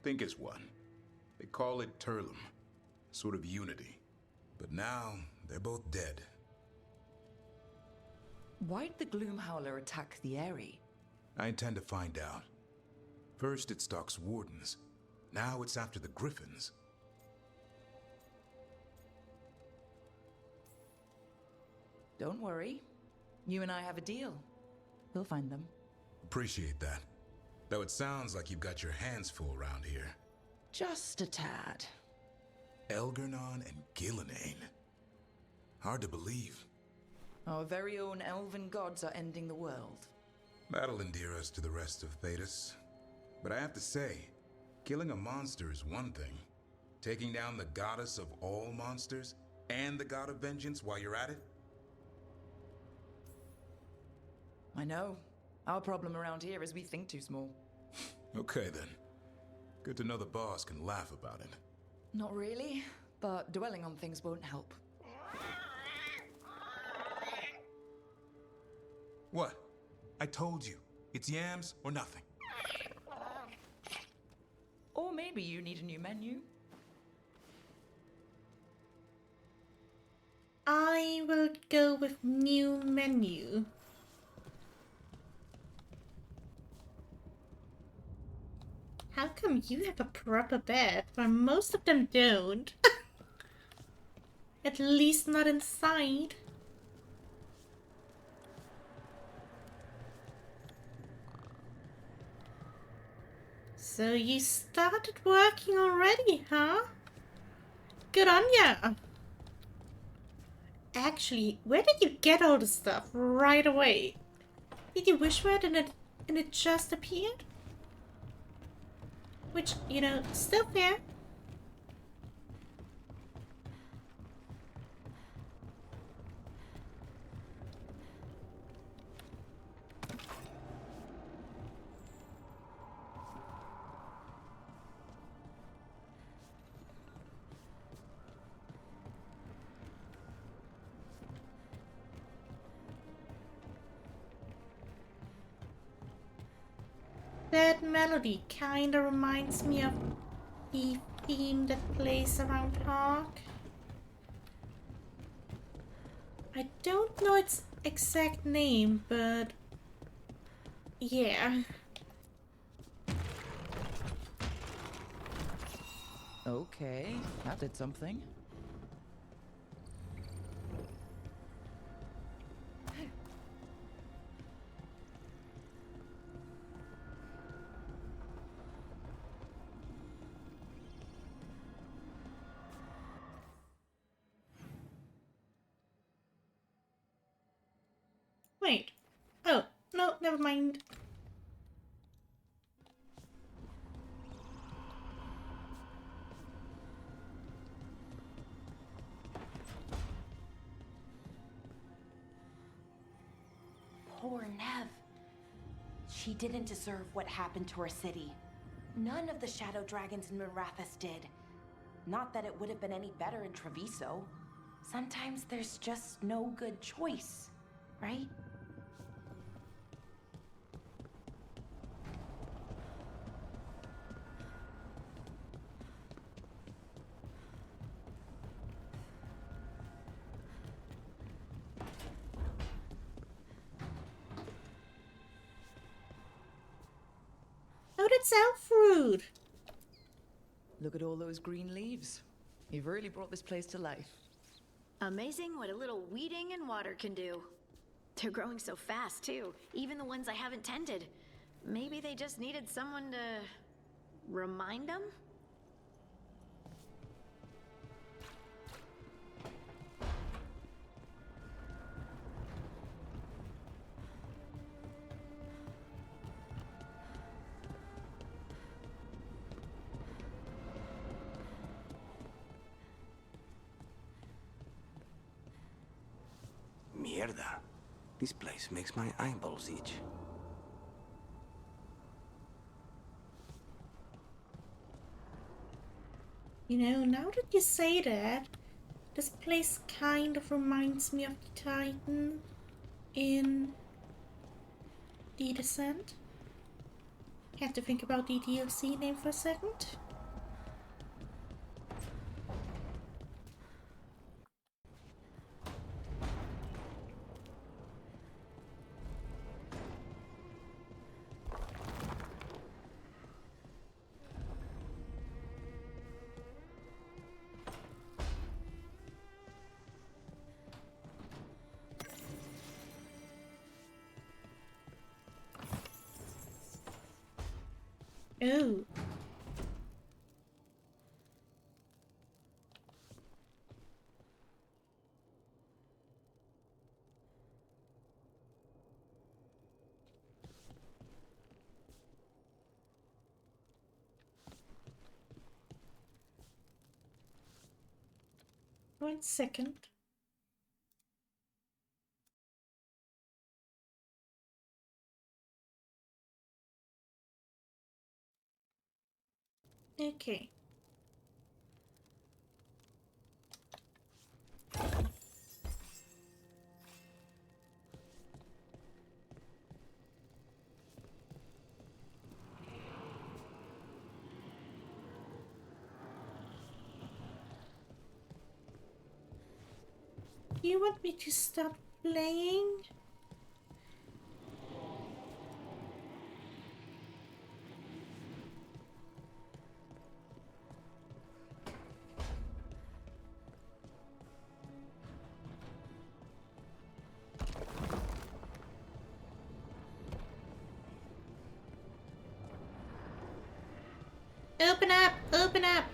Think as one. They call it Turlum, sort of unity. But now, they're both dead. Why'd the Gloomhowler attack the Eyrie? I intend to find out. First it stalks wardens. Now it's after the griffins. Don't worry. You and I have a deal. We'll find them. Appreciate that. Though it sounds like you've got your hands full around here. Just a tad. Elgernon and Gillenane. Hard to believe. Our very own elven gods are ending the world. That'll endear us to the rest of Thedas. But I have to say, killing a monster is one thing. Taking down the goddess of all monsters and the god of vengeance while you're at it? I know. Our problem around here is we think too small. Okay then. Good to know the boss can laugh about it. Not really, but dwelling on things won't help. What? I told you. It's yams or nothing. Or maybe Maybe you need a new menu. I will go with new menu. How come you have a proper bed while most of them don't? At least not inside. So you started working already, huh? Good on ya! Actually, where did you get all the stuff right away? Did you wish for it and it just appeared? Which, you know, still fair. That melody kinda reminds me of the theme that plays around Ark. I don't know its exact name, but yeah. Okay, that did something. Wait. Oh, no, never mind. Poor Nev. She didn't deserve what happened to her city. None of the shadow dragons in Marathas did. Not that it would have been any better in Treviso. Sometimes there's just no good choice, right? Oh, that's elf rude. Look at all those green leaves. You've really brought this place to life. Amazing what a little weeding and water can do. They're growing so fast, too. Even the ones I haven't tended. Maybe they just needed someone to remind them? Mierda. This place makes my eyeballs itch. You know, now that you say that, this place kind of reminds me of the Titan in The Descent. Had to think about the DLC name for a second. Oh. One second. Okay. You want me to stop playing? Open up! Open up!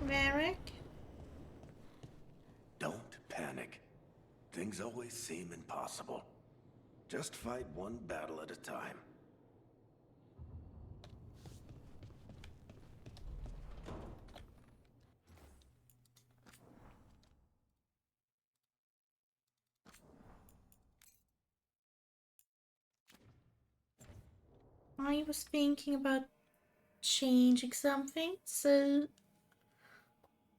Varric? Don't panic. Things always seem impossible. Just fight one battle at a time. I was thinking about changing something, so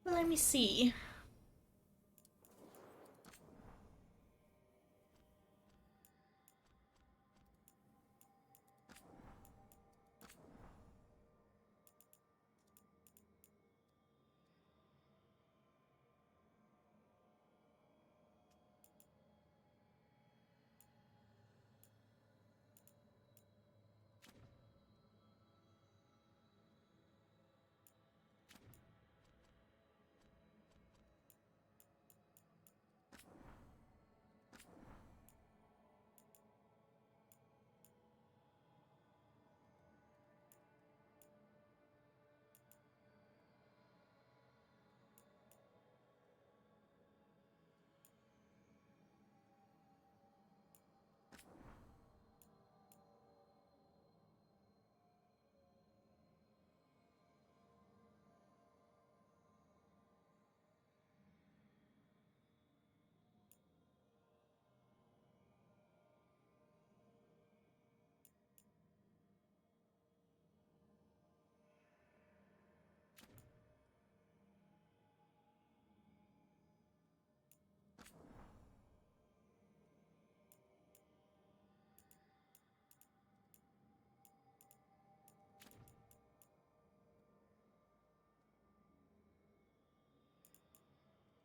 let me see.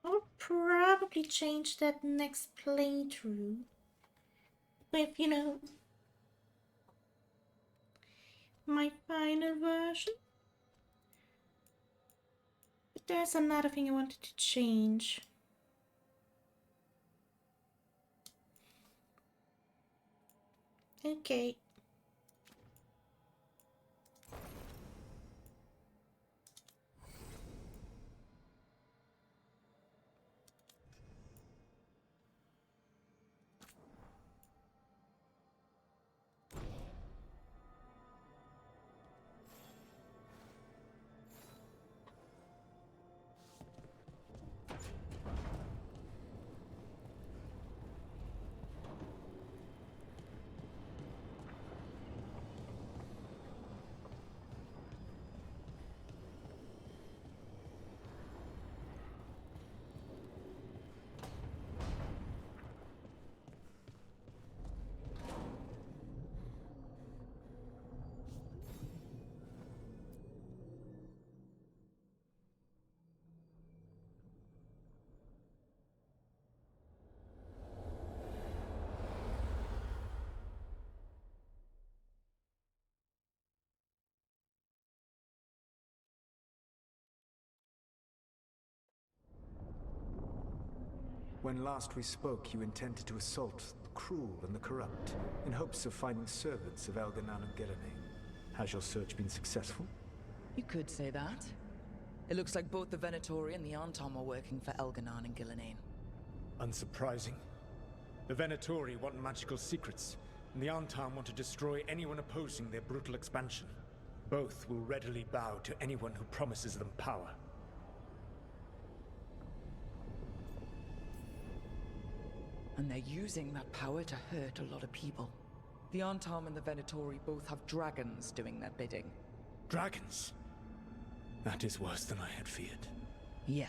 I'll probably change that next playthrough with, you know, my final version. But there's another thing I wanted to change. Okay. When last we spoke, you intended to assault the cruel and the corrupt, in hopes of finding servants of Elganan and Gillenane. Has your search been successful? You could say that. It looks like both the Venatori and the Anton are working for Elganan and Gillenane. Unsurprising. The Venatori want magical secrets, and the Anton want to destroy anyone opposing their brutal expansion. Both will readily bow to anyone who promises them power. And they're using that power to hurt a lot of people. The Antam and the Venatori both have dragons doing their bidding. Dragons? That is worse than I had feared. Yeah.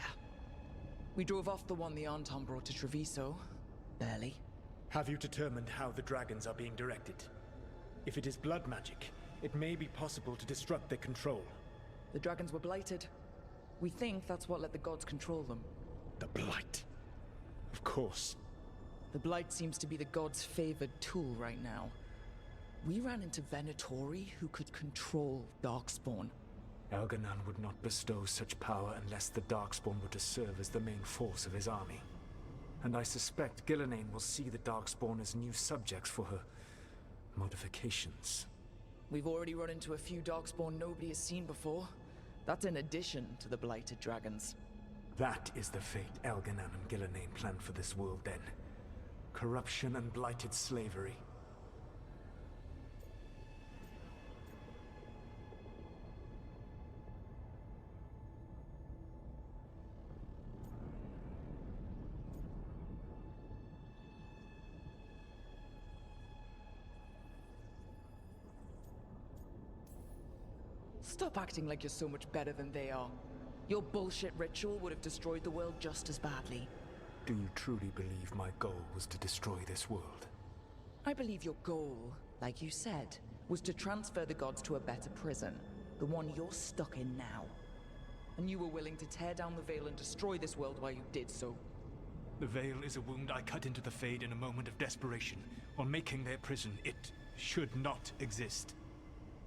We drove off the one the Anton brought to Treviso. Barely. Have you determined how the dragons are being directed? If it is blood magic, it may be possible to disrupt their control. The dragons were blighted. We think that's what let the gods control them. The Blight. Of course. The Blight seems to be the gods' favored tool right now. We ran into Venatori, who could control Darkspawn. Elganon would not bestow such power unless the Darkspawn were to serve as the main force of his army. And I suspect Gillenane will see the Darkspawn as new subjects for her modifications. We've already run into a few Darkspawn nobody has seen before. That's in addition to the blighted dragons. That is the fate Elganon and Gillenane planned for this world then. Corruption and blighted slavery. Stop acting like you're so much better than they are. Your bullshit ritual would have destroyed the world just as badly. Do you truly believe my goal was to destroy this world? I believe your goal, like you said, was to transfer the gods to a better prison. The one you're stuck in now. And you were willing to tear down the veil and destroy this world while you did so. The veil is a wound I cut into the Fade in a moment of desperation, while making their prison. It should not exist.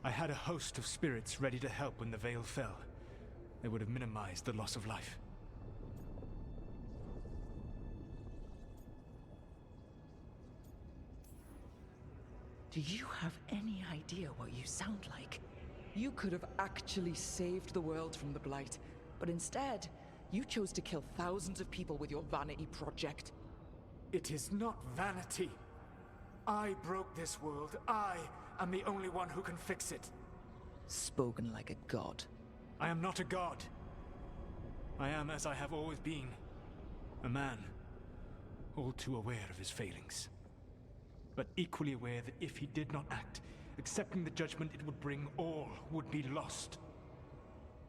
I had a host of spirits ready to help when the veil fell. They would have minimized the loss of life. Do you have any idea what you sound like? You could have actually saved the world from the Blight, but instead, you chose to kill thousands of people with your vanity project. It is not vanity. I broke this world. I am the only one who can fix it. Spoken like a god. I am not a god. I am as I have always been. A man. All too aware of his failings. But equally aware that if he did not act, accepting the judgment it would bring, all would be lost.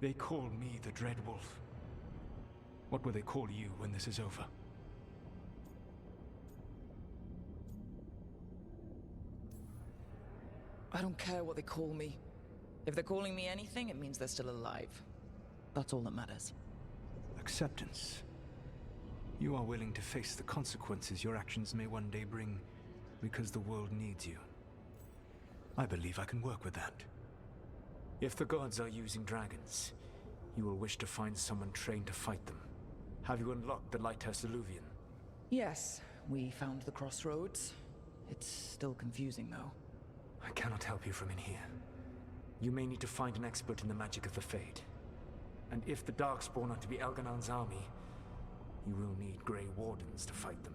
They call me the Dread Wolf. What will they call you when this is over? I don't care what they call me. If they're calling me anything, it means they're still alive. That's all that matters. Acceptance. You are willing to face the consequences your actions may one day bring because the world needs you. I believe I can work with that. If the gods are using dragons, you will wish to find someone trained to fight them. Have you unlocked the Lighthouse Illuvian? Yes, we found the crossroads. It's still confusing, though. I cannot help you from in here. You may need to find an expert in the magic of the Fade. And if the Darkspawn are to be Elganon's army, you will need Grey Wardens to fight them.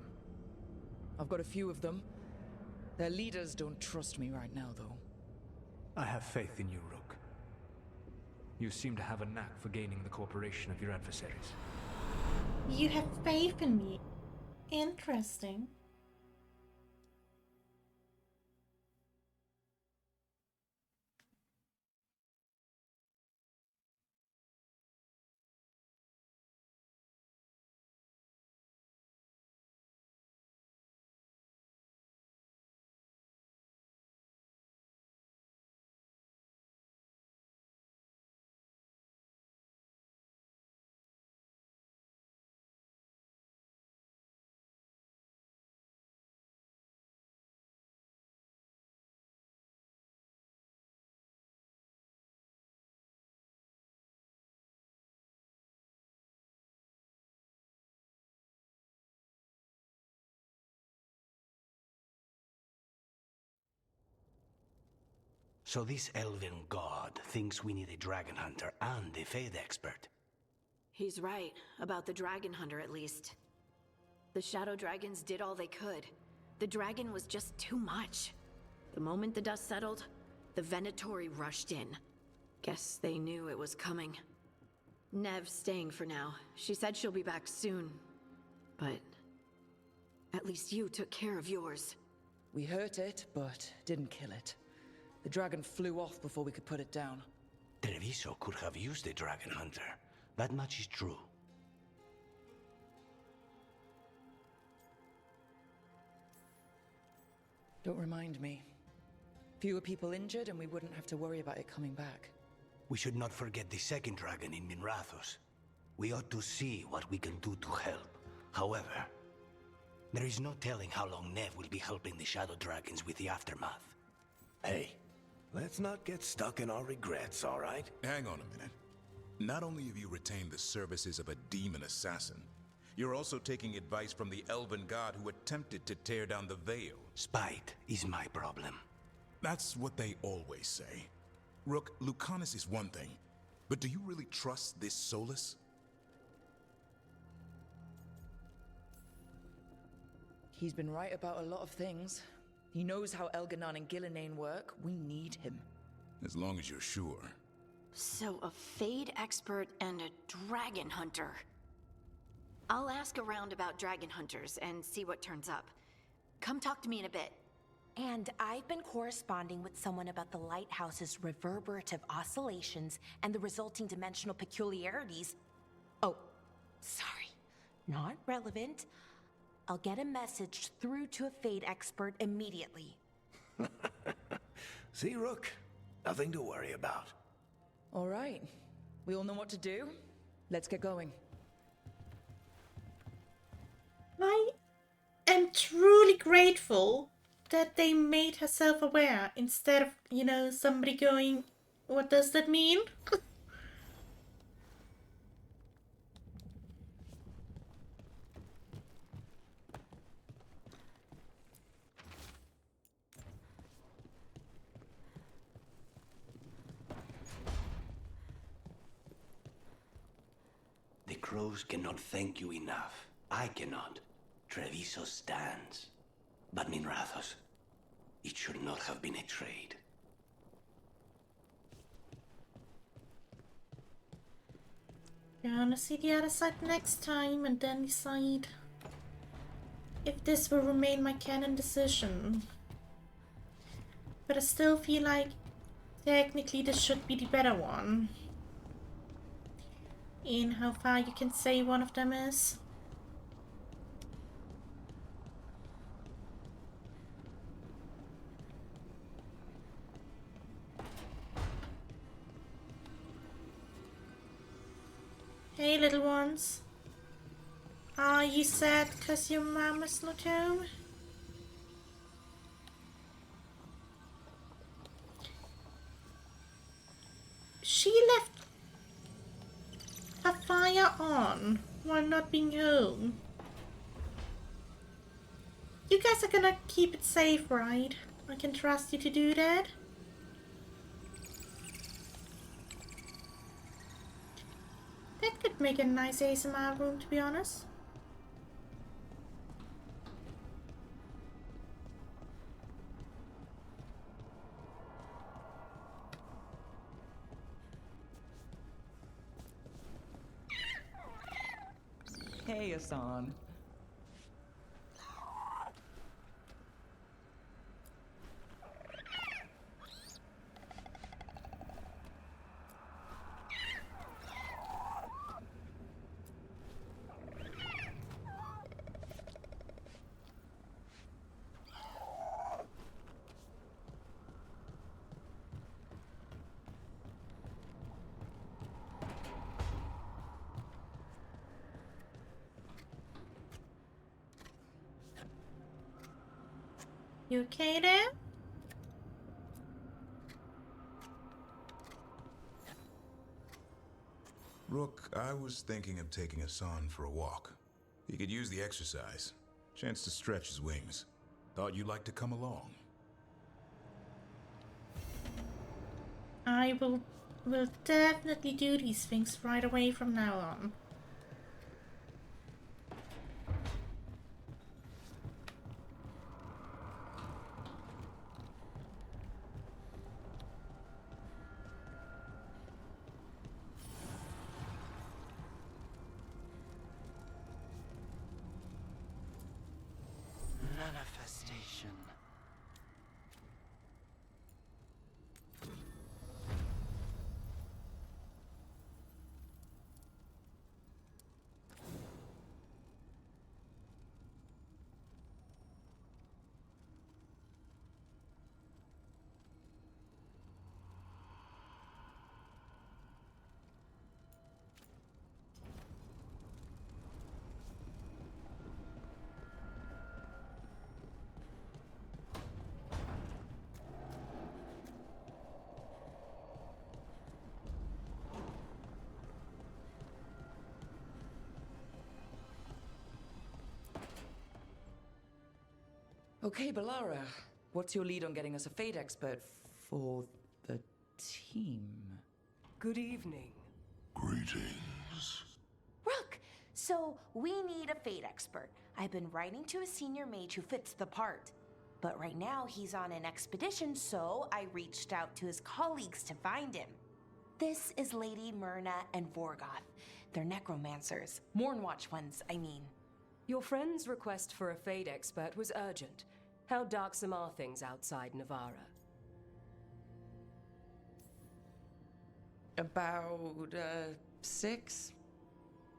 I've got a few of them. Their leaders don't trust me right now, though. I have faith in you, Rook. You seem to have a knack for gaining the cooperation of your adversaries. You have faith in me. Interesting. So this elven god thinks we need a dragon hunter and a Fade expert. He's right, about the dragon hunter at least. The shadow dragons did all they could. The dragon was just too much. The moment the dust settled, the Venatori rushed in. Guess they knew it was coming. Nev's staying for now. She said she'll be back soon. But at least you took care of yours. We hurt it, but didn't kill it. The dragon flew off before we could put it down. Treviso could have used the Dragon Hunter. That much is true. Don't remind me. Fewer people injured and we wouldn't have to worry about it coming back. We should not forget the second dragon in Minrathos. We ought to see what we can do to help. However, there is no telling how long Nev will be helping the Shadow Dragons with the aftermath. Hey, let's not get stuck in our regrets, all right? Hang on a minute. Not only have you retained the services of a demon assassin, you're also taking advice from the elven god who attempted to tear down the Veil. Spite is my problem. That's what they always say. Rook, Lucanus is one thing, but do you really trust this Solus? He's been right about a lot of things. He knows how Elganon and Gillenane work. We need him. As long as you're sure. So, a Fade expert and a Dragon Hunter. I'll ask around about Dragon Hunters and see what turns up. Come talk to me in a bit. And I've been corresponding with someone about the lighthouse's reverberative oscillations and the resulting dimensional peculiarities. Oh, sorry. Not relevant. I'll get a message through to a Fade expert immediately. See, Rook? Nothing to worry about. All right. We all know what to do. Let's get going. I am truly grateful that they made her self-aware instead of, you know, somebody going, what does that mean? The crows cannot thank you enough. I cannot. Treviso stands. But Minrathos, it should not have been a trade. Gonna see the other side next time and then decide if this will remain my canon decision. But I still feel like technically this should be the better one. In how far you can say one of them is. Hey, little ones. Are you sad because your mama's not home? She left her fire on while not being home. You guys are gonna keep it safe, right? I can trust you to do that. That could make a nice ASMR room, to be honest. Hey, Hassan. You okay there? Rook, I was thinking of taking Hassan for a walk. He could use the exercise. Chance to stretch his wings. Thought you'd like to come along. I will definitely do these things right away from now on. Manifestation. Okay, Bellara, what's your lead on getting us a Fate expert for the team? Good evening. Greetings. Rook, so we need a fate expert. I've been writing to a senior mage who fits the part. But right now he's on an expedition, so I reached out to his colleagues to find him. This is Lady Myrna and Vorgoth. They're necromancers. Mornwatch ones, I mean. Your friend's request for a Fade expert was urgent. How darksome are things outside Navarra? About, 6?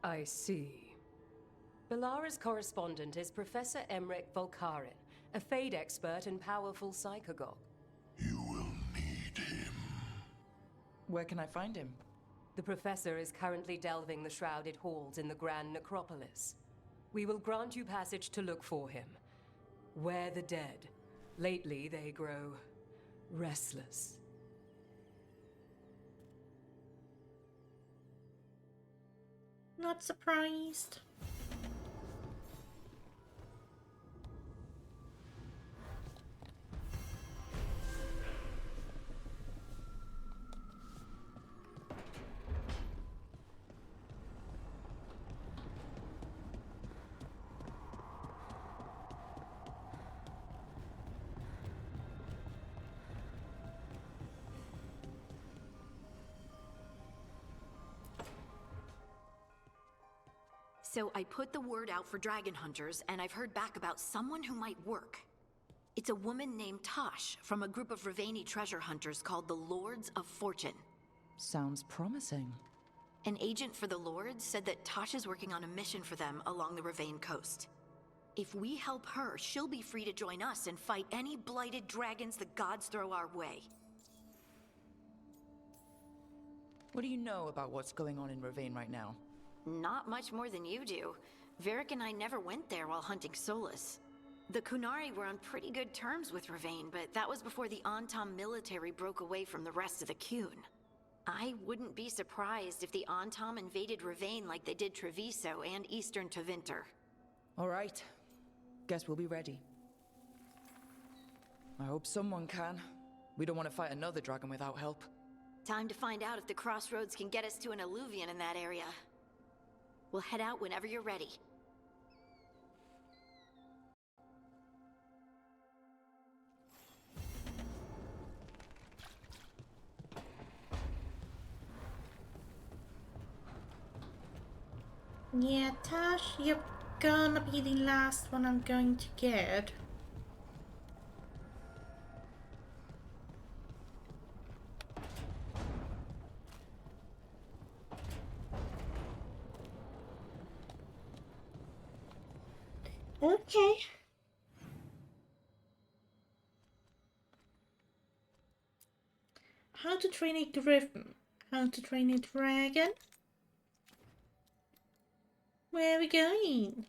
I see. Bellara's correspondent is Professor Emmerich Volkarin, a Fade expert and powerful psychagogue. Where can I find him? The Professor is currently delving the shrouded halls in the Grand Necropolis. We will grant you passage to look for him. Where the dead. Lately, they grow restless. Not surprised. So I put the word out for dragon hunters, and I've heard back about someone who might work. It's a woman named Tosh from a group of Ravani treasure hunters called the Lords of Fortune. Sounds promising. An agent for the Lords said that Tosh is working on a mission for them along the Ravane coast. If we help her, she'll be free to join us and fight any blighted dragons the gods throw our way. What do you know about what's going on in Ravane right now? Not much more than you do. Varric and I never went there while hunting Solus. The Kunari were on pretty good terms with Ravane, but that was before the Antam military broke away from the rest of the Kun. I wouldn't be surprised if the Antam invaded Ravane like they did Treviso and Eastern Tevinter. All right. Guess we'll be ready. I hope someone can. We don't want to fight another dragon without help. Time to find out if the crossroads can get us to an alluvion in that area. We'll head out whenever you're ready. Yeah, Tash, you're gonna be the last one I'm going to get. Okay. How to train a griffin? How to train a dragon? Where are we going?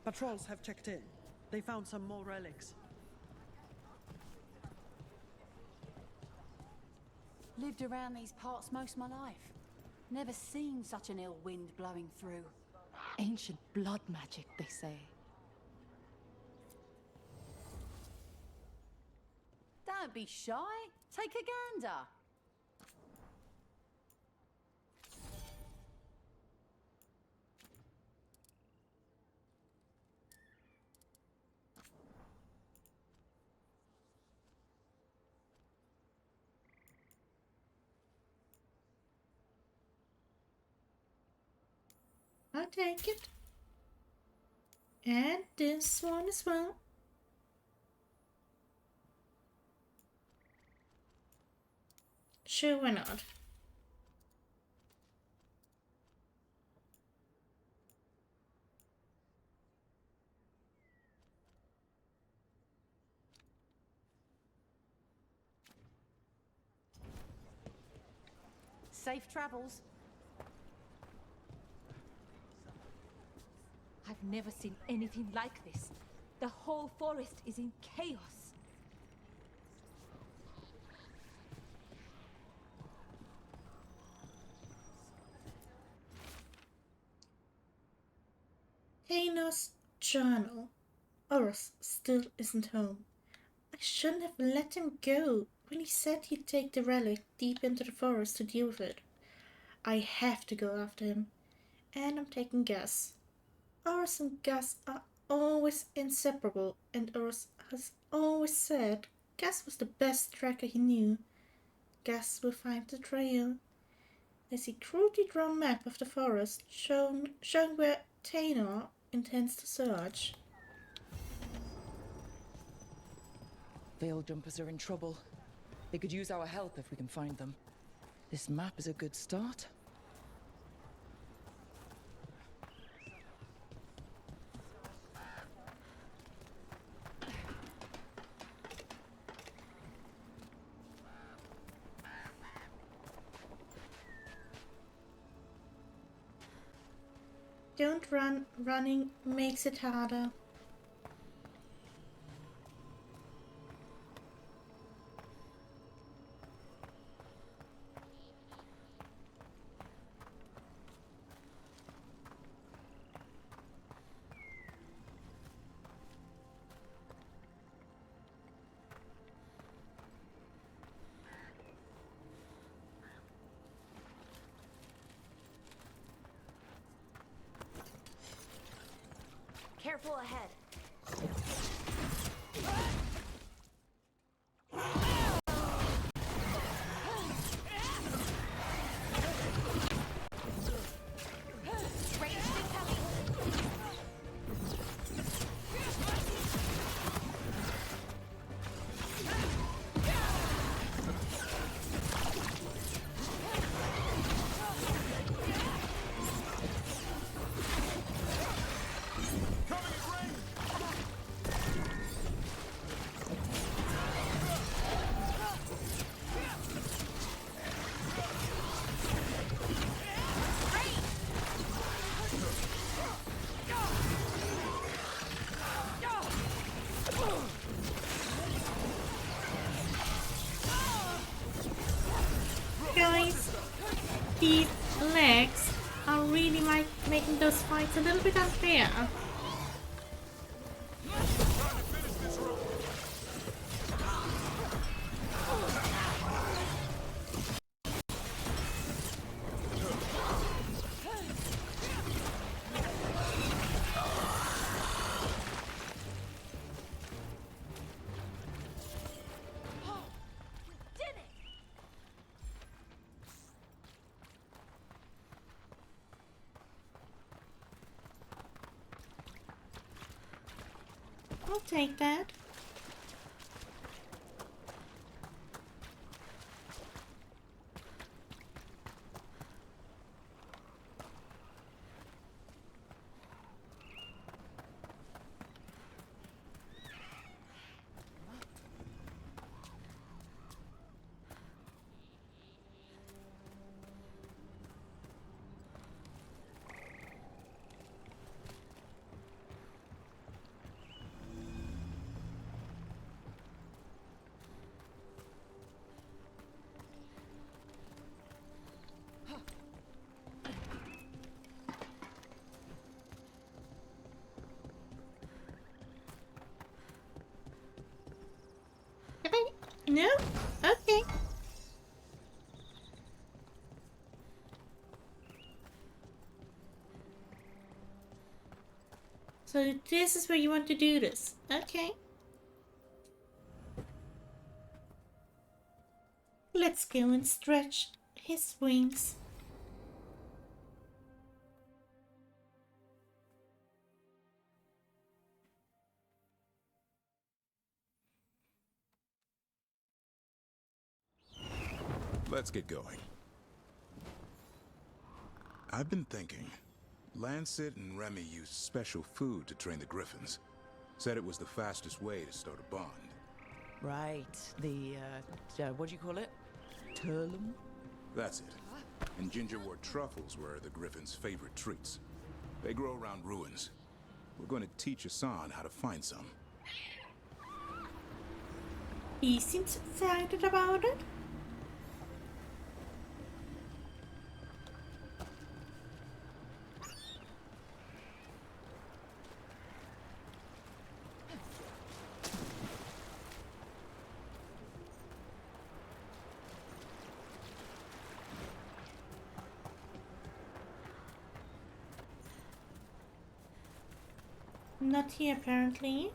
Patrols have checked in. They found some more relics. Lived around these parts most of my life. Never seen such an ill wind blowing through. Ancient blood magic, they say. Don't be shy. Take a gander. I'll take it. And this one as well. Sure, why not? Safe travels. I've never seen anything like this. The whole forest is in chaos. Thanos' journal. Oros still isn't home. I shouldn't have let him go when he said he'd take the relic deep into the forest to deal with it. I have to go after him. And I'm taking Gus. Oros and Gus are always inseparable, and Oros has always said Gus was the best tracker he knew. Gus will find the trail. I see crudely drawn map of the forest showing where Tanor intends to search. Veil Jumpers are in trouble. They could use our help if we can find them. This map is a good start. Don't run. Running makes it harder. Careful ahead. Guys, these legs are really making those fights a little bit unfair. I'll take that. Oh, okay. So this is where you want to do this. Okay. Let's go and stretch his wings. Let's get going. I've been thinking. Lancet and Remy used special food to train the Griffins. Said it was the fastest way to start a bond. Right. The, what do you call it? Turlum? That's it. And gingerwort truffles were the Griffins' favorite treats. They grow around ruins. We're going to teach Hassan how to find some. He seems excited about it. Not here, apparently.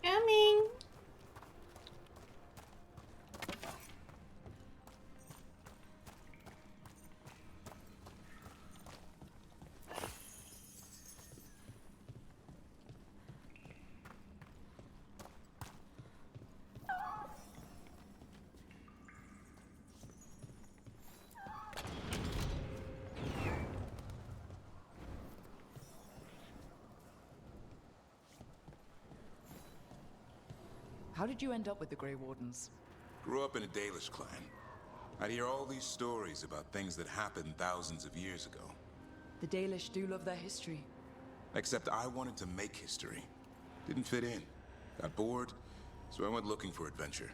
Coming. How did you end up with the Grey Wardens? Grew up in a Dalish clan. I'd hear all these stories about things that happened thousands of years ago. The Dalish do love their history. Except I wanted to make history. Didn't fit in. Got bored, so I went looking for adventure.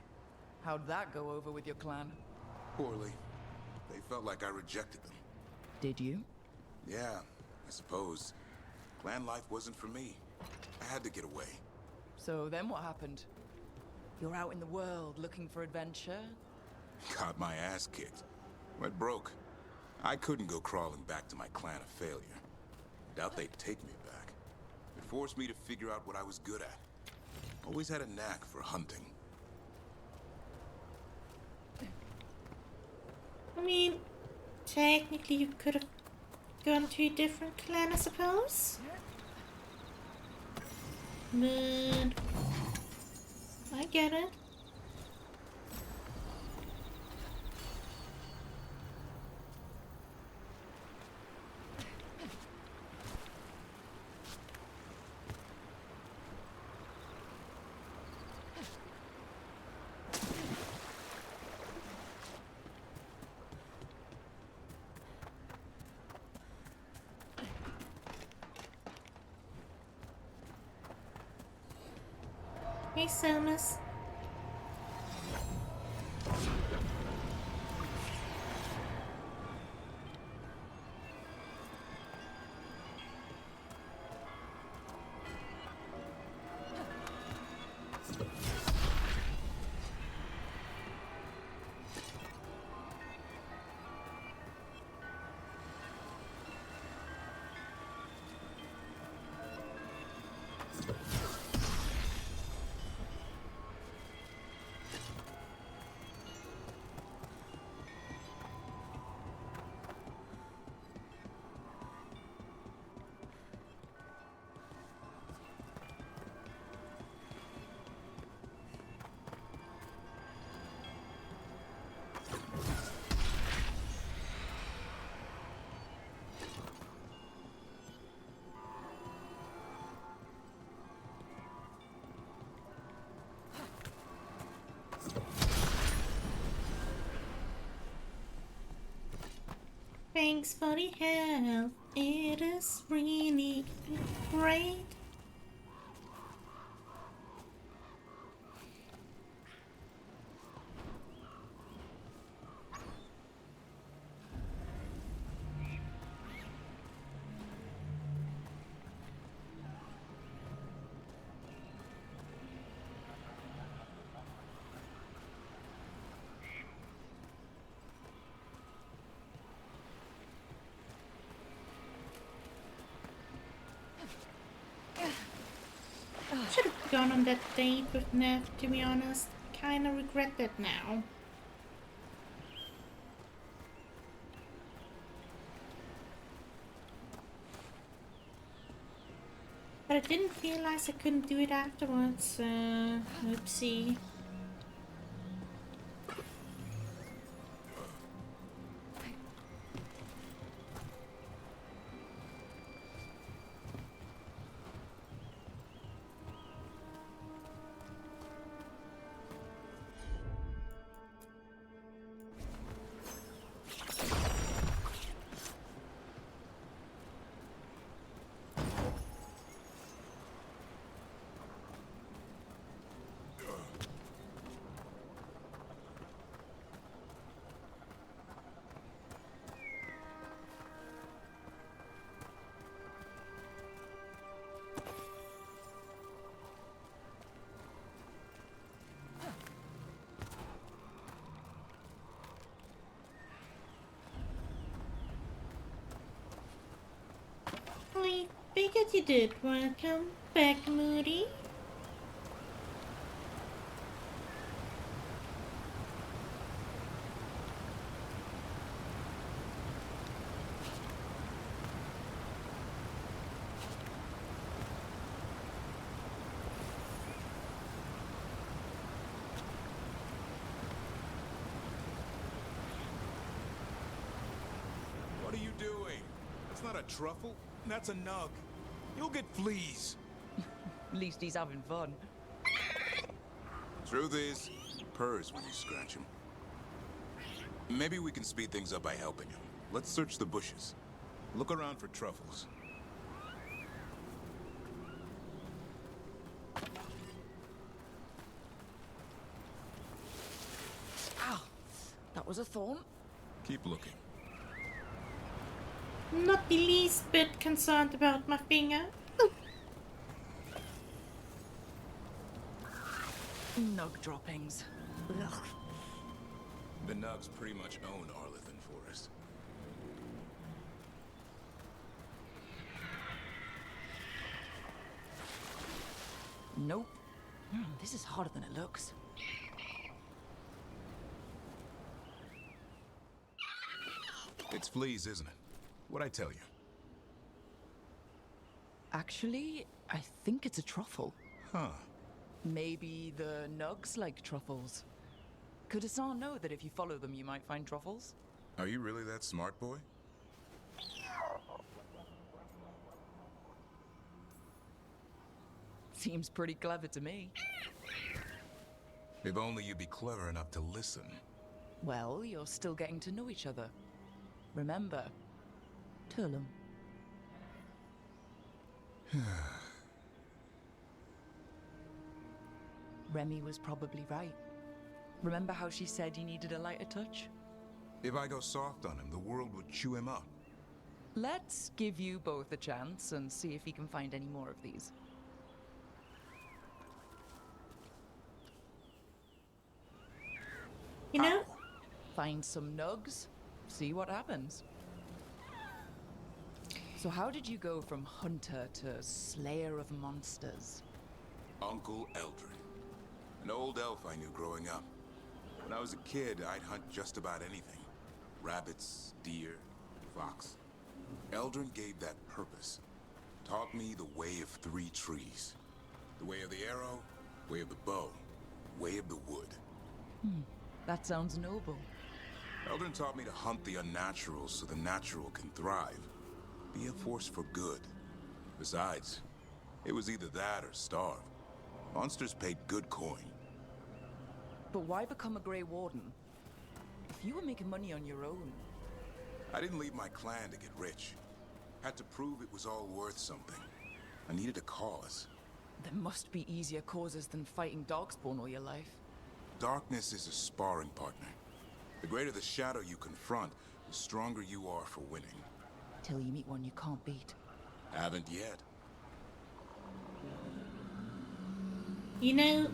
How'd that go over with your clan? Poorly. They felt like I rejected them. Did you? Yeah, I suppose. Clan life wasn't for me. I had to get away. So then what happened? You're out in the world looking for adventure? Got my ass kicked. Went broke. I couldn't go crawling back to my clan of failure. Doubt they'd take me back. It forced me to figure out what I was good at. Always had a knack for hunting. I mean, technically you could have gone to a different clan, I suppose. But I get it. Hey, Somas. Thanks for the help. It is really great. Should have gone on that date with Nev, to be honest. Kinda regret that now. But I didn't realize I couldn't do it afterwards. Oopsie. I figured you did. Welcome back, Moody. What are you doing? That's not a truffle. That's a nug. You'll get fleas. At least he's having fun. Truth is, he purrs when you scratch him. Maybe we can speed things up by helping him. Let's search the bushes. Look around for truffles. Ow! That was a thorn. Keep looking. Not the least bit concerned about my finger. Nug droppings. Ugh. The nugs pretty much own Arlithan Forest. Nope. This is harder than it looks. It's fleas, isn't it? What'd I tell you? Actually, I think it's a truffle. Huh. Maybe the nugs like truffles. Could Hassan know that if you follow them, you might find truffles? Are you really that smart, boy? Seems pretty clever to me. If only you'd be clever enough to listen. Well, you're still getting to know each other. Remember, Turlum. Remy was probably right. Remember how she said you needed a lighter touch? If I go soft on him, the world would chew him up. Let's give you both a chance and see if he can find any more of these. You know? Find some nugs, see what happens. So how did you go from hunter to slayer of monsters? Uncle Eldrin. An old elf I knew growing up. When I was a kid, I'd hunt just about anything. Rabbits, deer, fox. Eldrin gave that purpose. Taught me the way of 3 trees. The way of the arrow, way of the bow, way of the wood. That sounds noble. Eldrin taught me to hunt the unnatural so the natural can thrive. Be a force for good. Besides, it was either that or starve. Monsters paid good coin. But why become a Grey Warden? If you were making money on your own. I didn't leave my clan to get rich. Had to prove it was all worth something. I needed a cause. There must be easier causes than fighting Darkspawn all your life. Darkness is a sparring partner. The greater the shadow you confront, the stronger you are for winning. Till you meet one you can't beat. Haven't yet. You know,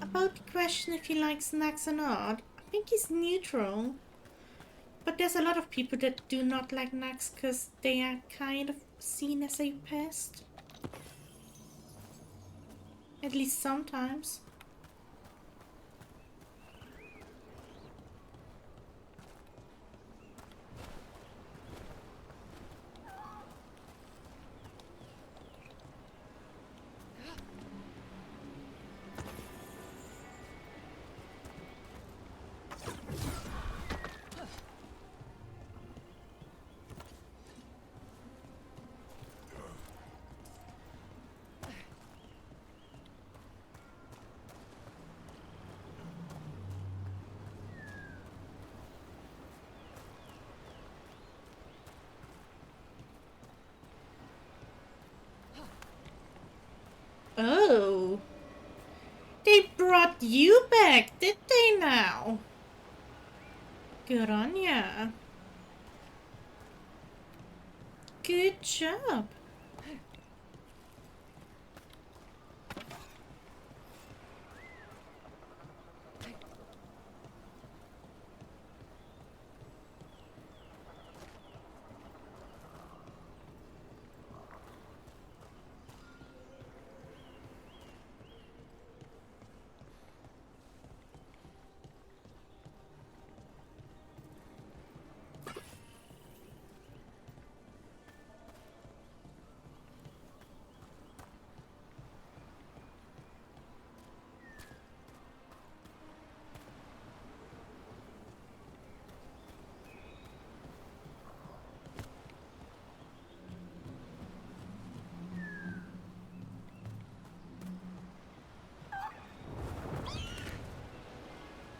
about the question if he likes Nax or not, I think he's neutral. But there's a lot of people that do not like Nax because they are kind of seen as a pest. At least sometimes. Oh, they brought you back, did they now? Good on ya. Good job.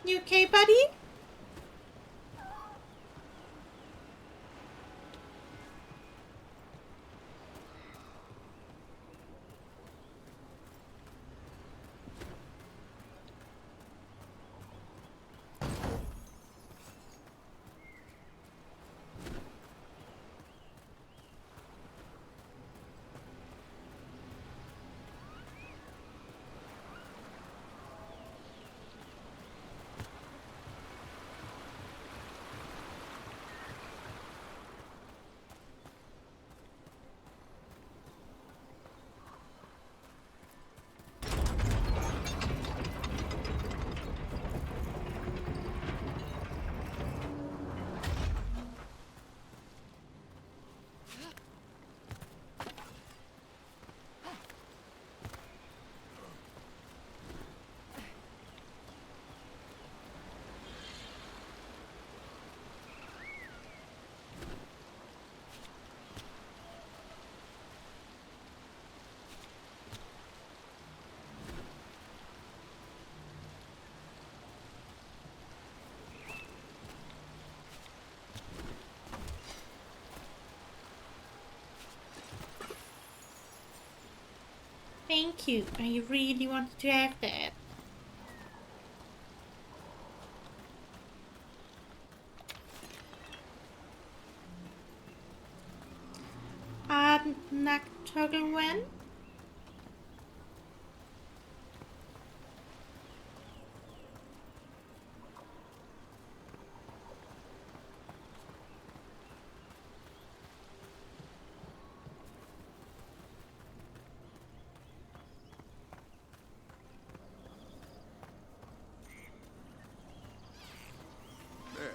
You okay, buddy? Thank you. I really wanted to have that. Nocturne. There.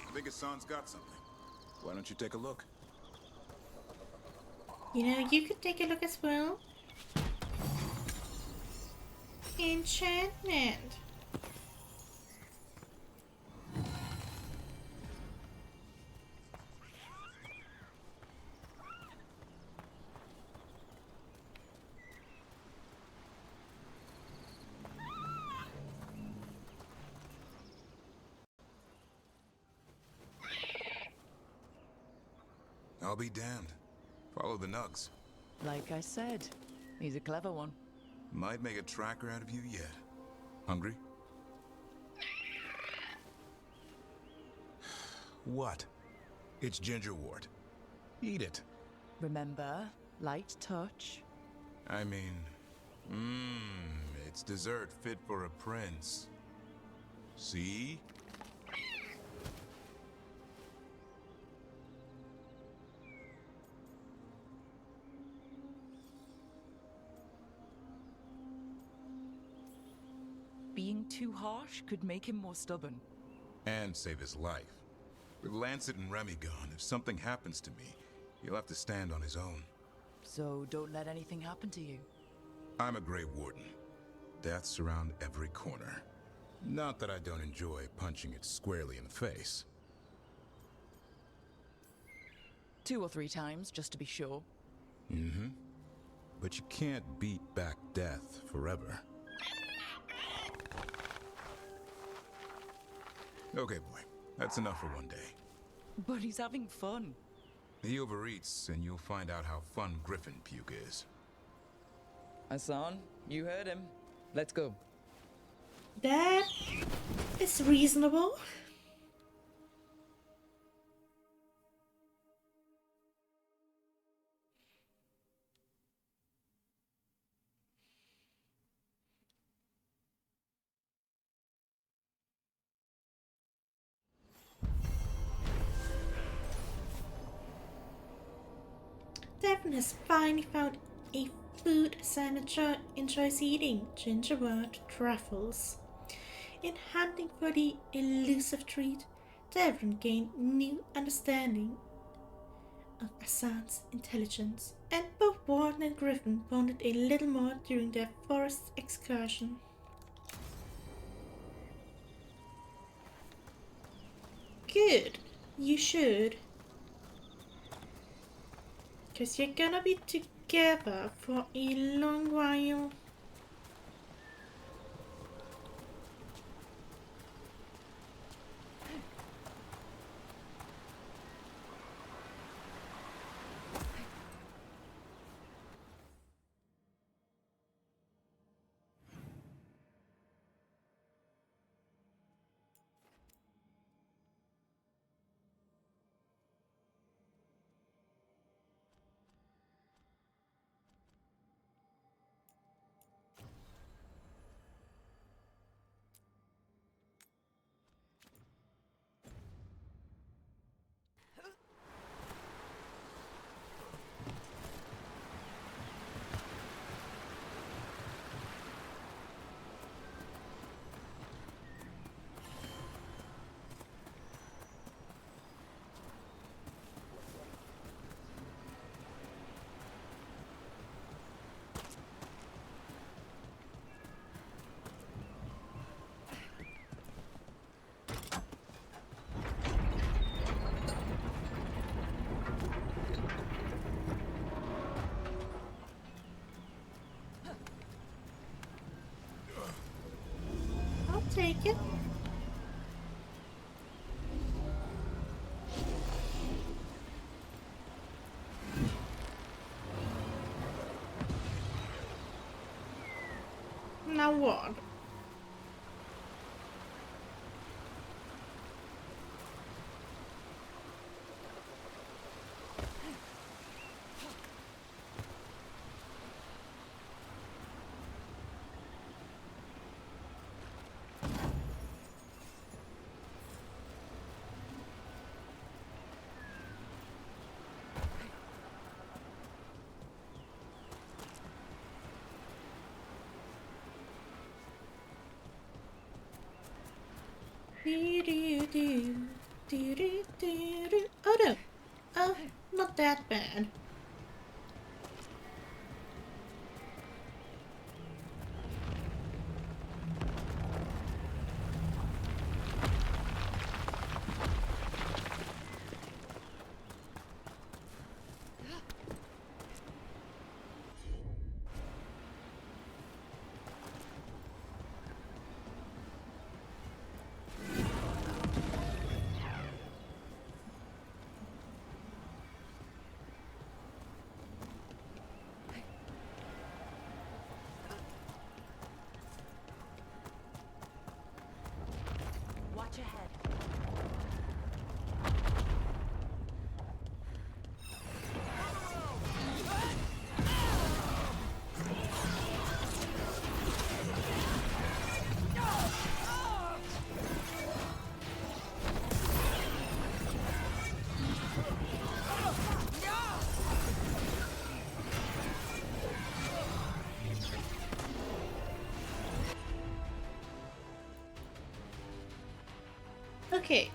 I think Hassan's got something. Why don't you take a look? You know, you could take a look as well. Enchantment. I'll be damned. Follow the nugs. Like I said, he's a clever one. Might make a tracker out of you yet. Hungry? What? It's gingerwort. Eat it. Remember, light touch. I mean, it's dessert fit for a prince. See? Being too harsh could make him more stubborn. And save his life. With Lancet and Remy gone, if something happens to me, he'll have to stand on his own. So don't let anything happen to you. I'm a Grey Warden. Death's around every corner. Not that I don't enjoy punching it squarely in the face. 2 or 3 times, just to be sure. Mm-hmm. But you can't beat back death forever. Okay, boy. That's enough for one day. But he's having fun. He overeats, and you'll find out how fun Griffin puke is. Hassan, you heard him. Let's go. That is reasonable. Devon has finally found a food Sam enjoys eating: gingerbread truffles. In hunting for the elusive treat, Devon gained new understanding of Hassan's intelligence, and both Warden and Griffin bonded a little more during their forest excursion. Good, you should. Because you're gonna be together for a long while. Take it. Now what? Oh no. Oh, not that bad. Okay.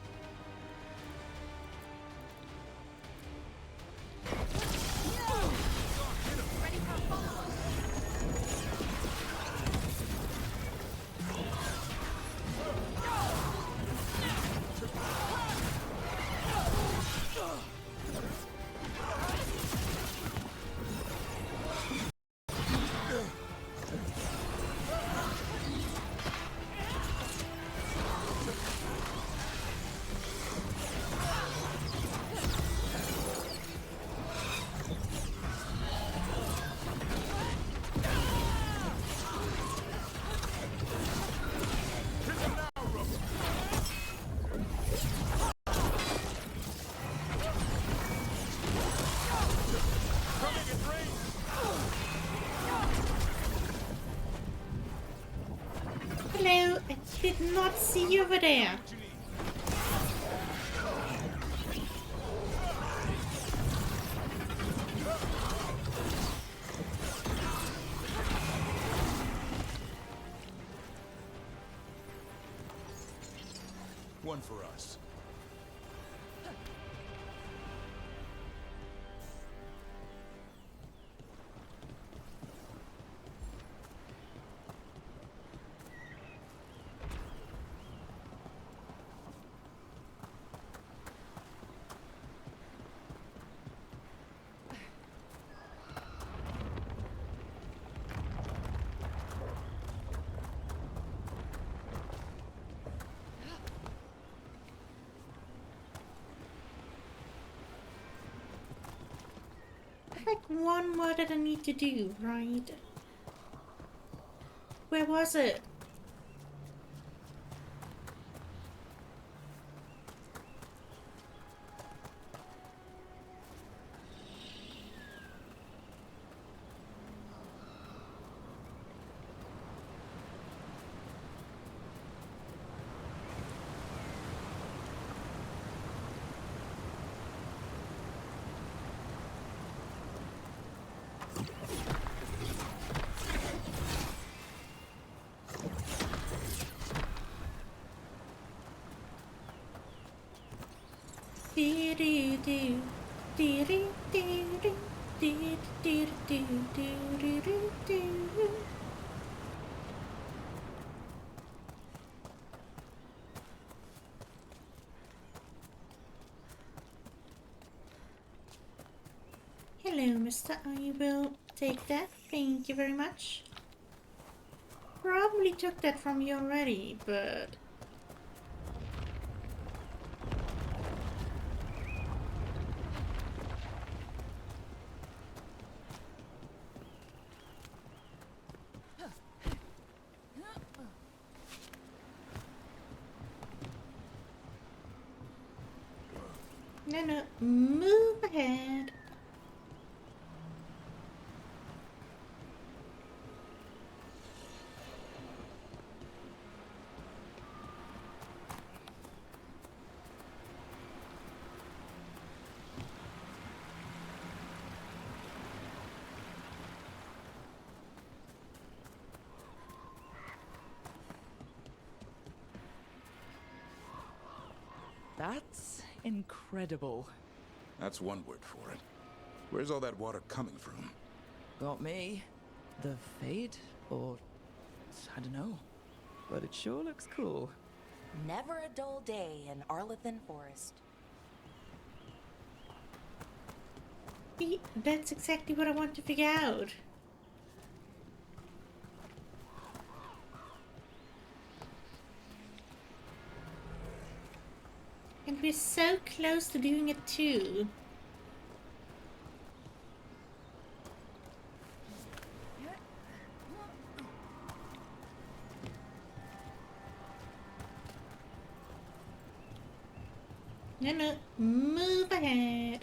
Hello, I did not see you over there. One for us. Like one more that I need to do, right? Where was it? Hello, mister. I will take that. Thank you very much. Probably took that from you already, but... No, move ahead. That's incredible. That's one word for it. Where's all that water coming from? Got me. The Fade? Or... I don't know. But it sure looks cool. Never a dull day in Arlethan Forest. See, that's exactly what I want to figure out. And we're so close to doing it too. No, move ahead.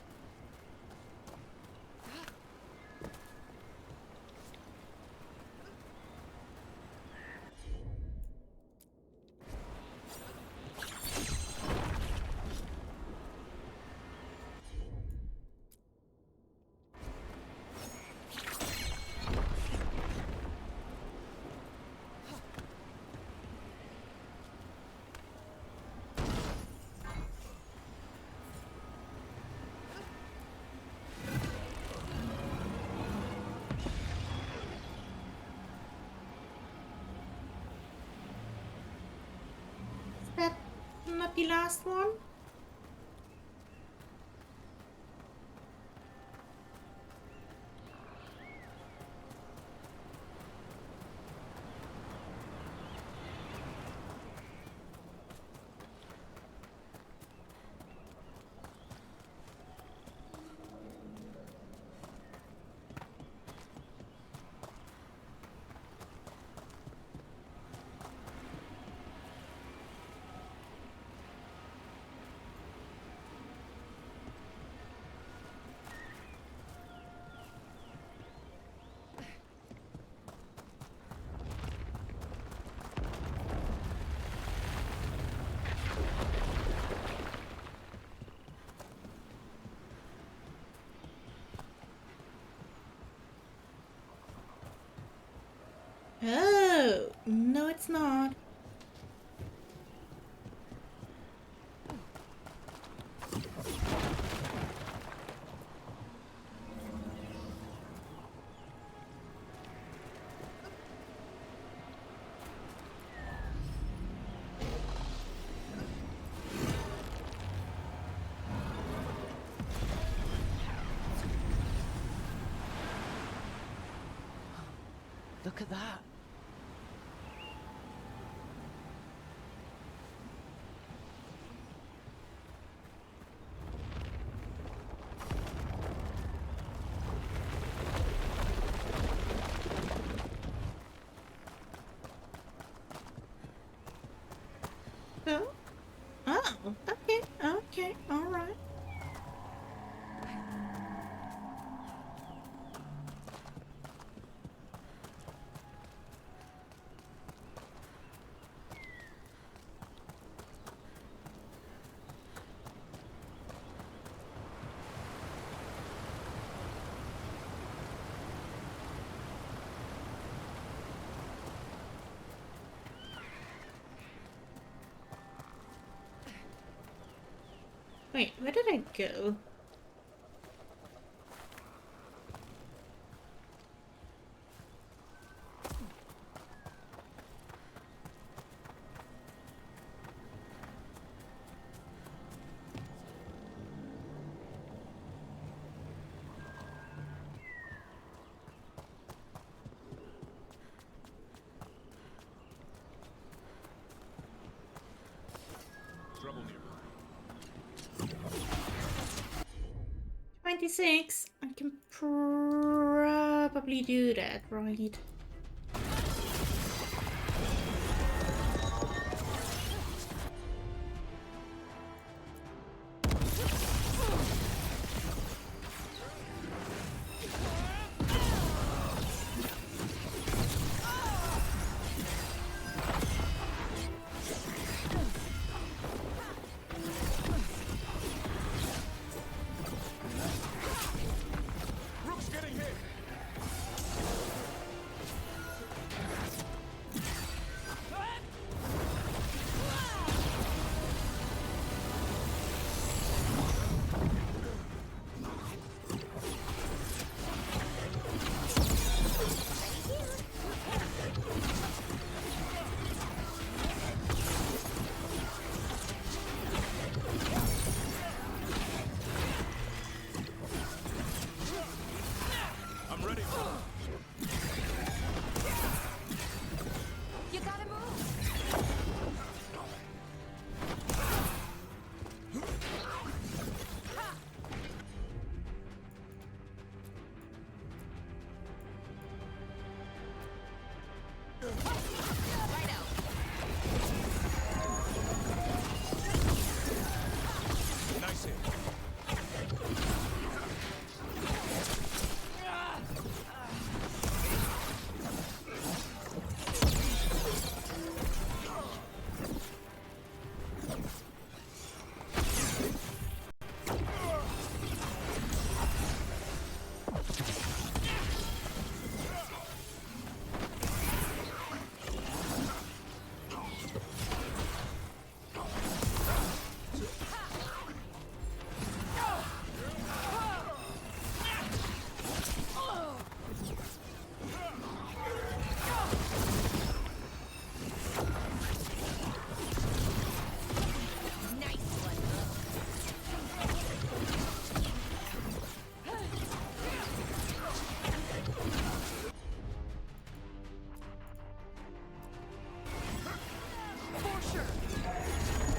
lucky last one. Oh, no it's not. Look at that. Oh, oh, okay, okay, all right. Wait, where did I go? Trouble nearby. 26. I can probably do that, right?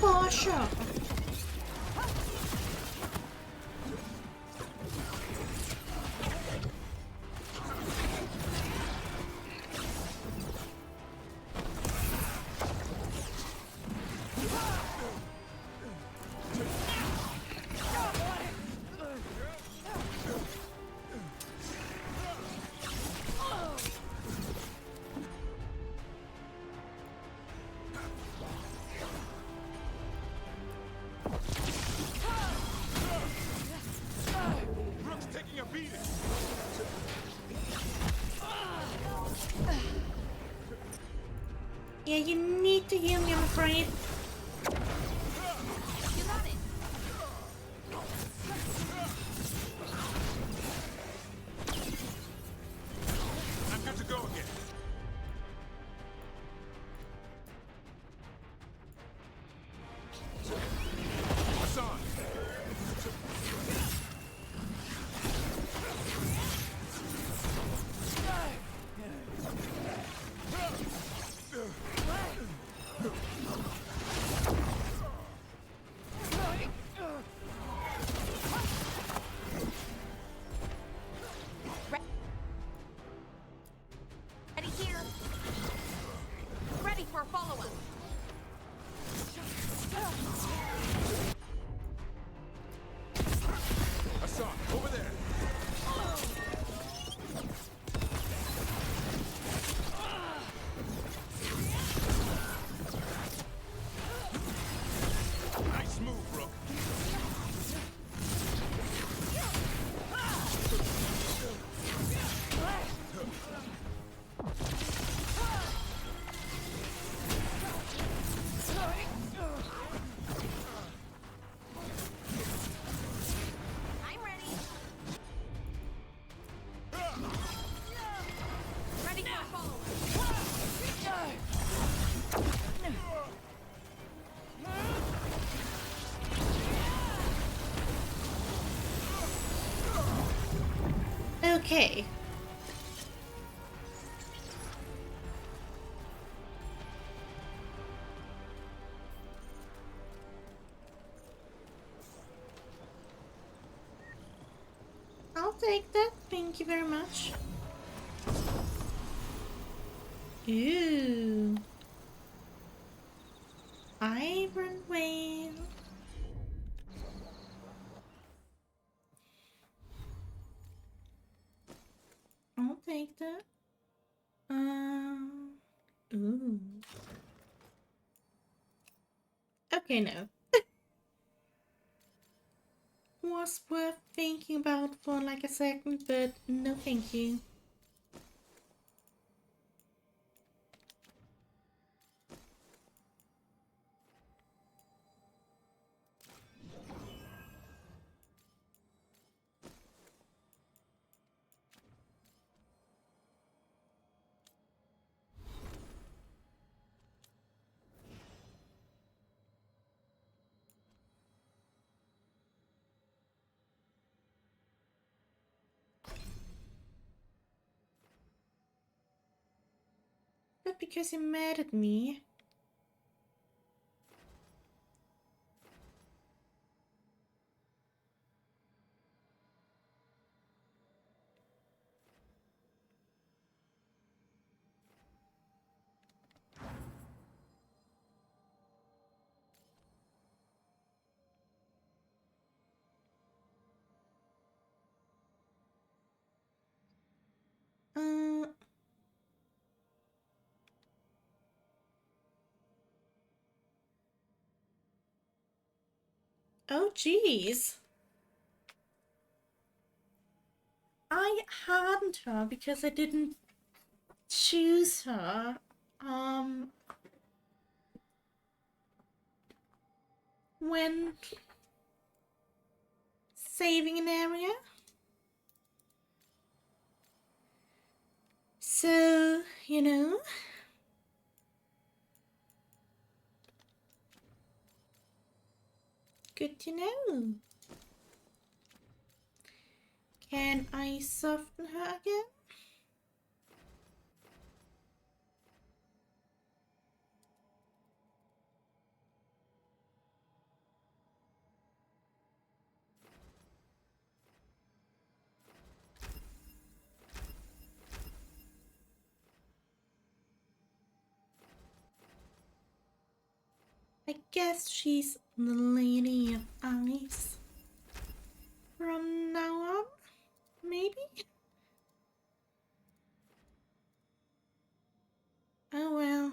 For sure. Yeah, you need to heal me, I'm afraid. I'm good to go again. Hassan. Ready here. Ready for a follow-up. Hassan, over there. Nice move, Brooke. I'm ready. Ready for a follow-up. Okay. I'll take that. Thank you very much. Ooh. Iron Whale. I'll take that. Ooh. Okay, no. Was worth thinking about for like a second, but no thank you. Not because you're mad at me. Oh jeez. I hardened her because I didn't choose her. When saving an area. So, you know. Good to know. Can I soften her again? I guess she's the Lady of Ice. From now on, maybe? Oh well.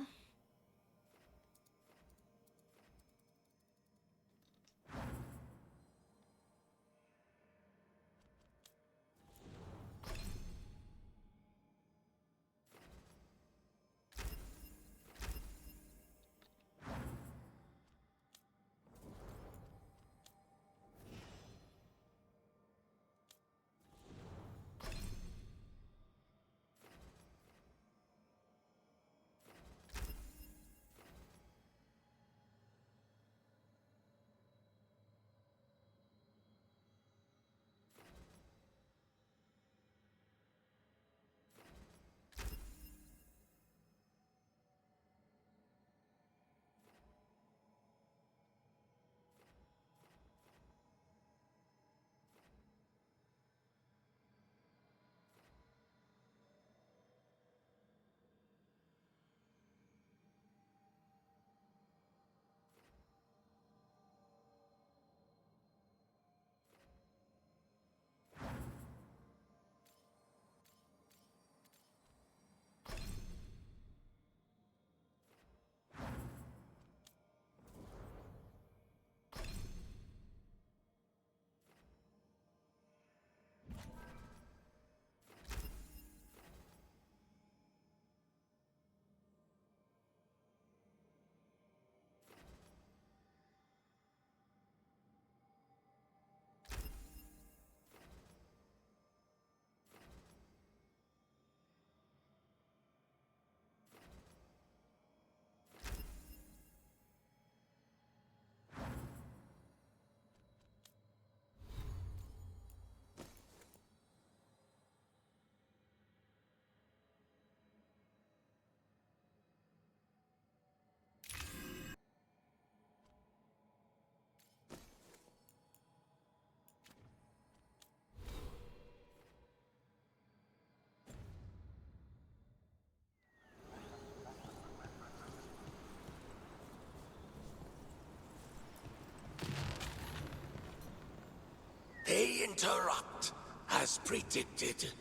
They interrupt, as predicted,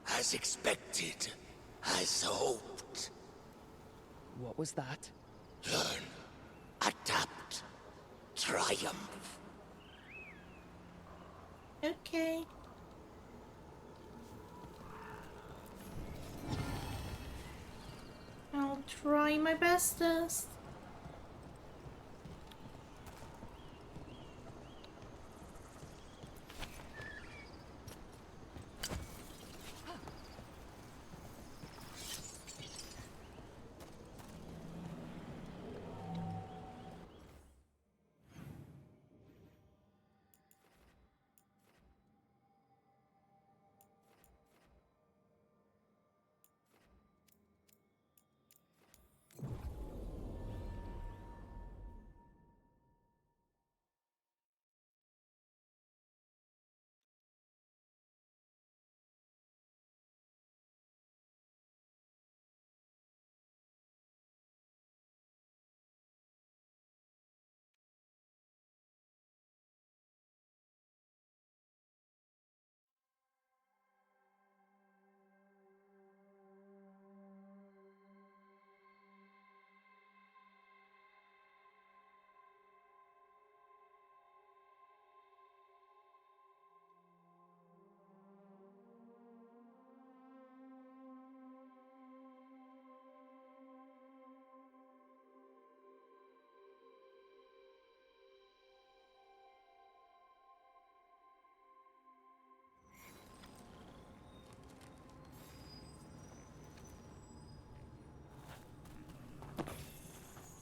as expected, as hoped. What was that? Learn, adapt, triumph. Okay. I'll try my bestest.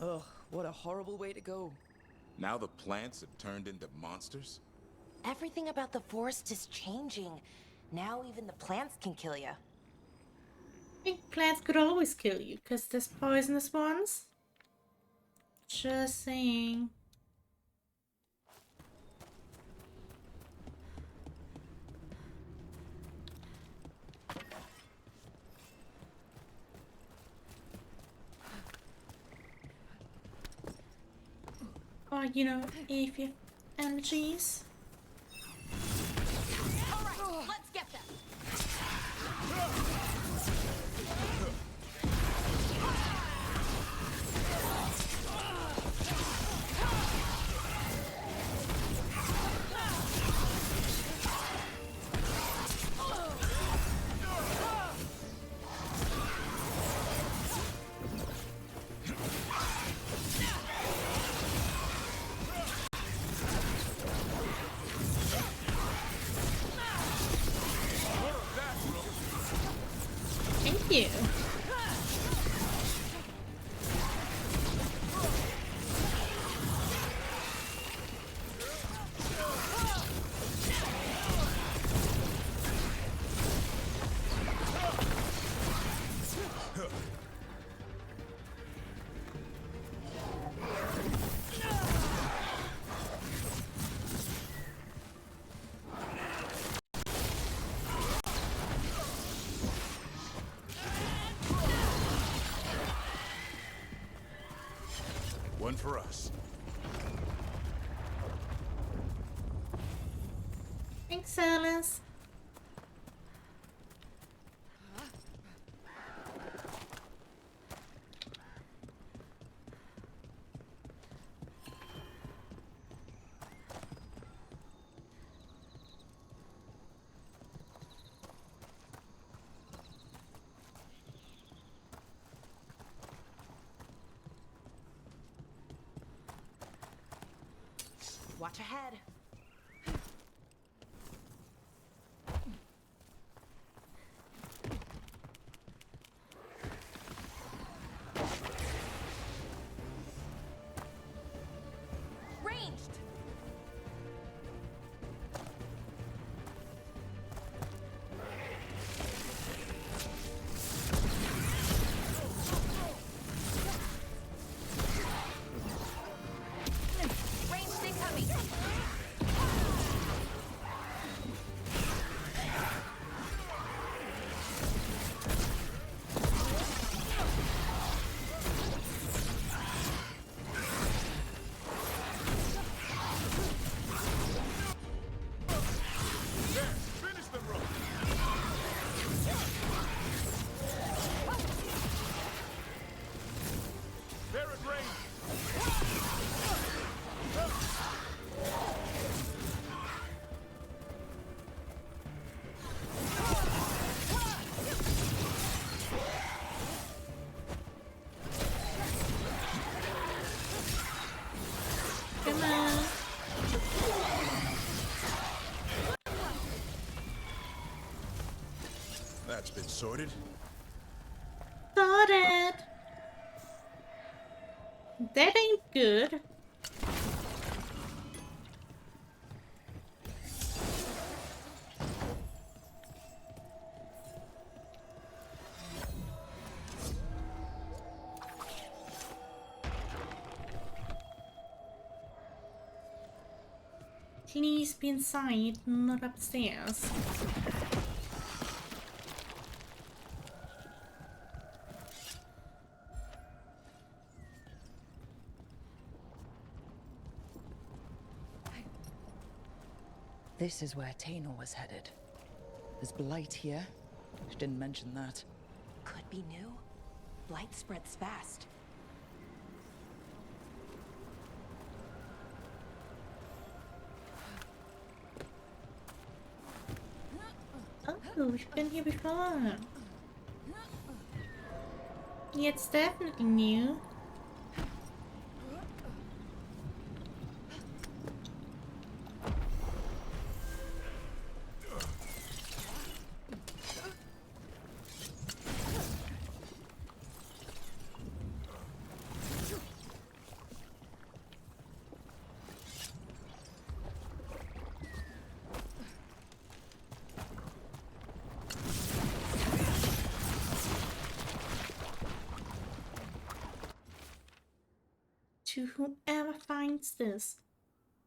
Ugh, what a horrible way to go. Now the plants have turned into monsters? Everything about the forest is changing. Now even the plants can kill you. I think plants could always kill you, because there's poisonous ones. Just saying. Or, you know, if you allergies. Alright, let's get them! Thank you. One for us. Thanks, Alice. Watch ahead. Ranged! Ranged incoming! Finish them, Rook! They're at range! Come on. That's been sorted. Got it. That ain't good. Please be inside, not upstairs. This is where Tainor was headed. There's blight here. She didn't mention that. Could be new. Blight spreads fast. Oh, we've been here before. Yeah, it's definitely new. To whoever finds this,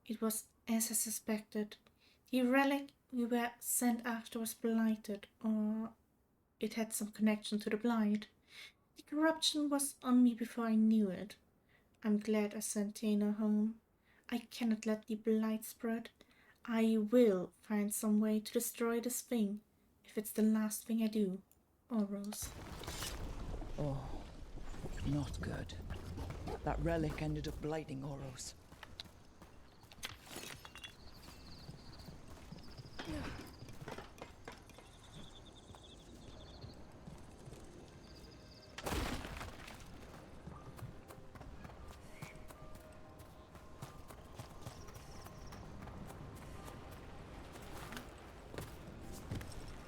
it was as I suspected. The relic we were sent after was blighted, or it had some connection to the blight. The corruption was on me before I knew it. I'm glad I sent Tainor home. I cannot let the blight spread. I will find some way to destroy this thing, if it's the last thing I do. Oros. Oh, not good. That relic ended up blighting Oros.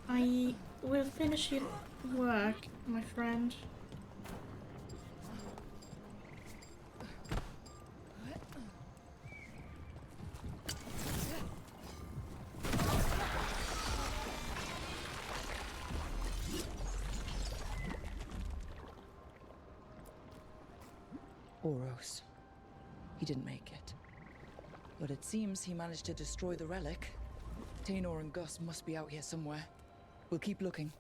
I will finish your work, my friend. Oros. He didn't make it. But it seems he managed to destroy the relic. Tainor and Gus must be out here somewhere. We'll keep looking.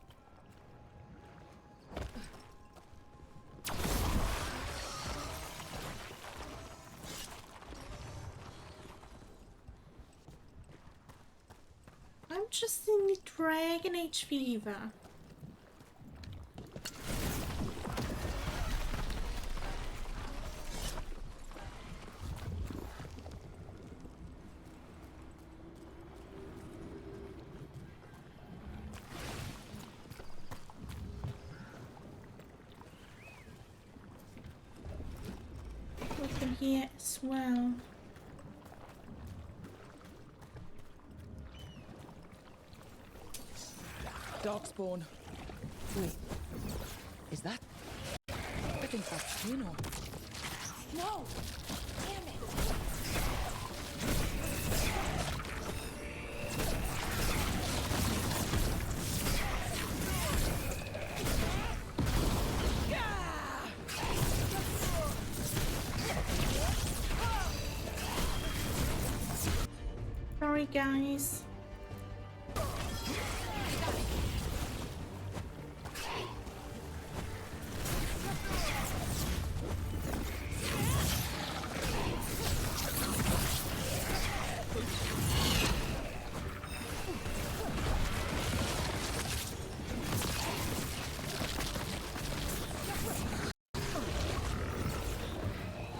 I'm just in the Dragon Age fever. Open here as well. Darkspawn. Wait. Is that? I think that's Tainor. No! Damn it! Sorry, guys.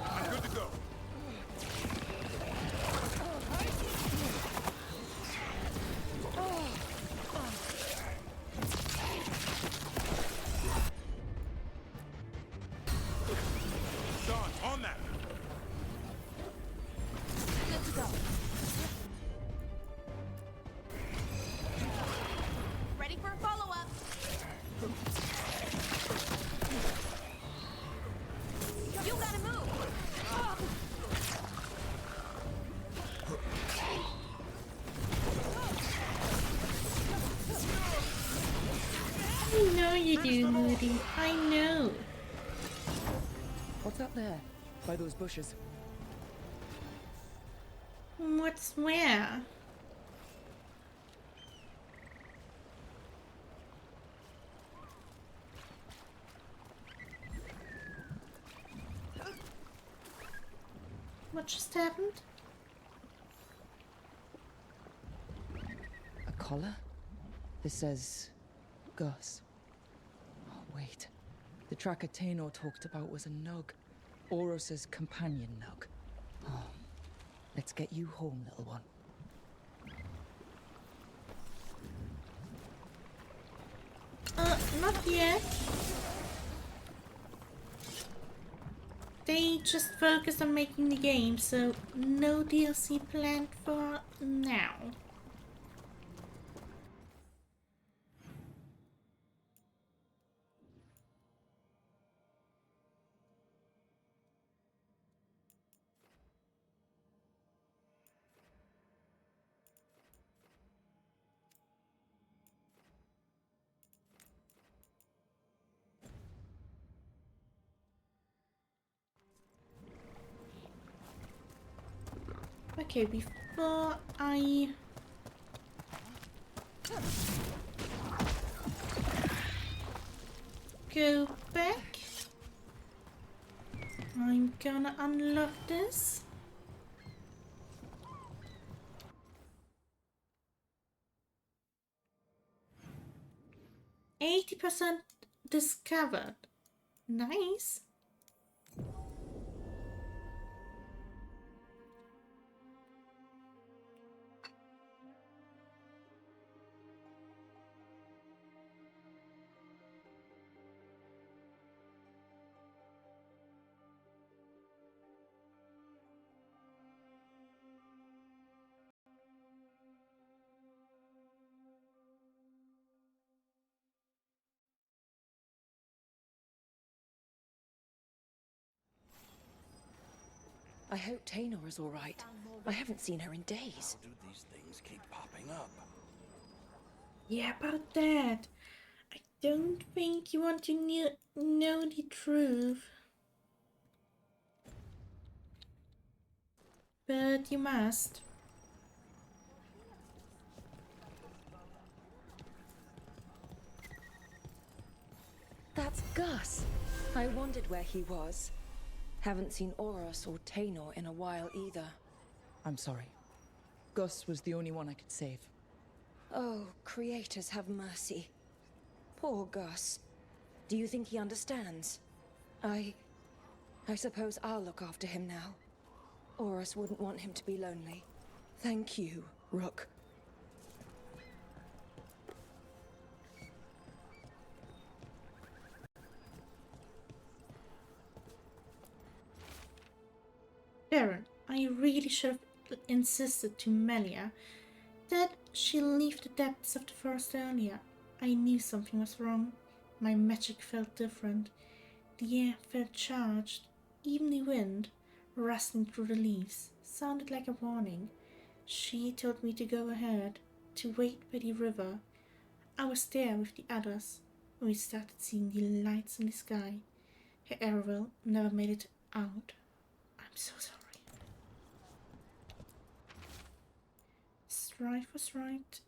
I'm good to go. Sean, on that. Good to go. Ready for a follow-up. You gotta move. I know you do, Moody. I know. What's up there? By those bushes. What's where? What just happened? A collar? This says Gus. Oh, wait. The tracker Tainor talked about was a Nug. Oros's companion Nug. Oh. Let's get you home, little one. Not yet. They just focused on making the game, so no DLC planned for now. Okay, before I go back, I'm gonna unlock this. 80% discovered. Nice. I hope Taynor is all right. I haven't seen her in days. How do these things keep popping up? Yeah, about that. I don't think you want to know the truth. But you must. That's Gus. I wondered where he was. Haven't seen Oros or Taynor in a while either. I'm sorry. Gus was the only one I could save. Oh, creators have mercy. Poor Gus. Do you think he understands? I suppose I'll look after him now. Oros wouldn't want him to be lonely. Thank you, Rook. Darren, I really should have insisted to Melia that she leave the depths of the forest earlier. I knew something was wrong. My magic felt different. The air felt charged. Even the wind, rustling through the leaves, sounded like a warning. She told me to go ahead, to wait by the river. I was there with the others when we started seeing the lights in the sky. Her arrow never made it out. I'm so sorry. Strife was right.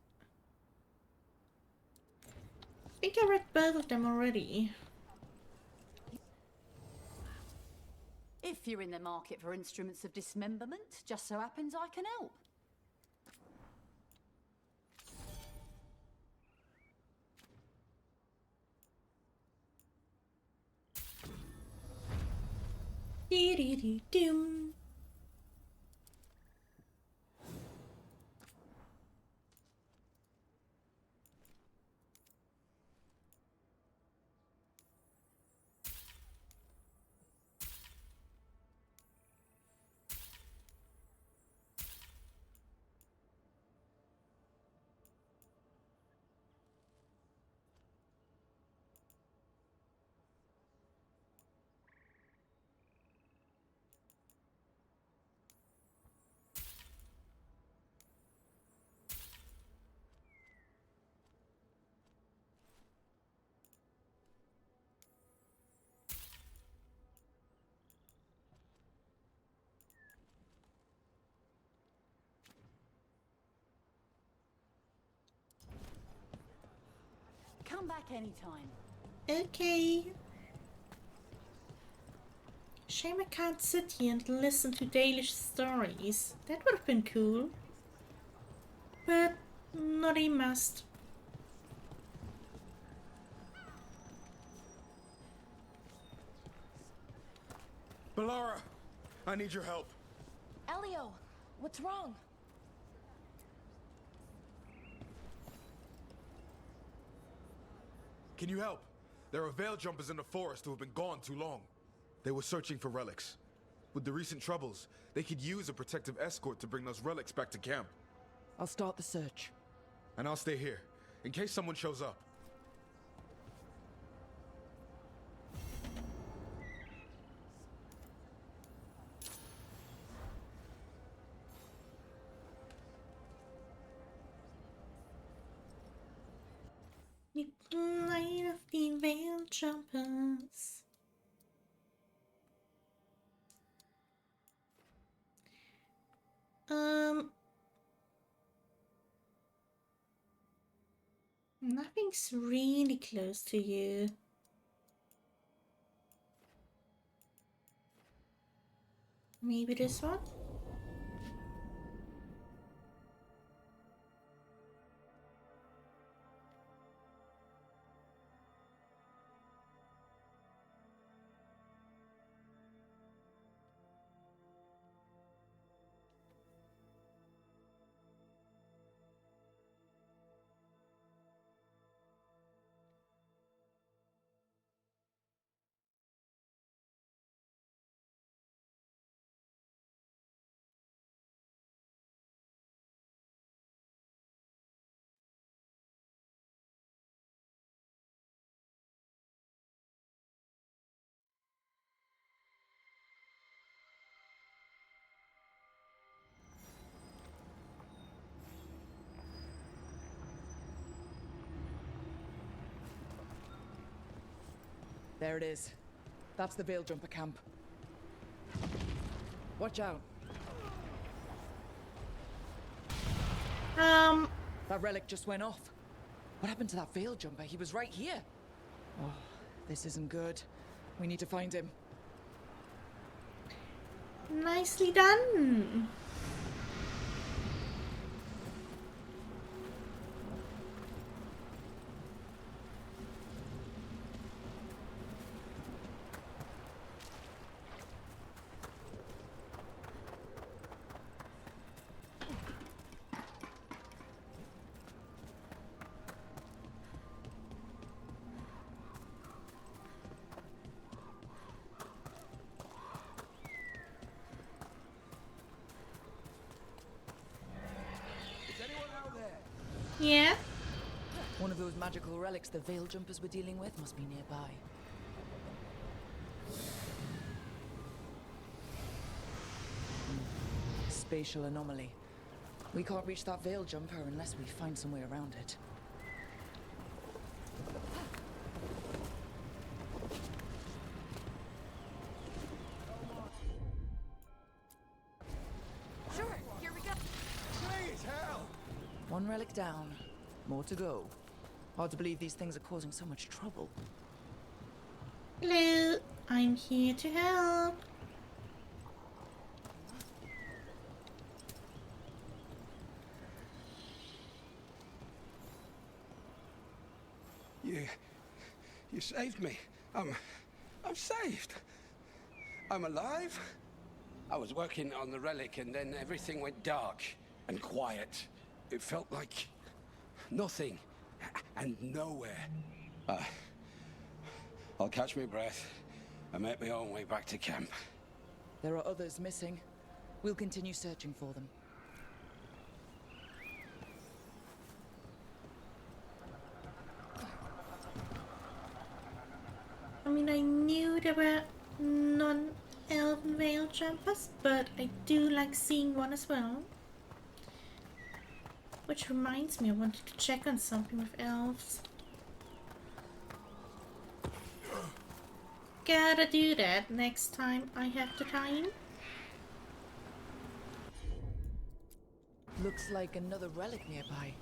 I think I read both of them already. If you're in the market for instruments of dismemberment, just so happens I can help. Dee-dee-dee-doom. Come back anytime. Okay. Shame I can't sit here and listen to Dalish stories. That would have been cool. But not a must. Balara, I need your help. Elio, what's wrong? Can you help? There are veil jumpers in the forest who have been gone too long. They were searching for relics. With the recent troubles, they could use a protective escort to bring those relics back to camp. I'll start the search. And I'll stay here, in case someone shows up. The light of the veil jumpers. Nothing's really close to you. Maybe this one? There it is. That's the Veil Jumper camp. Watch out. That relic just went off. What happened to that Veil Jumper? He was right here. Oh, this isn't good. We need to find him. Nicely done. Yeah? One of those magical relics the Veil Jumpers were dealing with must be nearby. Spatial anomaly. We can't reach that Veil Jumper unless we find some way around it. Sure, here we go. Please, help! One relic down. More to go. Hard to believe these things are causing so much trouble. Hello, I'm here to help. You saved me. I'm saved. I'm alive. I was working on the relic and then everything went dark and quiet. It felt like nothing and nowhere. I'll catch my breath and make my own way back to camp. There are others missing. We'll continue searching for them. I mean, I knew there were non-elven veil jumpers, but I do like seeing one as well. Which reminds me, I wanted to check on something with elves. Gotta do that next time I have the time. Looks like another relic nearby.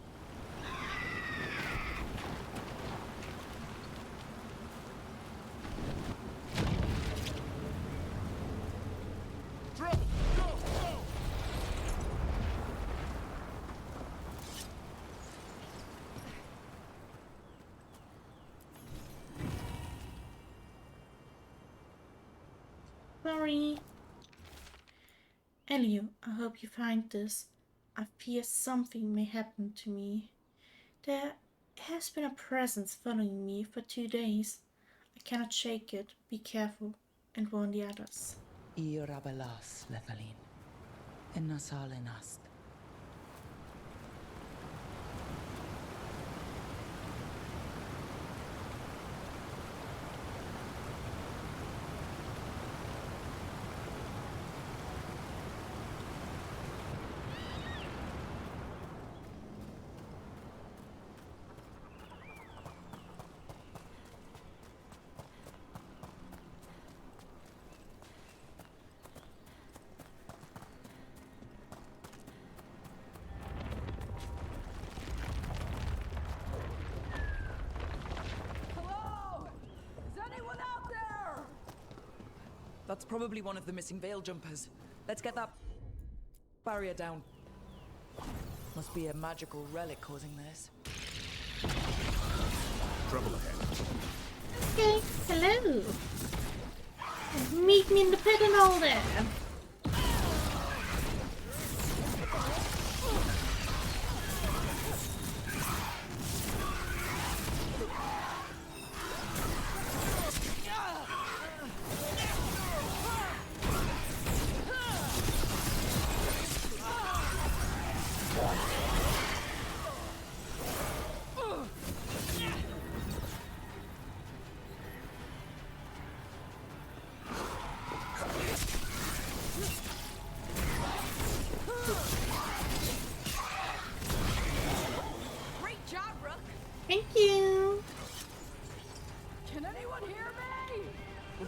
Sorry. Elio, I hope you find this. I fear something may happen to me. There has been a presence following me for 2 days. I cannot shake it. Be careful and warn the others. Irabelas, Lethalin. Ennasalenast. That's probably one of the missing Veil Jumpers. Let's get that barrier down. Must be a magical relic causing this. Trouble ahead. Okay, hello. Meet me in the pit and all there.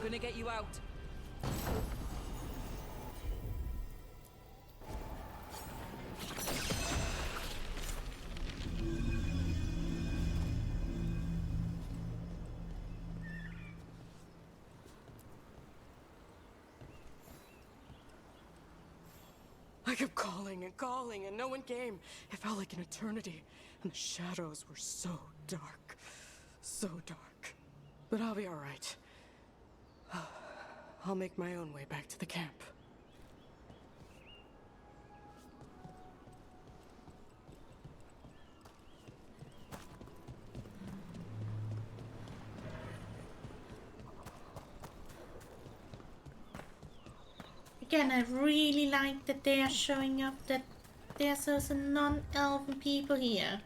gonna get you out. I kept calling, and no one came. It felt like an eternity, and the shadows were so dark. So dark. But I'll be all right. I'll make my own way back to the camp. Again, I really like that they are showing up that there's also non-elven people here.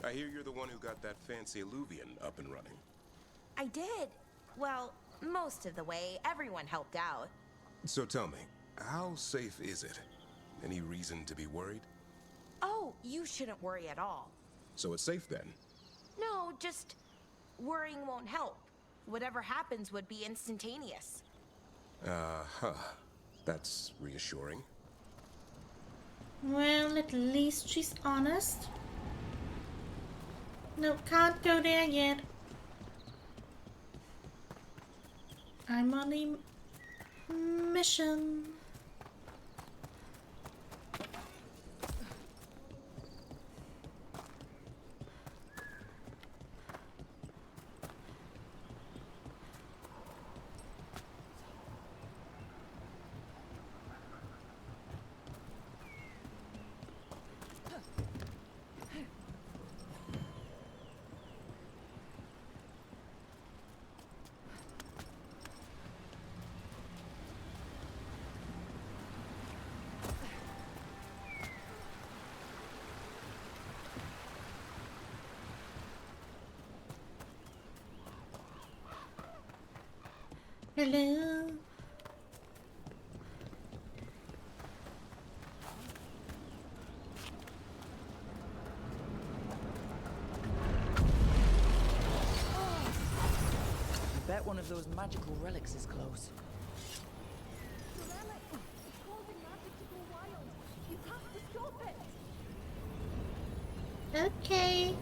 I hear you're the one who got that fancy Illuvian up and running. I did. Well, most of the way. Everyone helped out. So tell me, how safe is it? Any reason to be worried? Oh, you shouldn't worry at all. So it's safe then? No, just worrying won't help. Whatever happens would be instantaneous. Uh-huh. That's reassuring. Well, at least she's honest. No, can't go there yet. I'm on a mission. Hello. I bet one of those magical relics is close. Okay.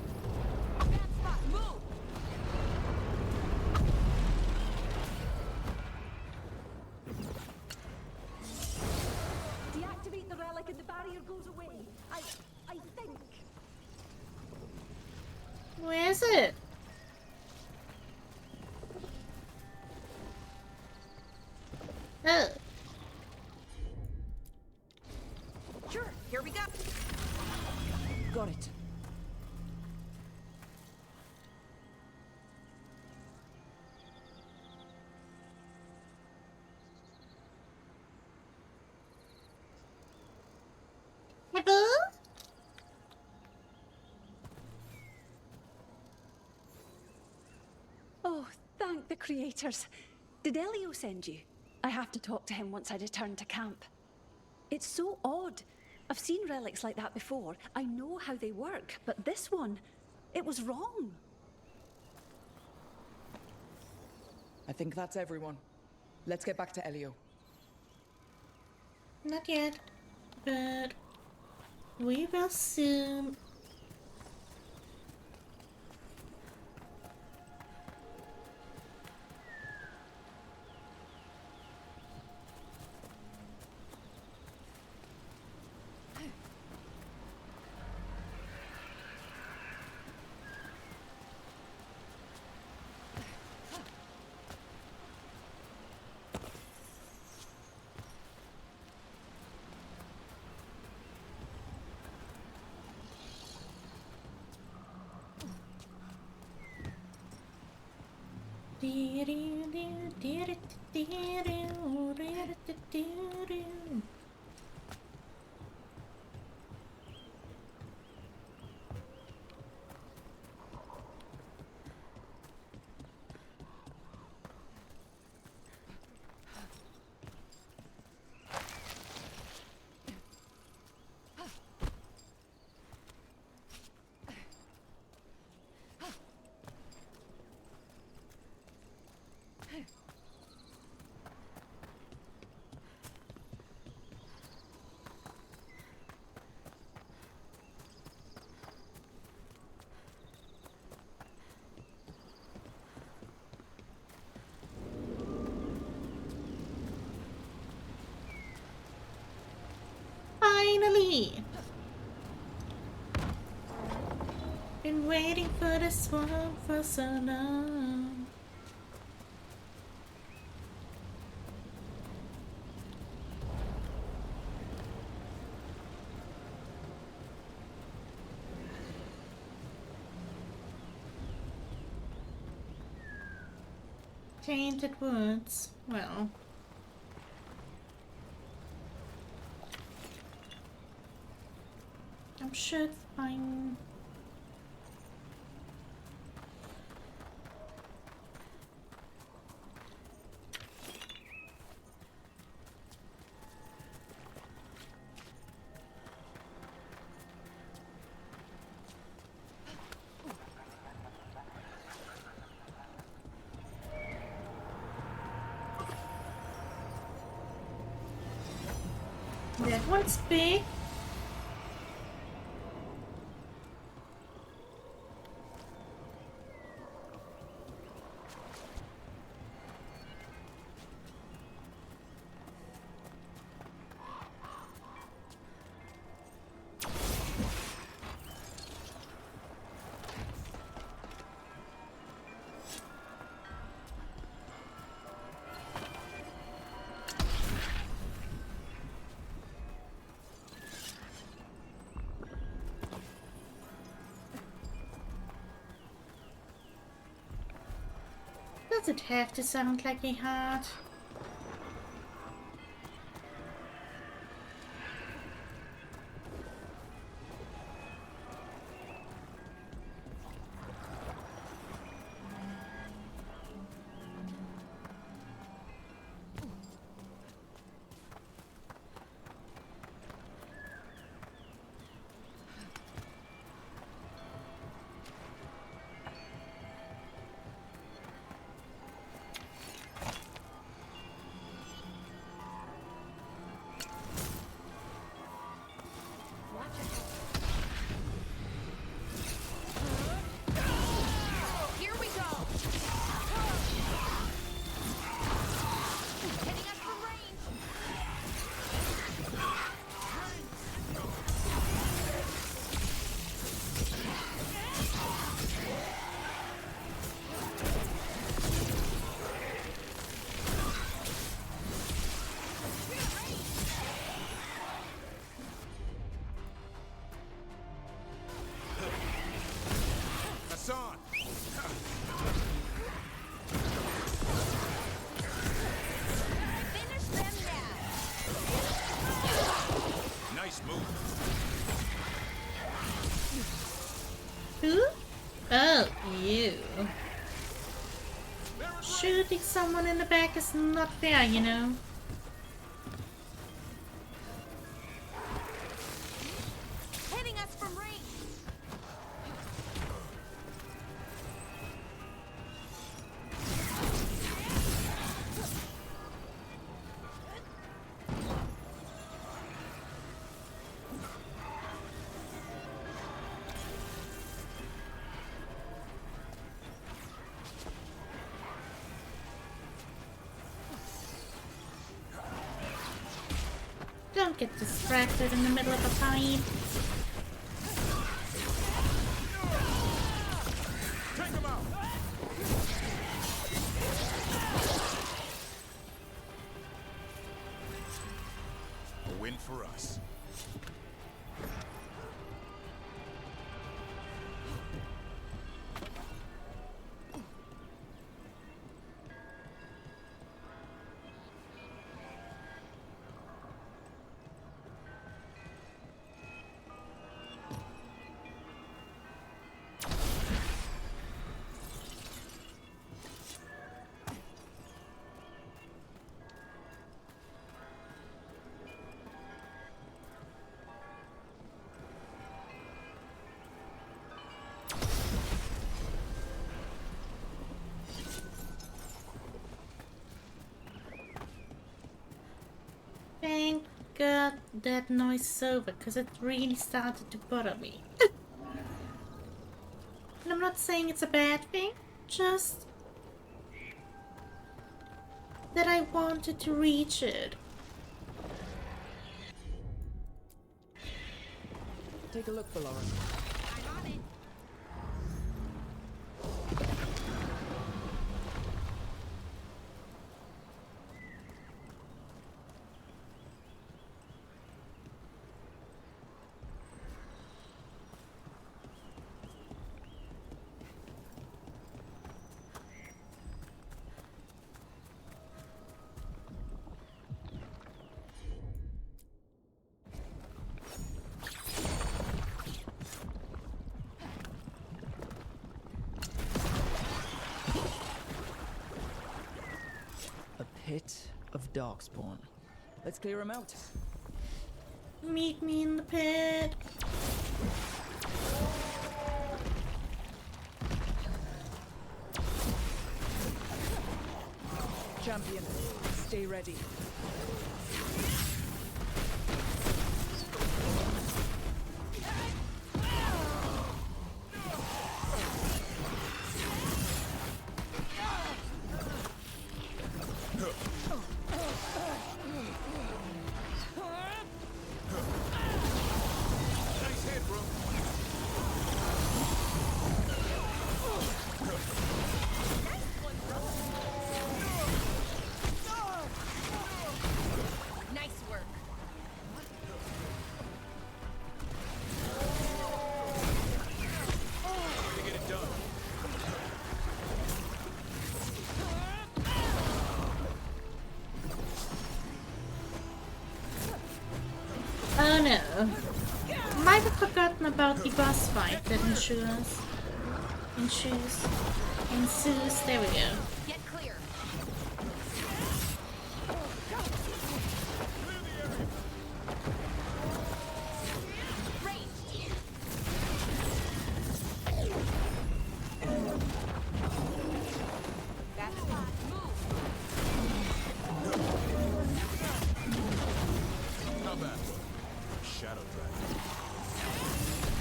Deactivate the relic and the barrier goes away. I think. Where is it? Oh. Sure, here we go. Got it. Hello? Oh, thank the creators. Did Elio send you? I have to talk to him once I return to camp. It's so odd. I've seen relics like that before. I know how they work, but this one, it was wrong. I think that's everyone. Let's get back to Elio. Not yet, but we will soon. been waiting for this one for so long. Tainted woods. Well. I'm sure it's fine. That one's big. Does it have to sound like a heart? Here we go. Hitting us from range. Hassan! Finish them now. Nice move. Who? Oh, you. Shooting someone in the back is not fair, you know. Hitting us from range. Don't get distracted in the middle of a fight. Take him out! A win for us. Thank God that noise is over, because it really started to bother me. And I'm not saying it's a bad thing, just that I wanted to reach it. Take a look, Valora. pit of Darkspawn. Let's clear him out. Meet me in the pit. Champion, stay ready. Oh no. Might have forgotten about the boss fight that ensues. There we go. Get clear.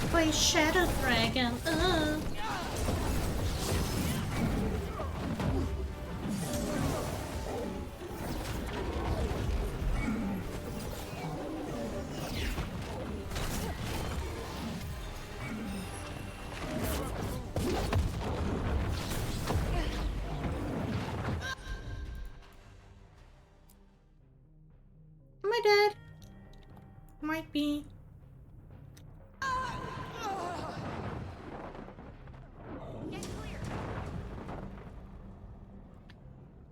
Play Shadow Dragon. Am I dead? Might be.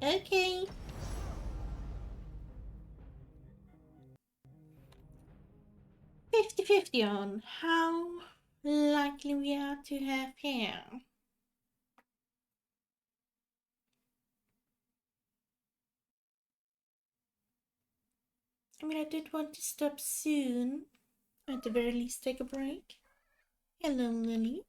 Okay. $50-50 on how likely we are to have hair. I mean, I did want to stop soon. At the very least, take a break. Hello, Lily.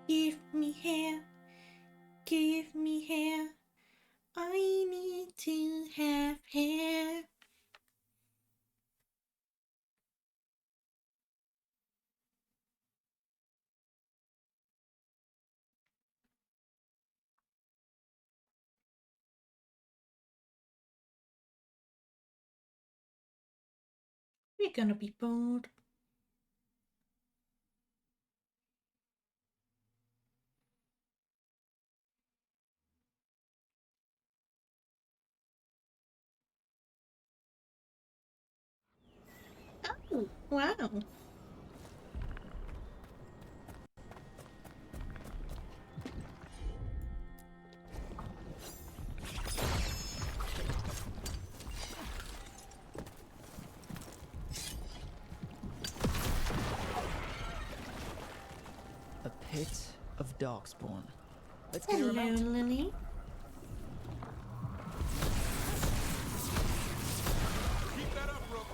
Give me hair, give me hair. I need to have hair. We're gonna be bored. Oh, wow. A pit of Darkspawn. Let's get her Hello, out. Lily. Keep that up, Rook.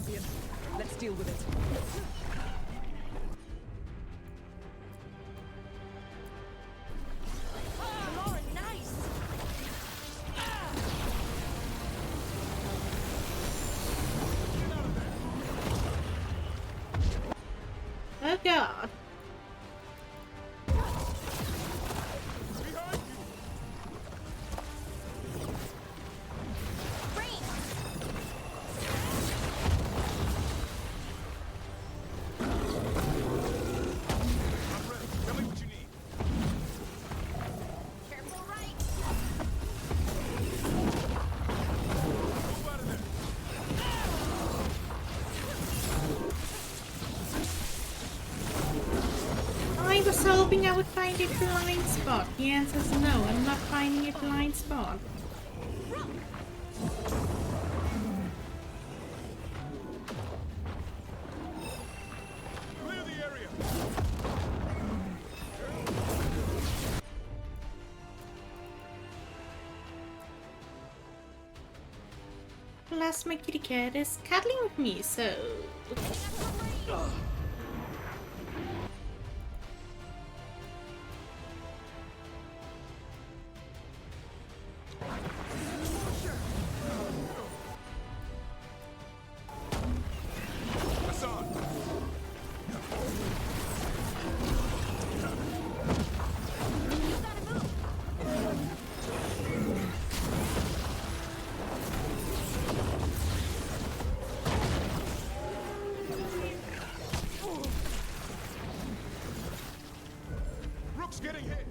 champion. Let's deal with it. Oh, nice! Oh god. I was hoping I would find a blind spot. The answer is no, I'm not finding a blind spot. Clear the area. Plus my kitty cat is cuddling with me, so... Rook's getting hit.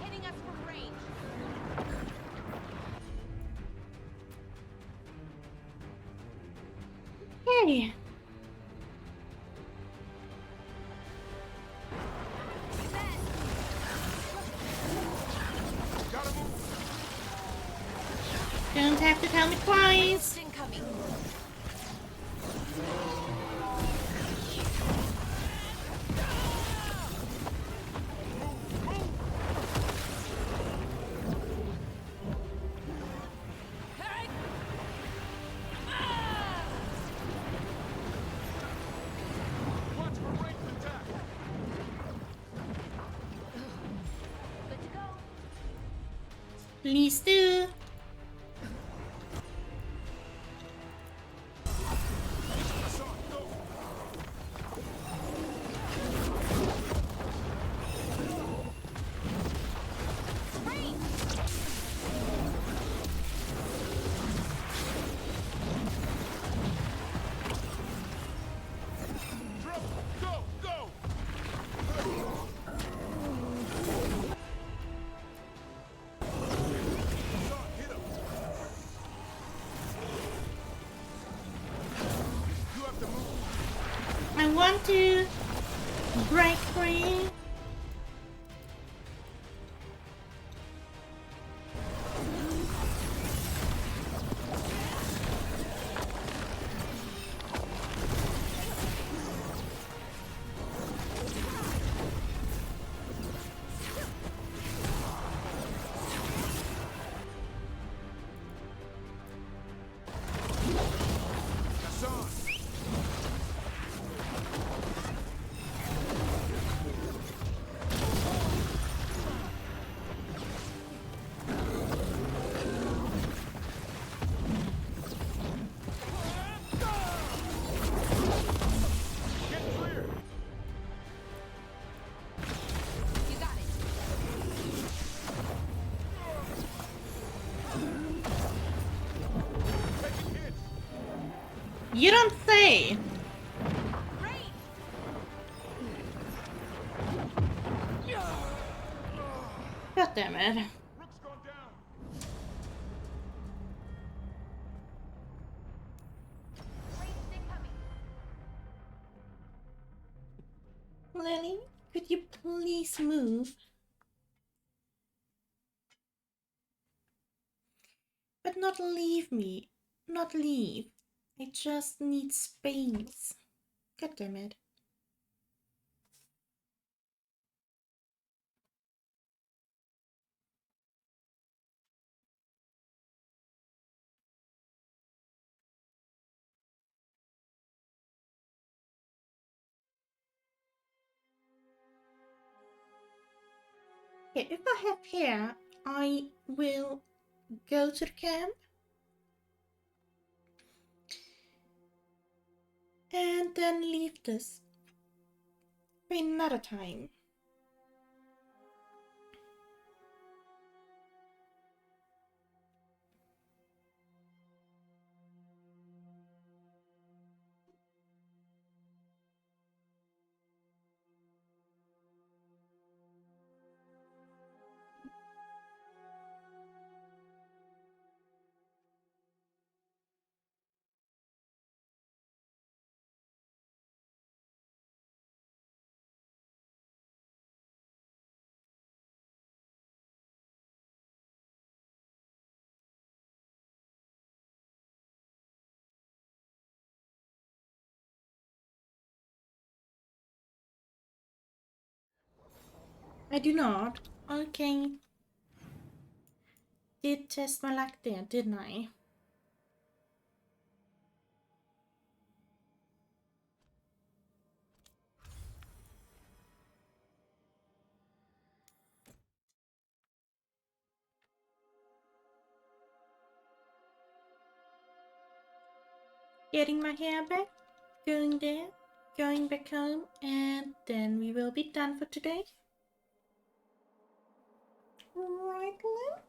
Hitting us from range. Hey. Don't have to tell me twice. Incoming. Please do. I want to break free. You don't say. God damn it. Lily, could you please move? But not leave me. Not leave. I just need space. God damn it. Okay, if I have hair, I will go to the camp. And then leave this for another time. I do not. Okay. Did test my luck there, didn't I? Getting my hair back, going there, going back home, and then we will be done for today. Right, Lynn?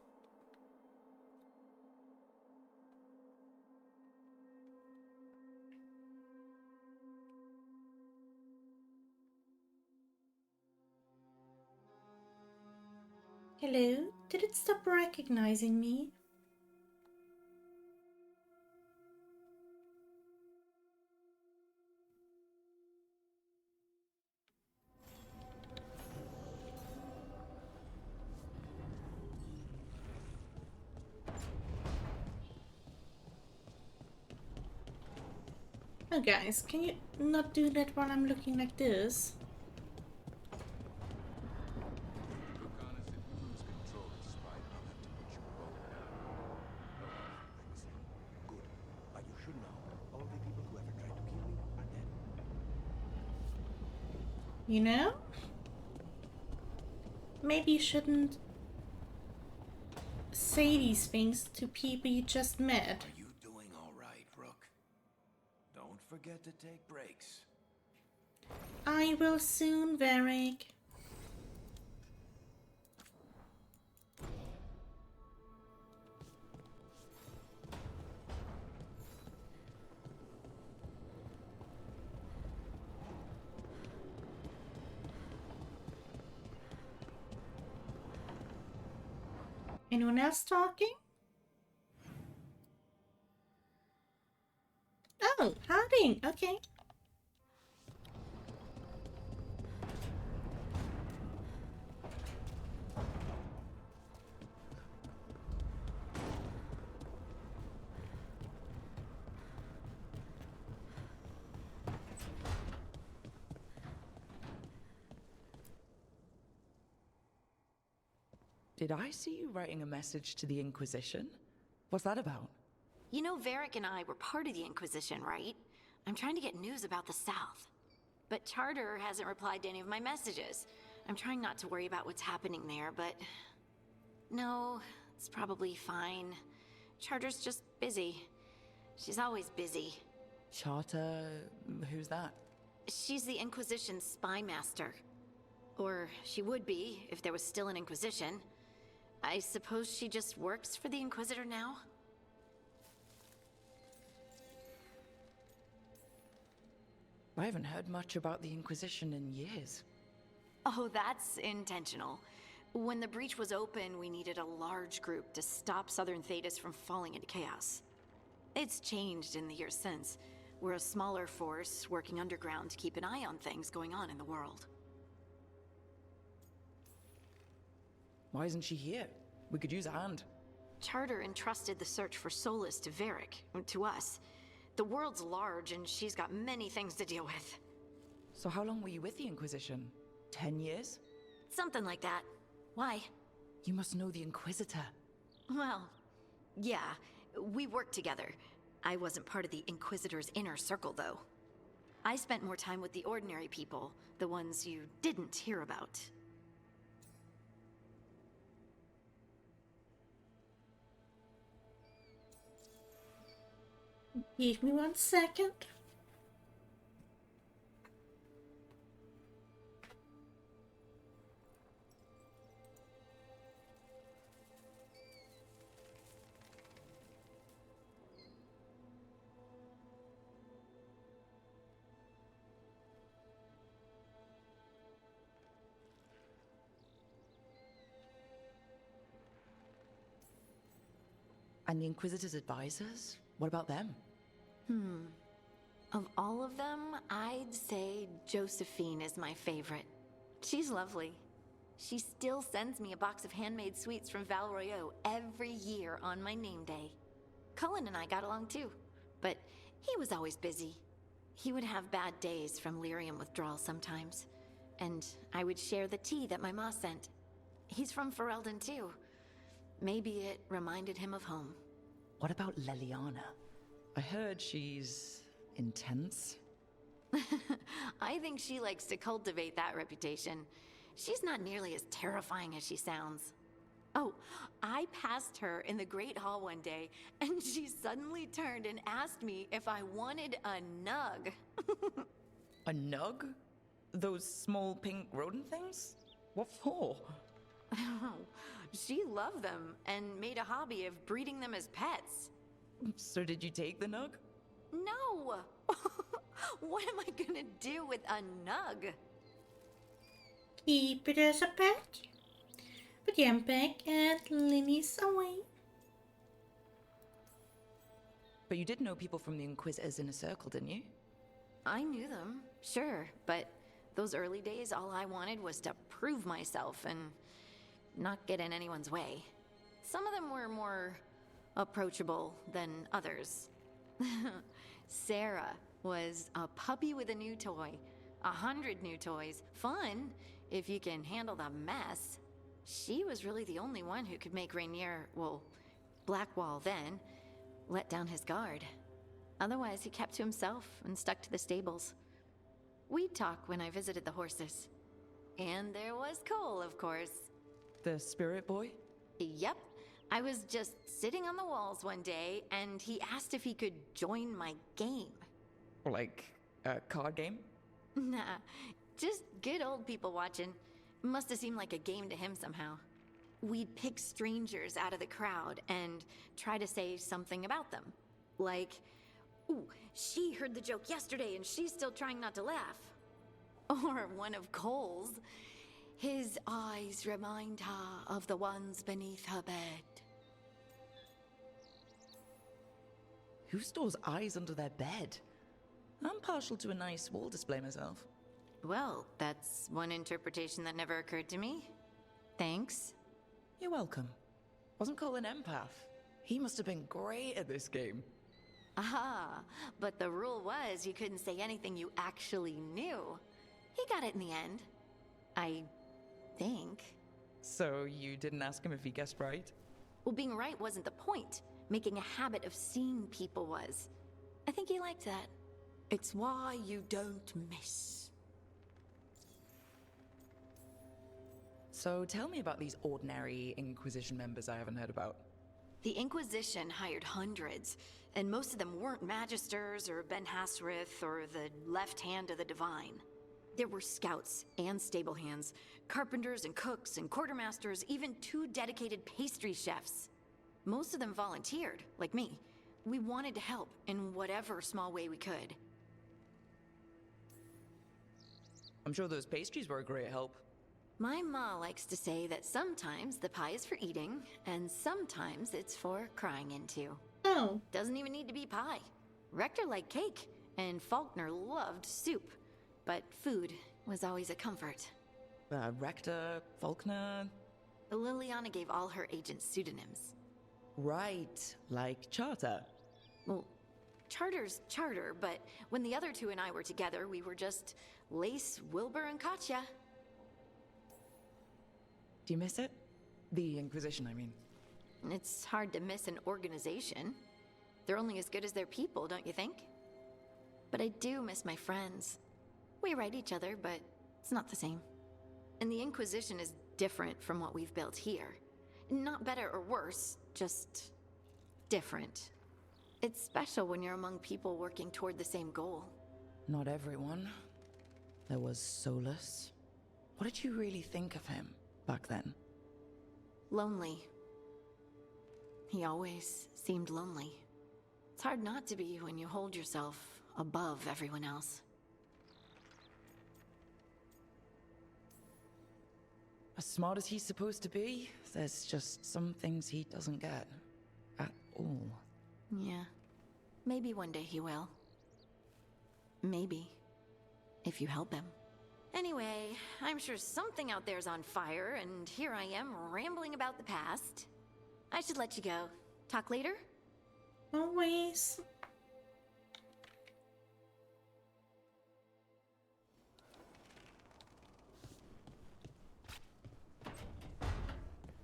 Hello? Did it stop recognizing me? Oh guys, can you not do that while I'm looking like this? But you should know, all the people who ever tried to kill me are dead. You know? Maybe you shouldn't say these things to people you just met. Are you doing all right, Rook? Don't forget to take breaks. I will soon, Varric. Anyone else talking? Oh, hiding. Okay. Did I see you writing a message to the Inquisition? What's that about? You know, Varric and I were part of the Inquisition, right? I'm trying to get news about the South. But Charter hasn't replied to any of my messages. I'm trying not to worry about what's happening there, but... No, it's probably fine. Charter's just busy. She's always busy. Charter... who's that? She's the Inquisition's spy master. Or she would be, if there was still an Inquisition. I suppose she just works for the Inquisitor now? I haven't heard much about the Inquisition in years. Oh, that's intentional. When the breach was open, we needed a large group to stop Southern Thedas from falling into chaos. It's changed in the years since. We're a smaller force, working underground to keep an eye on things going on in the world. Why isn't she here? We could use a hand. Charter entrusted the search for Solus to Varric, to us. The world's large, and she's got many things to deal with. So how long were you with the Inquisition? 10 years? Something like that. Why? You must know the Inquisitor. Well, yeah, we worked together. I wasn't part of the Inquisitor's inner circle, though. I spent more time with the ordinary people, the ones you didn't hear about. Give me 1 second. And the Inquisitor's advisors? What about them? Of all of them, I'd say Josephine is my favorite. She's lovely. She still sends me a box of handmade sweets from Val Royeaux every year on my name day. Cullen and I got along too, but he was always busy. He would have bad days from lyrium withdrawal sometimes, and I would share the tea that my ma sent. He's from Ferelden too. Maybe it reminded him of home. What about Leliana? I heard she's intense. I think she likes to cultivate that reputation. She's not nearly as terrifying as she sounds. Oh, I passed her in the Great Hall one day, and she suddenly turned and asked me if I wanted a nug. A nug? Those small pink rodent things? What for? She loved them and made a hobby of breeding them as pets. So did you take the nug? No! What am I gonna do with a nug? Keep it as a pet. But yeah, I'm back at Lily's away. But you did know people from the Inquisitors Inner Circle, didn't you? I knew them, sure, but those early days, all I wanted was to prove myself and not get in anyone's way. Some of them were more approachable than others. Sarah was a puppy with a new toy. 100 new toys. Fun, if you can handle the mess. She was really the only one who could make Rainier, well, Blackwall then, let down his guard. Otherwise, he kept to himself and stuck to the stables. We'd talk when I visited the horses. And there was Cole, of course. The spirit boy? Yep. I was just sitting on the walls one day, and he asked if he could join my game. Like a card game? Nah, just good old people watching. Must have seemed like a game to him somehow. We'd pick strangers out of the crowd and try to say something about them. Like, ooh, she heard the joke yesterday and she's still trying not to laugh. Or one of Cole's. His eyes remind her of the ones beneath her bed. Who stores eyes under their bed? I'm partial to a nice wall display myself. Well, that's one interpretation that never occurred to me. Thanks. You're welcome. Wasn't Cole an empath? He must have been great at this game. Aha, but the rule was you couldn't say anything you actually knew. He got it in the end. I think. So you didn't ask him if he guessed right? Well, being right wasn't the point. Making a habit of seeing people was. I think he liked that. It's why you don't miss. So tell me about these ordinary Inquisition members I haven't heard about. The Inquisition hired hundreds, and most of them weren't Magisters or Ben Hasrith or the left hand of the Divine. There were scouts and stable hands, carpenters and cooks and quartermasters, even 2 dedicated pastry chefs. Most of them volunteered, like me. We wanted to help in whatever small way we could. I'm sure those pastries were a great help. My ma likes to say that sometimes the pie is for eating, and sometimes it's for crying into. Oh. Doesn't even need to be pie. Rector liked cake, and Faulkner loved soup. But food was always a comfort. Rector, Faulkner... Liliana gave all her agents pseudonyms. Right, like Charter. Well, Charter's Charter, but when the other 2 and I were together, we were just Lace, Wilbur, and Katya. Do you miss it? The Inquisition, I mean. It's hard to miss an organization. They're only as good as their people, don't you think? But I do miss my friends. We write each other, but it's not the same. And the Inquisition is different from what we've built here. Not better or worse, just different. It's special when you're among people working toward the same goal. Not everyone. There was Solus. What did you really think of him back then? Lonely. He always seemed lonely. It's hard not to be when you hold yourself above everyone else. As smart as he's supposed to be, there's just some things he doesn't get. At all. Yeah. Maybe one day he will. Maybe. If you help him. Anyway, I'm sure something out there's on fire, and here I am rambling about the past. I should let you go. Talk later? Always.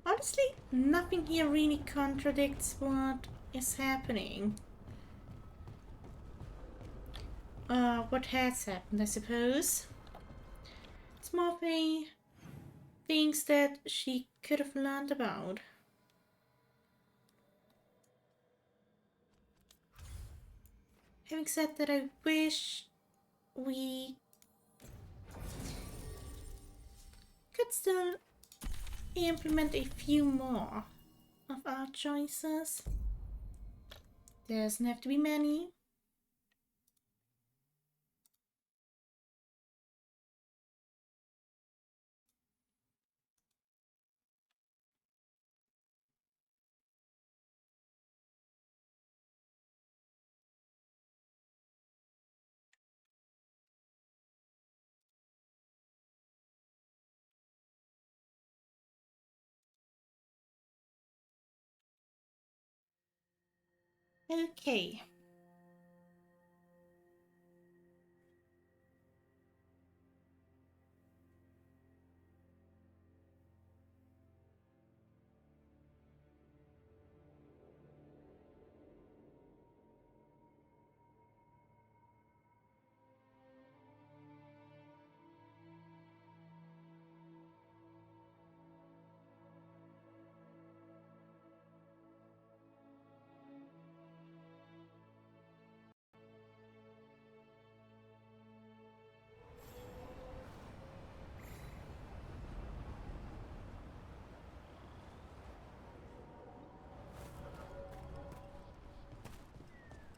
Honestly, nothing here really contradicts what is happening. What has happened, I suppose. It's more of a things that she could have learned about. Having said that, I wish we could still implement a few more of our choices. Doesn't have to be many. Okay.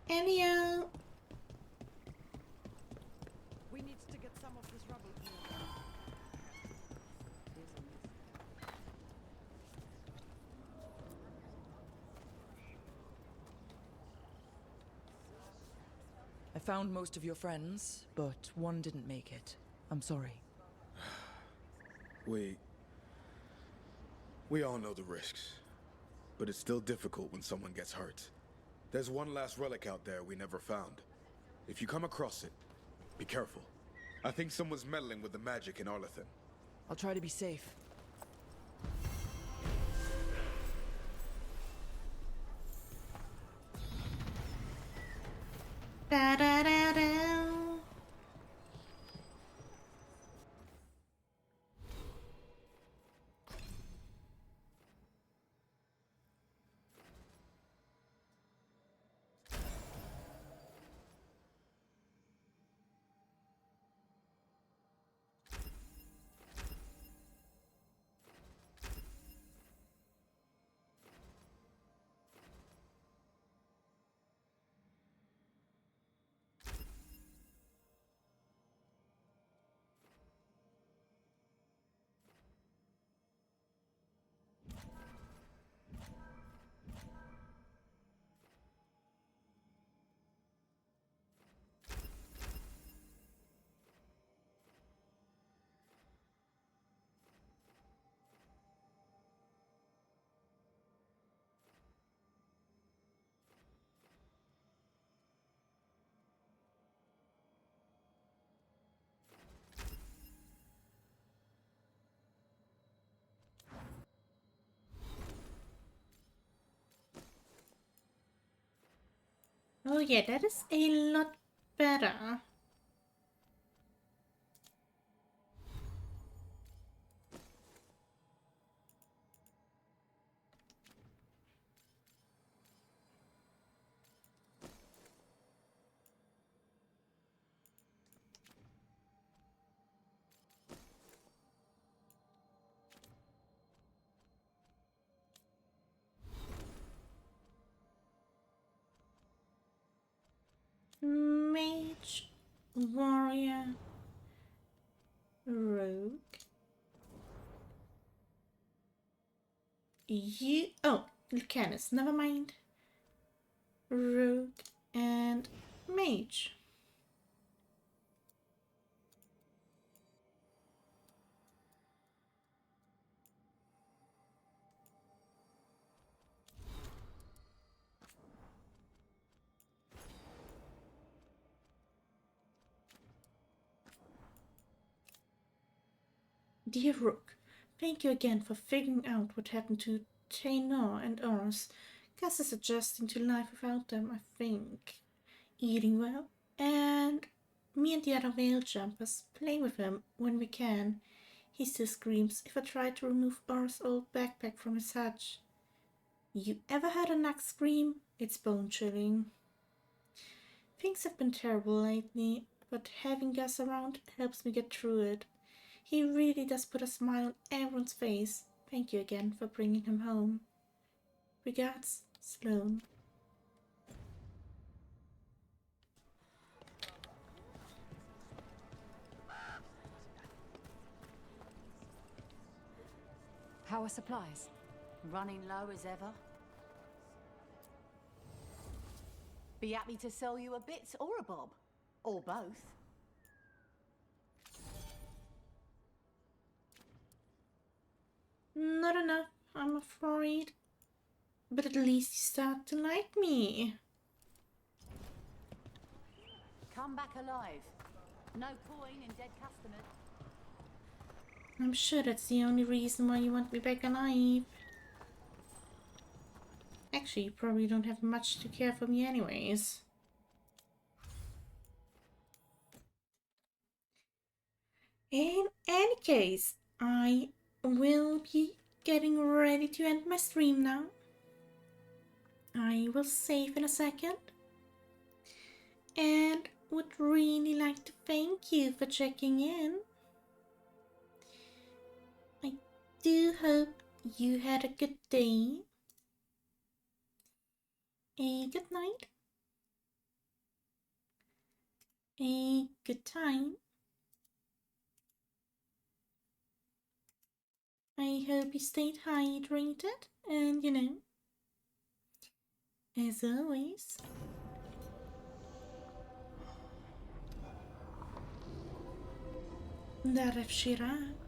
Elio. We need to get some of this rubble here. I found most of your friends, but one didn't make it. I'm sorry. We all know the risks, but it's still difficult when someone gets hurt. There's one last relic out there we never found. If you come across it, be careful. I think someone's meddling with the magic in Arlethan. I'll try to be safe. Da da da da. Oh yeah, that is a lot better. warrior, rogue. Oh, Lucanus, never mind. Rogue and mage. Dear Rook, thank you again for figuring out what happened to Taynor and Oros. Gus is adjusting to life without them, I think. Eating well, and me and the other whale jumpers play with him when we can. He still screams if I try to remove Oros' old backpack from his hutch. You ever heard a nug scream? It's bone-chilling. Things have been terrible lately, but having Gus around helps me get through it. He really does put a smile on everyone's face. Thank you again for bringing him home. Regards, Sloane. How are supplies? Running low as ever? Be happy to sell you a bit or a bob. Or both. Not enough, I'm afraid. But at least you start to like me. Come back alive. No coin in dead customers. I'm sure that's the only reason why you want me back alive. Actually, you probably don't have much to care for me anyways. In any case, I will be getting ready to end my stream now. I will save in a second. And would really like to thank you for checking in. I do hope you had a good day. A good night. A good time. I hope you stayed hydrated and, you know, as always, Daref Shirak.